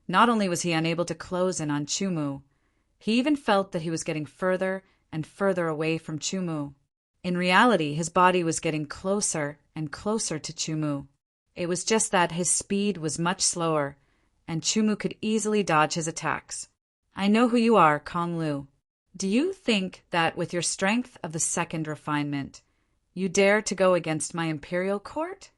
not only was he unable to close in on Chu Mu, he even felt that he was getting further and further away from Chu Mu. In reality, his body was getting closer and closer to Chu Mu. It was just that his speed was much slower, and Chu Mu could easily dodge his attacks. I know who you are, Kong Lu. Do you think that with your strength of the second refinement, you dare to go against my imperial court?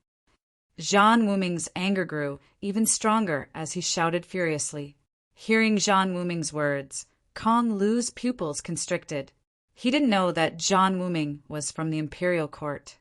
Zhan Wuming's anger grew even stronger as he shouted furiously. Hearing Zhan Wuming's words, Kong Lu's pupils constricted. He didn't know that Zhan Wuming was from the imperial court.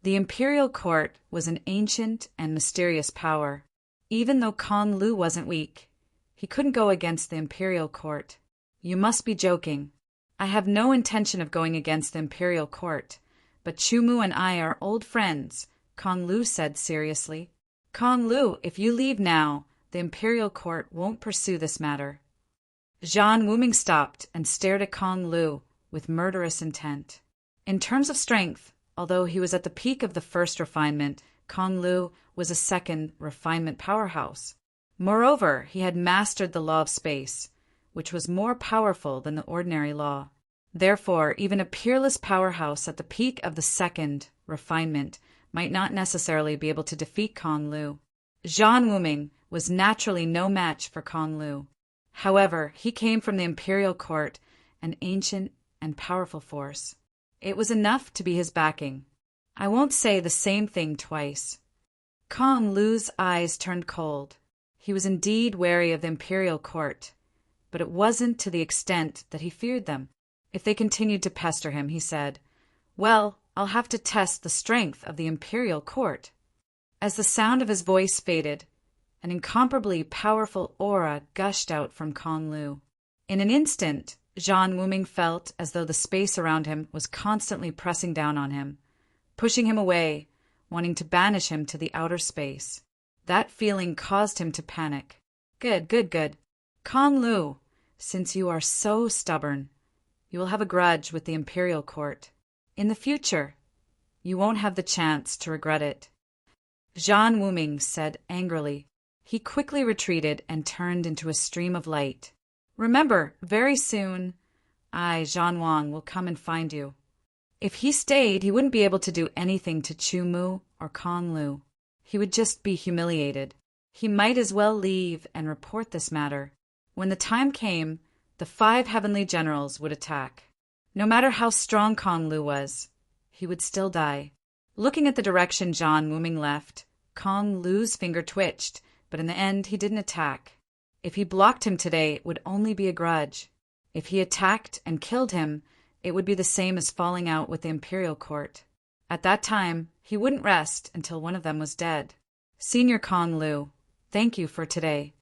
The imperial court was an ancient and mysterious power. Even though Kong Lu wasn't weak, he couldn't go against the imperial court. You must be joking. I have no intention of going against the imperial court, but Chu Mu and I are old friends, Kong Lu said seriously. Kong Lu, if you leave now, the imperial court won't pursue this matter. Zhan Wuming stopped and stared at Kong Lu with murderous intent. In terms of strength, although he was at the peak of the first refinement, Kong Lu was a second refinement powerhouse. Moreover, he had mastered the law of space, which was more powerful than the ordinary law. Therefore, even a peerless powerhouse at the peak of the second refinement might not necessarily be able to defeat Kong Lu. Zhan Wuming was naturally no match for Kong Lu. However, he came from the imperial court, an ancient and powerful force. It was enough to be his backing. I won't say the same thing twice. Kong Lu's eyes turned cold. He was indeed wary of the imperial court, but it wasn't to the extent that he feared them. If they continued to pester him, he said, "Well, I'll have to test the strength of the imperial court." As the sound of his voice faded, an incomparably powerful aura gushed out from Kong Lu. In an instant, Zhan Wuming felt as though the space around him was constantly pressing down on him, pushing him away, wanting to banish him to the outer space. That feeling caused him to panic. Good. Kong Lu, since you are so stubborn, you will have a grudge with the imperial court. In the future, you won't have the chance to regret it. Zhan Wuming said angrily. He quickly retreated and turned into a stream of light. Remember, very soon, I, Zhanwang, will come and find you. If he stayed, he wouldn't be able to do anything to Chu Mu or Kong Lu. He would just be humiliated. He might as well leave and report this matter. When the time came, the 5 heavenly generals would attack. No matter how strong Kong Lu was, he would still die. Looking at the direction Zhan Wuming left, Kong Lu's finger twitched, but in the end he didn't attack. If he blocked him today, it would only be a grudge. If he attacked and killed him, it would be the same as falling out with the imperial court. At that time, he wouldn't rest until one of them was dead. Senior Kong Lu, thank you for today.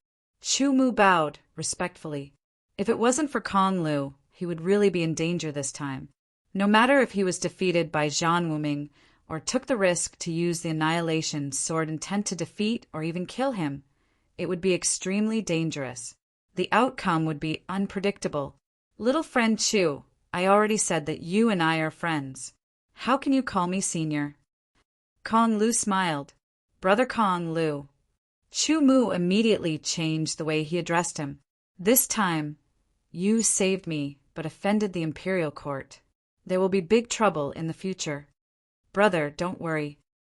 Chu Mu bowed respectfully. If it wasn't for Kong Lu, he would really be in danger this time. No matter if he was defeated by Zhan Wuming or took the risk to use the Annihilation Sword intent to defeat or even kill him, it would be extremely dangerous. The outcome would be unpredictable. Little friend Chu, I already said that you and I are friends. How can you call me senior? Kong Lu smiled. Brother Kong Lu. Chu Mu immediately changed the way he addressed him. This time, you saved me, but offended the imperial court. There will be big trouble in the future. Brother, don't worry.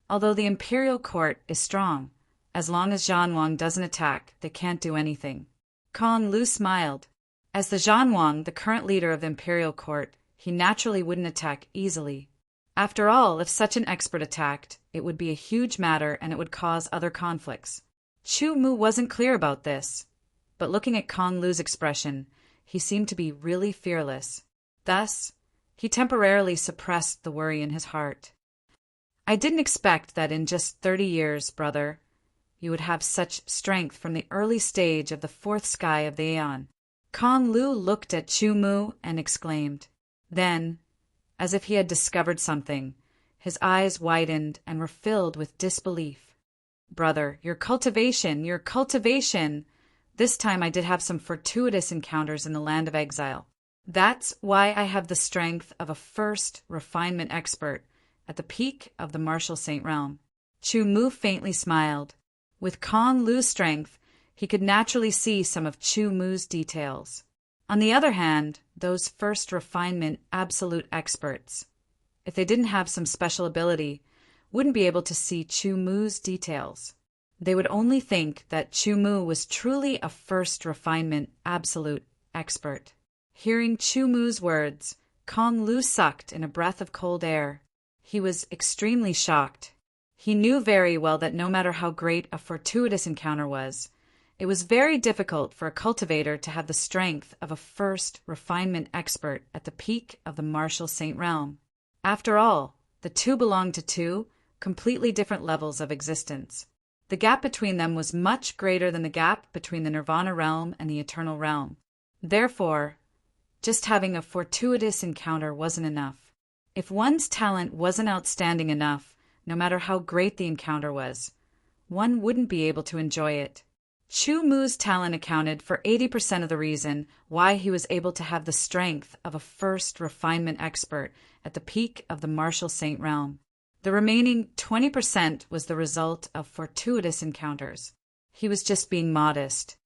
Although the imperial court is strong, as long as Zhanwang doesn't attack, they can't do anything. Kong Lu smiled. As the Zhanwang, the current leader of the imperial court, he naturally wouldn't attack easily. After all, if such an expert attacked, it would be a huge matter and it would cause other conflicts. Chu Mu wasn't clear about this, but looking at Kong Lu's expression, he seemed to be really fearless. Thus, he temporarily suppressed the worry in his heart. I didn't expect that in just 30 years, brother, you would have such strength from the early stage of the 4th sky of the Aeon. Kong Lu looked at Chu Mu and exclaimed. Then, as if he had discovered something, his eyes widened and were filled with disbelief. Brother, your cultivation! This time I did have some fortuitous encounters in the land of exile. That's why I have the strength of a 1st refinement expert at the peak of the martial saint realm. Chu Mu faintly smiled. With Kong Lu's strength, he could naturally see some of Chu Mu's details. On the other hand, those 1st refinement absolute experts, if they didn't have some special ability, wouldn't be able to see Chu Mu's details. They would only think that Chu Mu was truly a 1st refinement absolute expert. Hearing Chu Mu's words, Kong Lu sucked in a breath of cold air. He was extremely shocked. He knew very well that no matter how great a fortuitous encounter was, it was very difficult for a cultivator to have the strength of a 1st refinement expert at the peak of the martial saint realm. After all, the two belonged to 2 completely different levels of existence. The gap between them was much greater than the gap between the Nirvana realm and the Eternal realm. Therefore, just having a fortuitous encounter wasn't enough. If one's talent wasn't outstanding enough, no matter how great the encounter was, one wouldn't be able to enjoy it. Chu Mu's talent accounted for 80% of the reason why he was able to have the strength of a 1st refinement expert at the peak of the martial saint realm. The remaining 20% was the result of fortuitous encounters. He was just being modest.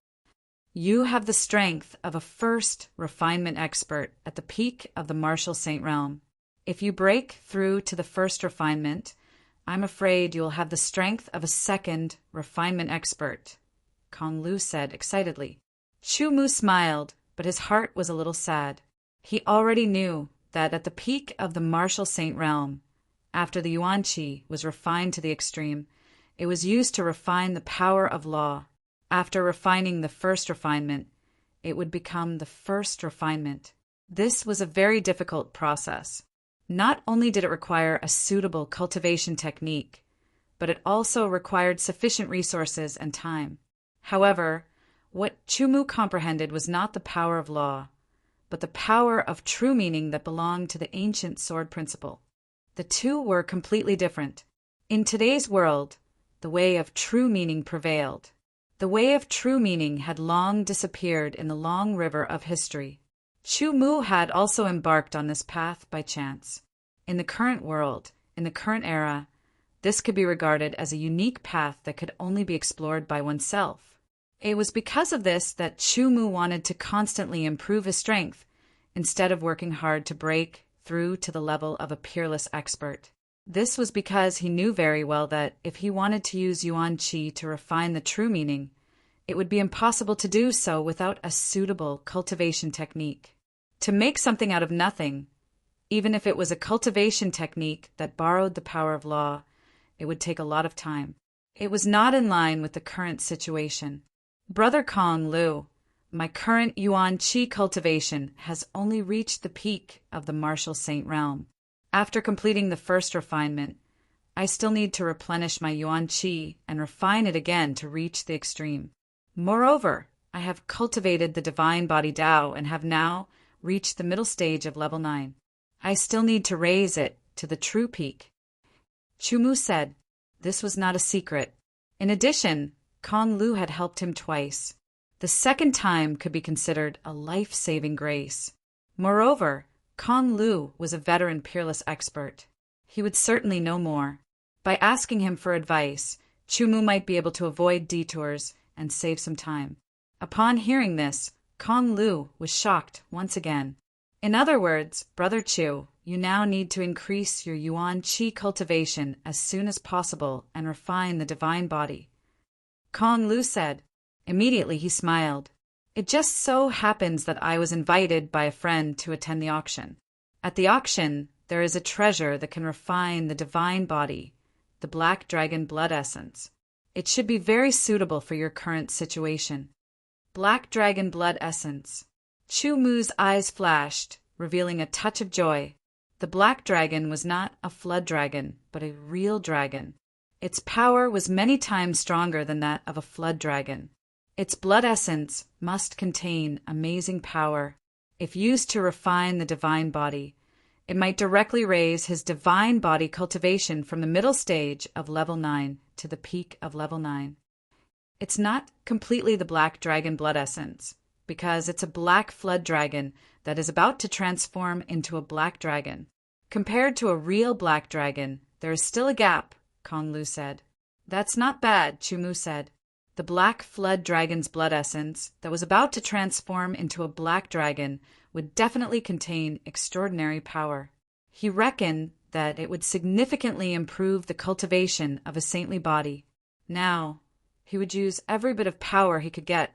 You have the strength of a 1st refinement expert at the peak of the martial saint realm. If you break through to the 1st refinement, I'm afraid you'll have the strength of a 2nd refinement expert, Kong Lu said excitedly. Chu Mu smiled, but his heart was a little sad. He already knew that at the peak of the martial saint realm, after the Yuan Qi was refined to the extreme, it was used to refine the power of law. After refining the 1st refinement, it would become the 1st refinement. This was a very difficult process. Not only did it require a suitable cultivation technique, but it also required sufficient resources and time. However, what Chu Mu comprehended was not the power of law, but the power of true meaning that belonged to the ancient sword principle. The two were completely different. In today's world, the way of true meaning prevailed. The way of true meaning had long disappeared in the long river of history. Chu Mu had also embarked on this path by chance. In the current world, in the current era, this could be regarded as a unique path that could only be explored by oneself. It was because of this that Chu Mu wanted to constantly improve his strength instead of working hard to break through to the level of a peerless expert. This was because he knew very well that if he wanted to use Yuan Qi to refine the true meaning, it would be impossible to do so without a suitable cultivation technique. To make something out of nothing, even if it was a cultivation technique that borrowed the power of law, it would take a lot of time. It was not in line with the current situation. Brother Kong Lu, my current Yuan Qi cultivation has only reached the peak of the martial saint realm. After completing the first refinement, I still need to replenish my Yuan Qi and refine it again to reach the extreme. Moreover, I have cultivated the divine body Tao and have now reached the middle stage of level 9. I still need to raise it to the true peak. Chu said. This was not a secret. In addition, Kong Lu had helped him twice. The second time could be considered a life-saving grace. Moreover, Kong Lu was a veteran peerless expert. He would certainly know more. By asking him for advice, Chu might be able to avoid detours and save some time. Upon hearing this, Kong Lu was shocked once again. In other words, Brother Chu, you now need to increase your Yuan Qi cultivation as soon as possible and refine the divine body. Kong Lu said. Immediately he smiled. It just so happens that I was invited by a friend to attend the auction. At the auction, there is a treasure that can refine the divine body, the Black Dragon blood essence. It should be very suitable for your current situation. Black Dragon blood essence. Chu Mu's eyes flashed, revealing a touch of joy. The Black Dragon was not a flood dragon, but a real dragon. Its power was many times stronger than that of a flood dragon. Its blood essence must contain amazing power. If used to refine the divine body, it might directly raise his divine body cultivation from the middle stage of level 9 to the peak of level 9. It's not completely the Black Dragon blood essence, because it's a black flood dragon that is about to transform into a black dragon. Compared to a real black dragon, there is still a gap, Kong Lu said. That's not bad, Chu Mu said. The black flood dragon's blood essence that was about to transform into a black dragon would definitely contain extraordinary power. He reckoned that it would significantly improve the cultivation of a saintly body. Now, he would use every bit of power he could get.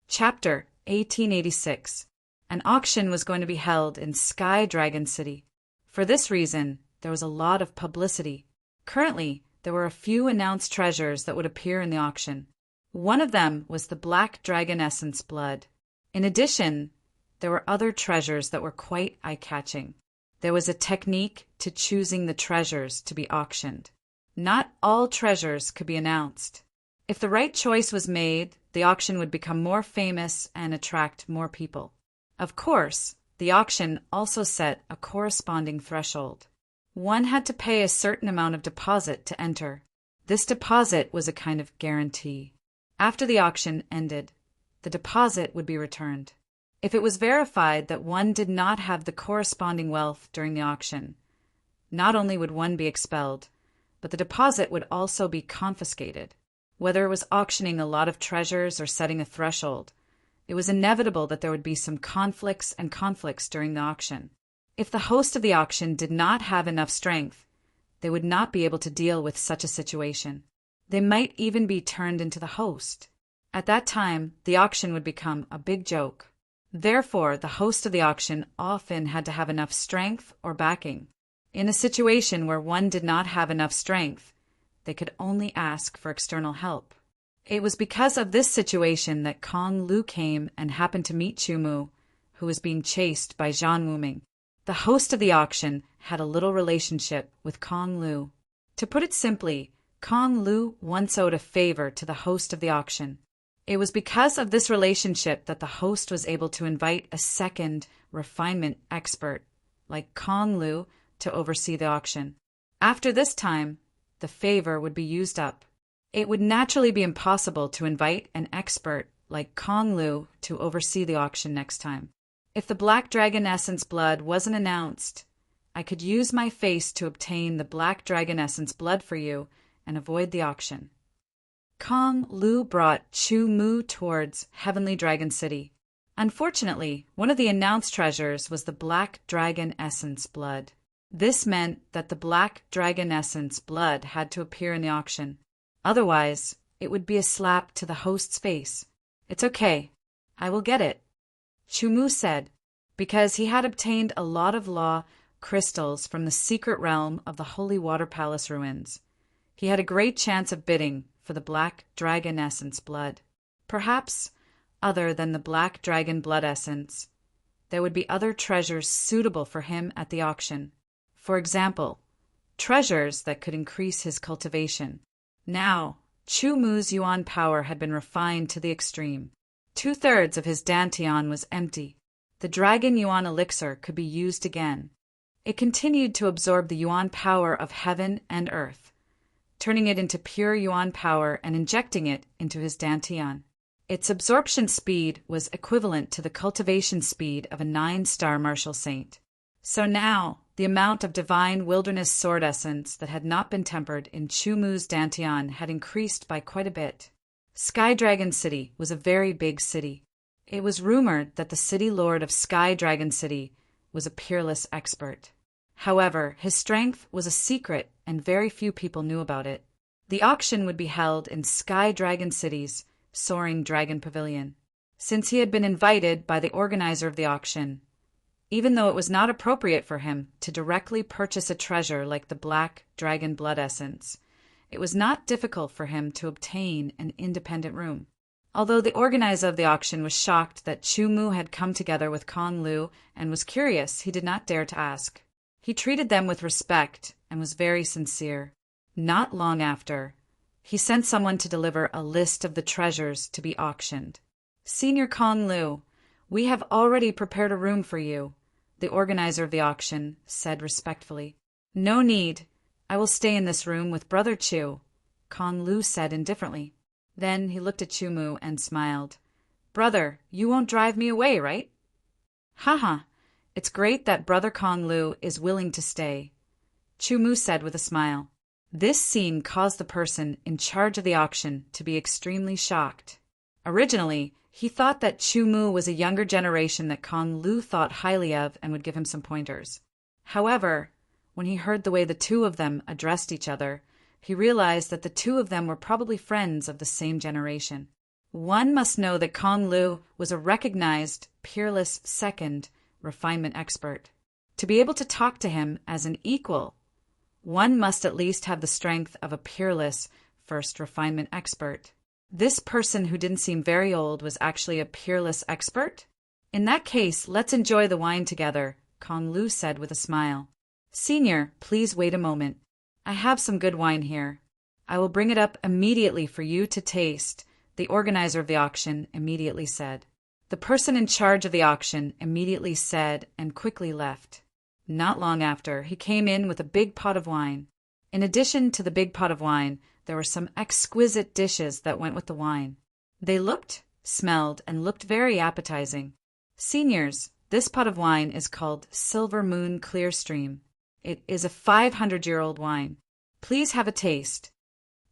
Chapter 1886. An auction was going to be held in Sky Dragon City. For this reason, there was a lot of publicity. Currently, there were a few announced treasures that would appear in the auction. One of them was the Black Dragon Essence blood. In addition, there were other treasures that were quite eye-catching. There was a technique to choosing the treasures to be auctioned. Not all treasures could be announced. If the right choice was made, the auction would become more famous and attract more people. Of course, the auction also set a corresponding threshold. One had to pay a certain amount of deposit to enter. This deposit was a kind of guarantee. After the auction ended, the deposit would be returned. If it was verified that one did not have the corresponding wealth during the auction, not only would one be expelled, but the deposit would also be confiscated. Whether it was auctioning a lot of treasures or setting a threshold, it was inevitable that there would be some conflicts during the auction. If the host of the auction did not have enough strength, they would not be able to deal with such a situation. They might even be turned into the host. At that time, the auction would become a big joke. Therefore, the host of the auction often had to have enough strength or backing. In a situation where one did not have enough strength, they could only ask for external help. It was because of this situation that Kong Lu came and happened to meet Chu Mu, who was being chased by Zhan Wuming. The host of the auction had a little relationship with Kong Lu. To put it simply, Kong Lu once owed a favor to the host of the auction. It was because of this relationship that the host was able to invite a second refinement expert, like Kong Lu, to oversee the auction. After this time, the favor would be used up. It would naturally be impossible to invite an expert like Kong Lu to oversee the auction next time. If the Black Dragon Essence blood wasn't announced, I could use my face to obtain the Black Dragon Essence blood for you and avoid the auction. Kong Lu brought Chu Mu towards Heavenly Dragon City. Unfortunately, one of the announced treasures was the Black Dragon Essence blood. This meant that the Black Dragon Essence blood had to appear in the auction. Otherwise, it would be a slap to the host's face. "It's okay. I will get it," Chumu said, because he had obtained a lot of law crystals from the secret realm of the Holy Water Palace ruins. He had a great chance of bidding for the Black Dragon Essence blood. Perhaps, other than the Black Dragon blood essence, there would be other treasures suitable for him at the auction. For example, treasures that could increase his cultivation. Now, Chumu's yuan power had been refined to the extreme. 2/3 of his dantian was empty. The dragon yuan elixir could be used again. It continued to absorb the yuan power of heaven and earth, turning it into pure yuan power and injecting it into his dantian. Its absorption speed was equivalent to the cultivation speed of a 9-star martial saint. So now, the amount of divine wilderness sword essence that had not been tempered in Chumu's dantian had increased by quite a bit. Sky Dragon City was a very big city. It was rumored that the city lord of Sky Dragon City was a peerless expert. However, his strength was a secret and very few people knew about it. The auction would be held in Sky Dragon City's Soaring Dragon Pavilion. Since he had been invited by the organizer of the auction, even though it was not appropriate for him to directly purchase a treasure like the Black Dragon blood essence, it was not difficult for him to obtain an independent room. Although the organizer of the auction was shocked that Chumu had come together with Kong Lu and was curious, he did not dare to ask. He treated them with respect and was very sincere. Not long after, he sent someone to deliver a list of the treasures to be auctioned. "Senior Kong Lu, we have already prepared a room for you," the organizer of the auction said respectfully. "No need. I will stay in this room with Brother Chu," Kong Lu said indifferently. Then he looked at Chumu and smiled. "Brother, you won't drive me away, right?" "Haha, it's great that Brother Kong Lu is willing to stay," Chumu said with a smile. This scene caused the person in charge of the auction to be extremely shocked. Originally, he thought that Chumu was a younger generation that Kong Lu thought highly of and would give him some pointers. However, when he heard the way the two of them addressed each other, he realized that the two of them were probably friends of the same generation. One must know that Kong Lu was a recognized, peerless second refinement expert. To be able to talk to him as an equal, one must at least have the strength of a peerless first refinement expert. This person who didn't seem very old was actually a peerless expert? "In that case, let's enjoy the wine together," Kong Lu said with a smile. "Senior, please wait a moment. I have some good wine here. I will bring it up immediately for you to taste," the organizer of the auction immediately said. The person in charge of the auction immediately said and quickly left. Not long after, he came in with a big pot of wine. In addition to the big pot of wine, there were some exquisite dishes that went with the wine. They looked, smelled, and looked very appetizing. "Seniors, this pot of wine is called Silver Moon Clear Stream. It is a 500-year-old wine. Please have a taste."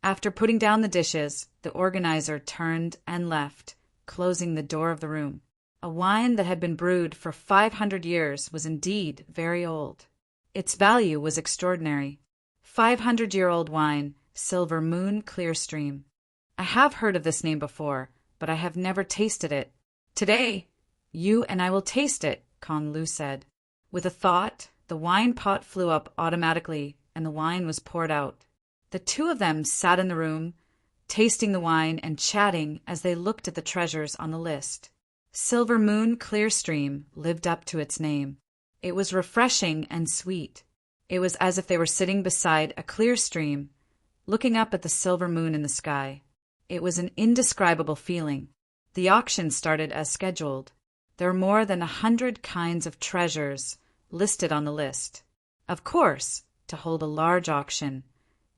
After putting down the dishes, the organizer turned and left, closing the door of the room. A wine that had been brewed for 500 years was indeed very old. Its value was extraordinary. 500-year-old wine, Silver Moon Clear Stream. I have heard of this name before, but I have never tasted it. "Today, you and I will taste it," Kong Lu said. With a thought, the wine pot flew up automatically, and the wine was poured out. The two of them sat in the room, tasting the wine and chatting as they looked at the treasures on the list. Silver Moon Clear Stream lived up to its name. It was refreshing and sweet. It was as if they were sitting beside a clear stream, looking up at the silver moon in the sky. It was an indescribable feeling. The auction started as scheduled. There were more than 100 kinds of treasures listed on the list. Of course, to hold a large auction,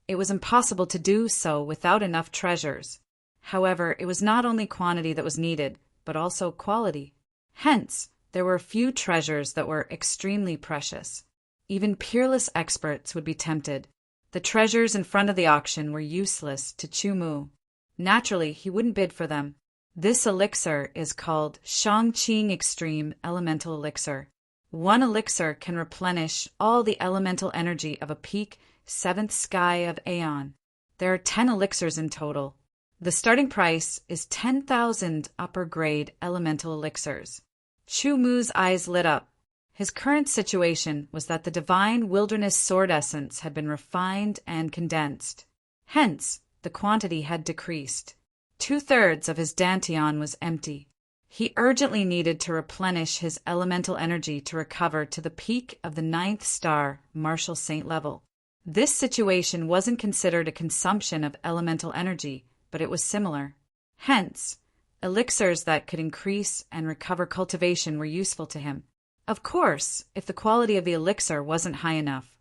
it was impossible to do so without enough treasures. However, it was not only quantity that was needed, but also quality. Hence, there were a few treasures that were extremely precious. Even peerless experts would be tempted. The treasures in front of the auction were useless to Chumu. Naturally, he wouldn't bid for them. This elixir is called Shangqing Extreme Elemental Elixir. One elixir can replenish all the elemental energy of a peak seventh sky of Aeon. There are 10 elixirs in total. The starting price is 10,000 upper-grade elemental elixirs. Chu Mu's eyes lit up. His current situation was that the divine wilderness sword essence had been refined and condensed. Hence, the quantity had decreased. 2/3 of his dantian was empty. He urgently needed to replenish his elemental energy to recover to the peak of the 9th star Martial Saint level. This situation wasn't considered a consumption of elemental energy, but it was similar. Hence, elixirs that could increase and recover cultivation were useful to him. Of course, if the quality of the elixir wasn't high enough,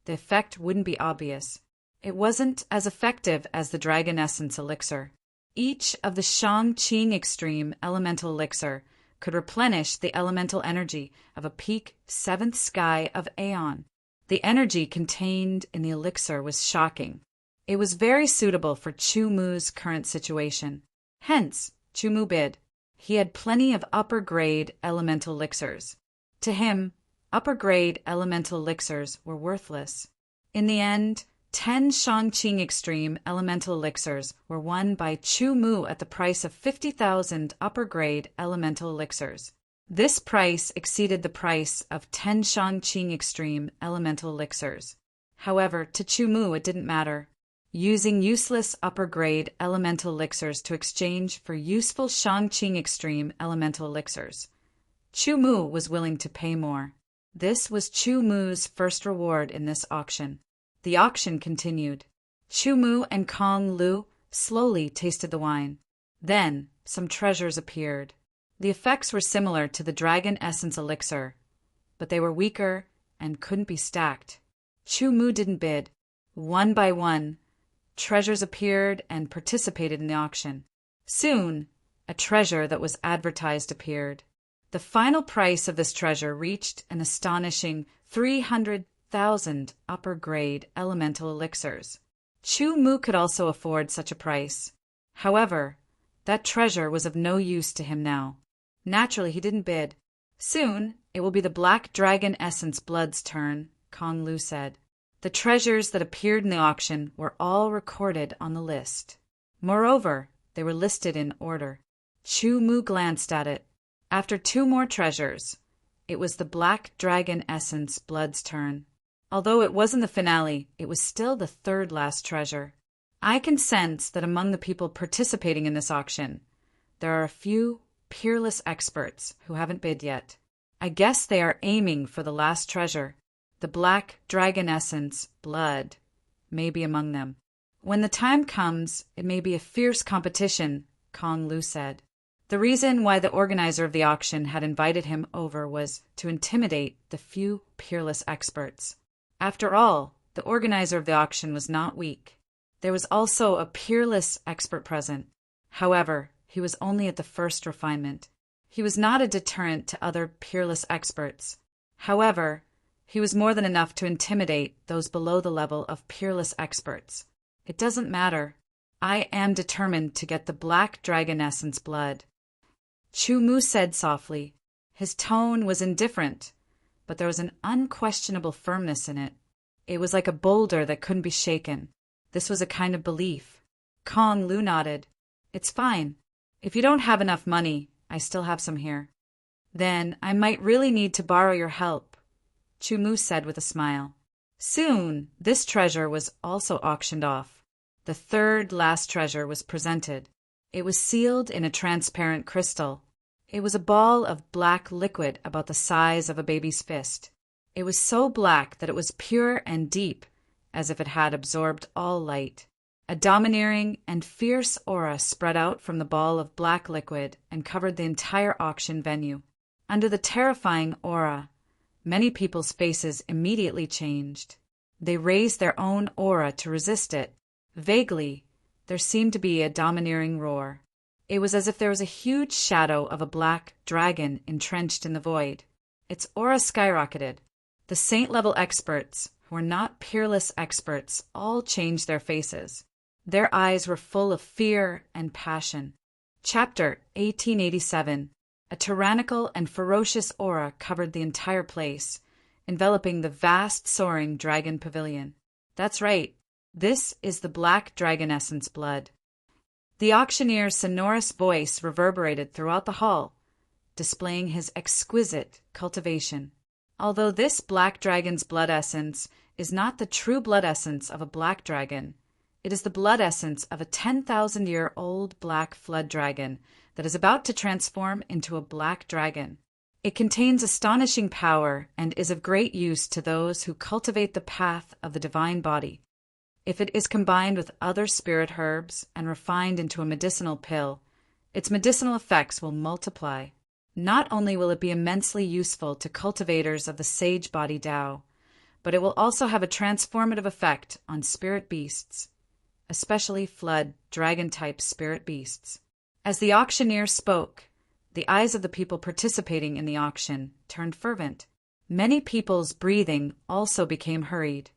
the effect wouldn't be obvious. It wasn't as effective as the Dragon Essence elixir. Each of the Shangqing Extreme Elemental Elixir could replenish the elemental energy of a peak 7th sky of Aeon. The energy contained in the elixir was shocking. It was very suitable for Chu Mu's current situation. Hence, Chu Mu bid. He had plenty of upper-grade elemental elixirs. To him, upper-grade elemental elixirs were worthless. In the end, 10 Shangqing Extreme Elemental Elixirs were won by Chu Mu at the price of 50,000 upper-grade elemental elixirs. This price exceeded the price of 10 Shangqing Extreme Elemental Elixirs. However, to Chu Mu it didn't matter. Using useless upper-grade elemental elixirs to exchange for useful Shangqing Extreme Elemental Elixirs, Chu Mu was willing to pay more. This was Chu Mu's first reward in this auction. The auction continued. Chu Mu and Kong Lu slowly tasted the wine. Then, some treasures appeared. The effects were similar to the Dragon Essence elixir, but they were weaker and couldn't be stacked. Chu Mu didn't bid. One by one, treasures appeared and participated in the auction. Soon, a treasure that was advertised appeared. The final price of this treasure reached an astonishing 300,000 upper-grade elemental elixirs. Chu Mu could also afford such a price. However, that treasure was of no use to him now. Naturally, he didn't bid. Soon, it will be the Black Dragon Essence Blood's turn, Kong Lu said. The treasures that appeared in the auction were all recorded on the list. Moreover, they were listed in order. Chu Mu glanced at it. After 2 more treasures, it was the Black Dragon Essence Blood's turn. Although it wasn't the finale, it was still the 3rd last treasure. I can sense that among the people participating in this auction, there are a few peerless experts who haven't bid yet. I guess they are aiming for the last treasure. The Black Dragon Essence Blood may be among them. When the time comes, it may be a fierce competition, Kong Lu said. The reason why the organizer of the auction had invited him over was to intimidate the few peerless experts. After all, the organizer of the auction was not weak. There was also a peerless expert present. However, he was only at the first refinement. He was not a deterrent to other peerless experts. However, he was more than enough to intimidate those below the level of peerless experts. It doesn't matter. I am determined to get the Black Dragon Essence Blood. Chu Mu said softly. His tone was indifferent, but there was an unquestionable firmness in it. It was like a boulder that couldn't be shaken. This was a kind of belief. Kong Lu nodded. It's fine. If you don't have enough money, I still have some here. Then I might really need to borrow your help, Chu Mu said with a smile. Soon, this treasure was also auctioned off. The 3rd last treasure was presented. It was sealed in a transparent crystal. It was a ball of black liquid about the size of a baby's fist. It was so black that it was pure and deep, as if it had absorbed all light. A domineering and fierce aura spread out from the ball of black liquid and covered the entire auction venue. Under the terrifying aura, many people's faces immediately changed. They raised their own aura to resist it. Vaguely, there seemed to be a domineering roar. It was as if there was a huge shadow of a black dragon entrenched in the void. Its aura skyrocketed. The saint-level experts, who were not peerless experts, all changed their faces. Their eyes were full of fear and passion. Chapter 1887. A tyrannical and ferocious aura covered the entire place, enveloping the vast soaring dragon pavilion. That's right, this is the black dragon essence blood. The auctioneer's sonorous voice reverberated throughout the hall, displaying his exquisite cultivation. Although this black dragon's blood essence is not the true blood essence of a black dragon, it is the blood essence of a 10,000-year-old black flood dragon that is about to transform into a black dragon. It contains astonishing power and is of great use to those who cultivate the path of the divine body. If it is combined with other spirit herbs and refined into a medicinal pill, its medicinal effects will multiply. Not only will it be immensely useful to cultivators of the sage body Tao, but it will also have a transformative effect on spirit beasts, especially flood dragon-type spirit beasts. As the auctioneer spoke, the eyes of the people participating in the auction turned fervent. Many people's breathing also became hurried.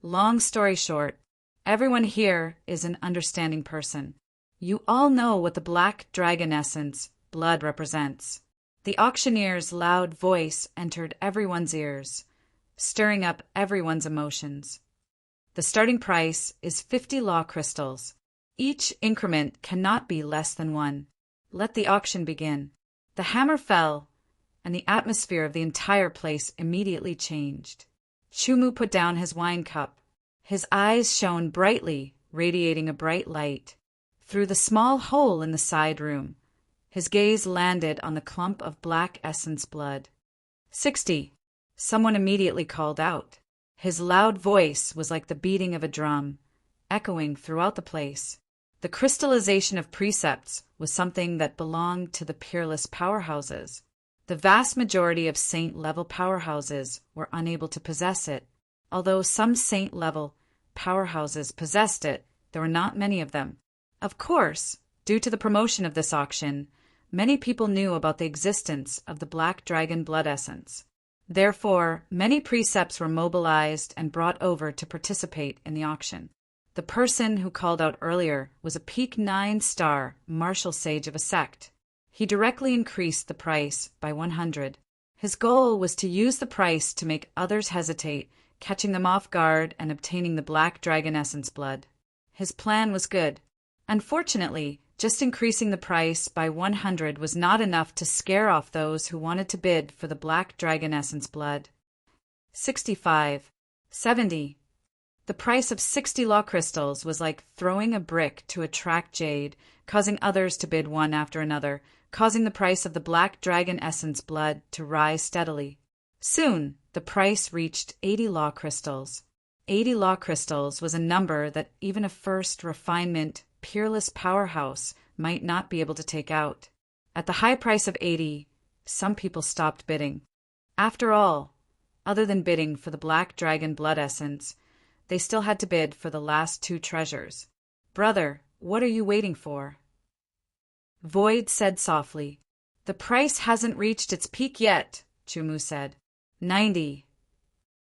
Long story short, everyone here is an understanding person. You all know what the black dragon essence, blood, represents. The auctioneer's loud voice entered everyone's ears, stirring up everyone's emotions. The starting price is 50 law crystals. Each increment cannot be less than 1. Let the auction begin. The hammer fell, and the atmosphere of the entire place immediately changed. Chumu put down his wine cup. His eyes shone brightly, radiating a bright light. Through the small hole in the side room, his gaze landed on the clump of black essence blood. 60. Someone immediately called out. His loud voice was like the beating of a drum, echoing throughout the place. The crystallization of precepts was something that belonged to the peerless powerhouses. The vast majority of saint-level powerhouses were unable to possess it. Although some saint-level powerhouses possessed it, there were not many of them. Of course, due to the promotion of this auction, many people knew about the existence of the black dragon blood essence. Therefore, many precepts were mobilized and brought over to participate in the auction. The person who called out earlier was a peak 9-star martial sage of a sect. He directly increased the price by 100. His goal was to use the price to make others hesitate, catching them off guard and obtaining the black dragon essence blood. His plan was good. Unfortunately, just increasing the price by 100 was not enough to scare off those who wanted to bid for the black dragon essence blood. 65. 70. The price of 60 law crystals was like throwing a brick to attract jade, causing others to bid one after another, causing the price of the black dragon essence blood to rise steadily. Soon, the price reached 80 law crystals. 80 law crystals was a number that even a first refinement, peerless powerhouse might not be able to take out. At the high price of 80, some people stopped bidding. After all, other than bidding for the black dragon blood essence, they still had to bid for the last 2 treasures. Brother, what are you waiting for? Void said softly. The price hasn't reached its peak yet, Chumu said. 90.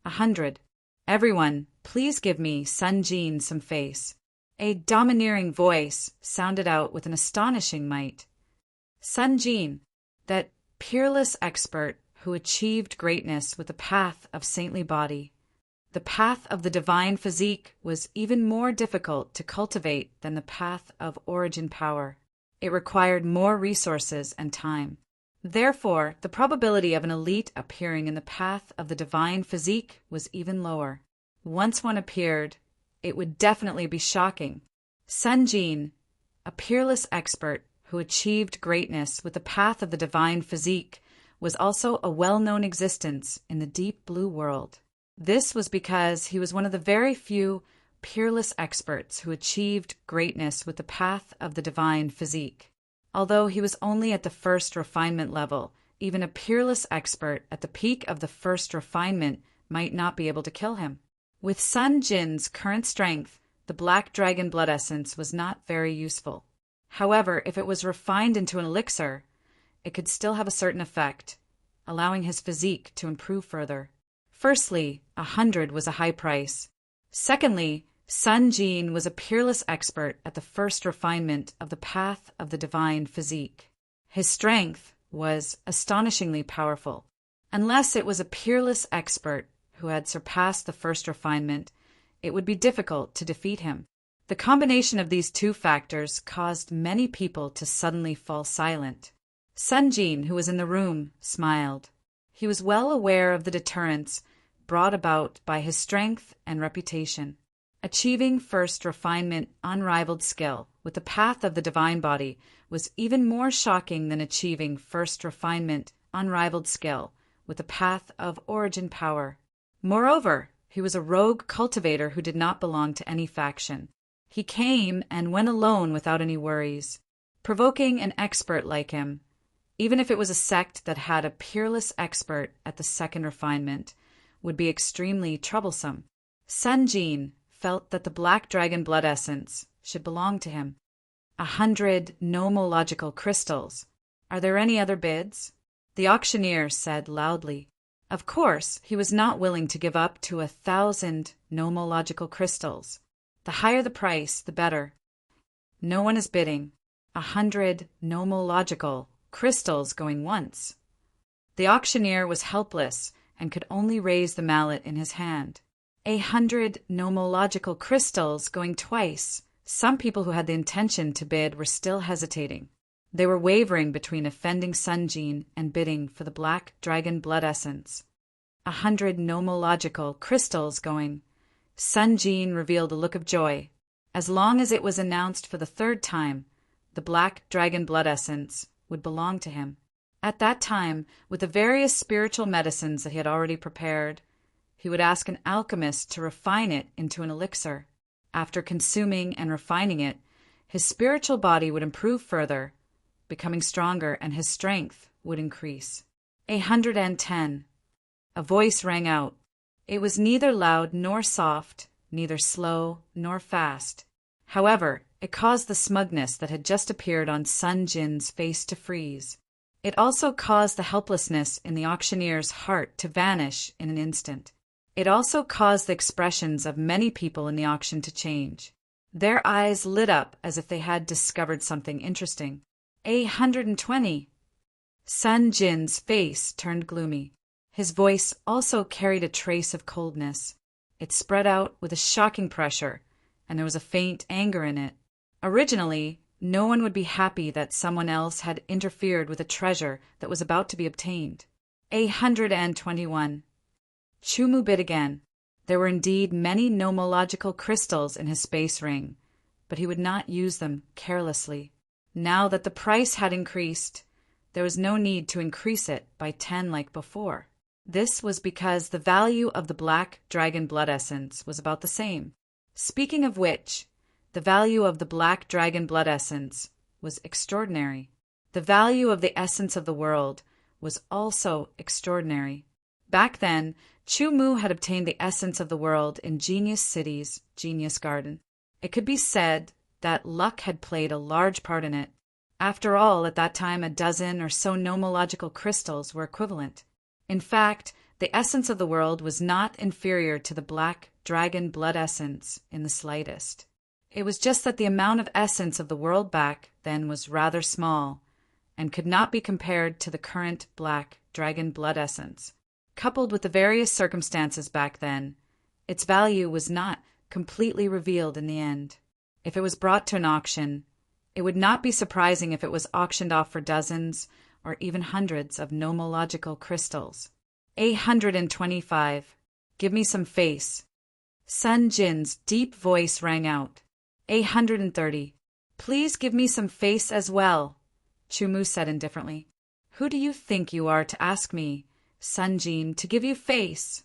100. Everyone, please give me Sun Jin some face. A domineering voice sounded out with an astonishing might. Sun Jin, that peerless expert who achieved greatness with the path of saintly body. The path of the divine physique was even more difficult to cultivate than the path of origin power. It required more resources and time. Therefore, the probability of an elite appearing in the path of the divine physique was even lower. Once one appeared, it would definitely be shocking. Sun Jin, a peerless expert who achieved greatness with the path of the divine physique, was also a well-known existence in the deep blue world. This was because he was one of the very few peerless experts who achieved greatness with the path of the divine physique. Although he was only at the first refinement level, even a peerless expert at the peak of the first refinement might not be able to kill him. With Sun Jin's current strength, the black dragon blood essence was not very useful. However, if it was refined into an elixir, it could still have a certain effect, allowing his physique to improve further. Firstly, 100 was a high price. Secondly, Sun Jin was a peerless expert at the first refinement of the path of the divine physique. His strength was astonishingly powerful. Unless it was a peerless expert who had surpassed the first refinement, it would be difficult to defeat him. The combination of these two factors caused many people to suddenly fall silent. Sun Jin, who was in the room, smiled. He was well aware of the deterrence brought about by his strength and reputation. Achieving first refinement unrivaled skill with the path of the divine body was even more shocking than achieving first refinement unrivaled skill with the path of origin power. Moreover, he was a rogue cultivator who did not belong to any faction. He came and went alone without any worries. Provoking an expert like him, even if it was a sect that had a peerless expert at the second refinement, would be extremely troublesome. Sun Jin felt that the black dragon blood essence should belong to him. 100 nomological crystals. Are there any other bids? The auctioneer said loudly. Of course, he was not willing to give up to 1,000 nomological crystals. The higher the price, the better. No one is bidding. 100 nomological crystals going once. The auctioneer was helpless and could only raise the mallet in his hand. 100 nomological crystals going twice. Some people who had the intention to bid were still hesitating. They were wavering between offending Sun Jin and bidding for the black dragon blood essence. 100 nomological crystals going. Sun Jin revealed a look of joy. As long as it was announced for the third time, the black dragon blood essence would belong to him. At that time, with the various spiritual medicines that he had already prepared, he would ask an alchemist to refine it into an elixir. After consuming and refining it, his spiritual body would improve further, becoming stronger, and his strength would increase. 110. A voice rang out. It was neither loud nor soft, neither slow nor fast. However, it caused the smugness that had just appeared on Sun Jin's face to freeze. It also caused the helplessness in the auctioneer's heart to vanish in an instant. It also caused the expressions of many people in the auction to change. Their eyes lit up as if they had discovered something interesting. 120. Sun Jin's face turned gloomy. His voice also carried a trace of coldness. It spread out with a shocking pressure, and there was a faint anger in it. Originally, no one would be happy that someone else had interfered with a treasure that was about to be obtained. 121. Chumu bid again. There were indeed many nomological crystals in his space ring, but he would not use them carelessly. Now that the price had increased, there was no need to increase it by 10 like before. This was because the value of the black dragon blood essence was about the same. Speaking of which, the value of the black dragon blood essence was extraordinary. The value of the essence of the world was also extraordinary. Back then, Chumu had obtained the essence of the world in Genius City's Genius Garden. It could be said that luck had played a large part in it. After all, at that time, a dozen or so nomological crystals were equivalent. In fact, the essence of the world was not inferior to the black dragon blood essence in the slightest. It was just that the amount of essence of the world back then was rather small, and could not be compared to the current black dragon blood essence. Coupled with the various circumstances back then, its value was not completely revealed in the end. If it was brought to an auction, it would not be surprising if it was auctioned off for dozens or even hundreds of nomological crystals. 125. Give me some face. Sun Jin's deep voice rang out. 130. Please give me some face as well, Chumu said indifferently. Who do you think you are to ask me, Sun Jin, to give you face?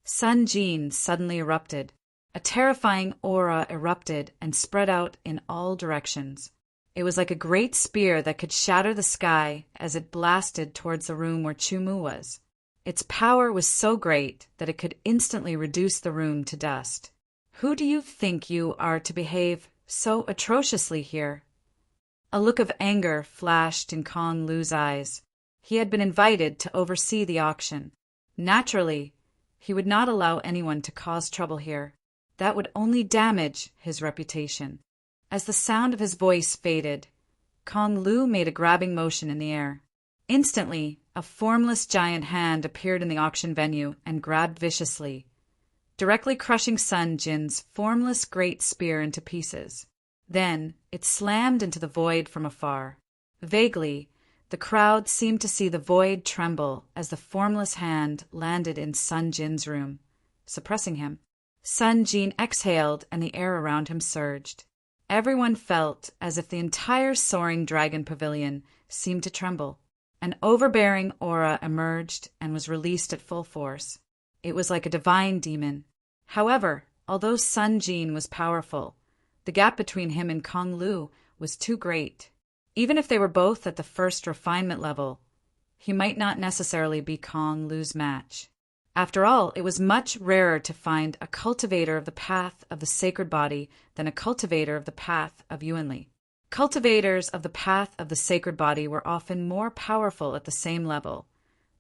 Sun Jin suddenly erupted. A terrifying aura erupted and spread out in all directions. It was like a great spear that could shatter the sky as it blasted towards the room where Chumu was. Its power was so great that it could instantly reduce the room to dust. Who do you think you are to behave so atrociously here? A look of anger flashed in Kong Lu's eyes. He had been invited to oversee the auction. Naturally, he would not allow anyone to cause trouble here. That would only damage his reputation. As the sound of his voice faded, Kong Lu made a grabbing motion in the air. Instantly, a formless giant hand appeared in the auction venue and grabbed viciously, directly crushing Sun Jin's formless great spear into pieces. Then it slammed into the void from afar. Vaguely, the crowd seemed to see the void tremble as the formless hand landed in Sun Jin's room, suppressing him. Sun Jin exhaled and the air around him surged. Everyone felt as if the entire soaring dragon pavilion seemed to tremble. An overbearing aura emerged and was released at full force. It was like a divine demon. However, although Sun Jin was powerful, the gap between him and Kong Lu was too great. Even if they were both at the first refinement level, he might not necessarily be Kong Lu's match. After all, it was much rarer to find a cultivator of the path of the sacred body than a cultivator of the path of Yuanli. Cultivators of the path of the sacred body were often more powerful at the same level,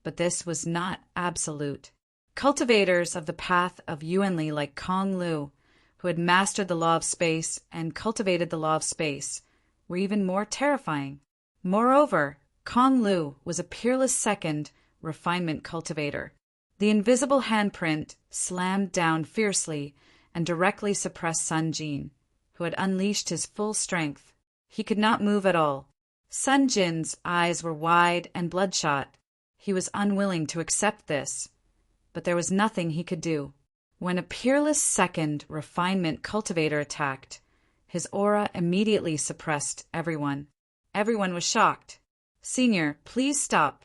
but this was not absolute. Cultivators of the path of Yuanli like Kong Lu, who had mastered the law of space and cultivated the law of space, were even more terrifying. Moreover, Kong Lu was a peerless second refinement cultivator. The invisible handprint slammed down fiercely and directly suppressed Sun Jin, who had unleashed his full strength. He could not move at all. Sun Jin's eyes were wide and bloodshot. He was unwilling to accept this, but there was nothing he could do. When a peerless second refinement cultivator attacked, his aura immediately suppressed everyone. Everyone was shocked. "Senior, please stop."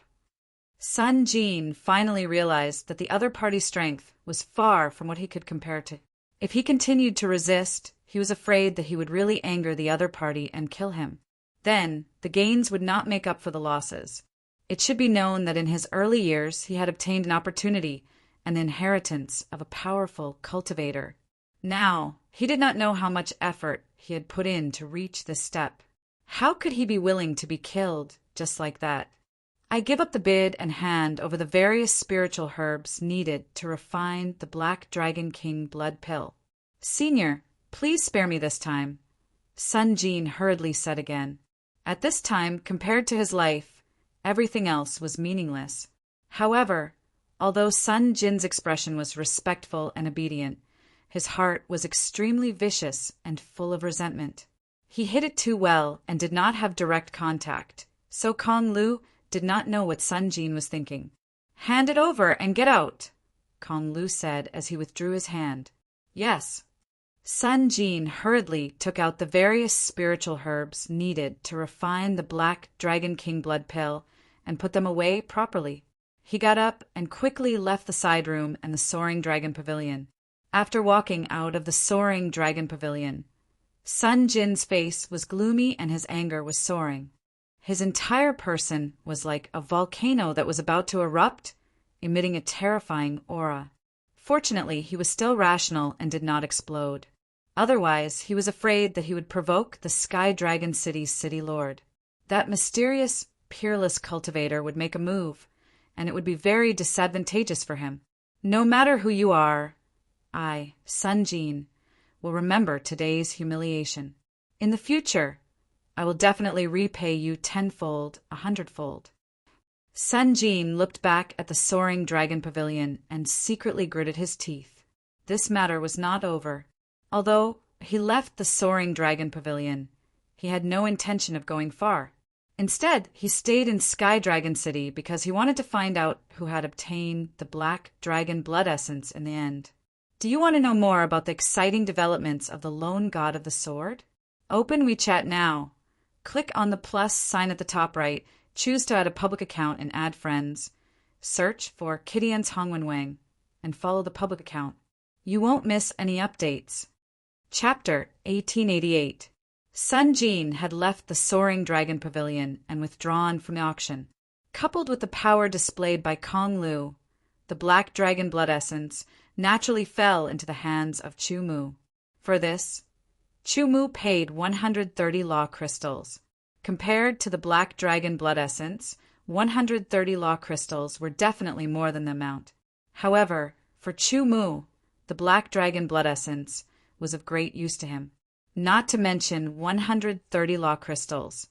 Sun Jin finally realized that the other party's strength was far from what he could compare to. If he continued to resist, he was afraid that he would really anger the other party and kill him. Then, the gains would not make up for the losses. It should be known that in his early years he had obtained an opportunity, an inheritance of a powerful cultivator. Now, he did not know how much effort he had put in to reach this step. How could he be willing to be killed just like that? "I give up the bid and hand over the various spiritual herbs needed to refine the Black Dragon King blood pill. Senior, please spare me this time," Sun Jin hurriedly said again. At this time, compared to his life, everything else was meaningless. However, although Sun Jin's expression was respectful and obedient, his heart was extremely vicious and full of resentment. He hid it too well and did not have direct contact, so Kong Lu did not know what Sun Jin was thinking. "Hand it over and get out," Kong Lu said as he withdrew his hand. "Yes." Sun Jin hurriedly took out the various spiritual herbs needed to refine the Black Dragon King blood pill and put them away properly. He got up and quickly left the side room and the Soaring Dragon Pavilion. After walking out of the Soaring Dragon Pavilion, Sun Jin's face was gloomy and his anger was soaring. His entire person was like a volcano that was about to erupt, emitting a terrifying aura. Fortunately, he was still rational and did not explode. Otherwise, he was afraid that he would provoke the Sky Dragon City's city lord. That mysterious, peerless cultivator would make a move, and it would be very disadvantageous for him. No matter who you are, I, Sun Jin, will remember today's humiliation. In the future, I will definitely repay you tenfold, 100-fold. Sun Jin looked back at the Soaring Dragon Pavilion and secretly gritted his teeth. This matter was not over. Although he left the Soaring Dragon Pavilion, he had no intention of going far. Instead, he stayed in Sky Dragon City because he wanted to find out who had obtained the Black Dragon Blood Essence in the end. Do you want to know more about the exciting developments of the Lone God of the Sword? Open WeChat now. Click on the plus sign at the top right, choose to add a public account and add friends. Search for Kidian's Hongwen Wang and follow the public account. You won't miss any updates. Chapter 1888. Sun Jin had left the Soaring Dragon Pavilion and withdrawn from the auction. Coupled with the power displayed by Kong Lu, the Black Dragon Blood Essence naturally fell into the hands of Chu Mu. For this, Chu Mu paid 130 law crystals. Compared to the Black Dragon Blood Essence, 130 law crystals were definitely more than the amount. However, for Chu Mu, the black dragon blood essence was of great use to him, not to mention 130 law crystals.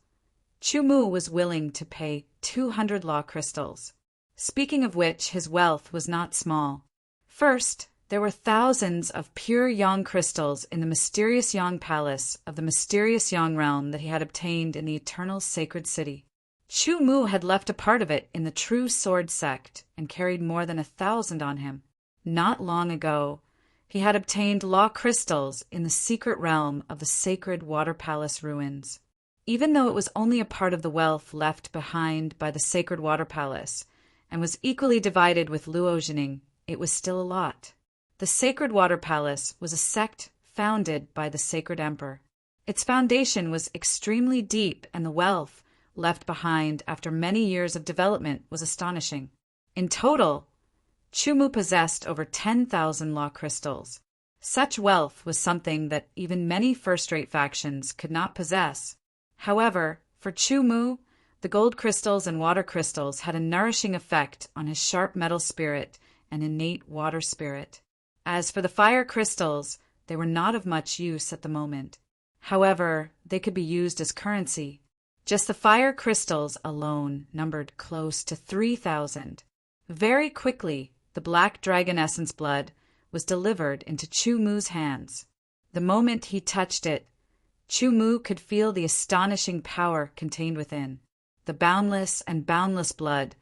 Chu Mu was willing to pay 200 law crystals. Speaking of which, his wealth was not small. First, there were thousands of pure yang crystals in the mysterious yang palace of the mysterious yang realm that he had obtained in the eternal sacred city. Chu Mu had left a part of it in the true sword sect and carried more than 1,000 on him. Not long ago, he had obtained law crystals in the secret realm of the sacred water palace ruins. Even though it was only a part of the wealth left behind by the sacred water palace and was equally divided with Luo Jining, it was still a lot. The sacred water palace was a sect founded by the sacred emperor. Its foundation was extremely deep, and the wealth left behind after many years of development was astonishing. In total, Chu Mu possessed over 10,000 law crystals. Such wealth was something that even many first-rate factions could not possess. However, for Chu Mu, the gold crystals and water crystals had a nourishing effect on his sharp metal spirit and innate water spirit. As for the fire crystals, they were not of much use at the moment. However, they could be used as currency. Just the fire crystals alone numbered close to 3,000. Very quickly, the black dragon essence blood was delivered into Chu Mu's hands. The moment he touched it, Chu Mu could feel the astonishing power contained within. The boundless and boundless blood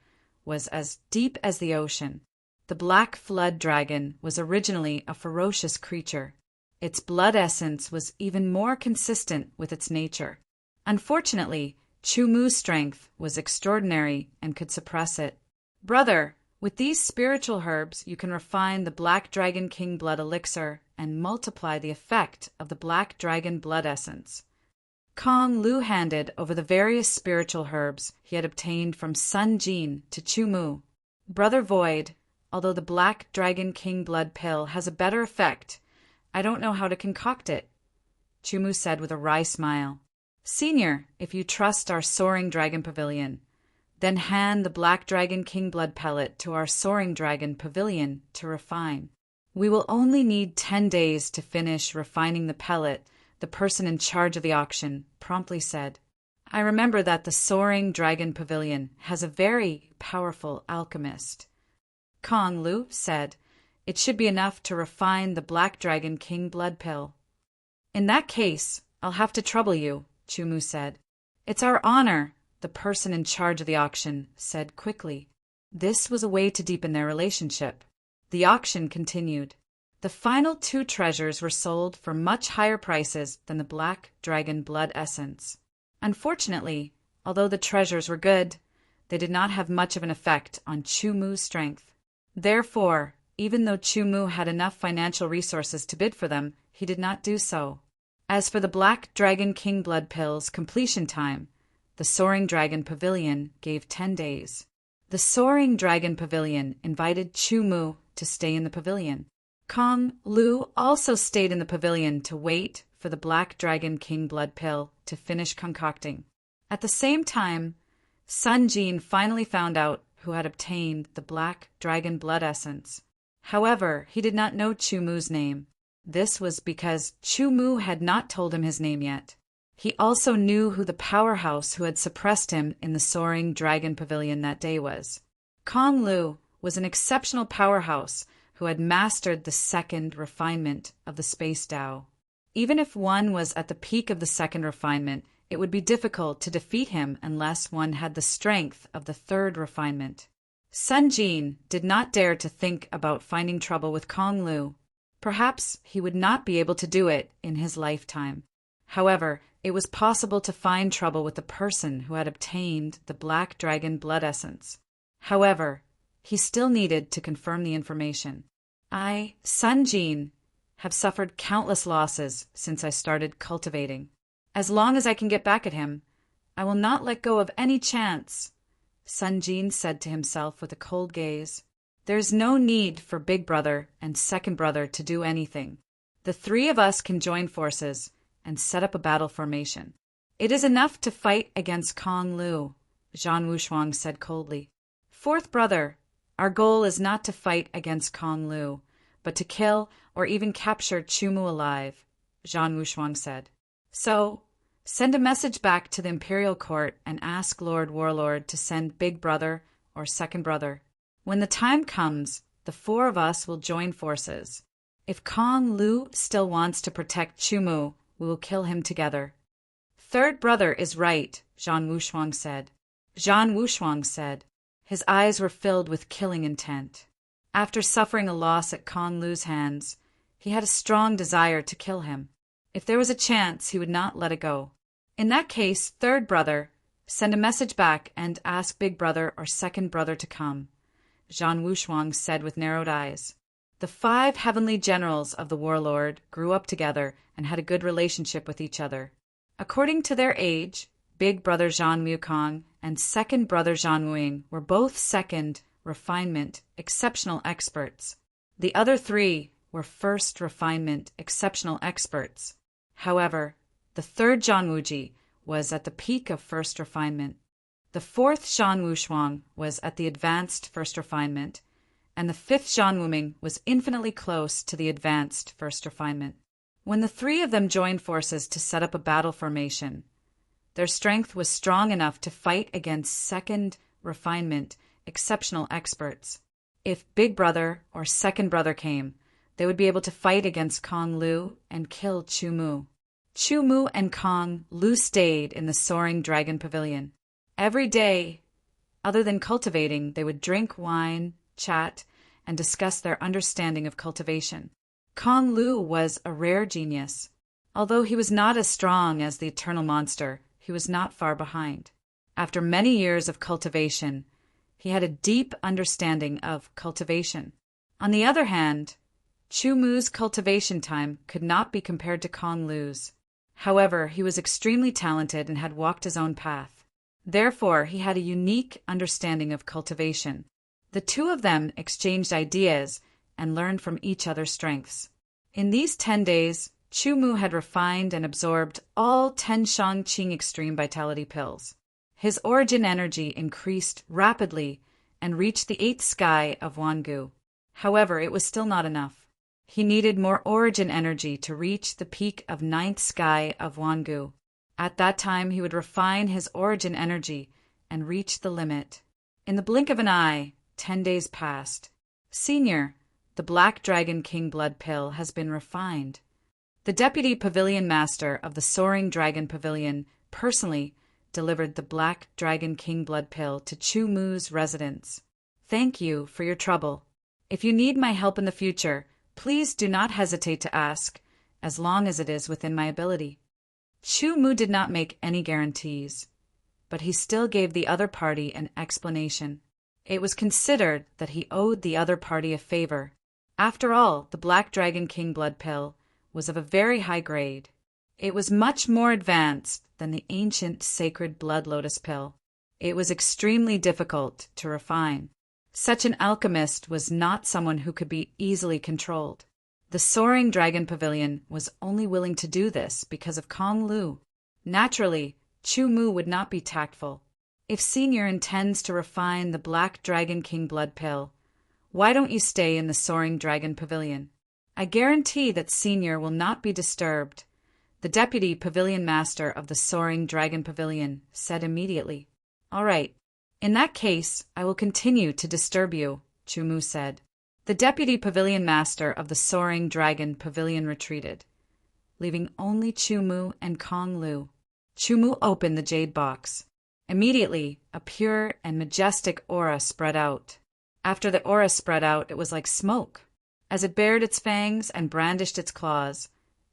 was as deep as the ocean. The black flood dragon was originally a ferocious creature. Its blood essence was even more consistent with its nature. Unfortunately, Chu Mu's strength was extraordinary and could suppress it. Brother, with these spiritual herbs you can refine the black dragon king blood elixir and multiply the effect of the black dragon blood essence. Kong Lu handed over the various spiritual herbs he had obtained from Sun Jin to Chu Mu. Brother Void, although the black dragon king blood pill has a better effect, I don't know how to concoct it, Chu Mu said with a wry smile. Senior, if you trust our soaring dragon pavilion, then hand the black dragon king blood pellet to our soaring dragon pavilion to refine. We will only need 10 days to finish refining the pellet, the person in charge of the auction promptly said. I remember that the soaring dragon pavilion has a very powerful alchemist. Kong Lu said, it should be enough to refine the black dragon king blood pill. In that case, I'll have to trouble you, Chu Mu said. It's our honor, the person in charge of the auction said quickly. This was a way to deepen their relationship. The auction continued. The final 2 treasures were sold for much higher prices than the black dragon blood essence. Unfortunately, although the treasures were good, they did not have much of an effect on Chu Mu's strength. Therefore, even though Chu Mu had enough financial resources to bid for them, he did not do so. As for the black dragon king blood pill's completion time, the soaring dragon pavilion gave 10 days. The soaring dragon pavilion invited Chu Mu to stay in the pavilion. Kong Lu also stayed in the pavilion to wait for the black dragon king blood pill to finish concocting. At the same time, Sun Jin finally found out who had obtained the black dragon blood essence. However, he did not know Chu Mu's name. This was because Chu Mu had not told him his name yet. He also knew who the powerhouse who had suppressed him in the soaring dragon pavilion that day was. Kong Lu was an exceptional powerhouse who had mastered the second refinement of the Space Tao. Even if one was at the peak of the second refinement, it would be difficult to defeat him unless one had the strength of the third refinement. Sun Jin did not dare to think about finding trouble with Kong Lu. Perhaps he would not be able to do it in his lifetime. However, it was possible to find trouble with the person who had obtained the black dragon blood essence. However, he still needed to confirm the information. I, Sun Jin, have suffered countless losses since I started cultivating. As long as I can get back at him, I will not let go of any chance, Sun Jin said to himself with a cold gaze. There's no need for Big Brother and Second Brother to do anything. The 3 of us can join forces and set up a battle formation. It is enough to fight against Kong Lu, Zhan Wushuang said coldly. Fourth brother, our goal is not to fight against Kong Lu, but to kill or even capture Chumu alive, Zhan Wushuang said. So, send a message back to the imperial court and ask Lord Warlord to send Big Brother or Second Brother. When the time comes, the four of us will join forces. If Kong Lu still wants to protect Chumu, we will kill him together. Third Brother is right, Zhan Wushuang said. Zhan Wushuang said. His eyes were filled with killing intent. After suffering a loss at Kong Lu's hands, he had a strong desire to kill him. If there was a chance, he would not let it go. In that case, Third Brother, send a message back and ask Big Brother or Second Brother to come, Zhan Wushuang said with narrowed eyes. The 5 heavenly generals of the warlord grew up together and had a good relationship with each other. According to their age, Big Brother Zhan Wukong and Second Brother Zhan Wuing were both second refinement exceptional experts. The other 3 were first refinement exceptional experts. However, the third Zhan Wuji was at the peak of first refinement. The 4th Zhan Wushuang was at the advanced first refinement, and the 5th Zhan Wuming was infinitely close to the advanced first refinement. When the 3 of them joined forces to set up a battle formation, their strength was strong enough to fight against second refinement exceptional experts. If Big Brother or Second Brother came, they would be able to fight against Kong Lu and kill Chumu. Chumu and Kong Lu stayed in the Soaring Dragon Pavilion. Every day, other than cultivating, they would drink wine, chat, and discuss their understanding of cultivation. Kong Lu was a rare genius. Although he was not as strong as the eternal monster, he was not far behind. After many years of cultivation, he had a deep understanding of cultivation. On the other hand, Chumu's cultivation time could not be compared to Kong Lu's. However, he was extremely talented and had walked his own path. Therefore, he had a unique understanding of cultivation. The 2 of them exchanged ideas and learned from each other's strengths. In these 10 days, Chumu had refined and absorbed all 10 Shangqing Extreme Vitality pills. His origin energy increased rapidly and reached the 8th sky of Wangu. However, it was still not enough. He needed more origin energy to reach the peak of 9th sky of Wangu. At that time, he would refine his origin energy and reach the limit. In the blink of an eye, 10 days passed. Senior, the Black Dragon King Blood Pill has been refined. The Deputy Pavilion Master of the Soaring Dragon Pavilion personally delivered the Black Dragon King Blood Pill to Chumu's residence. Thank you for your trouble. If you need my help in the future, please do not hesitate to ask, as long as it is within my ability. Chumu did not make any guarantees, but he still gave the other party an explanation. It was considered that he owed the other party a favor. After all, the Black Dragon King Blood Pill was of a very high grade. It was much more advanced than the ancient sacred Blood Lotus Pill. It was extremely difficult to refine. Such an alchemist was not someone who could be easily controlled. The Soaring Dragon Pavilion was only willing to do this because of Kong Lu. Naturally, Chumu would not be tactful. If Senior intends to refine the Black Dragon King Blood Pill, why don't you stay in the Soaring Dragon Pavilion? I guarantee that Senior will not be disturbed, the Deputy Pavilion Master of the Soaring Dragon Pavilion said immediately. All right. In that case, I will continue to disturb you, Chumu said. The Deputy Pavilion Master of the Soaring Dragon Pavilion retreated, leaving only Chumu and Kong Lu. Chumu opened the jade box. Immediately, a pure and majestic aura spread out. After the aura spread out, it was like smoke. As it bared its fangs and brandished its claws,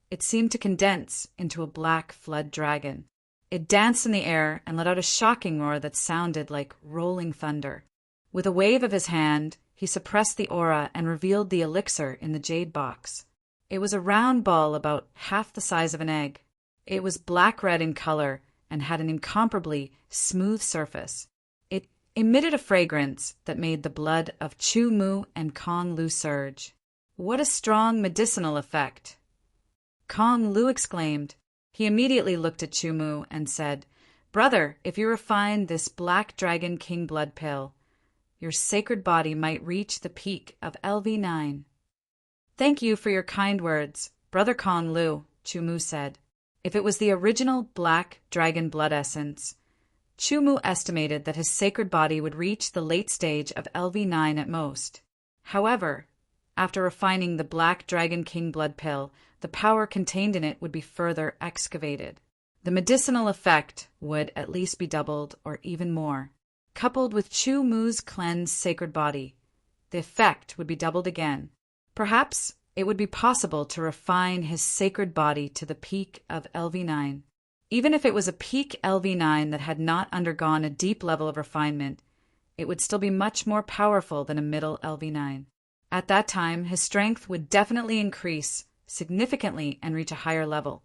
it seemed to condense into a black flood dragon. It danced in the air and let out a shocking roar that sounded like rolling thunder. With a wave of his hand, he suppressed the aura and revealed the elixir in the jade box. It was a round ball about half the size of an egg. It was black-red in color and had an incomparably smooth surface. It emitted a fragrance that made the blood of Chumu and Kong Lu surge. What a strong medicinal effect! Kong Lu exclaimed. He immediately looked at Chumu and said, "Brother, if you refine this Black Dragon King Blood Pill, your sacred body might reach the peak of LV9. Thank you for your kind words, Brother Kong Lu, Chu-Mu said. If it was the original black dragon blood essence, Chu-Mu estimated that his sacred body would reach the late stage of LV9 at most. However, after refining the Black Dragon King blood pill, the power contained in it would be further excavated. The medicinal effect would at least be doubled or even more. Coupled with Chu-Mu's cleansed sacred body, the effect would be doubled again. Perhaps it would be possible to refine his sacred body to the peak of LV9. Even if it was a peak LV9 that had not undergone a deep level of refinement, it would still be much more powerful than a middle LV9. At that time, his strength would definitely increase significantly and reach a higher level.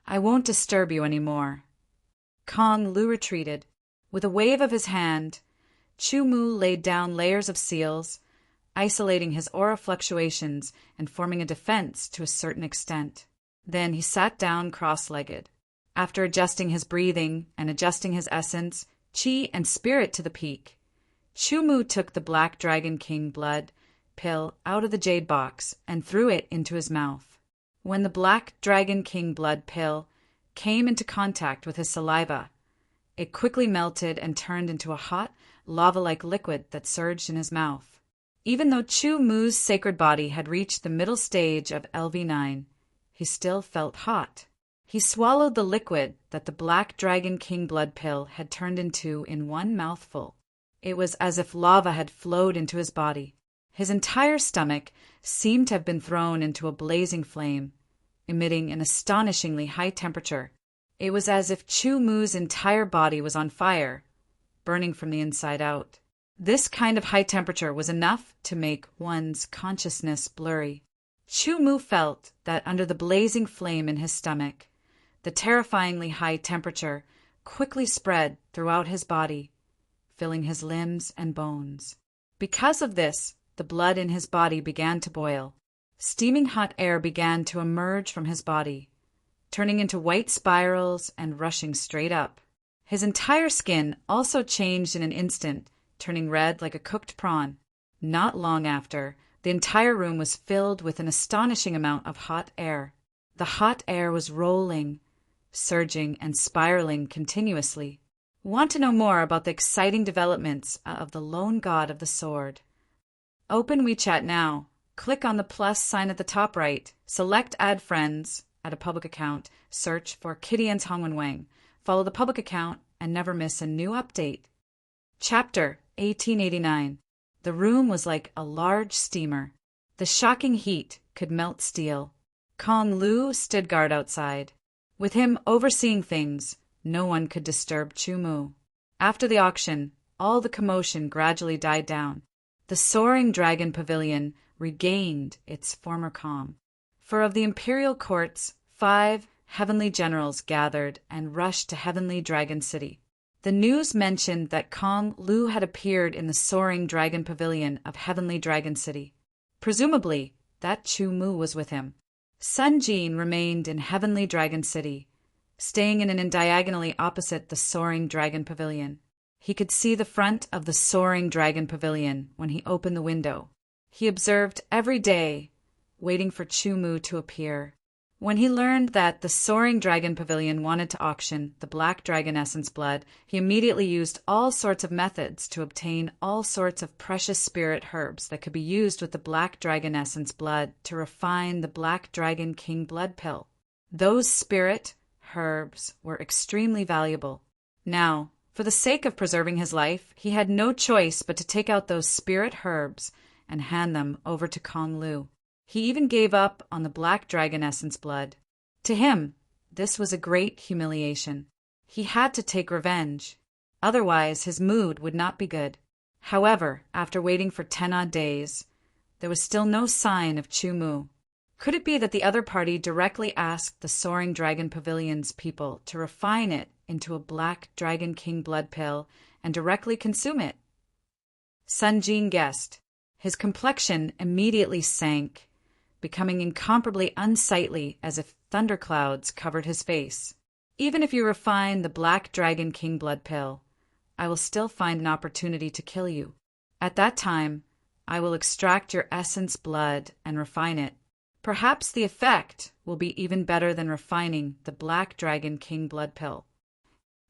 I won't disturb you any more. Kong Lu retreated. With a wave of his hand, Chu-Mu laid down layers of seals, isolating his aura fluctuations and forming a defense to a certain extent. Then he sat down cross-legged. After adjusting his breathing and adjusting his essence, chi and spirit to the peak, Chu-Mu took the Black Dragon King blood pill out of the jade box and threw it into his mouth. When the Black Dragon King blood pill came into contact with his saliva, it quickly melted and turned into a hot, lava-like liquid that surged in his mouth. Even though Chu-Mu's sacred body had reached the middle stage of LV9, he still felt hot. He swallowed the liquid that the Black Dragon King blood pill had turned into in one mouthful. It was as if lava had flowed into his body. His entire stomach seemed to have been thrown into a blazing flame, emitting an astonishingly high temperature. It was as if Chu-Mu's entire body was on fire, burning from the inside out. This kind of high temperature was enough to make one's consciousness blurry. Chu-Mu felt that under the blazing flame in his stomach, the terrifyingly high temperature quickly spread throughout his body, filling his limbs and bones. Because of this, the blood in his body began to boil. Steaming hot air began to emerge from his body, turning into white spirals and rushing straight up. His entire skin also changed in an instant, turning red like a cooked prawn. Not long after, the entire room was filled with an astonishing amount of hot air. The hot air was rolling, surging, and spiraling continuously. Want to know more about the exciting developments of the lone god of the sword? Open WeChat now. Click on the plus sign at the top right. Select Add Friends, add a public account, search for Kitty and Hongwen Wang. Follow the public account and never miss a new update. Chapter 1889. The room was like a large steamer. The shocking heat could melt steel. Kong Lu stood guard outside. With him overseeing things, no one could disturb Chu-Mu. After the auction, all the commotion gradually died down. The soaring dragon pavilion regained its former calm. For of the imperial courts, 5 heavenly generals gathered and rushed to Heavenly Dragon City. The news mentioned that Kong Lu had appeared in the soaring dragon pavilion of Heavenly Dragon City. Presumably, that Chu-Mu was with him. Sun Jin remained in Heavenly Dragon City, staying in an diagonally opposite the soaring dragon pavilion. He could see the front of the soaring dragon pavilion when he opened the window. He observed every day, waiting for Chu-Mu to appear. When he learned that the soaring dragon pavilion wanted to auction the Black Dragon Essence blood, he immediately used all sorts of methods to obtain all sorts of precious spirit herbs that could be used with the Black Dragon Essence blood to refine the Black Dragon King blood pill. Those spirit herbs were extremely valuable. Now, for the sake of preserving his life, he had no choice but to take out those spirit herbs and hand them over to Kong Lu. He even gave up on the Black Dragon Essence blood. To him, this was a great humiliation. He had to take revenge. Otherwise, his mood would not be good. However, after waiting for 10 odd days, there was still no sign of Chu-Mu. Could it be that the other party directly asked the Soaring Dragon Pavilion's people to refine it into a Black Dragon King blood pill and directly consume it? Sun Jin guessed. His complexion immediately sank, becoming incomparably unsightly as if thunderclouds covered his face. Even if you refine the Black Dragon King blood pill, I will still find an opportunity to kill you. At that time, I will extract your essence blood and refine it. Perhaps the effect will be even better than refining the Black Dragon King blood pill.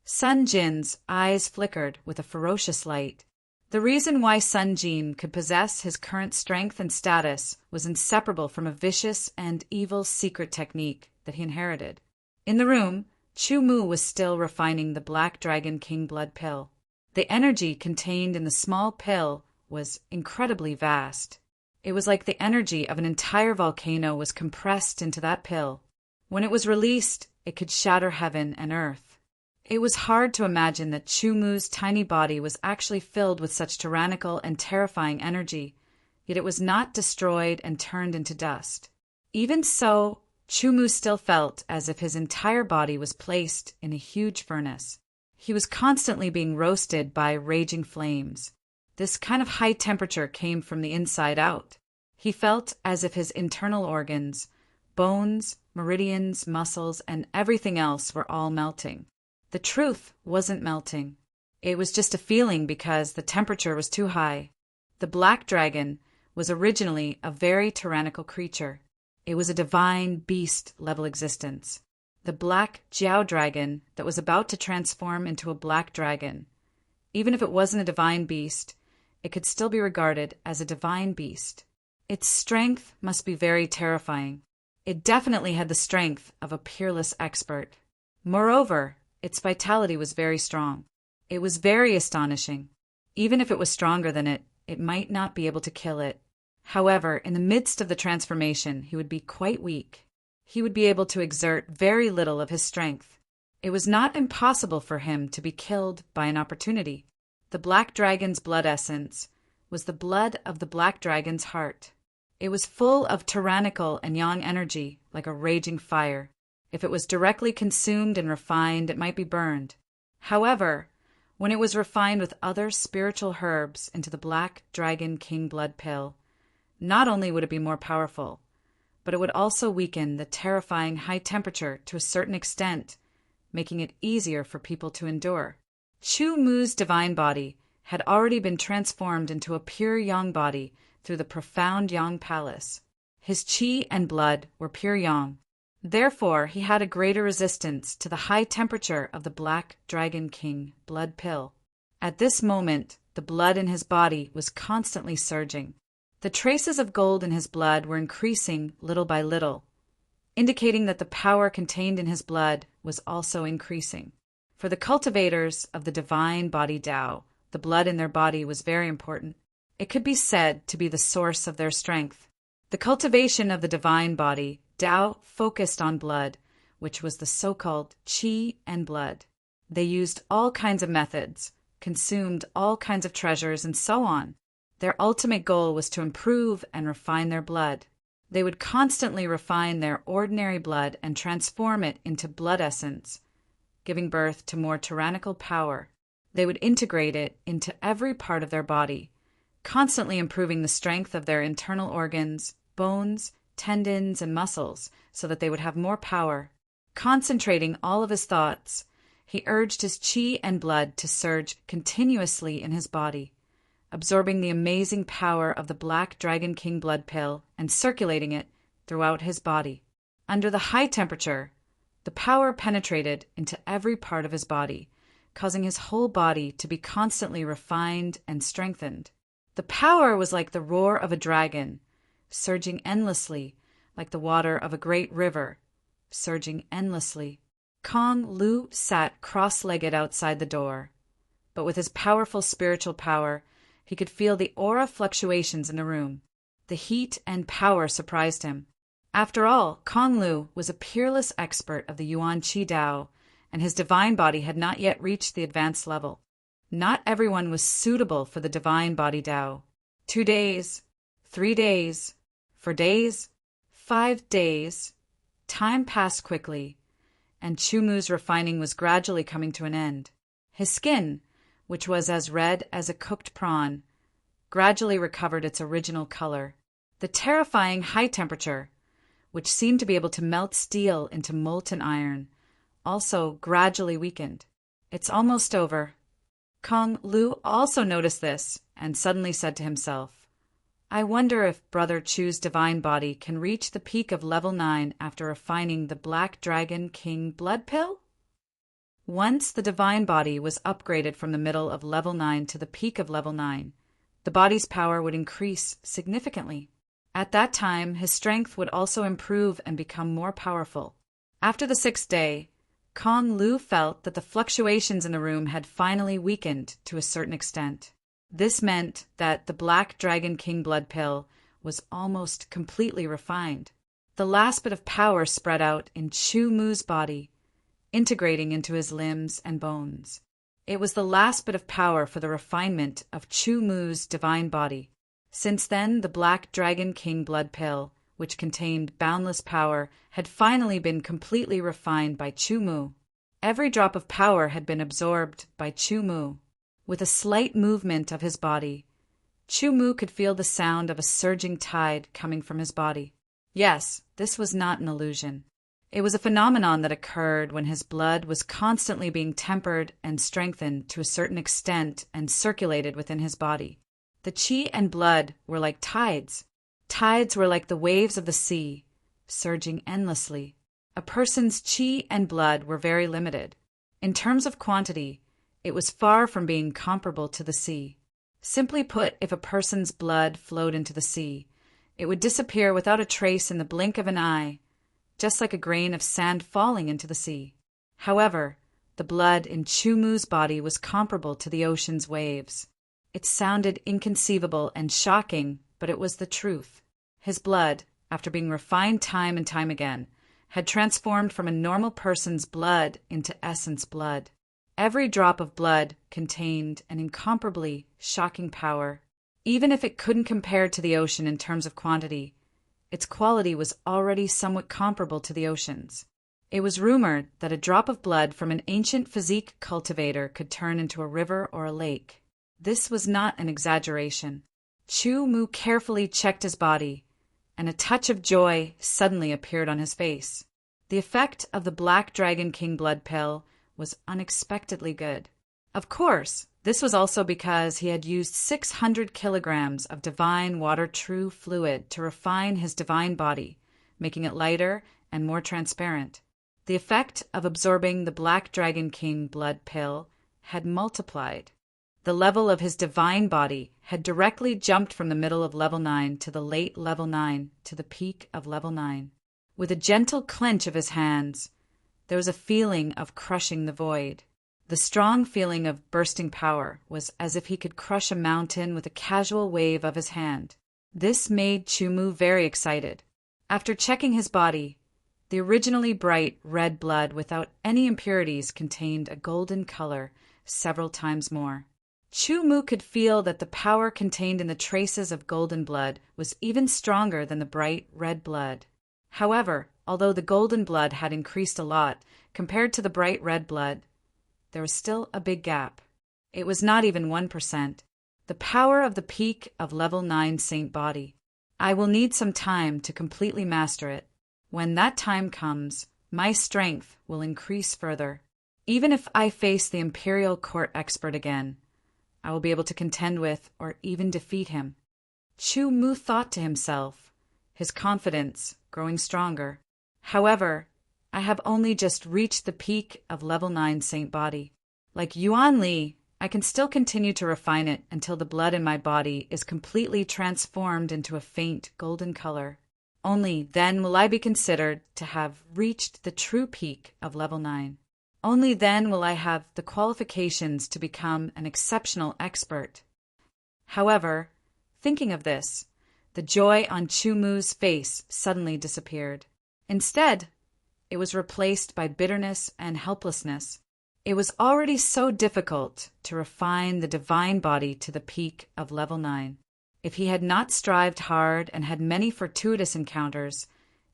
Sun Jin's eyes flickered with a ferocious light. The reason why Sun Jin could possess his current strength and status was inseparable from a vicious and evil secret technique that he inherited. In the room, Chu Mu was still refining the Black Dragon King blood pill. The energy contained in the small pill was incredibly vast. It was like the energy of an entire volcano was compressed into that pill. When it was released, it could shatter heaven and earth. It was hard to imagine that Chu Mu's tiny body was actually filled with such tyrannical and terrifying energy, yet it was not destroyed and turned into dust. Even so, Chu Mu still felt as if his entire body was placed in a huge furnace. He was constantly being roasted by raging flames. This kind of high temperature came from the inside out. He felt as if his internal organs, bones, meridians, muscles, and everything else were all melting. The truth wasn't melting. It was just a feeling because the temperature was too high. The Black Dragon was originally a very tyrannical creature. It was a divine beast-level existence. The Black Jiao Dragon that was about to transform into a Black Dragon. Even if it wasn't a divine beast, it could still be regarded as a divine beast. Its strength must be very terrifying. It definitely had the strength of a peerless expert. Moreover, its vitality was very strong. It was very astonishing. Even if it was stronger than it, it might not be able to kill it. However, in the midst of the transformation, he would be quite weak. He would be able to exert very little of his strength. It was not impossible for him to be killed by an opportunity. The Black Dragon's blood essence was the blood of the Black Dragon's heart. It was full of tyrannical and yang energy, like a raging fire. If it was directly consumed and refined, it might be burned. However, when it was refined with other spiritual herbs into the Black Dragon King blood pill, not only would it be more powerful, but it would also weaken the terrifying high temperature to a certain extent, making it easier for people to endure. Chu Mu's divine body had already been transformed into a pure yang body through the profound yang palace. His qi and blood were pure yang. Therefore, he had a greater resistance to the high temperature of the Black Dragon King blood pill. At this moment, the blood in his body was constantly surging. The traces of gold in his blood were increasing little by little, indicating that the power contained in his blood was also increasing. For the cultivators of the divine body Tao, the blood in their body was very important. It could be said to be the source of their strength. The cultivation of the divine body Tao focused on blood, which was the so-called qi and blood. They used all kinds of methods, consumed all kinds of treasures, and so on. Their ultimate goal was to improve and refine their blood. They would constantly refine their ordinary blood and transform it into blood essence, giving birth to more tyrannical power. They would integrate it into every part of their body, constantly improving the strength of their internal organs, bones, tendons, and muscles so that they would have more power. Concentrating all of his thoughts, he urged his qi and blood to surge continuously in his body, absorbing the amazing power of the Black Dragon King blood pill and circulating it throughout his body. Under the high temperature, the power penetrated into every part of his body, causing his whole body to be constantly refined and strengthened. The power was like the roar of a dragon, surging endlessly, like the water of a great river, surging endlessly. Kong Lu sat cross-legged outside the door, but with his powerful spiritual power, he could feel the aura fluctuations in the room. The heat and power surprised him. After all, Kong Lu was a peerless expert of the Yuan Qi Dao, and his divine body had not yet reached the advanced level. Not everyone was suitable for the divine body Dao. 2 days, 3 days, 4 days, 5 days. Time passed quickly, and Chu Mu's refining was gradually coming to an end. His skin, which was as red as a cooked prawn, gradually recovered its original color. The terrifying high temperature, which seemed to be able to melt steel into molten iron, also gradually weakened. It's almost over. Kong Lu also noticed this and suddenly said to himself, I wonder if Brother Chu's divine body can reach the peak of level 9 after refining the Black Dragon King blood pill? Once the divine body was upgraded from the middle of level 9 to the peak of level 9, the body's power would increase significantly. At that time, his strength would also improve and become more powerful. After the 6th day, Kong Lu felt that the fluctuations in the room had finally weakened to a certain extent. This meant that the Black Dragon King blood pill was almost completely refined. The last bit of power spread out in Chu Mu's body, integrating into his limbs and bones. It was the last bit of power for the refinement of Chu Mu's divine body. Since then, the Black Dragon King blood pill, which contained boundless power, had finally been completely refined by Chu Mu. Every drop of power had been absorbed by Chu Mu. With a slight movement of his body, Chu Mu could feel the sound of a surging tide coming from his body. Yes, this was not an illusion. It was a phenomenon that occurred when his blood was constantly being tempered and strengthened to a certain extent and circulated within his body. The qi and blood were like tides. Tides were like the waves of the sea, surging endlessly. A person's qi and blood were very limited. In terms of quantity, it was far from being comparable to the sea. Simply put, if a person's blood flowed into the sea, it would disappear without a trace in the blink of an eye, just like a grain of sand falling into the sea. However, the blood in Chu Mu's body was comparable to the ocean's waves. It sounded inconceivable and shocking, but it was the truth. His blood, after being refined time and time again, had transformed from a normal person's blood into essence blood. Every drop of blood contained an incomparably shocking power. Even if it couldn't compare to the ocean in terms of quantity, its quality was already somewhat comparable to the ocean's. It was rumored that a drop of blood from an ancient physique cultivator could turn into a river or a lake. This was not an exaggeration. Chu Mu carefully checked his body, and a touch of joy suddenly appeared on his face. The effect of the Black Dragon King blood pill was unexpectedly good. Of course, this was also because he had used 600 kilograms of divine water true fluid to refine his divine body, making it lighter and more transparent. The effect of absorbing the Black Dragon King blood pill had multiplied. The level of his divine body had directly jumped from the middle of level 9 to the late level 9 to the peak of level 9. With a gentle clench of his hands, there was a feeling of crushing the void. The strong feeling of bursting power was as if he could crush a mountain with a casual wave of his hand. This made Chu Mu very excited. After checking his body, the originally bright red blood without any impurities contained a golden color several times more. Chu Mu could feel that the power contained in the traces of golden blood was even stronger than the bright red blood. However, although the golden blood had increased a lot compared to the bright red blood, there was still a big gap. It was not even 1%. The power of the peak of level 9 saint body. I will need some time to completely master it. When that time comes, my strength will increase further. Even if I face the Imperial Court expert again, I will be able to contend with or even defeat him. Chu Mu thought to himself, his confidence growing stronger. However, I have only just reached the peak of level 9 saint body. Like Yuan Li, I can still continue to refine it until the blood in my body is completely transformed into a faint golden color. Only then will I be considered to have reached the true peak of level 9. Only then will I have the qualifications to become an exceptional expert. However, thinking of this, the joy on Chu Mu's face suddenly disappeared. Instead, it was replaced by bitterness and helplessness. It was already so difficult to refine the divine body to the peak of level 9. If he had not strived hard and had many fortuitous encounters,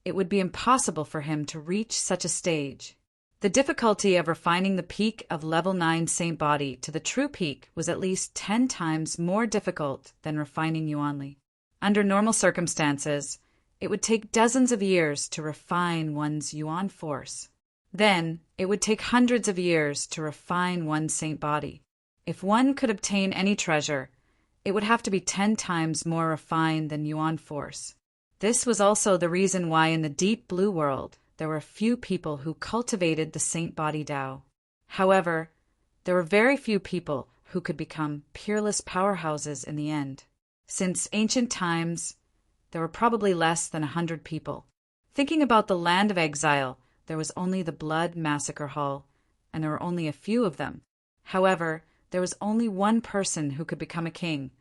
it would be impossible for him to reach such a stage. The difficulty of refining the peak of level 9 saint body to the true peak was at least 10 times more difficult than refining Yuanli. Under normal circumstances, it would take dozens of years to refine one's Yuan force. Then, it would take hundreds of years to refine one's saint body. If one could obtain any treasure, it would have to be 10 times more refined than Yuan force. This was also the reason why in the deep blue world there were few people who cultivated the Saint Body Tao. However, there were very few people who could become peerless powerhouses in the end. Since ancient times, there were probably less than 100 people. Thinking about the land of exile, there was only the Blood Massacre Hall, and there were only a few of them. However, there was only one person who could become a king,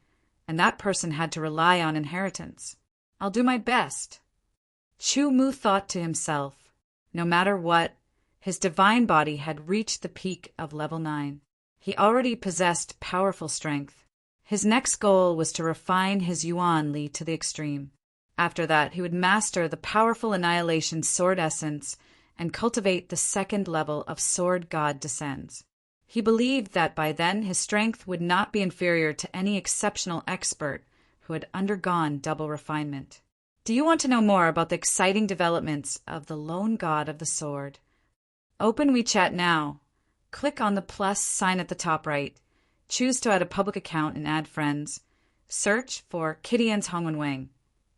and that person had to rely on inheritance. I'll do my best. Chu Mu thought to himself. No matter what, his divine body had reached the peak of level 9. He already possessed powerful strength. His next goal was to refine his Yuan Li to the extreme. After that, he would master the powerful Annihilation Sword Essence and cultivate the second level of Sword God Descends. He believed that by then his strength would not be inferior to any exceptional expert who had undergone double refinement. Do you want to know more about the exciting developments of the Lone God of the Sword? Open WeChat now. Click on the plus sign at the top right. Choose to add a public account and add friends. Search for Kidian's Hongwen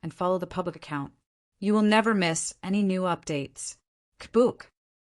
and follow the public account. You will never miss any new updates. Kabuk!